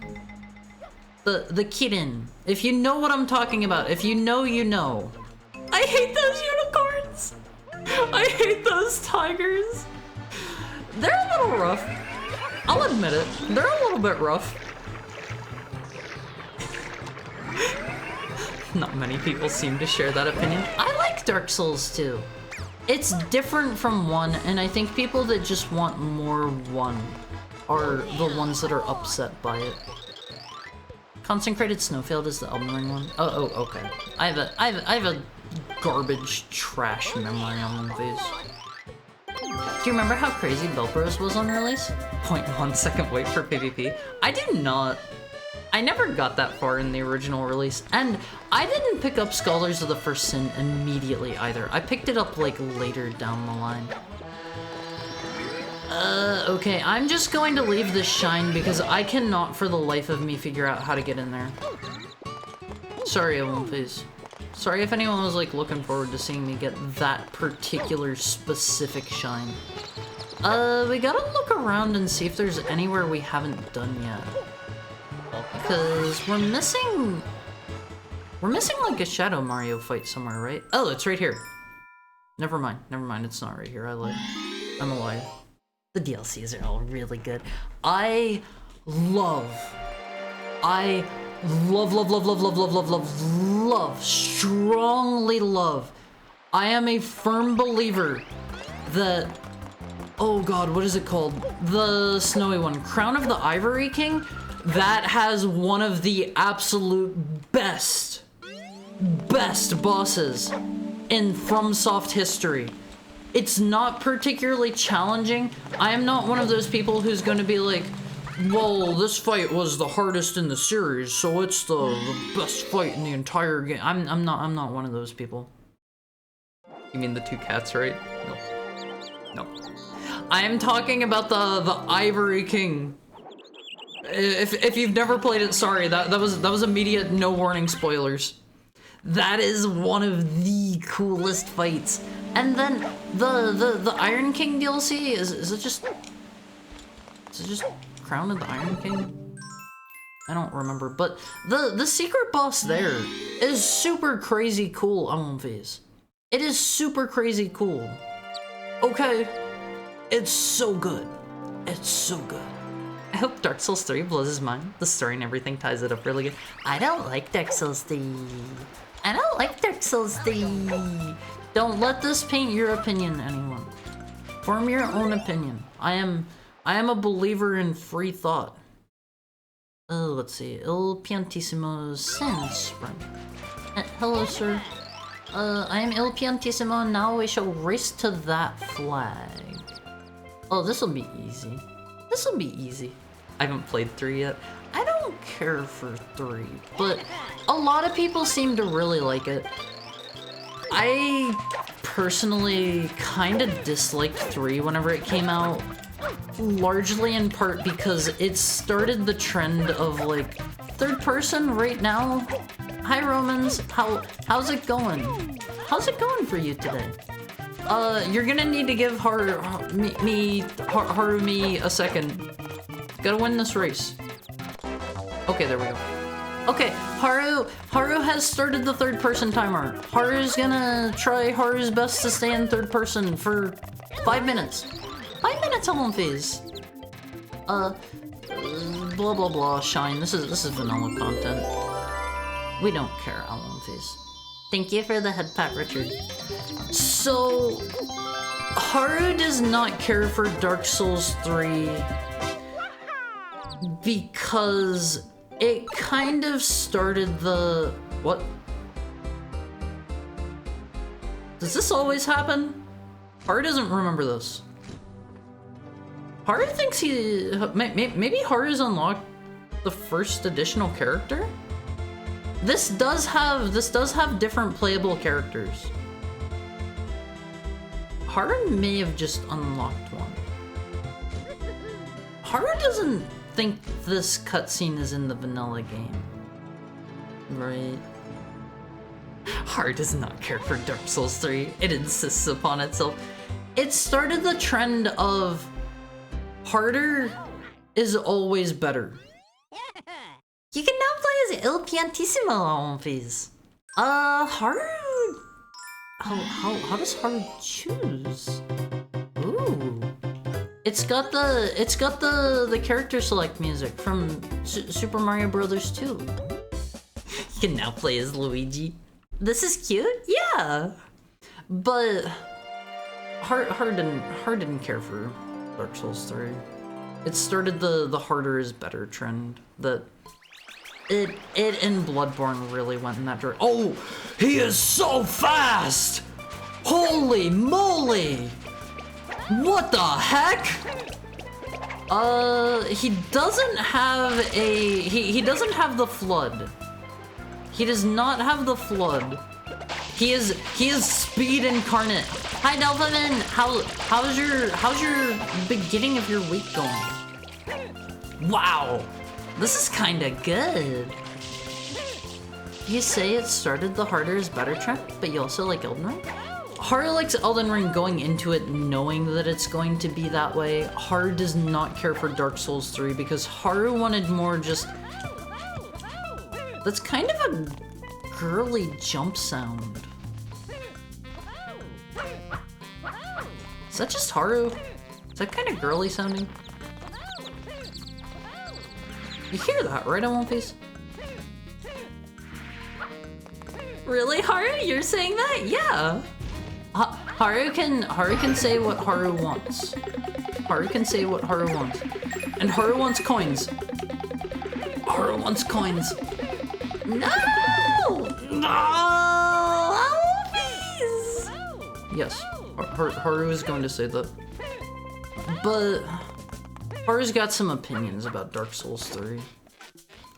The kitten. If you know what I'm talking about, if you know, you know. I hate those unicorns. I hate those tigers. They're a little rough. I'll admit it. They're a little bit rough. Not many people seem to share that opinion. I like Dark Souls 2. It's different from 1, and I think people that just want more 1 are the ones that are upset by it. Consecrated Snowfield is the Elden Ring one. Oh, okay. I have a garbage trash memory on these. Do you remember how crazy Belbros was on release? 0.1 second wait for PvP. I do not. I never got that far in the original release, and I didn't pick up Scholars of the First Sin immediately either. I picked it up like later down the line. Okay, I'm just going to leave this shine because I cannot for the life of me figure out how to get in there. Sorry, Olympus. Sorry if anyone was like looking forward to seeing me get that particular specific shine. We gotta look around and see if there's anywhere we haven't done yet. Because we're missing like a Shadow Mario fight somewhere, right? Oh, it's right here. Never mind, it's not right here. I'm a liar. The DLCs are all really good. I love, strongly love. I am a firm believer that, oh god, what is it called? The snowy one, Crown of the Ivory King, that has one of the absolute best bosses in FromSoft history. It's not particularly challenging. I am not one of those people who's going to be like, well, this fight was the hardest in the series, so it's the best fight in the entire game. I'm not one of those people. You mean the two cats, right? No. I am talking about the Ivory King. If you've never played it, sorry, that was immediate no warning spoilers. That is one of the coolest fights. And then the Iron King DLC, is it just Crown of the Iron King? I don't remember, but the secret boss there is super crazy cool, Olympus. It is super crazy cool. Okay, it's so good. It's so good. I hope Dark Souls 3 blows his mind. The story and everything ties it up really good. I don't like Dark Souls 3. I don't like Dark Souls 3. Don't let this paint your opinion, anyone. Form your own opinion. I am a believer in free thought. Let's see. Il Piantissimo Spring. Hello, sir. I am Il Piantissimo, and now we shall race to that flag. Oh, this'll be easy. This'll be easy. I haven't played 3 yet. I don't care for 3, but a lot of people seem to really like it. I personally kind of disliked 3 whenever it came out, largely in part because it started the trend of like third person right now. Hi Romans, how's it going? How's it going for you today? You're gonna need to give Harumi a second. Gotta win this race. Okay, there we go. Okay, Haru has started the third person timer. Haru's gonna try Haru's best to stay in third person for 5 minutes. 5 minutes on phase. Blah blah blah, shine. This is vanilla content. We don't care, Alan Phase. Thank you for the head pat, Richard. So Haru does not care for Dark Souls 3 because it kind of started the... What? Does this always happen? Haru doesn't remember this. Haru thinks he... Maybe Haru's unlocked the first additional character? This does have different playable characters. Haru may have just unlocked one. Haru doesn't think this cutscene is in the vanilla game. Right? Haru does not care for Dark Souls 3. It insists upon itself. It started the trend of harder is always better. You can now play as Il Piantissimo on Phase. Haru... How does Haru choose? Ooh. It's got the character select music from Super Mario Brothers 2. You can now play as Luigi. This is cute? Yeah. But Haru didn't care for Dark Souls 3. It started the harder is better trend that it and Bloodborne really went in that direction. Oh, he is so fast! Holy moly! What the heck? He doesn't have he doesn't have the flood. He does not have the flood. He is speed incarnate. Hi Delphin, how's your beginning of your week going? Wow, this is kinda good. You say it started the harder is better trend, but you also like Elden Ring? Haru likes Elden Ring going into it knowing that it's going to be that way. Haru does not care for Dark Souls 3 because Haru wanted more just... That's kind of a girly jump sound. Is that just Haru? Is that kind of girly sounding? You hear that, right, on One Piece? Really, Haru? You're saying that? Yeah. Haru can say what Haru wants. Haru can say what Haru wants. And Haru wants coins. Haru wants coins. No! No! Please! Yes, Haru is going to say that. But Haru's got some opinions about Dark Souls 3.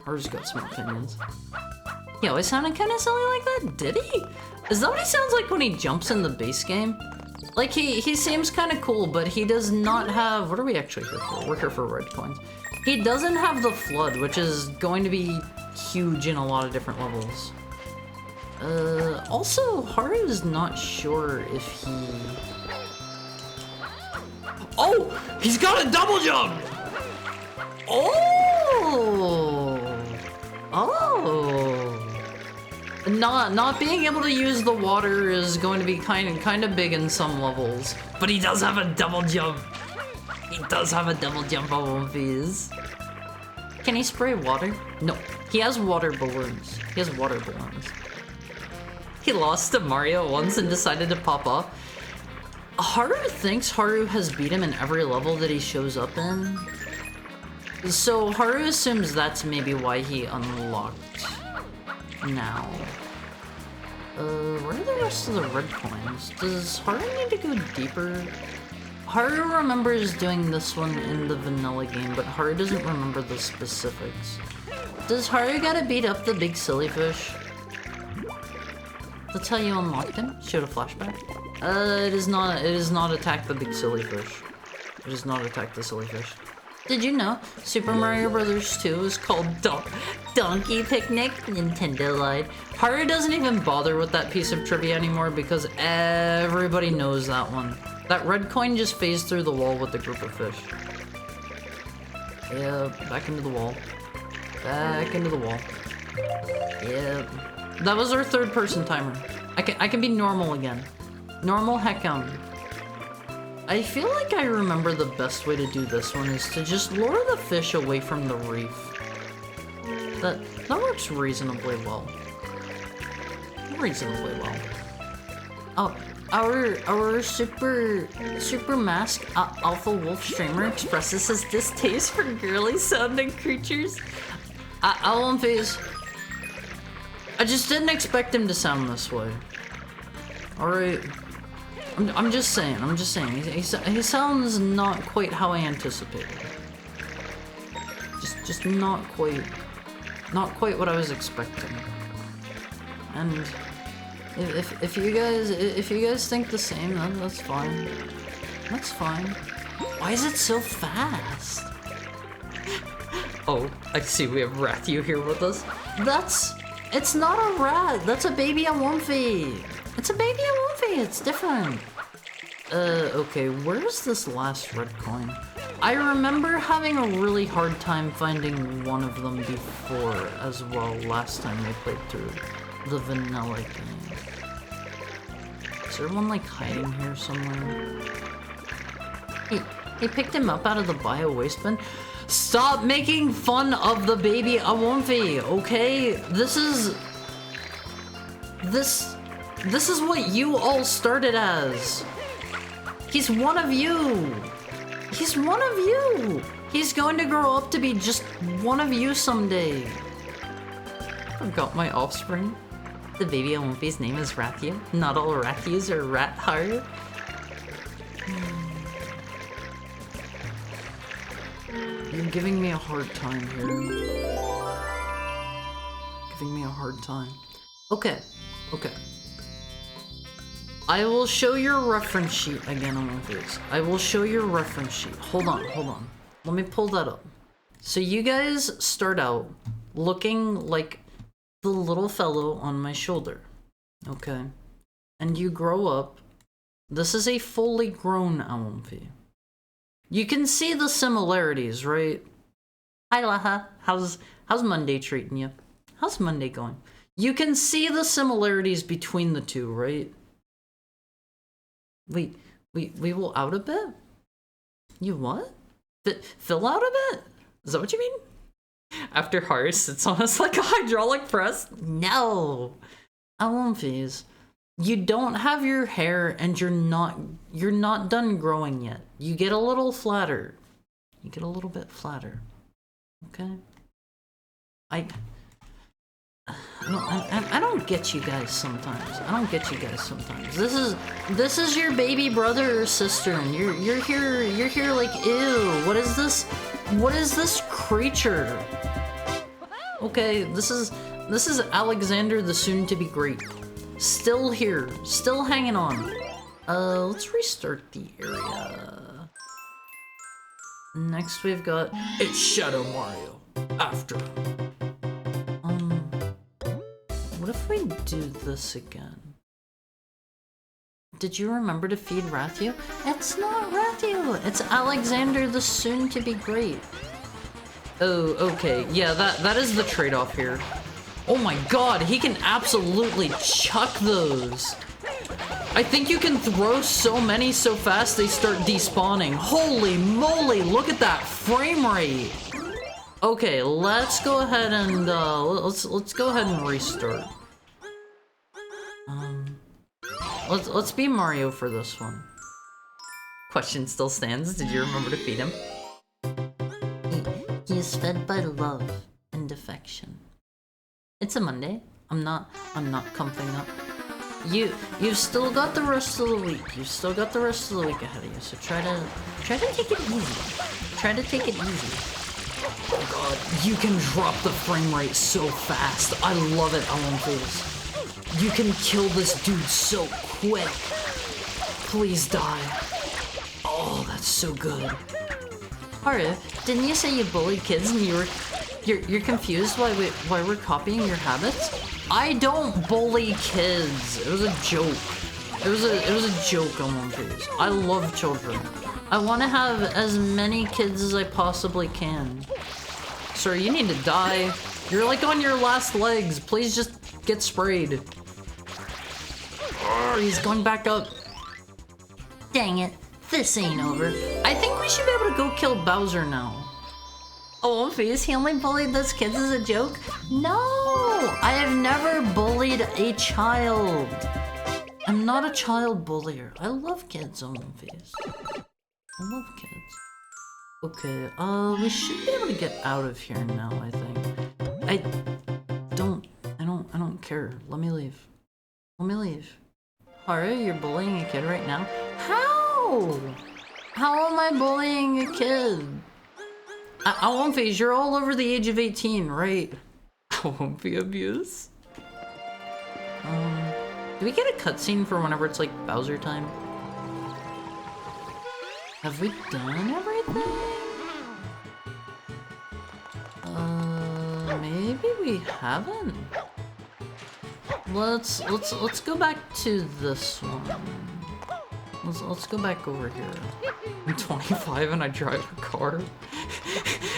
Haru's got some opinions. He always sounded kind of silly like that, did he? Is that what he sounds like when he jumps in the base game? Like, he seems kind of cool, but he does not have... What are we actually here for? We're here for red coins. He doesn't have the flood, which is going to be huge in a lot of different levels. Also, Haru is not sure if he... Oh! He's got a double jump! Oh! Oh! Not being able to use the water is going to be kind of big in some levels, but he does have a double jump. He does have a double jump on One Piece. Can he spray water? No, he has water balloons. He has water balloons. He lost to Mario once and decided to pop off. Haru thinks Haru has beat him in every level that he shows up in. So Haru assumes that's maybe why he unlocked now. Where are the rest of the red coins? Does Haru need to go deeper? Haru remembers doing this one in the vanilla game, but Haru doesn't remember the specifics. Does Haru gotta beat up the big silly fish? That's how you unlocked him? Shoot a flashback? It is not attack the big silly fish. It does not attack the silly fish. Did you know Super Mario Bros. 2 is called Donkey Picnic? Nintendo lied. Haru doesn't even bother with that piece of trivia anymore because everybody knows that one. That red coin just phased through the wall with the group of fish. Yeah, back into the wall. Back into the wall. Yeah. That was our third person timer. I can be normal again. Normal heckum. I feel like I remember the best way to do this one is to just lure the fish away from the reef. That works reasonably well. Reasonably well. Oh, our super mask alpha wolf streamer expresses his distaste for girly sounding creatures. One Piece. I just didn't expect him to sound this way. Alright. I'm just saying. He sounds not quite how I anticipated. Just not quite what I was expecting. And if you guys think the same, then that's fine. That's fine. Why is it so fast? Oh, I see we have Rathu here with us. It's not a rat. That's a baby Awomfi. It's a baby Awomfi. It's different. Okay, where's this last red coin? I remember having a really hard time finding one of them before as well last time we played through the vanilla game. Is there one like hiding here somewhere? He picked him up out of the bio waste bin. Stop making fun of the baby Awomfi, okay? This is what you all started as. He's one of you. He's one of you. He's going to grow up to be just one of you someday. Forgot my offspring. The baby Ompi's name is Rathia. Not all Rathias are rat hard. You're giving me a hard time here. Giving me a hard time. Okay, okay. I will show your reference sheet again on this. I will show your reference sheet. Hold on, hold on. Let me pull that up. So you guys start out looking like the little fellow on my shoulder. Okay? And you grow up. This is a fully grown Ompi. You can see the similarities, right? Hi Laha, how's Monday treating you? How's Monday going? You can see the similarities between the two, right? Wait, we will out a bit? You what? Fill out a bit? Is that what you mean? After Hearts, it's almost like a hydraulic press? No! Omphis, you don't have your hair and you're not done growing yet. You get a little flatter. You get a little bit flatter. Okay? I don't get you guys sometimes. I don't get you guys sometimes. This is your baby brother or sister, and you're here like, ew, what is this? What is this creature? Okay, this is Alexander the soon-to-be great. Still here, still hanging on. Let's restart the area. Next we've got It's Shadow Mario. After. What if we do this again? Did you remember to feed Rathio? It's not Rathio! It's Alexander the soon-to-be great. Oh, okay. Yeah, that is the trade-off here. Oh my god, he can absolutely chuck those! I think you can throw so many so fast they start despawning. Holy moly, look at that frame rate! Okay, let's go ahead and let's go ahead and restart. Let's be Mario for this one. Question still stands. Did you remember to feed him? He is fed by love and affection. It's a Monday. I'm not comfing up. You've still got the rest of the week. You've still got the rest of the week ahead of you. So try to take it easy. Try to take it easy. Oh god, you can drop the frame rate so fast. I love it, Olympus. You can kill this dude so quick. Please die. Oh, that's so good. Haru, didn't you say you bullied kids and you're confused why we're copying your habits? I don't bully kids. It was a joke. It was a joke on One Piece. I love children. I want to have as many kids as I possibly can. Sir, you need to die. You're like on your last legs. Please just get sprayed. Oh, he's going back up. Dang it. This ain't over. I think we should be able to go kill Bowser now. Oh, Fizz, he only bullied those kids as a joke? No! I have never bullied a child. I'm not a child bullier. I love kids, oh, Fizz. I love kids. Okay, we should be able to get out of here now, I think. I don't care. Let me leave. Let me leave. Haru, you're bullying a kid right now? How? How am I bullying a kid? I won't phase. You're all over the age of 18, right? I won't be abused. Do we get a cutscene for whenever it's like Bowser time? Have we done everything? Maybe we haven't. Let's go back to this one. Let's go back over here. I'm 25 and I drive a car.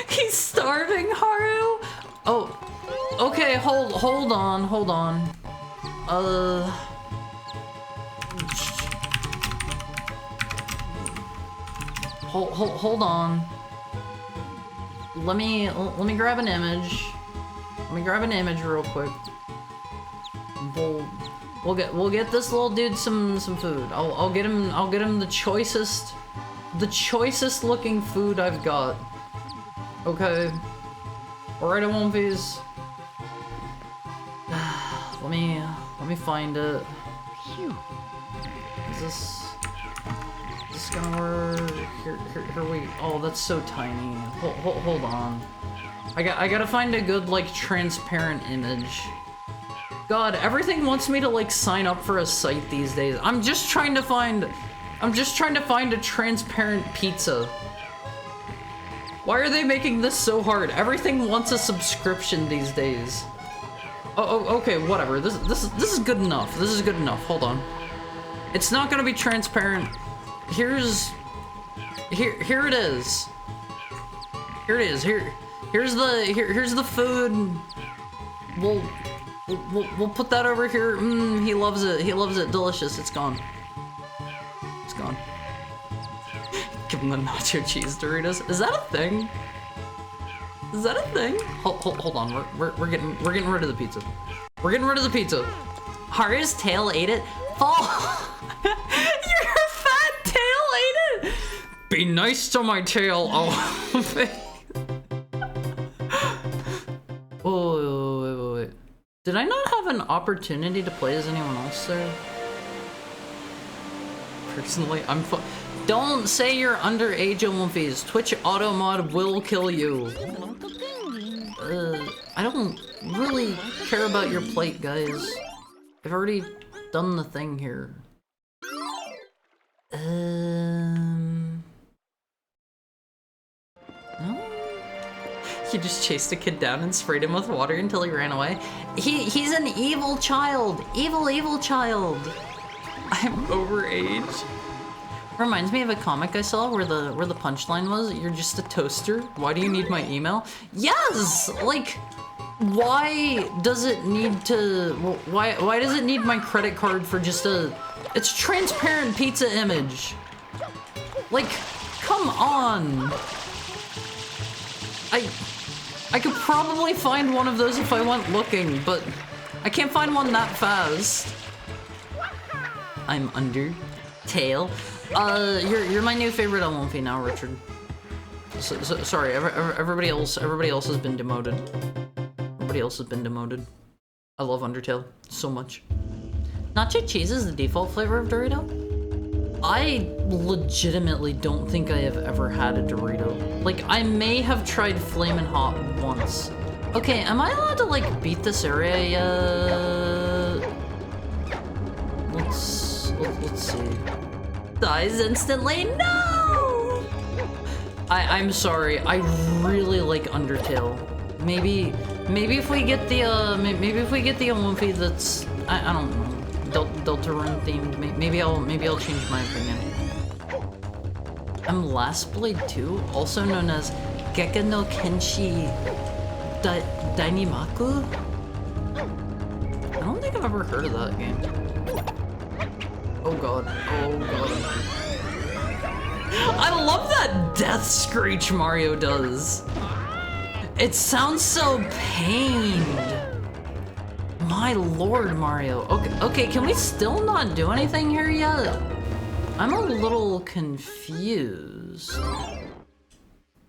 He's starving, Haru. Oh, okay. Hold on. Hold on. Let me grab an image. Let me grab an image real quick. We'll get this little dude some food. I'll get him the choicest looking food I've got. Okay. Alright, One Piece. Let me find it. Is this gonna work? Here we. Oh, that's so tiny. Hold on. I gotta find a good like transparent image. God, everything wants me to like sign up for a site these days. I'm just trying to find a transparent pizza. Why are they making this so hard? Everything wants a subscription these days. Oh, okay, whatever. This is good enough. This is good enough. Hold on. It's not gonna be transparent. Here it is. Here it is. Here's the food. We'll put that over here. He loves it. He loves it. Delicious. It's gone. It's gone. Give him the nacho cheese Doritos. Is that a thing? Is that a thing? Hold on. We're getting rid of the pizza. We're getting rid of the pizza. Haru's tail ate it. Fall. Your fat tail ate it. Be nice to my tail. Oh. Wait. Did I not have an opportunity to play as anyone else there? Personally, Don't say you're underage, Olympies. Twitch auto mod will kill you. I don't really care about your plate, guys. I've already done the thing here. No? He just chased a kid down and sprayed him with water until he ran away. He's an evil child. Evil child. I'm overage. Reminds me of a comic I saw where the punchline was, "You're just a toaster. Why do you need my email?" Yes! Like, why does it need to... Why does it need my credit card for just a... It's transparent pizza image. Like, come on. I could probably find one of those if I went looking, but I can't find one that fast. I'm under tail. You're my new favorite LMP now, Richard. Sorry, everybody else has been demoted. Everybody else has been demoted. I love Undertale so much. Nacho cheese is the default flavor of Dorito? I legitimately don't think I have ever had a Dorito. Like, I may have tried Flamin' Hot once. Okay, am I allowed to, like, beat this area yet? Let's see. Dies instantly? No! I'm sorry. I really like Undertale. Maybe if we get the maybe if we get the Olympi that's I don't know. Deltarune themed. Maybe I'll change my opinion. I'm Last Blade 2, also known as Geka no Kenshi Dainimaku. I don't think I've ever heard of that game. Oh god. I love that death screech Mario does. It sounds so pained. My lord, Mario. Okay, can we still not do anything here yet? I'm a little confused.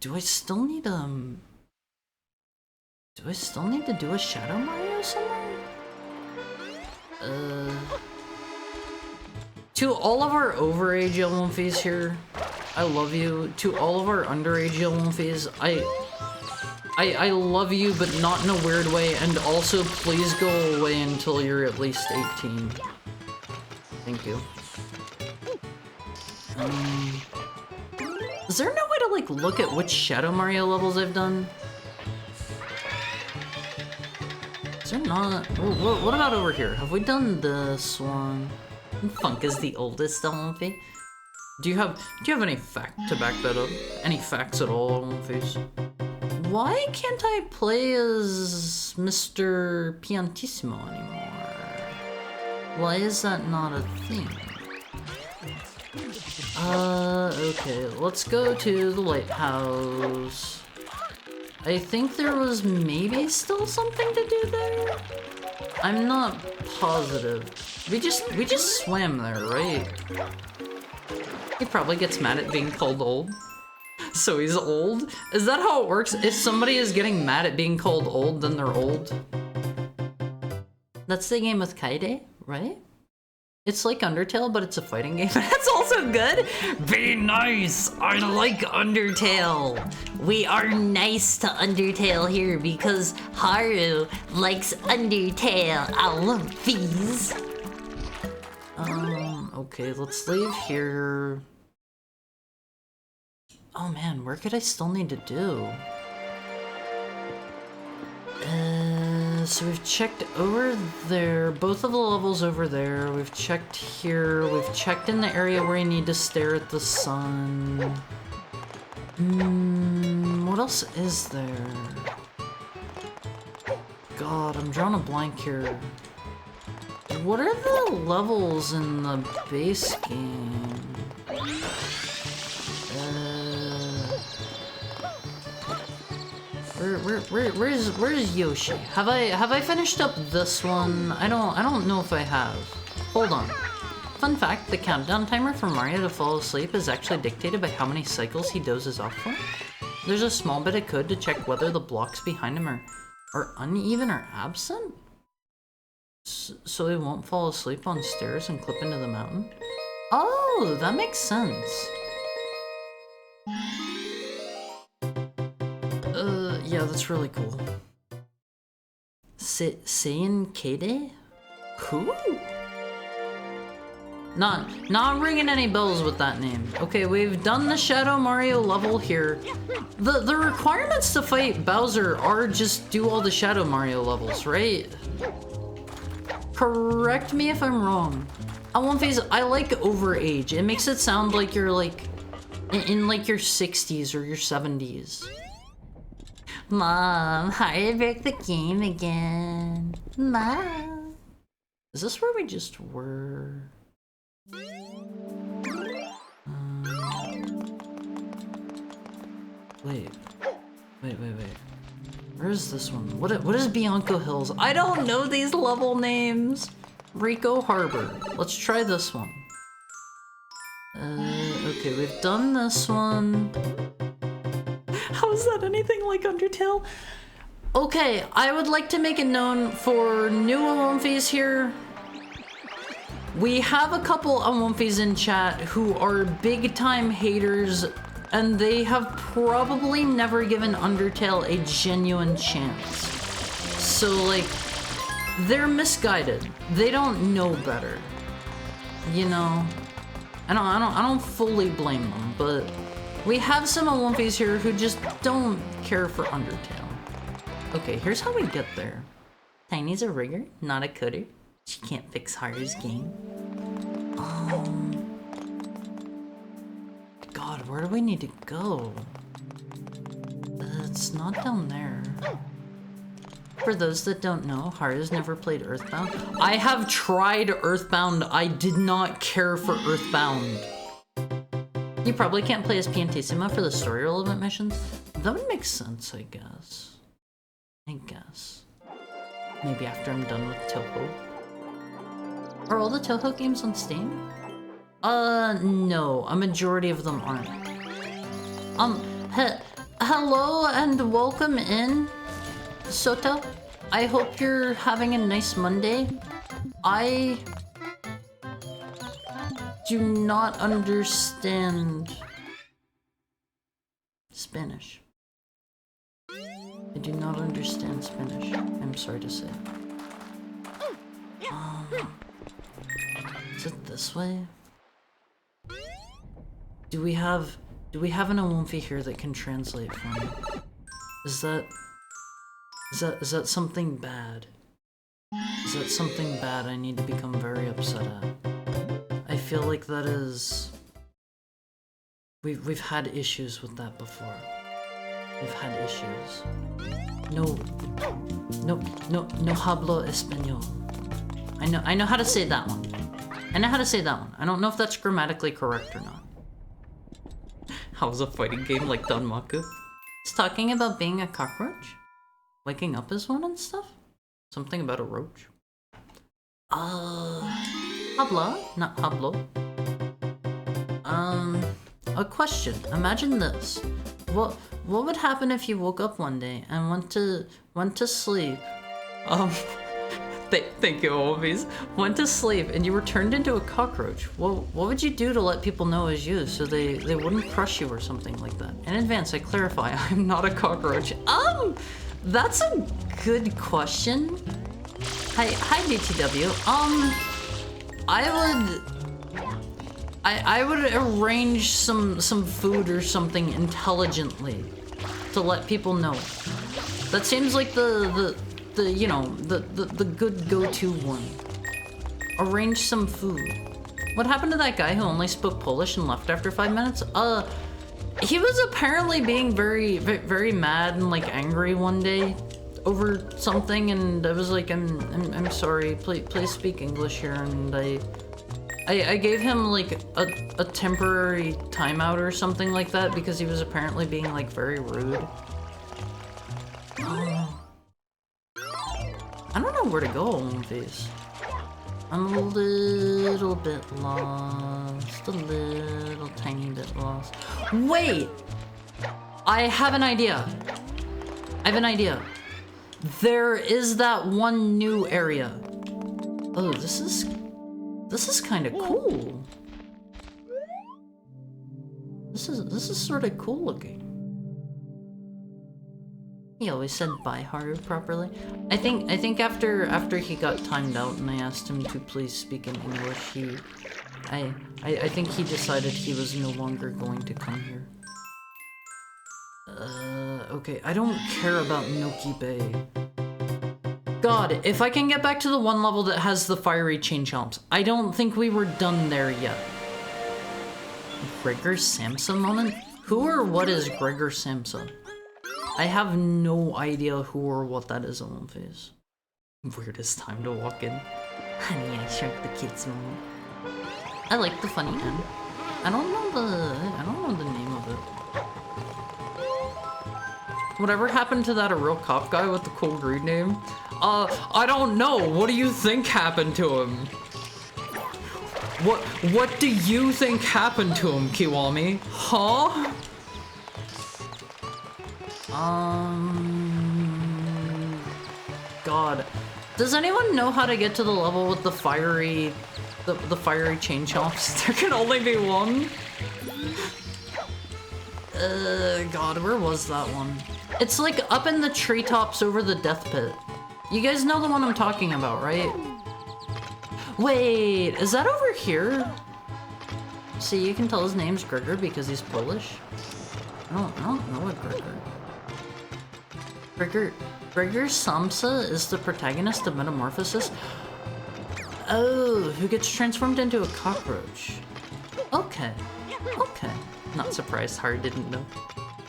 Do I still need to do a Shadow Mario somewhere? To all of our overage LMFs here, I love you. To all of our underage LMFs, I love you, but not in a weird way, and also please go away until you're at least 18. Thank you. Is there no way to, like, look at which Shadow Mario levels I've done? Is there not? What about over here? Have we done this one? Funk is the oldest LMP. Do you have any fact to back that up? Any facts at all, LMPs? Why can't I play as Mr. Piantissimo anymore? Why is that not a thing? Okay, let's go to the lighthouse. I think there was maybe still something to do there? I'm not positive. We just swam there, right? He probably gets mad at being called old. So he's old? Is that how it works? If somebody is getting mad at being called old, then they're old? That's the game with Kaede, right? It's like Undertale, but it's a fighting game. That's also good. Be nice. I like Undertale. We are nice to Undertale here because Haru likes Undertale. I love these. Okay, let's leave here. Oh man, where could I still need to do? So we've checked over there, both of the levels over there. We've checked here. We've checked in the area where you need to stare at the sun. What else is there? God, I'm drawing a blank here. What are the levels in the base game? Where's Yoshi? Have I finished up this one? I don't know if I have. Hold on. Fun fact, the countdown timer for Mario to fall asleep is actually dictated by how many cycles he dozes off for. There's a small bit of code to check whether the blocks behind him are uneven or absent. So he won't fall asleep on stairs and clip into the mountain. Oh, that makes sense. Yeah, that's really cool. Seiin Kaede? Cool. Not ringing any bells with that name. Okay, we've done the Shadow Mario level here. The requirements to fight Bowser are just do all the Shadow Mario levels, right? Correct me if I'm wrong. I like overage. It makes it sound like you're like in like your 60s or your 70s. Mom, how did I break the game again? Mom. Is this where we just were? Wait. Where is this one? What is Bianco Hills? I don't know these level names. Rico Harbor. Let's try this one. Okay, we've done this one. How is that anything like Undertale? Okay, I would like to make it known for new Awomfis here. We have a couple Awomfis in chat who are big time haters, and they have probably never given Undertale a genuine chance. So like, they're misguided. They don't know better. You know? I don't fully blame them, but we have some Awomfis here who just don't care for Undertale. Okay, here's how we get there. Tiny's a rigger, not a coder. She can't fix Haru's game. God, where do we need to go? It's not down there. For those that don't know, Haru's never played Earthbound. I have tried Earthbound. I did not care for Earthbound. You probably can't play as Piantissima for the story relevant missions. That would make sense, I guess. Maybe after I'm done with Toho. Are all the Toho games on Steam? No. A majority of them aren't. Hello and welcome in, Soto. I hope you're having a nice Monday. I do not understand Spanish. I do not understand Spanish. I'm sorry to say. Is it this way? Do we have an Awomfi here that can translate for me? Is that something bad? Is that something bad I need to become very upset at? I feel like that is... We've had issues with that before. We've had issues. No hablo español. I know how to say that one. I know how to say that one. I don't know if that's grammatically correct or not. How's a fighting game like Danmaku? It's talking about being a cockroach? Waking up as one and stuff? Something about a roach? Habla, not hablo. a question. Imagine this. What would happen if you woke up one day and went to sleep? Thank you, Olvies. Went to sleep and you were turned into a cockroach. What would you do to let people know it was you so they wouldn't crush you or something like that? In advance, I clarify, I'm not a cockroach. That's a good question. Hi BTW. I would arrange some food or something intelligently to let people know. That seems like the you know, the good go-to one. Arrange some food. What happened to that guy who only spoke Polish and left after 5 minutes? He was apparently being very mad and like angry one day over something, and I was like, I'm sorry, please speak English here, and I gave him like a temporary timeout or something like that because he was apparently being like very rude. I don't know where to go on these. I'm a little bit lost, a little tiny bit lost. Wait! I have an idea. There is that one new area. Oh, this is kind of cool. This is sort of cool looking. He always said bye Haru properly. I think after he got timed out and I asked him to please speak in English, I think he decided he was no longer going to come here. Okay, I don't care about Noki Bay. God, if I can get back to the one level that has the fiery chain chomps. I don't think we were done there yet. Gregor Samsa moment? Who or what is Gregor Samsa? I have no idea who or what that is on face. Weirdest time to walk in. Honey, I shrunk the kids moment. I like the funny end. I don't know the name of it. Whatever happened to that a real cop guy with the cool green name? I don't know. What do you think happened to him? What do you think happened to him, Kiwami? Huh? God. Does anyone know how to get to the level with the fiery chain chomps? There can only be one? God, where was that one? It's like up in the treetops over the death pit. You guys know the one I'm talking about, right? Wait, is that over here? See, you can tell his name's Gregor because he's Polish. I don't know a Gregor. Gregor Samsa is the protagonist of Metamorphosis. Oh, who gets transformed into a cockroach. Okay. Not surprised Haru didn't know.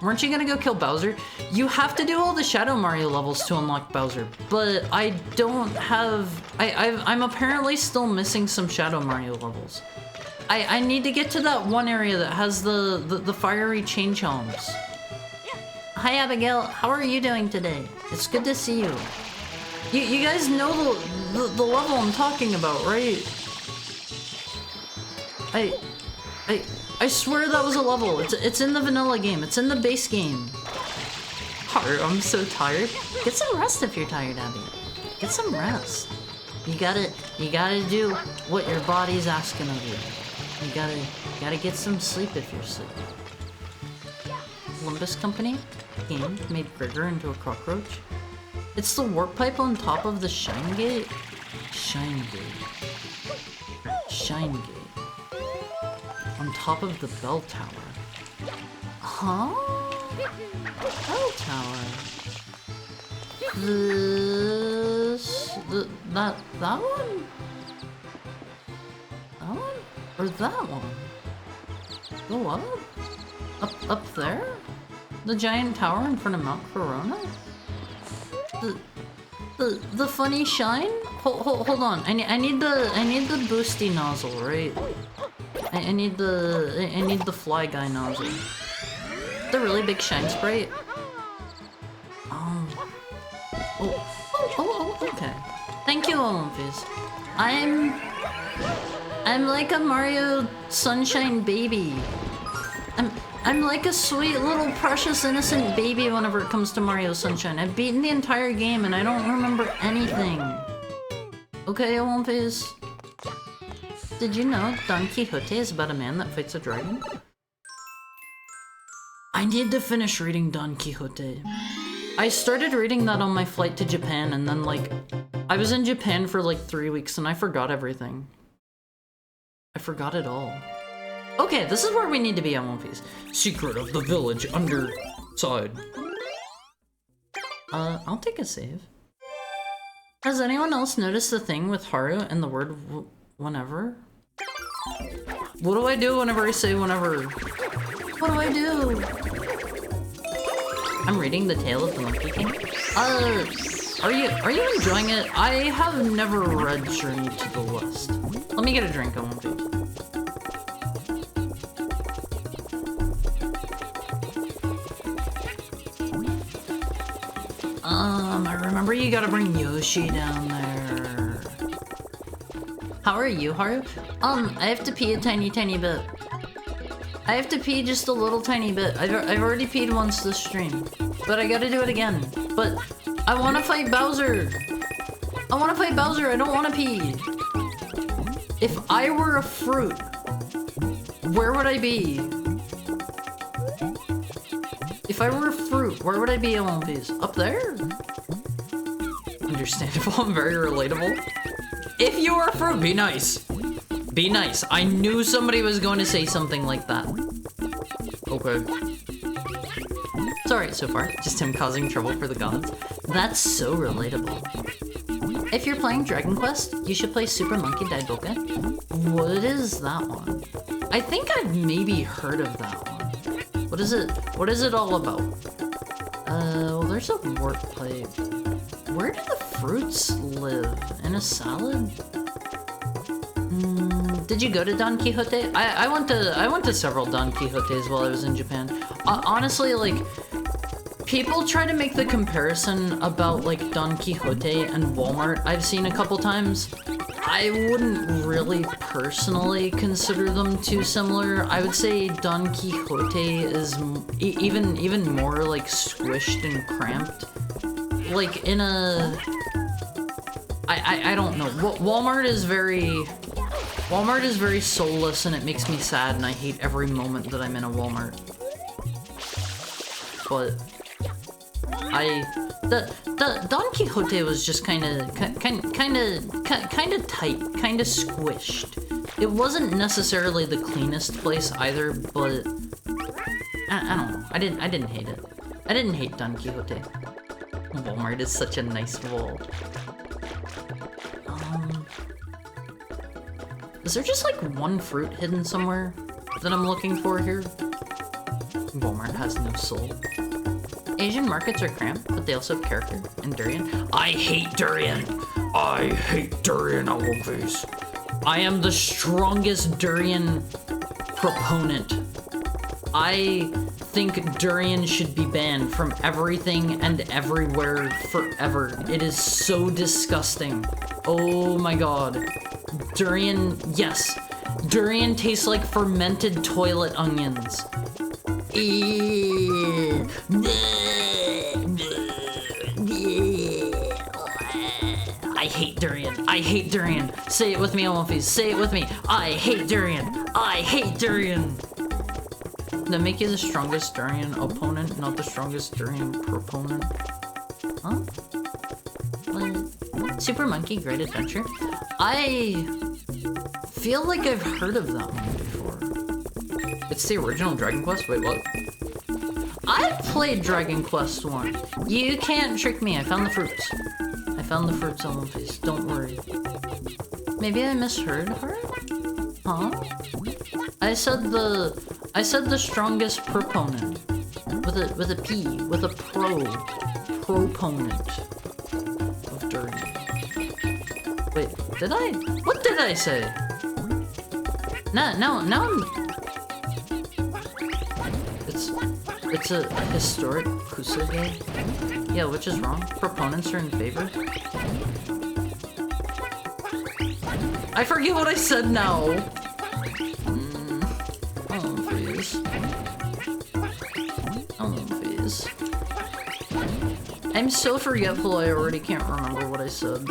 Weren't you gonna go kill Bowser? You have to do all the Shadow Mario levels to unlock Bowser, but I don't have... I'm apparently still missing some Shadow Mario levels. I need to get to that one area that has the fiery chain chomps. Hi Abigail, how are you doing today? It's good to see you. You guys know the level I'm talking about, right? I swear that was a level. It's in the vanilla game. It's in the base game. Haru, I'm so tired. Get some rest if you're tired, Abby. Get some rest. You gotta do what your body's asking of you. You gotta get some sleep if you're sleeping. Columbus Company game made Gregor into a cockroach. It's the warp pipe on top of the Shine Gate. Shine Gate. On top of the bell tower. Huh? Bell tower. That one? That one? Or that one? Go up? Up there? The giant tower in front of Mount Corona? The funny shine? Hold on. I need the boosty nozzle, right? I need the fly guy nozzle. The really big shine sprite. Oh, okay. Thank you, Olympus. I'm like a Mario Sunshine baby. I'm like a sweet little precious innocent baby whenever it comes to Mario Sunshine. I've beaten the entire game and I don't remember anything. Okay, One Piece. Did you know Don Quixote is about a man that fights a dragon? I need to finish reading Don Quixote. I started reading that on my flight to Japan and then like, I was in Japan for like 3 weeks and I forgot everything. I forgot it all. Okay, this is where we need to be on One Piece. Secret of the village underside. I'll take a save. Has anyone else noticed the thing with Haru and the word whenever? What do I do whenever I say whenever? What do I do? I'm reading The Tale of the Monkey King. Are you enjoying it? I have never read Journey to the West. Let me get a drink on One Piece. I remember you gotta bring Yoshi down there. How are you, Haru? I have to pee a tiny bit. I have to pee just a little tiny bit. I've already peed once this stream, but I gotta do it again. But I wanna fight Bowser. I wanna fight Bowser, I don't wanna pee. If I were a fruit, where would I be? If I were a fruit, where would I be in One Piece? Up there? Understandable, I'm very relatable. If you were a fruit, be nice. Be nice. I knew somebody was going to say something like that. Okay. It's alright so far, just him causing trouble for the gods. That's so relatable. If you're playing Dragon Quest, you should play Super Monkey Daidoke. What is that one? I think I've maybe heard of that one. What is it? What is it all about? Well, there's a warp pipe. Where do the fruits live? In a salad? Did you go to Don Quixote? I went to several Don Quixotes while I was in Japan. Honestly, like, people try to make the comparison about like Don Quixote and Walmart I've seen a couple times. I wouldn't really personally consider them too similar. I would say Don Quixote is even more like squished and cramped. Like in a... I don't know. Walmart is very soulless and it makes me sad and I hate every moment that I'm in a Walmart. But the Don Quixote was just kind of tight, kind of squished. It wasn't necessarily the cleanest place either, but I don't know. I didn't hate it. I didn't hate Don Quixote. Walmart is such a nice wall. Is there just like one fruit hidden somewhere that I'm looking for here? Walmart has no soul. Asian markets are cramped, but they also have character and durian. I hate durian! I hate durian on One Piece. I am the strongest durian proponent. I think durian should be banned from everything and everywhere forever. It is so disgusting. Oh my god. Durian, yes. Durian tastes like fermented toilet onions. I hate durian. I hate durian. Say it with me, Omofis. Say it with me. I hate durian. I hate durian. That make you the strongest durian opponent, not the strongest durian proponent. Huh? What? Super Monkey Great Adventure? I feel like I've heard of that one before. It's the original Dragon Quest? Wait, what? I've played Dragon Quest 1. You can't trick me. I found the fruits. I found the fruits on One Piece. Don't worry. Maybe I misheard her? Huh? I said the strongest proponent. With a P. With a proponent of durian. Wait, what did I say? Now I'm... It's a historic Kusage. Yeah, which is wrong. Proponents are in favor. I forget what I said now. Oh, please. I'm so forgetful I already can't remember what I said.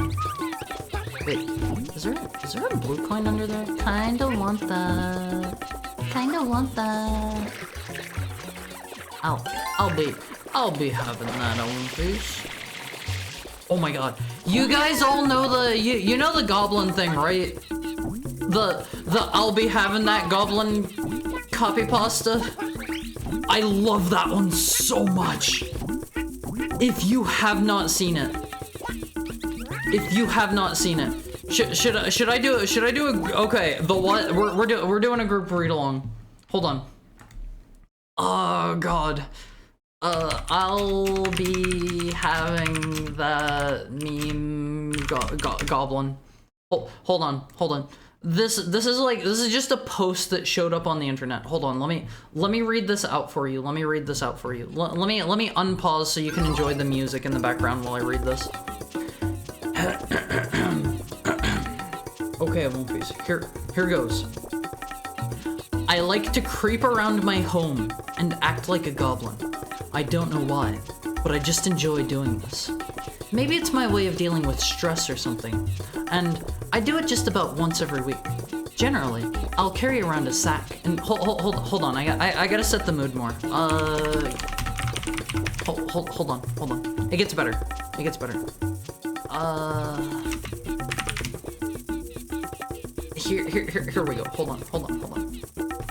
Wait, is there a blue coin under there? Kinda want that. Kinda want that. I'll be having that on face. Oh my god. You guys all know you know the goblin thing, right? The I'll be having that goblin copy pasta. I love that one so much. If you have not seen it. If you have not seen it. Should I do a okay, the what we're doing a group read along. Hold on. Oh god. I'll be having that meme goblin. Hold on. This is just a post that showed up on the internet. Hold on, let me read this out for you. Let me unpause so you can enjoy the music in the background while I read this. Okay, One Piece. Here goes. I like to creep around my home and act like a goblin. I don't know why, but I just enjoy doing this. Maybe it's my way of dealing with stress or something, and I do it just about once every week. Generally, I'll carry around a sack, and hold on, I gotta set the mood more. Hold on. It gets better. Here we go. Hold on.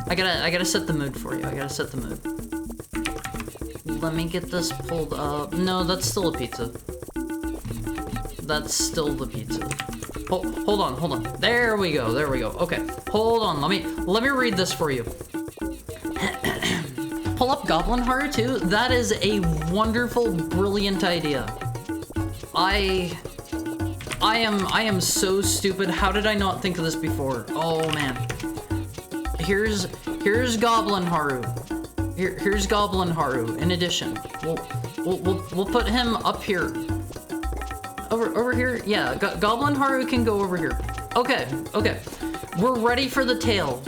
I gotta set the mood for you. Let me get this pulled up. No, that's still a pizza. That's still the pizza. Hold on. There we go. Okay, hold on. Let me read this for you. Pull up Goblin Horror too. That is a wonderful, brilliant idea. I am so stupid. How did I not think of this before? Oh man. Here's Goblin Haru. Here's Goblin Haru. In addition, we'll put him up here. Over here? Yeah, Goblin Haru can go over here. Okay. We're ready for the tale.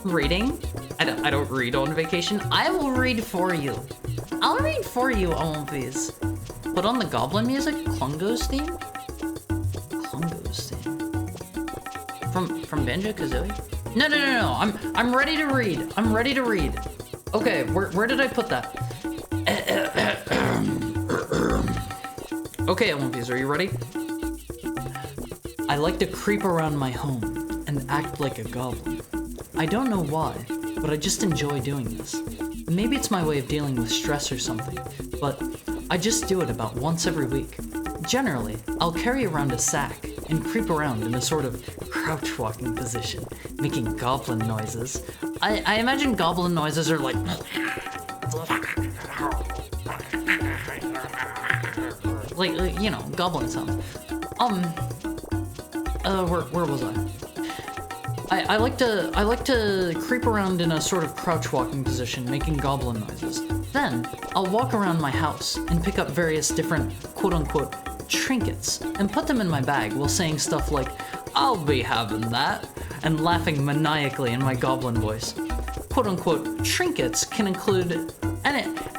Reading? I don't read on vacation. I will read for you. I'll read for you, One Piece. Put on the goblin music, Klungo's theme? From Banjo-Kazooie? No. I'm ready to read. Okay, where did I put that? Okay, One Piece, are you ready? I like to creep around my home and act like a goblin. I don't know why, but I just enjoy doing this. Maybe it's my way of dealing with stress or something, but I just do it about once every week. Generally, I'll carry around a sack and creep around in a sort of crouch-walking position, making goblin noises. I imagine goblin noises are like... like, you know, goblin sounds. Where was I? I like to creep around in a sort of crouch-walking position, making goblin noises. Then, I'll walk around my house and pick up various different quote-unquote trinkets and put them in my bag while saying stuff like, I'll be having that, and laughing maniacally in my goblin voice. Quote-unquote trinkets can include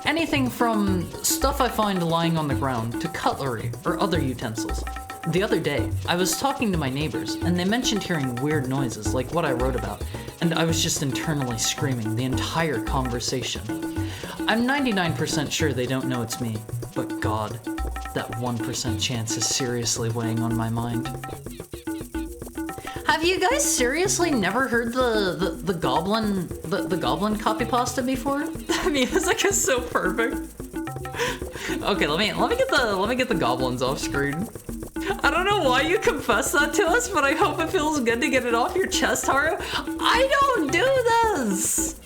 anything from stuff I find lying on the ground to cutlery or other utensils. The other day, I was talking to my neighbors, and they mentioned hearing weird noises like what I wrote about, and I was just internally screaming the entire conversation. I'm 99% sure they don't know it's me, but God, that 1% chance is seriously weighing on my mind. Have you guys seriously never heard the goblin copy pasta before? The music is so perfect. Okay, let me get the goblins off screen. I don't know why you confess that to us, but I hope it feels good to get it off your chest, Haru. I don't do this.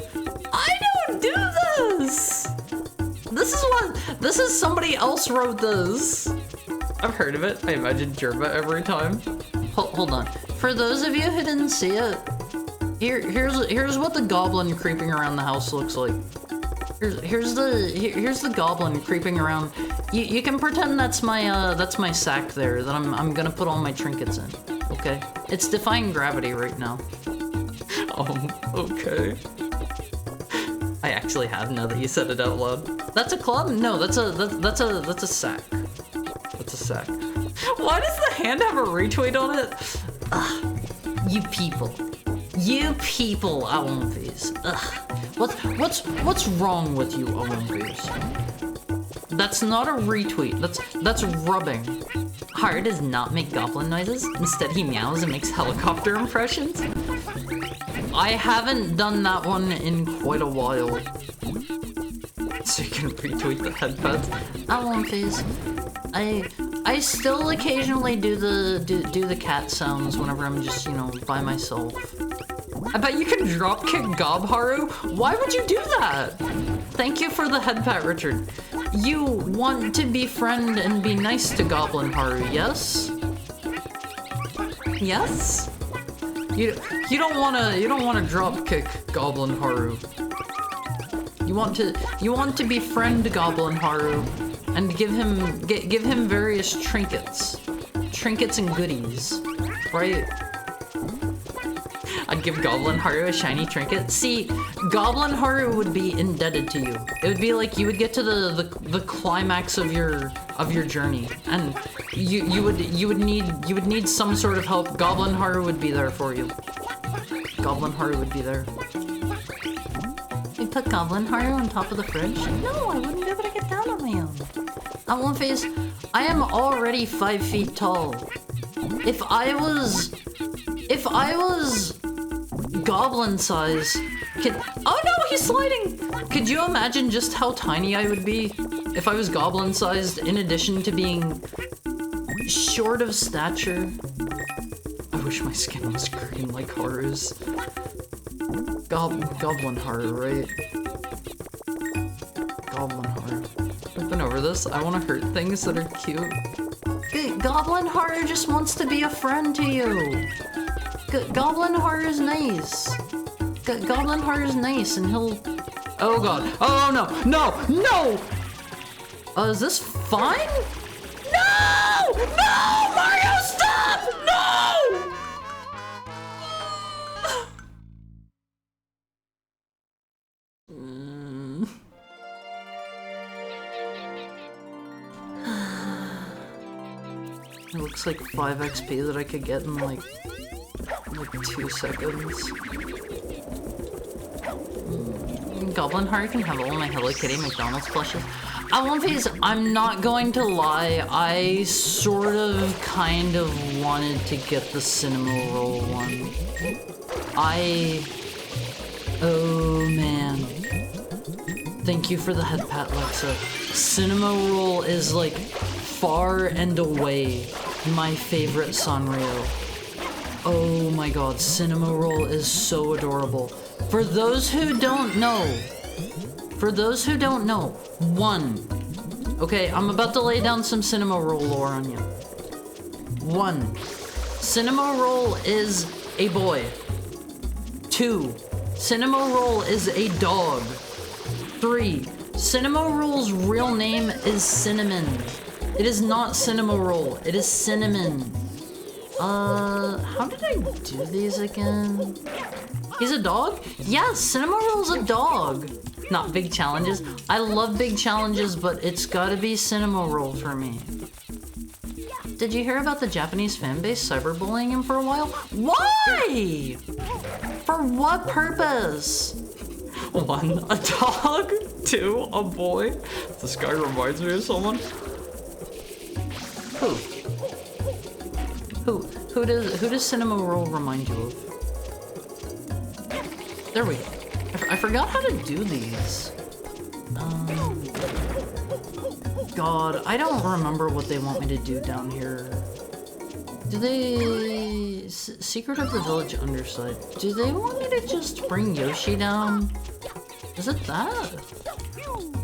This is somebody else wrote this. I've heard of it. I imagine Jerba every time. Hold on. For those of you who didn't see it, here's what the goblin creeping around the house looks like. Here's the goblin creeping around. You can pretend that's my sack there that I'm gonna put all my trinkets in. Okay? It's defying gravity right now. Okay. I actually have now that you said it out loud. That's a club? No, that's a sack. That's a sack. Why does the hand have a retweet on it? Ugh, you people. You people, Owenface. Ugh. What's wrong with you, Owenface? That's not a retweet. That's rubbing. Haru does not make goblin noises. Instead, he meows and makes helicopter impressions. I haven't done that one in quite a while. So you can retweet the head pets. Owenface. I still occasionally do the cat sounds whenever I'm just, you know, by myself. I bet you can dropkick Gobharu? Why would you do that? Thank you for the head pat, Richard. You want to befriend and be nice to Goblin Haru, yes? Yes? You don't wanna dropkick Goblin Haru. You want to befriend Goblin Haru and give him various trinkets and goodies, right? I'd give Goblin Haru a shiny trinket. See, Goblin Haru would be indebted to you. It would be like you would get to the climax of your journey, and you would need some sort of help. Goblin Haru would be there for you. Goblin Haru would be there. You put Goblin Haru on top of the fridge? No, I wouldn't be able to get down on my own. Owenface, I am already 5 feet tall. If I was goblin size, oh no, he's sliding! Could you imagine just how tiny I would be if I was goblin sized in addition to being short of stature? I wish my skin was green like Haru's. Goblin Haru, right? Goblin Haru. I've been over this. I want to hurt things that are cute. Goblin Haru just wants to be a friend to you. Goblin Haru's nice. Goblin Haru's nice, and he'll... Oh god. Oh no! No! No! Is this fine? No! No! Mario, stop! No! It looks like 5 XP that I could get in like 2 seconds. Goblin Haru can have all my Hello Kitty McDonald's plushes. I'm not going to lie, I sort of kind of wanted to get the Cinema Roll one. Oh man. Thank you for the head pat, Lexa. Cinema Roll is like far and away my favorite Sanrio. Oh my god, Cinema Roll is so adorable. For those who don't know, okay, I'm about to lay down some Cinema Roll lore on you. 1, Cinema Roll is a boy. 2, Cinema Roll is a dog. 3, Cinema Roll's real name is Cinnamon. It is not Cinema Roll, it is Cinnamon. How did I do these again? He's a dog? Yes, Cinema Roll's a dog. Not big challenges. I love big challenges, but it's gotta be Cinema Roll for me. Did you hear about the Japanese fanbase cyberbullying him for a while? Why? For what purpose? 1, a dog. 2, a boy. This guy reminds me of someone. Who does Cinema Roll remind you of? There we go. I forgot how to do these. God, I don't remember what they want me to do down here. Do they... Secret of the Village Underside. Do they want me to just bring Yoshi down? Is it that?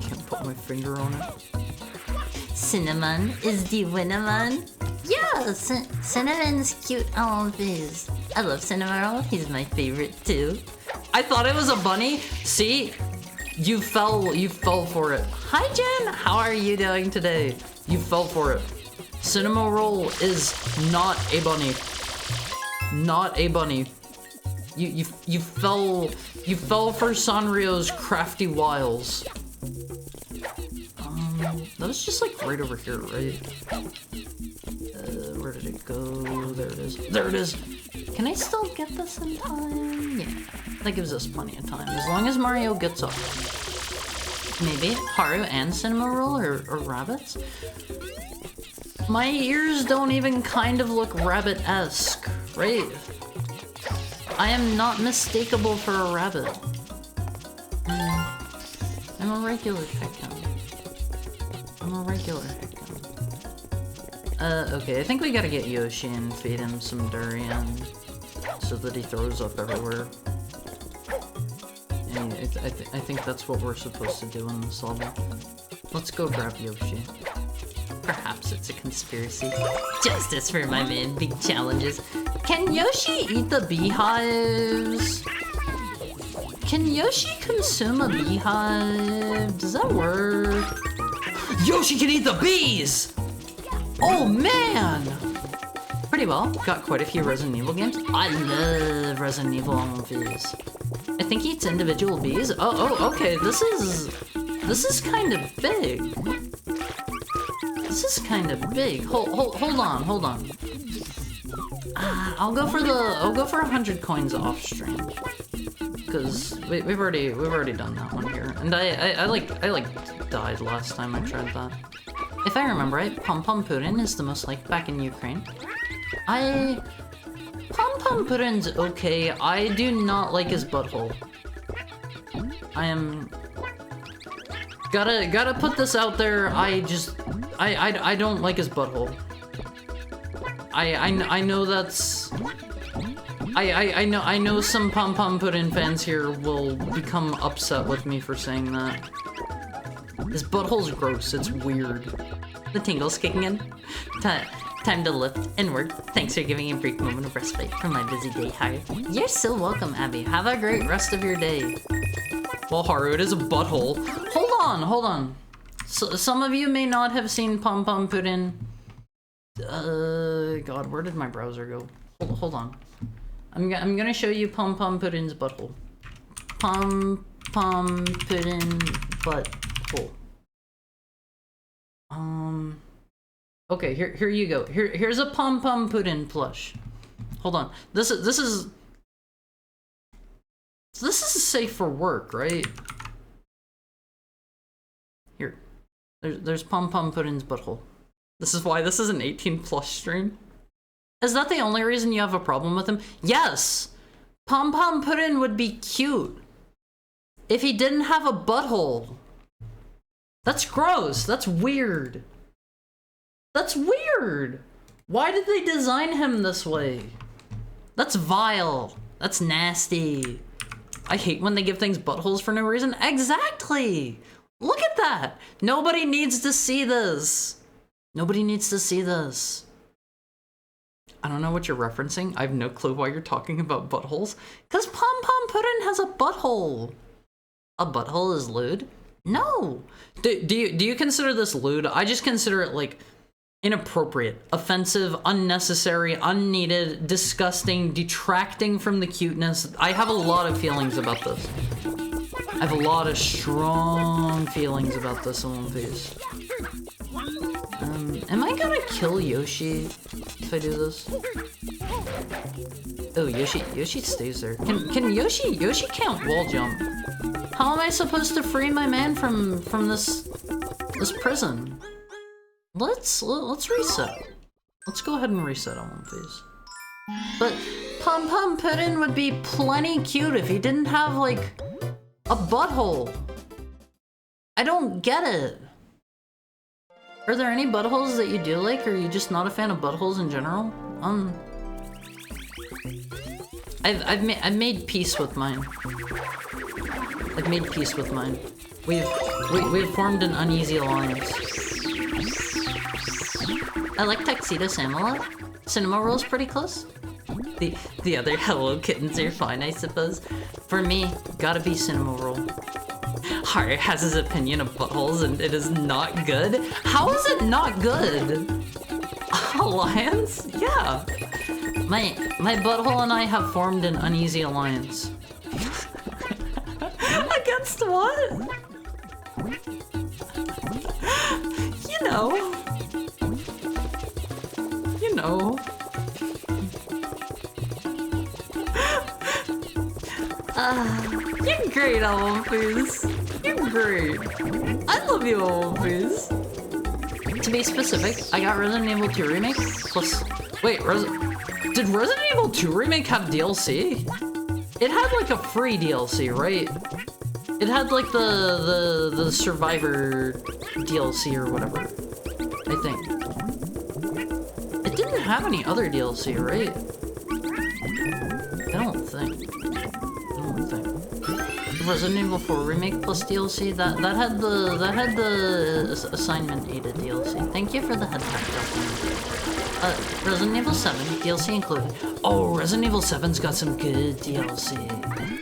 Can't put my finger on it. Cinnamon is the Winnaman. Yeah, Cinnamon's cute. Oh, Viz. I love Cinnamon. He's my favorite too. I thought it was a bunny. See, you fell for it. Hi, Jen. How are you doing today? You fell for it. Cinema Roll is not a bunny. Not a bunny. You fell for Sanrio's crafty wiles. That was just like right over here, right? Where did it go? There it is. There it is! Can I still get this in time? Yeah. That gives us plenty of time. As long as Mario gets up. Maybe Haru and Cinema Roll or rabbits? My ears don't even kind of look rabbit-esque, right? I am not mistakable for a rabbit. I'm a regular Heckin. I'm a regular Heckin. Okay, I think we gotta get Yoshi and feed him some durian so that he throws up everywhere. And I think that's what we're supposed to do in this level. Let's go grab Yoshi. Perhaps it's a conspiracy. Justice for my man, big challenges. Can Yoshi eat the beehives? Can Yoshi consume a beehive? Does that work? Yoshi can eat the bees! Oh man! Pretty well. Got quite a few Resident Evil games. I love Resident Evil movies. I think he eats individual bees. Oh, okay. This is kind of big. This is kind of big. Hold on. I'll go for 100 coins off stream. Because we've already done that one here. And I died last time I tried that. If I remember right, Pom Pom Puddin is the most liked back in Ukraine. Pom Pom Puddin's okay. I do not like his butthole. I am gotta put this out there. I don't like his butthole. I know that's I know some Pom Pom Puddin fans here will become upset with me for saying that. His butthole's gross, it's weird. The tingle's kicking in. Time to lift and work. Thanks for giving a brief moment of respite from my busy day, Haru. You're so welcome, Abby. Have a great rest of your day. Well, Haru, it is a butthole. Hold on. So, some of you may not have seen Pom Pom Puddin. God, where did my browser go? Hold on. I'm gonna show you Pom Pom Puddin's butthole. Pom Pom Puddin butthole. Okay, here you go. Here's a Pom Pom Puddin plush. Hold on. This is safe for work, right? Here. There's Pom Pom Puddin's butthole. This is why this is an 18+ stream. Is that the only reason you have a problem with him? Yes! Pom Pom Puddin would be cute if he didn't have a butthole. That's gross. That's weird. That's weird. Why did they design him this way? That's vile. That's nasty. I hate when they give things buttholes for no reason. Exactly. Look at that. Nobody needs to see this. Nobody needs to see this. I don't know what you're referencing. I have no clue why you're talking about buttholes. Because Pom Pom Puddin has a butthole. A butthole is lewd? No. Do you consider this lewd? I just consider it like inappropriate, offensive, unnecessary, unneeded, disgusting, detracting from the cuteness. I have a lot of feelings about this. I have a lot of strong feelings about this in One Piece. Am I gonna kill Yoshi if I do this? Oh, Yoshi stays there. Can Yoshi can't wall jump. How am I supposed to free my man from this prison? Let's reset. Let's go ahead and reset on One Piece. But Pom Pom Puddin would be plenty cute if he didn't have like a butthole. I don't get it. Are there any buttholes that you do like, or are you just not a fan of buttholes in general? I've made peace with mine. I've made peace with mine. We've formed an uneasy alliance. I like Tuxedo Sam a lot. Cinema Roll's pretty close. The other Hello Kittens are fine, I suppose. For me, gotta be Cinema Roll. Haru has his opinion of buttholes and it is not good. How is it not good? Alliance? Yeah. My butthole and I have formed an uneasy alliance. Against what? know. You know. You're great, Alphys. You're great. I love you, Alphys. To be specific, I got Resident Evil 2 Remake plus... Wait, did Resident Evil 2 Remake have DLC? It had like a free DLC, right? It had like the Survivor DLC or whatever, I think. It didn't have any other DLC, right? I don't think. Resident Evil 4 Remake plus DLC, that had the assignment Ada DLC. Thank you for the head tap. Resident Evil 7 DLC included. Oh, Resident Evil 7's got some good DLC.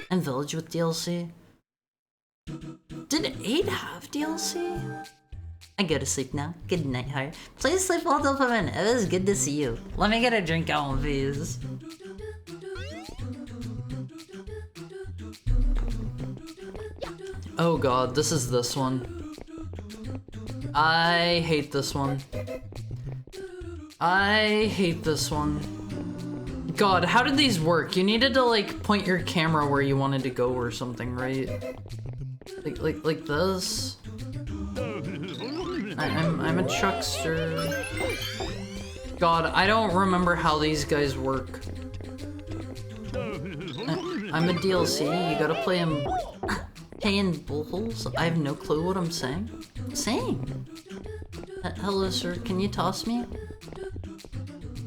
And Village with DLC. Did 8 have DLC? I go to sleep now. Good night, heart. Please sleep well, Dopamine. It was good to see you. Let me get a drink out, please. Oh god, this is this one. I hate this one. I hate this one. God, how did these work? You needed to like point your camera where you wanted to go or something, right? Like this. I'm a chuckster. God, I don't remember how these guys work. I'm a DLC. You gotta play him. Paying bullholes? I have no clue what I'm saying. Saying. Hello, sir. Can you toss me?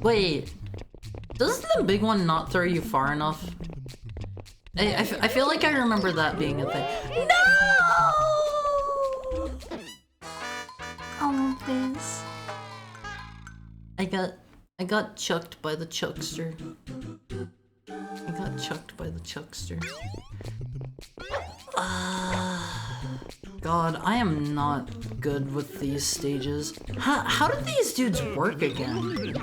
Wait. Doesn't the big one not throw you far enough? I feel like I remember that being a thing. No! Oh, please. I got chucked by the chuckster. I got chucked by the chuckster. God, I am not good with these stages. How did these dudes work again?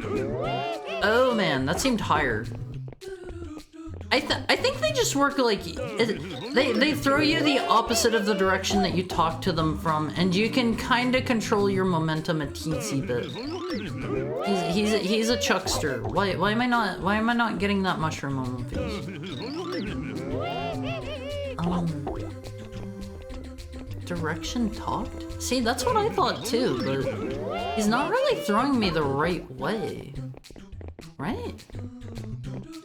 Oh man, that seemed higher. I think they just work like... They throw you the opposite of the direction that you talk to them from, and you can kind of control your momentum a teensy bit. He's a chuckster. Why am I not getting that mushroom on my face? Direction talked? See, that's what I thought too, but he's not really throwing me the right way. Right?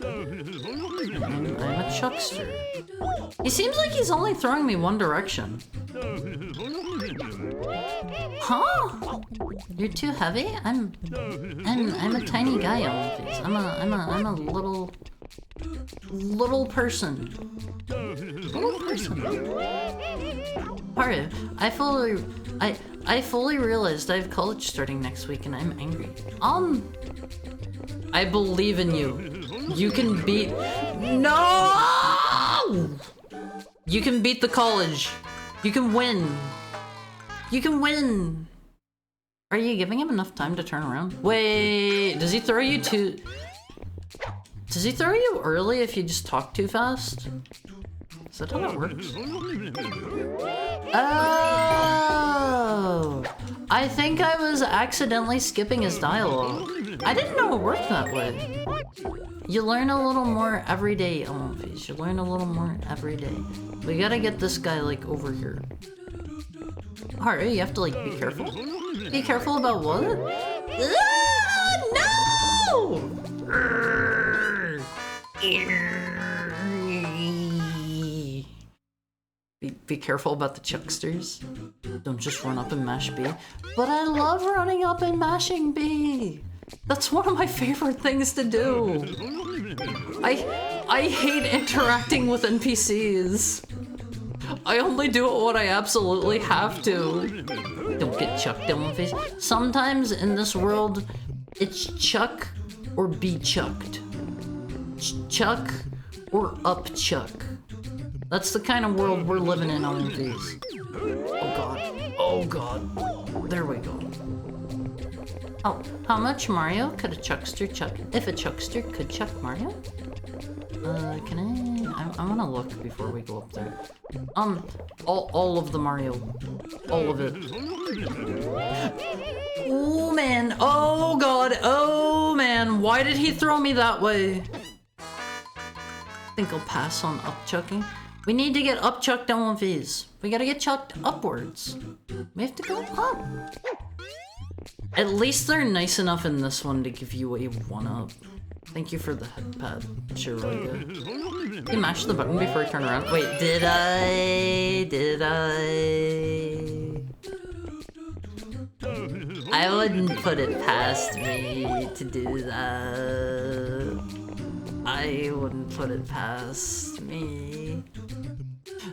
I'm a chuckster. He seems like he's only throwing me one direction. Huh? You're too heavy? I'm a tiny guy on these. I'm a little person. Little person. Alright, I fully realized I have college starting next week and I'm angry. I believe in you. You can beat... No! You can beat the college. You can win. You can win. Are you giving him enough time to turn around? Wait, does he throw you too... Does he throw you early if you just talk too fast? Is that how that works? Oh! I think I was accidentally skipping his dialogue. I didn't know it worked that way. You learn a little more every day, Olympies. You learn a little more every day. We gotta get this guy, like, over here. Alright, you have to, like, be careful. Be careful about what? No! Be careful about the chucksters. Don't just run up and mash B. But I love running up and mashing B. That's one of my favorite things to do. I hate interacting with NPCs. I only do it when I absolutely have to. Don't get chucked in my face. Sometimes in this world, it's chuck or be chucked. Chuck or up chuck. That's the kind of world we're living in on these. Oh god. Oh god. There we go. Oh, how much Mario could a chuckster chuck if a chuckster could chuck Mario? Can I wanna look before we go up there. All of the Mario. All of it. Oh man, oh god, oh man, why did he throw me that way? I think I'll pass on upchucking. We need to get upchucked on one of these. We gotta get chucked upwards. We have to go up. At least they're nice enough in this one to give you a 1-up. Thank you for the head pad. Sure, really good. Did you mash the button before I turn around? Wait, did I? Did I? I wouldn't put it past me to do that. I wouldn't put it past me.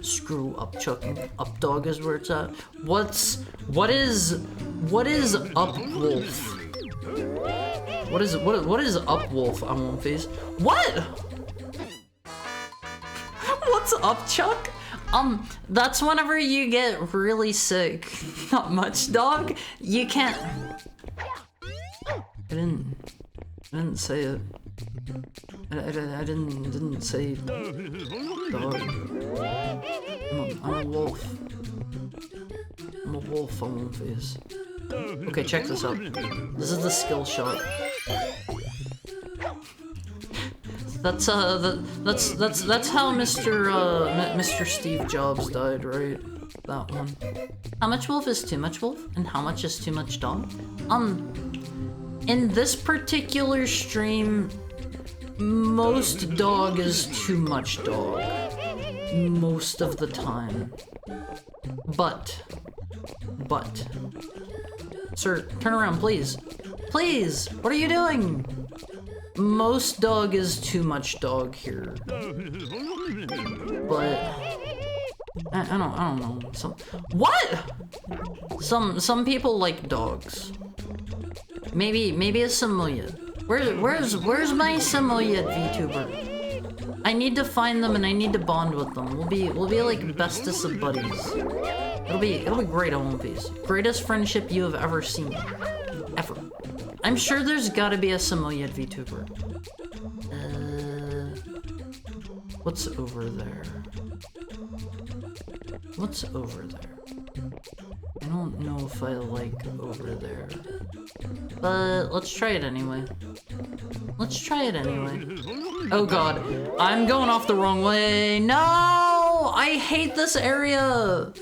Screw up chucking. Up dog is where it's at. What is up wolf? What is up wolf on One Face? What? What's up Chuck? That's whenever you get really sick. Not much dog. You can't. I didn't say it. I didn't say dog. I'm a wolf. I'm a wolf on One Face. Okay, check this out. This is the skill shot. That's how Mr. Steve Jobs died, right? That one. How much wolf is too much wolf? And how much is too much dog? In this particular stream, most dog is too much dog. Most of the time. But. Sir, turn around, please. Please! What are you doing? Most dog is too much dog here. But I don't know. Some people like dogs. Maybe a Samoyed. Where's my Samoyed VTuber? I need to find them and I need to bond with them. We'll be like bestest of buddies. It'll be great on One Piece. Greatest friendship you have ever seen. Ever. I'm sure there's gotta be a Samoyed VTuber. What's over there? What's over there? I don't know if I like over there. But let's try it anyway. Let's try it anyway. Oh god, I'm going off the wrong way. No! I hate this area!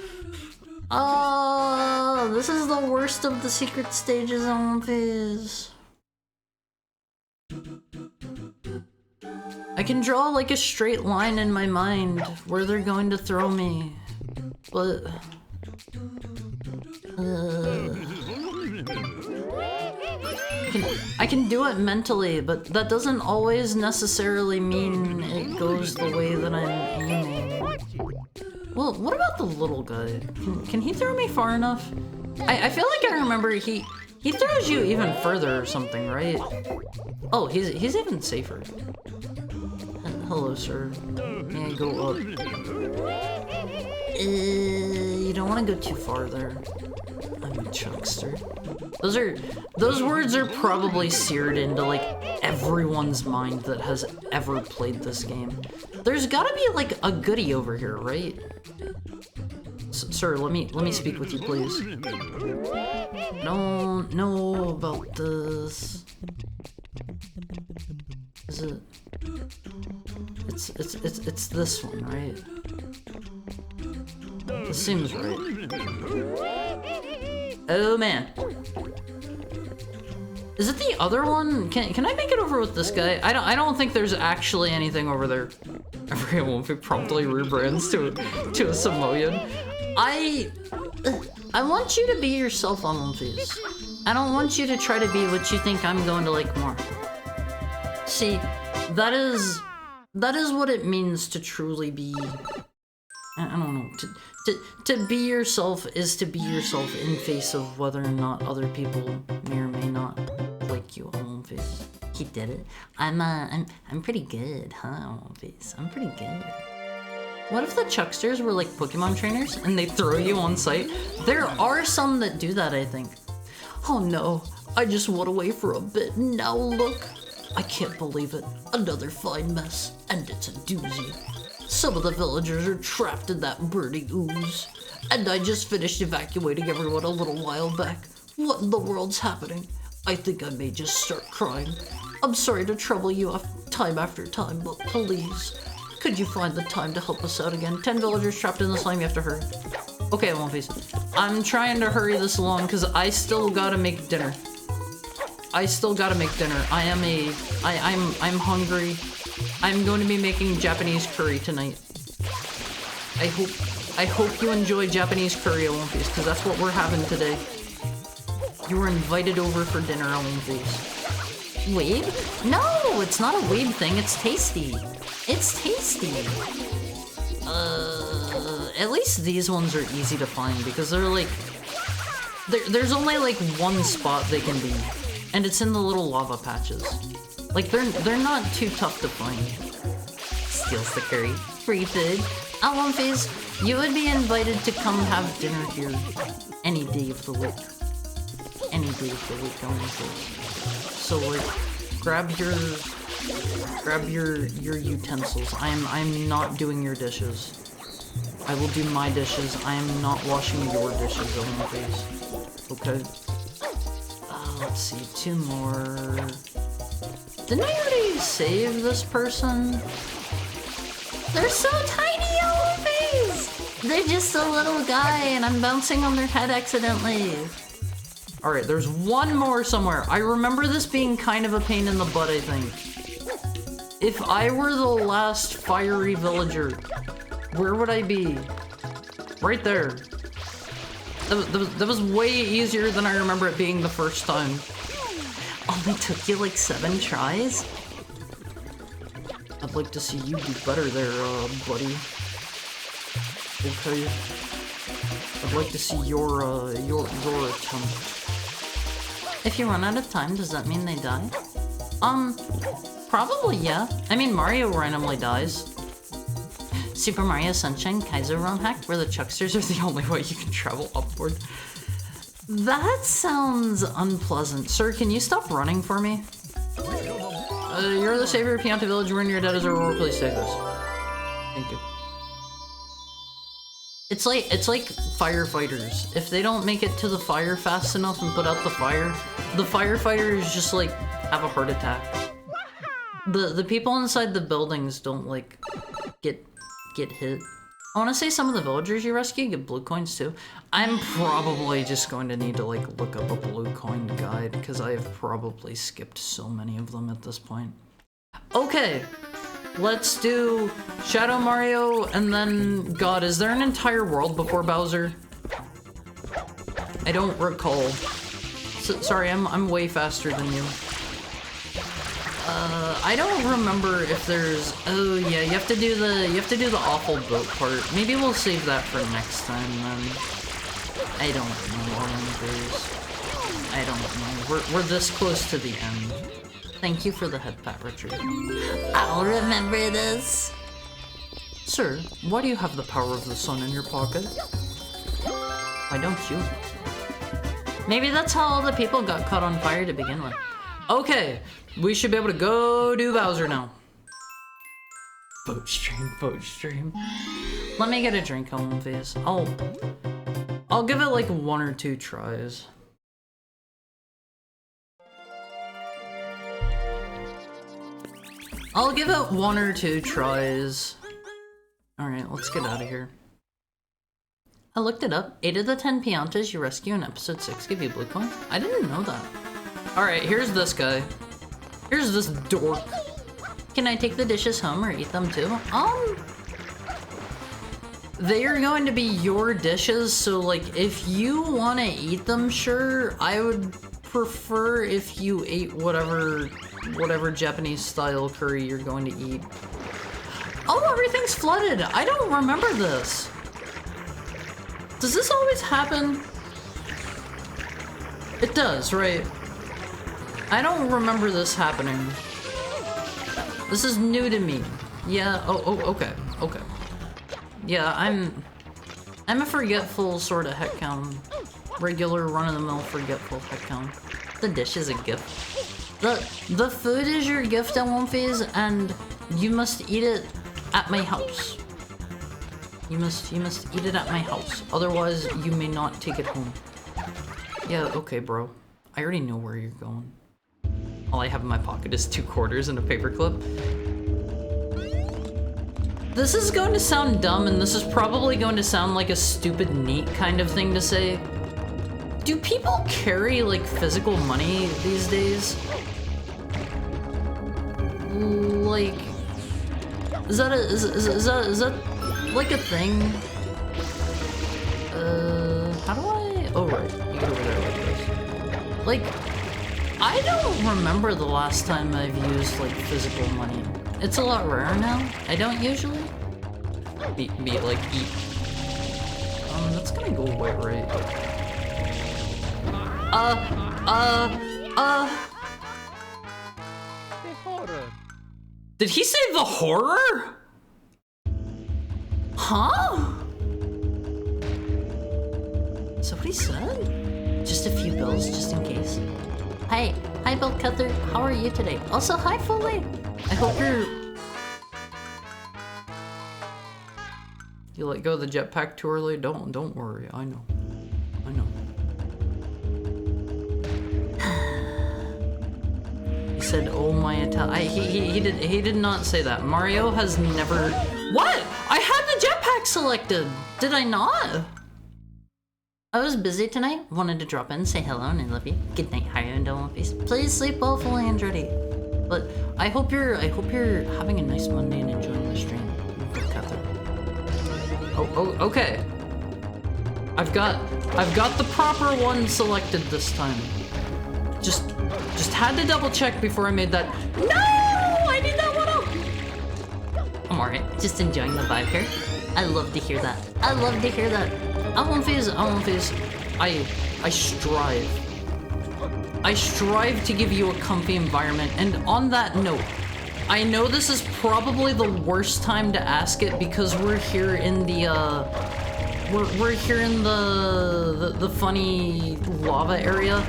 Oh, this is the worst of the secret stages on One Piece. I can draw like a straight line in my mind where they're going to throw me, but I can do it mentally, but that doesn't always necessarily mean it goes the way that I'm aiming. Well, what about the little guy? Can he throw me far enough? I feel like I remember he throws you even further or something, right? Oh, he's even safer. Hello, sir. May I go up? You don't want to go too far there. I'm a chuckster. Those words are probably seared into like everyone's mind that has ever played this game. There's gotta be like a goodie over here, right? Sir, let me speak with you, please. I don't know about this. Is it? It's this one, right? This seems right. Oh man. Is it the other one? Can I make it over with this guy? I don't think there's actually anything over there. Everyone promptly rebrands to a Samoyed. I want you to be yourself on One Piece. I don't want you to try to be what you think I'm going to like more. See, that is what it means to truly be. I don't know. To be yourself is to be yourself in face of whether or not other people may or may not like you on One Piece. He did it. I'm pretty good, huh? On One Piece. I'm pretty good. What if the Chucksters were like Pokemon trainers and they throw you on site? There are some that do that, I think. Oh no, I just went away for a bit. Now look. I can't believe it. Another fine mess, and it's a doozy. Some of the villagers are trapped in that burning ooze. And I just finished evacuating everyone a little while back. What in the world's happening? I think I may just start crying. I'm sorry to trouble you time after time, but please, could you find the time to help us out again? 10 villagers trapped in the slime, you have to hurry. Okay, One Piece. I'm trying to hurry this along because I still gotta make dinner. I'm hungry. I'm going to be making Japanese curry tonight. I hope you enjoy Japanese curry at One Piece, because that's what we're having today. You were invited over for dinner at One Piece. Weeb? No, it's not a weeb thing, it's tasty. It's tasty. At least these ones are easy to find, because they're like... There's only like one spot they can be, and it's in the little lava patches. Like, they're not too tough to find. Steals the curry. Free food. At One Piece, you would be invited to come have dinner here any day of the week. Any day of the week, One Piece. So, like, grab your utensils. I'm not doing your dishes. I will do my dishes. I am not washing your dishes, One Piece. Okay. Let's see, 2 more. Didn't I already save this person? They're so tiny, One Piece! They're just a little guy and I'm bouncing on their head accidentally. Alright, there's one more somewhere. I remember this being kind of a pain in the butt, I think. If I were the last fiery villager, where would I be? Right there. That was way easier than I remember it being the first time. Only took you like 7 tries? I'd like to see you do better there, buddy. Okay. I'd like to see your attempt. If you run out of time, does that mean they die? Probably, yeah. I mean, Mario randomly dies. Super Mario Sunshine Kaiser Run hack, where the chucksters are the only way you can travel upward. That sounds unpleasant. Sir, can you stop running for me? You're the savior of Pianta Village. When you're dead as a reward, please take this. Thank you. It's like firefighters. If they don't make it to the fire fast enough and put out the firefighters just like have a heart attack. The people inside the buildings don't like get hit. I want to say some of the villagers you rescue get blue coins too. I'm probably just going to need to like look up a blue coin guide because I have probably skipped so many of them at this point. Okay, let's do Shadow Mario and then God, is there an entire world before Bowser? I don't recall. Sorry, I'm way faster than you. I don't remember if there's... Oh yeah, you have to do the awful boat part. Maybe we'll save that for next time then. I don't know, I don't know. We're this close to the end. Thank you for the head pat, Richard. I'll remember this. Sir, why do you have the power of the sun in your pocket? Why don't you? Maybe that's how all the people got caught on fire to begin with. Okay, we should be able to go do Bowser now. Boat stream. Let me get a drink on One Piece. I'll give it like 1 or 2 tries. I'll give it 1 or 2 tries. Alright, let's get out of here. I looked it up. 8 of the 10 Piantas you rescue in episode 6 give you blue coin. I didn't know that. Alright, here's this guy. Here's this dork. Can I take the dishes home or eat them too? They are going to be your dishes, so like, if you want to eat them, sure. I would prefer if you ate whatever Japanese style curry you're going to eat. Oh, everything's flooded. I don't remember this. Does this always happen? It does, right? I don't remember this happening. This is new to me. Yeah, okay. Yeah, I'm a forgetful sort of heckhound. Regular run-of-the-mill forgetful heckhound. The dish is a gift. The food is your gift at one phase, and you must eat it at my house. You must eat it at my house. Otherwise, you may not take it home. Yeah, okay, bro. I already know where you're going. All I have in my pocket is 2 quarters and a paperclip. This is going to sound dumb, and this is probably going to sound like a stupid neat kind of thing to say. Do people carry, like, physical money these days? Like, is that like a thing? How do I? Oh right, you get over there like this. Like, I don't remember the last time I've used like physical money. It's a lot rarer now. I don't usually. Be like eat. That's gonna go away, right? The horror. Did he say the horror? Huh? Is that what he said? Just a few bills, just in case. Hi, Bill Cutler. How are you today? Also, hi, Foley. I hope you let go of the jetpack too early. Don't worry. I know. He said, "Oh my he did not say that. Mario has never." What? I had the jetpack selected. Did I not? I was busy tonight. Wanted to drop in, say hello, and I love you. Good night, Haru and One Piece. Please sleep well, fully and ready. But I hope you're having a nice Monday and enjoying the stream. Oh, okay. I've got the proper one selected this time. Just had to double check before I made that. No, I need that one up. I'm alright. Just enjoying the vibe here. I love to hear that. I love to hear that. I won't phase. I strive to give you a comfy environment, and on that note, I know this is probably the worst time to ask it because we're here in the we're here in the funny lava area.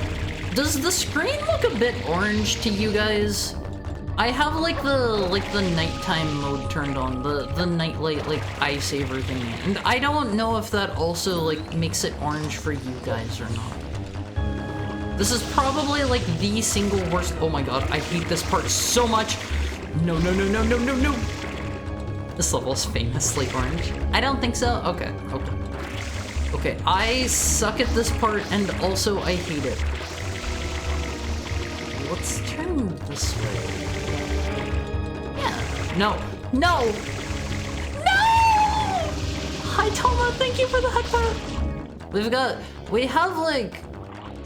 Does the screen look a bit orange to you guys? I have like the nighttime mode turned on, the nightlight like eye saver thingy, and I don't know if that also like makes it orange for you guys or not. This is probably like the single worst. Oh my god, I hate this part so much. No. This level is famously orange. I don't think so. Okay. I suck at this part, and also I hate it. Let's turn this way. No! Hi Toma, thank you for the headphone. We have like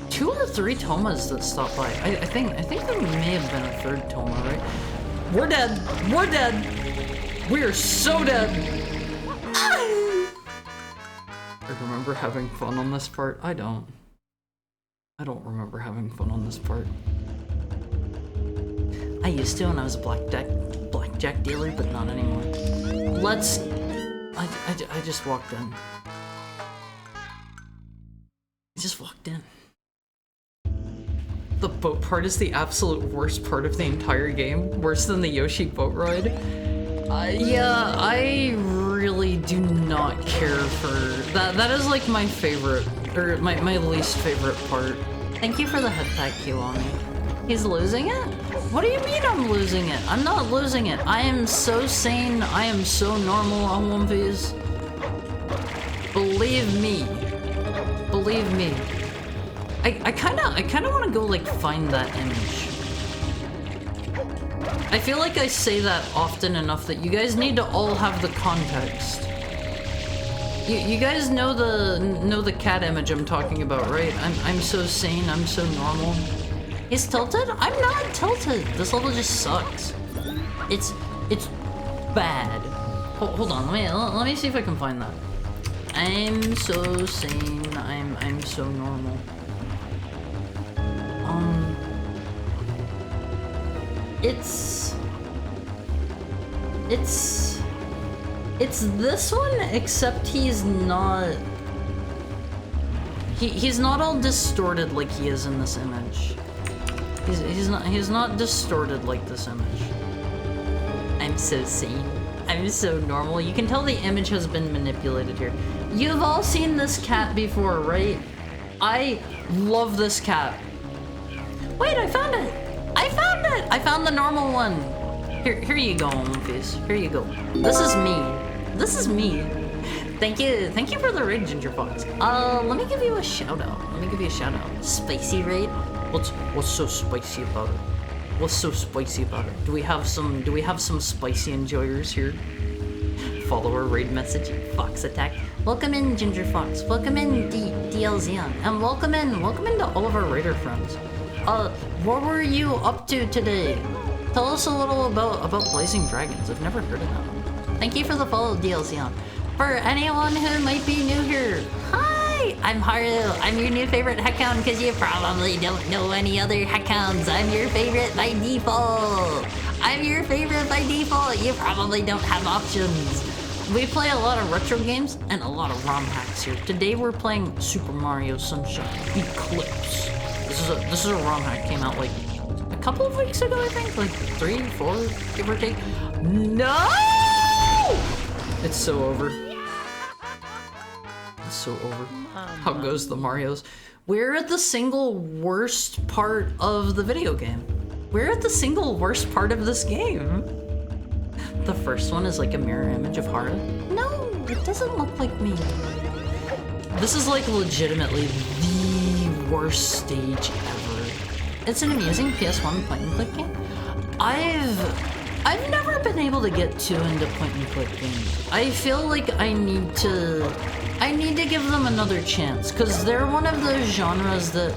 2 or 3 Tomas that stop by. I think there may have been a 3rd Toma, right? We're dead. We are so dead. I remember having fun on this part. I don't remember having fun on this part. I used to when I was a blackjack dealer, but not anymore. I just walked in. The boat part is the absolute worst part of the entire game. Worse than the Yoshi boat ride. Yeah, I really do not care for that. That is like my favorite, or my least favorite part. Thank you for the head pack, Kiwami. He's losing it? What do you mean I'm losing it? I'm not losing it. I am so sane. I am so normal on One Piece. Believe me. I kinda wanna go like find that image. I feel like I say that often enough that you guys need to all have the context. You guys know the cat image I'm talking about, right? I'm so sane, I'm so normal. He's tilted? I'm not tilted. This level just sucks. It's bad. Hold on, let me see if I can find that. I'm so sane, I'm so normal. It's this one, except he's not all distorted like he is in this image. He's not distorted like this image. I'm so sane. I'm so normal. You can tell the image has been manipulated here. You've all seen this cat before, right? I love this cat. Wait, I found it! I found it! I found the normal one. Here you go, Moonface. Here you go. This is me. This is me. Thank you for the raid, Ginger Fox. Let me give you a shout out. Spicy raid? What's so spicy about it? What's so spicy about it? Do we have some spicy enjoyers here? Follower raid message, Fox attack. Welcome in, Ginger Fox. Welcome in, DL Xeon. And welcome in to all of our raider friends. What were you up to today? Tell us a little about Blazing Dragons. I've never heard of that one. Thank you for the follow, DL Xeon. For anyone who might be new here, hi! I'm Haru. I'm your new favorite heckhound because you probably don't know any other heckhounds. I'm your favorite by default. You probably don't have options. We play a lot of retro games and a lot of ROM hacks here. Today we're playing Super Mario Sunshine Eclipse. This is a ROM hack. Came out like a couple of weeks ago, I think, like 3, 4, give or take. No! It's so over. It's so over. How goes the Marios? We're at the single worst part of the video game. We're at the single worst part of this game. The first one is like a mirror image of Hara. No, it doesn't look like me. This is like legitimately the worst stage ever. It's an amusing PS1 point and click game. I've never been able to get too into point and click games. I feel like I need to give them another chance, because they're one of those genres that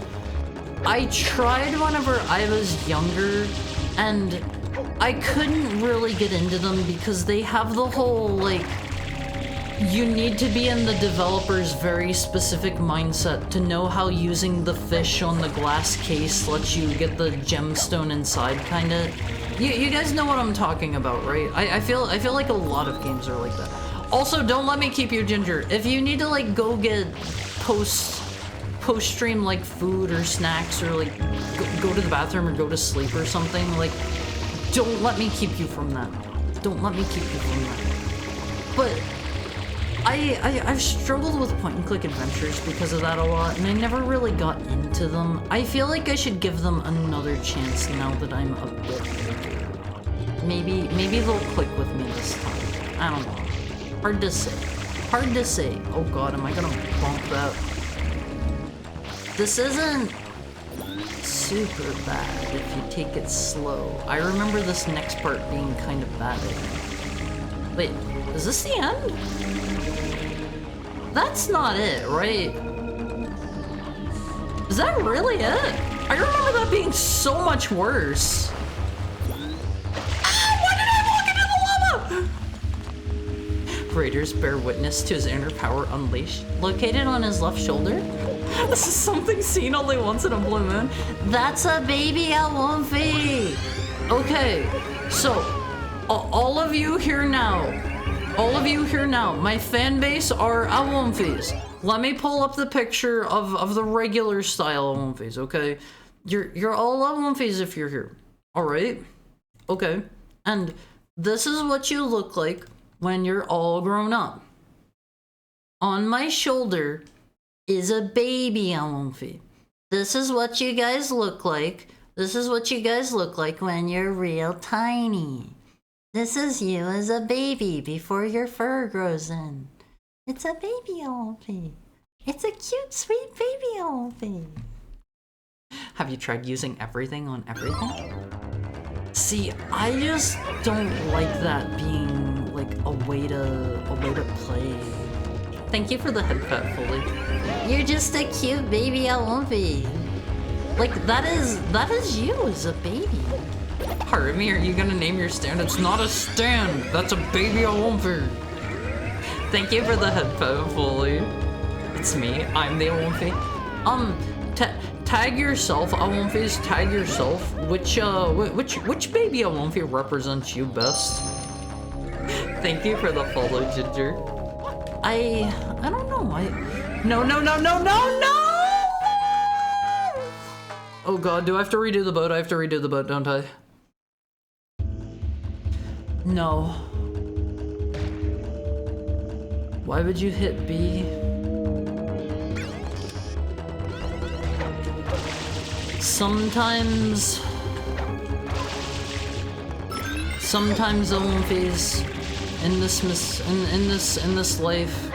I tried whenever I was younger, and I couldn't really get into them because they have the whole, like, you need to be in the developer's very specific mindset to know how using the fish on the glass case lets you get the gemstone inside, kinda. You guys know what I'm talking about, right? I feel like a lot of games are like that. Also, don't let me keep you, Ginger. If you need to, like, go get post-stream, like, food or snacks, or, like, go to the bathroom or go to sleep or something, like, don't let me keep you from that. Don't let me keep you from that. But I've struggled with point-and-click adventures because of that a lot, and I never really got into them. I feel like I should give them another chance now that I'm a bit older. Maybe they'll click with me this time. I don't know. Hard to say. Oh god, am I gonna bump that? This isn't super bad if you take it slow. I remember this next part being kind of bad. Wait, is this the end? That's not it, right? Is that really it? I remember that being so much worse. Ah, why did I walk into the lava? Raiders bear witness to his inner power unleashed. Located on his left shoulder? This is something seen only once in a blue moon. That's a baby Alwomfi! Okay, so, all of you here now, my fan base are Alwomfis. Let me pull up the picture of the regular style Alwomfis, okay? You're all Alwomfis if you're here, alright? Okay, and this is what you look like when you're all grown up. On my shoulder is a baby Alwomfi. This is what you guys look like. This is what you guys look like when you're real tiny. This is you as a baby before your fur grows in. It's a baby Alwomfi. It's a cute, sweet baby Alwomfi. Have you tried using everything on everything? See, I just don't like that being like a way to play. Thank you for the head pat, Fully. You're just a cute baby Alwomfi. Like that is you as a baby. Harumi, are you gonna name your stand? It's not a stand. That's a baby Alwomfi. Thank you for the head pat, Fully. It's me. I'm the Alwomfi. Tag yourself, Alwomfis. Tag yourself. Which baby Alwomfi represents you best? Thank you for the follow, Ginger. I don't know. No. Oh god, do I have to redo the boat? I have to redo the boat, don't I? No. Why would you hit B? Sometimes Omphys, in this life,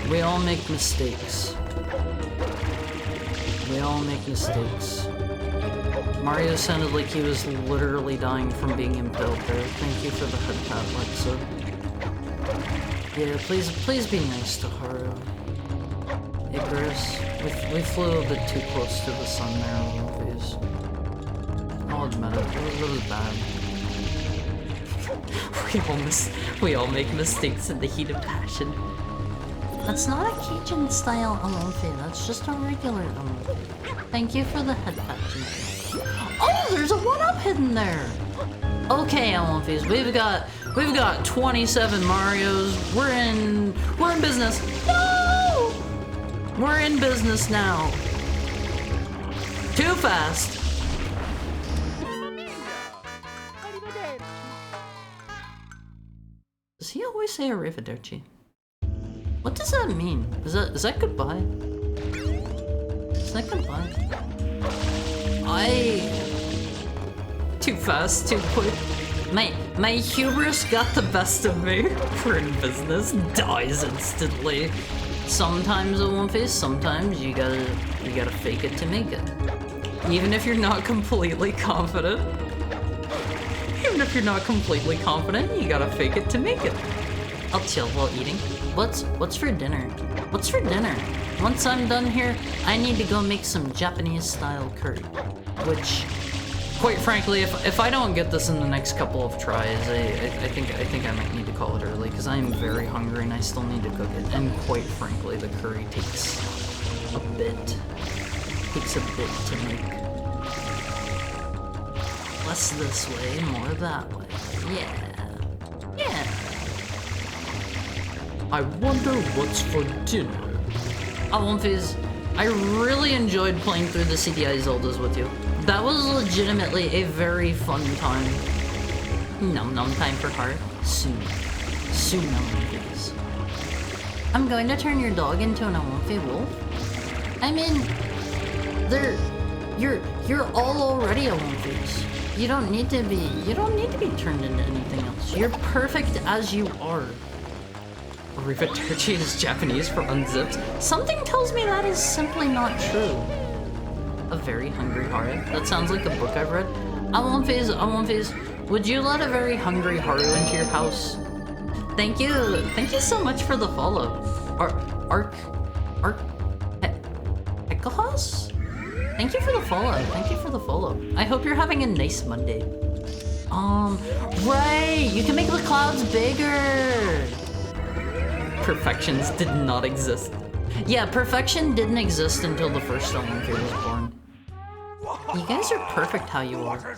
we all make mistakes. We all make mistakes. Mario sounded like he was literally dying from being impaled there. Thank you for the head pat, Lexa. Yeah, please be nice to Haru. Icarus, we flew a bit too close to the sun there, Omphys. I'll admit it, it was bad. We all make mistakes in the heat of passion. That's not a Cajun style Omphys, that's just a regular Omphys. Thank you for the head patch. Oh, there's a 1-up hidden there! Okay, Omphys, we've got 27 Marios. We're in business. No! We're in business now. Too fast. Does he always say arrivederci? What does that mean? Is that goodbye? Is that goodbye? Too fast, too quick. My hubris got the best of me. We're in business. Dies instantly. Sometimes it won't face. Sometimes you gotta fake it to make it. Even if you're not completely confident. Even if you're not completely confident, you gotta fake it to make it. I'll chill while eating. What's for dinner? What's for dinner? Once I'm done here, I need to go make some Japanese style curry. Which, quite frankly, if I don't get this in the next couple of tries, I think I might need to call it early, because I am very hungry and I still need to cook it. And quite frankly, the curry takes a bit to make. Less this way, more that way. Yeah. I wonder what's for dinner. Omphys, I really enjoyed playing through the CDI Zeldas with you. That was legitimately a very fun time. Num time for heart. Soon Omphys. I'm going to turn your dog into an Omphy wolf. I mean, you're all already Omphys. You don't need to be turned into anything else. You're perfect as you are. Arrivederci is Japanese for unzipped? Something tells me that is simply not true. A very hungry Haru? That sounds like a book I've read. Omphys, would you let a very hungry Haru into your house? Thank you so much for the follow. Echohaus? Thank you for the follow. I hope you're having a nice Monday. Right, you can make the clouds bigger. Perfections did not exist. Yeah, perfection didn't exist until the first Omphys was born. You guys are perfect how you are.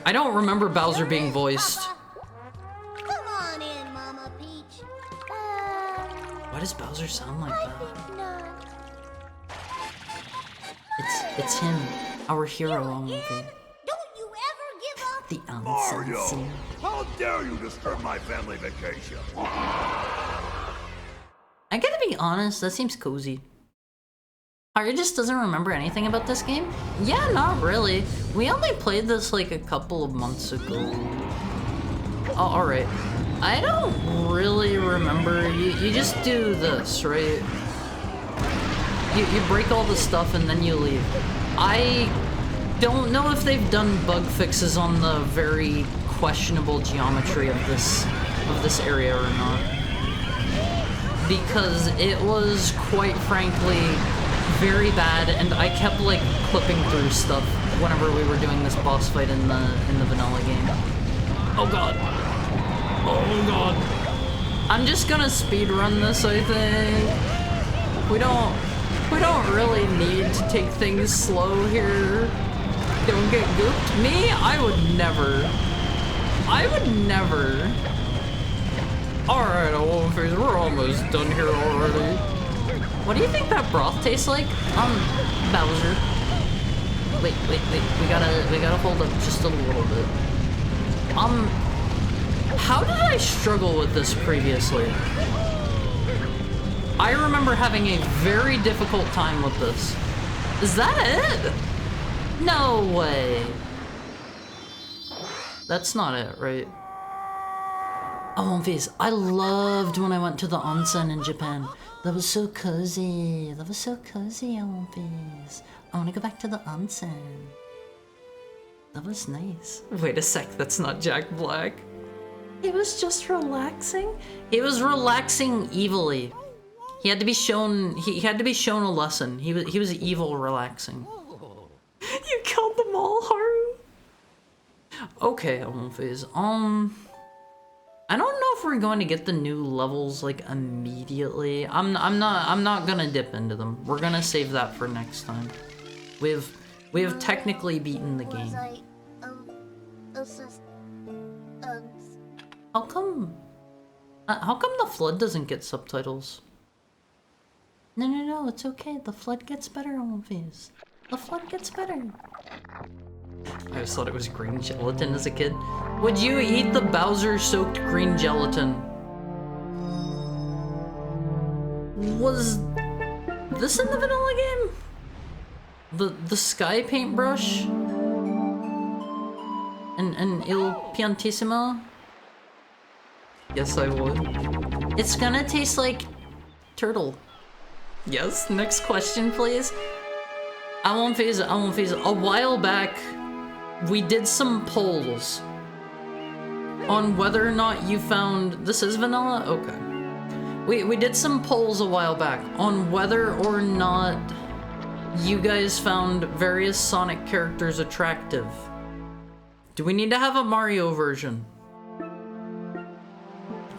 I don't remember Bowser being voiced. Come on in, Mama Peach. Why does Bowser sound like that? It's him, our hero, Omphys. Don't you ever give up? The Mario, unsensing. how dare you disturb my family vacation? I gotta be honest, that seems cozy. Haru just doesn't remember anything about this game? Yeah, not really. We only played this like a couple of months ago. Oh, alright. I don't really remember. You just do this, right? You break all the stuff and then you leave. I don't know if they've done bug fixes on the very questionable geometry of this area or not. Because it was, quite frankly, very bad, and I kept like clipping through stuff whenever we were doing this boss fight in the vanilla game. Oh god. Oh god. I'm just gonna speedrun this, I think. We don't really need to take things slow here. Don't get gooped. Me? I would never. Alright, Omphys, we're almost done here already. What do you think that broth tastes like? Bowser. Wait. We gotta hold up just a little bit. How did I struggle with this previously? I remember having a very difficult time with this. Is that it? No way. That's not it, right? Oh, One Piece. I loved when I went to the onsen in Japan. That was so cozy. That was so cozy, One Piece. I want to go back to the onsen. That was nice. Wait a sec, that's not Jack Black. He was just relaxing? He was relaxing evilly. He had to be shown. He had to be shown a lesson. He was evil relaxing. You killed them all, Haru. Okay, One Piece. I don't know if we're going to get the new levels like immediately. I'm not gonna dip into them. We're gonna save that for next time. We have technically beaten the game. How come the Flood doesn't get subtitles? No, it's okay. The Flood gets better, One Piece. The Flood gets better. I just thought it was green gelatin as a kid. Would you eat the Bowser-soaked green gelatin? Was this in the vanilla game? The sky paintbrush? And Il Piantissimo? Yes, I would. It's gonna taste like turtle. Yes, next question, please. I won't phase. A while back, we did some polls on whether or not you found... This is vanilla? Okay. We did some polls a while back on whether or not you guys found various Sonic characters attractive. Do we need to have a Mario version?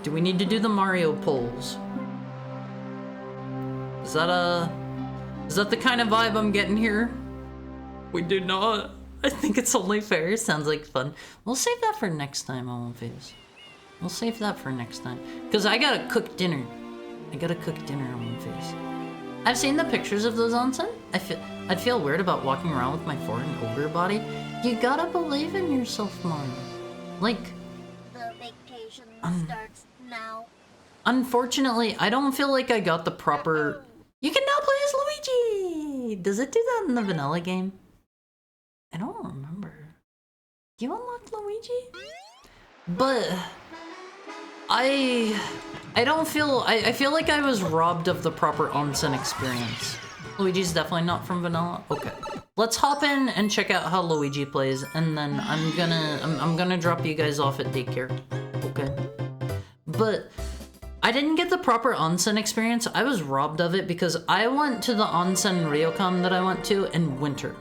Do we need to do the Mario polls? Is that the kind of vibe I'm getting here? We do not. I think it's only fair. Sounds like fun. We'll save that for next time, One Piece. We'll save that for next time. Because I gotta cook dinner. One Piece. I've seen the pictures of those onsen. I'd feel weird about walking around with my foreign ogre body. You gotta believe in yourself more. Like... The vacation starts now. Unfortunately, I don't feel like I got the proper... You can now play as Luigi! Does it do that in the vanilla game? I don't remember. Do you unlock Luigi? But... I don't feel... I feel like I was robbed of the proper onsen experience. Luigi's definitely not from vanilla? Okay. Let's hop in and check out how Luigi plays, and then I'm gonna drop you guys off at daycare. Okay? But... I didn't get the proper onsen experience. I was robbed of it because I went to the onsen ryokan that I went to in winter.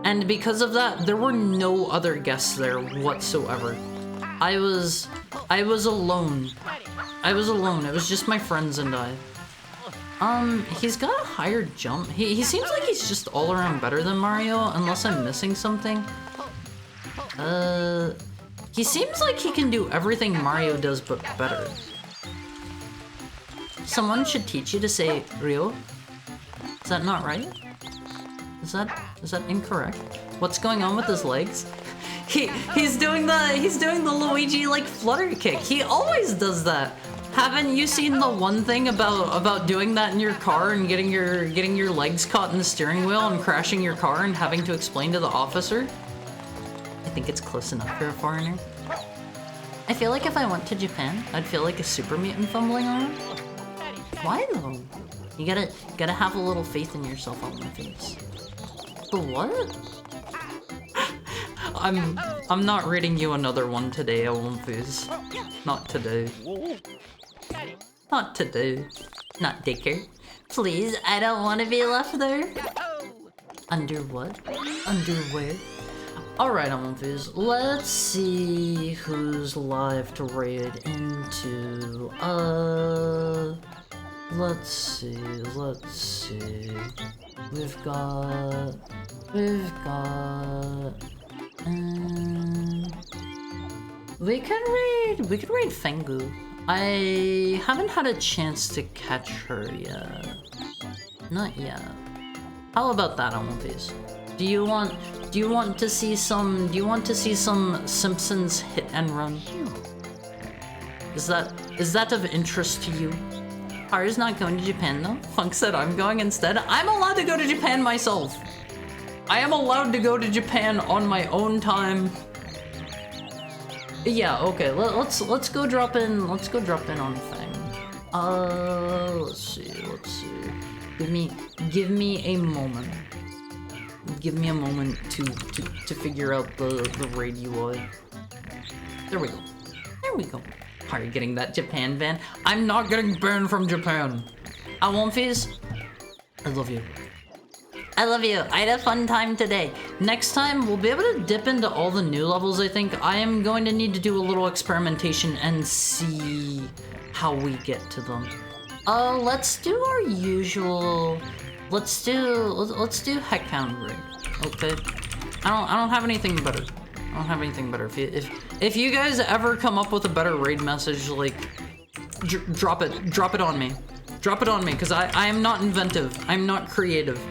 And because of that, there were no other guests there whatsoever. I was alone. It was just my friends and I. He's got a higher jump. He seems like he's just all around better than Mario, unless I'm missing something. He seems like he can do everything Mario does, but better. Someone should teach you to say Ryo. Is that not right? Is that incorrect? What's going on with his legs? He's doing the Luigi like flutter kick. He always does that. Haven't you seen the one thing about doing that in your car and getting your legs caught in the steering wheel and crashing your car and having to explain to the officer? I think it's close enough for a foreigner. I feel like if I went to Japan, I'd feel like a super mutant fumbling around. Why though? You gotta have a little faith in yourself, on my face. The what? I'm not reading you another one today, One Piece. Not today. Not today. Not daycare. Please, I don't want to be left there. Under what? Underwear? Alright, One Piece. Let's see who's live to raid into. Let's see. We've got. We could raid Fengu. I haven't had a chance to catch her yet. Not yet. How about that, One Piece? Do you want to see some Simpsons hit and run? Is that of interest to you? Haru's not going to Japan though. Funk said I'm going instead. I'm allowed to go to Japan myself. I am allowed to go to Japan on my own time. Yeah, okay. Let's go drop in. Let's go drop in on Fang. Let's see. Give me a moment. Give me a moment to figure out the raid UI. There we go. There we go. Are you getting that Japan ban? I'm not getting banned from Japan. I won't face. I love you. I love you. I had a fun time today. Next time, we'll be able to dip into all the new levels, I think. I am going to need to do a little experimentation and see how we get to them. Let's do our usual... Let's do heck count rig. Okay? I don't have anything better. I don't have anything better. If you guys ever come up with a better raid message, like, drop it on me. Drop it on me, because I am not inventive. I'm not creative.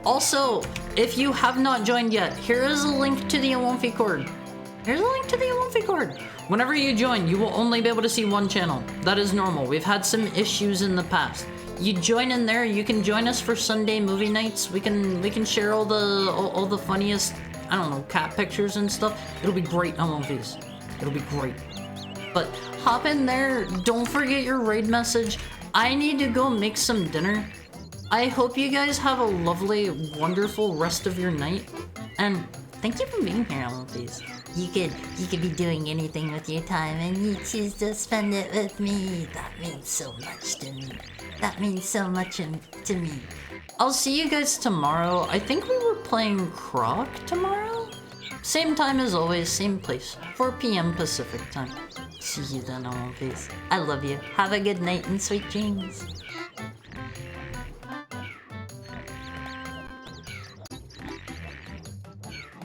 Also, if you have not joined yet, here is a link to the Awonfi cord. Here's a link to the Awonfi cord. Whenever you join, you will only be able to see one channel. That is normal. We've had some issues in the past. You join in there, you can join us for Sunday movie nights. We can share all the funniest, I don't know, cat pictures and stuff. It'll be great on Awonfi's. It'll be great. But hop in there, don't forget your raid message. I need to go make some dinner. I hope you guys have a lovely, wonderful rest of your night, and thank you for being here, Awonfi's. You could be doing anything with your time, and you choose to spend it with me. That means so much to me. That means so much to me. I'll see you guys tomorrow. I think we were playing Croc tomorrow? Same time as always, same place. 4 p.m. Pacific time. See you then, Awonfi's. I love you. Have a good night and sweet dreams.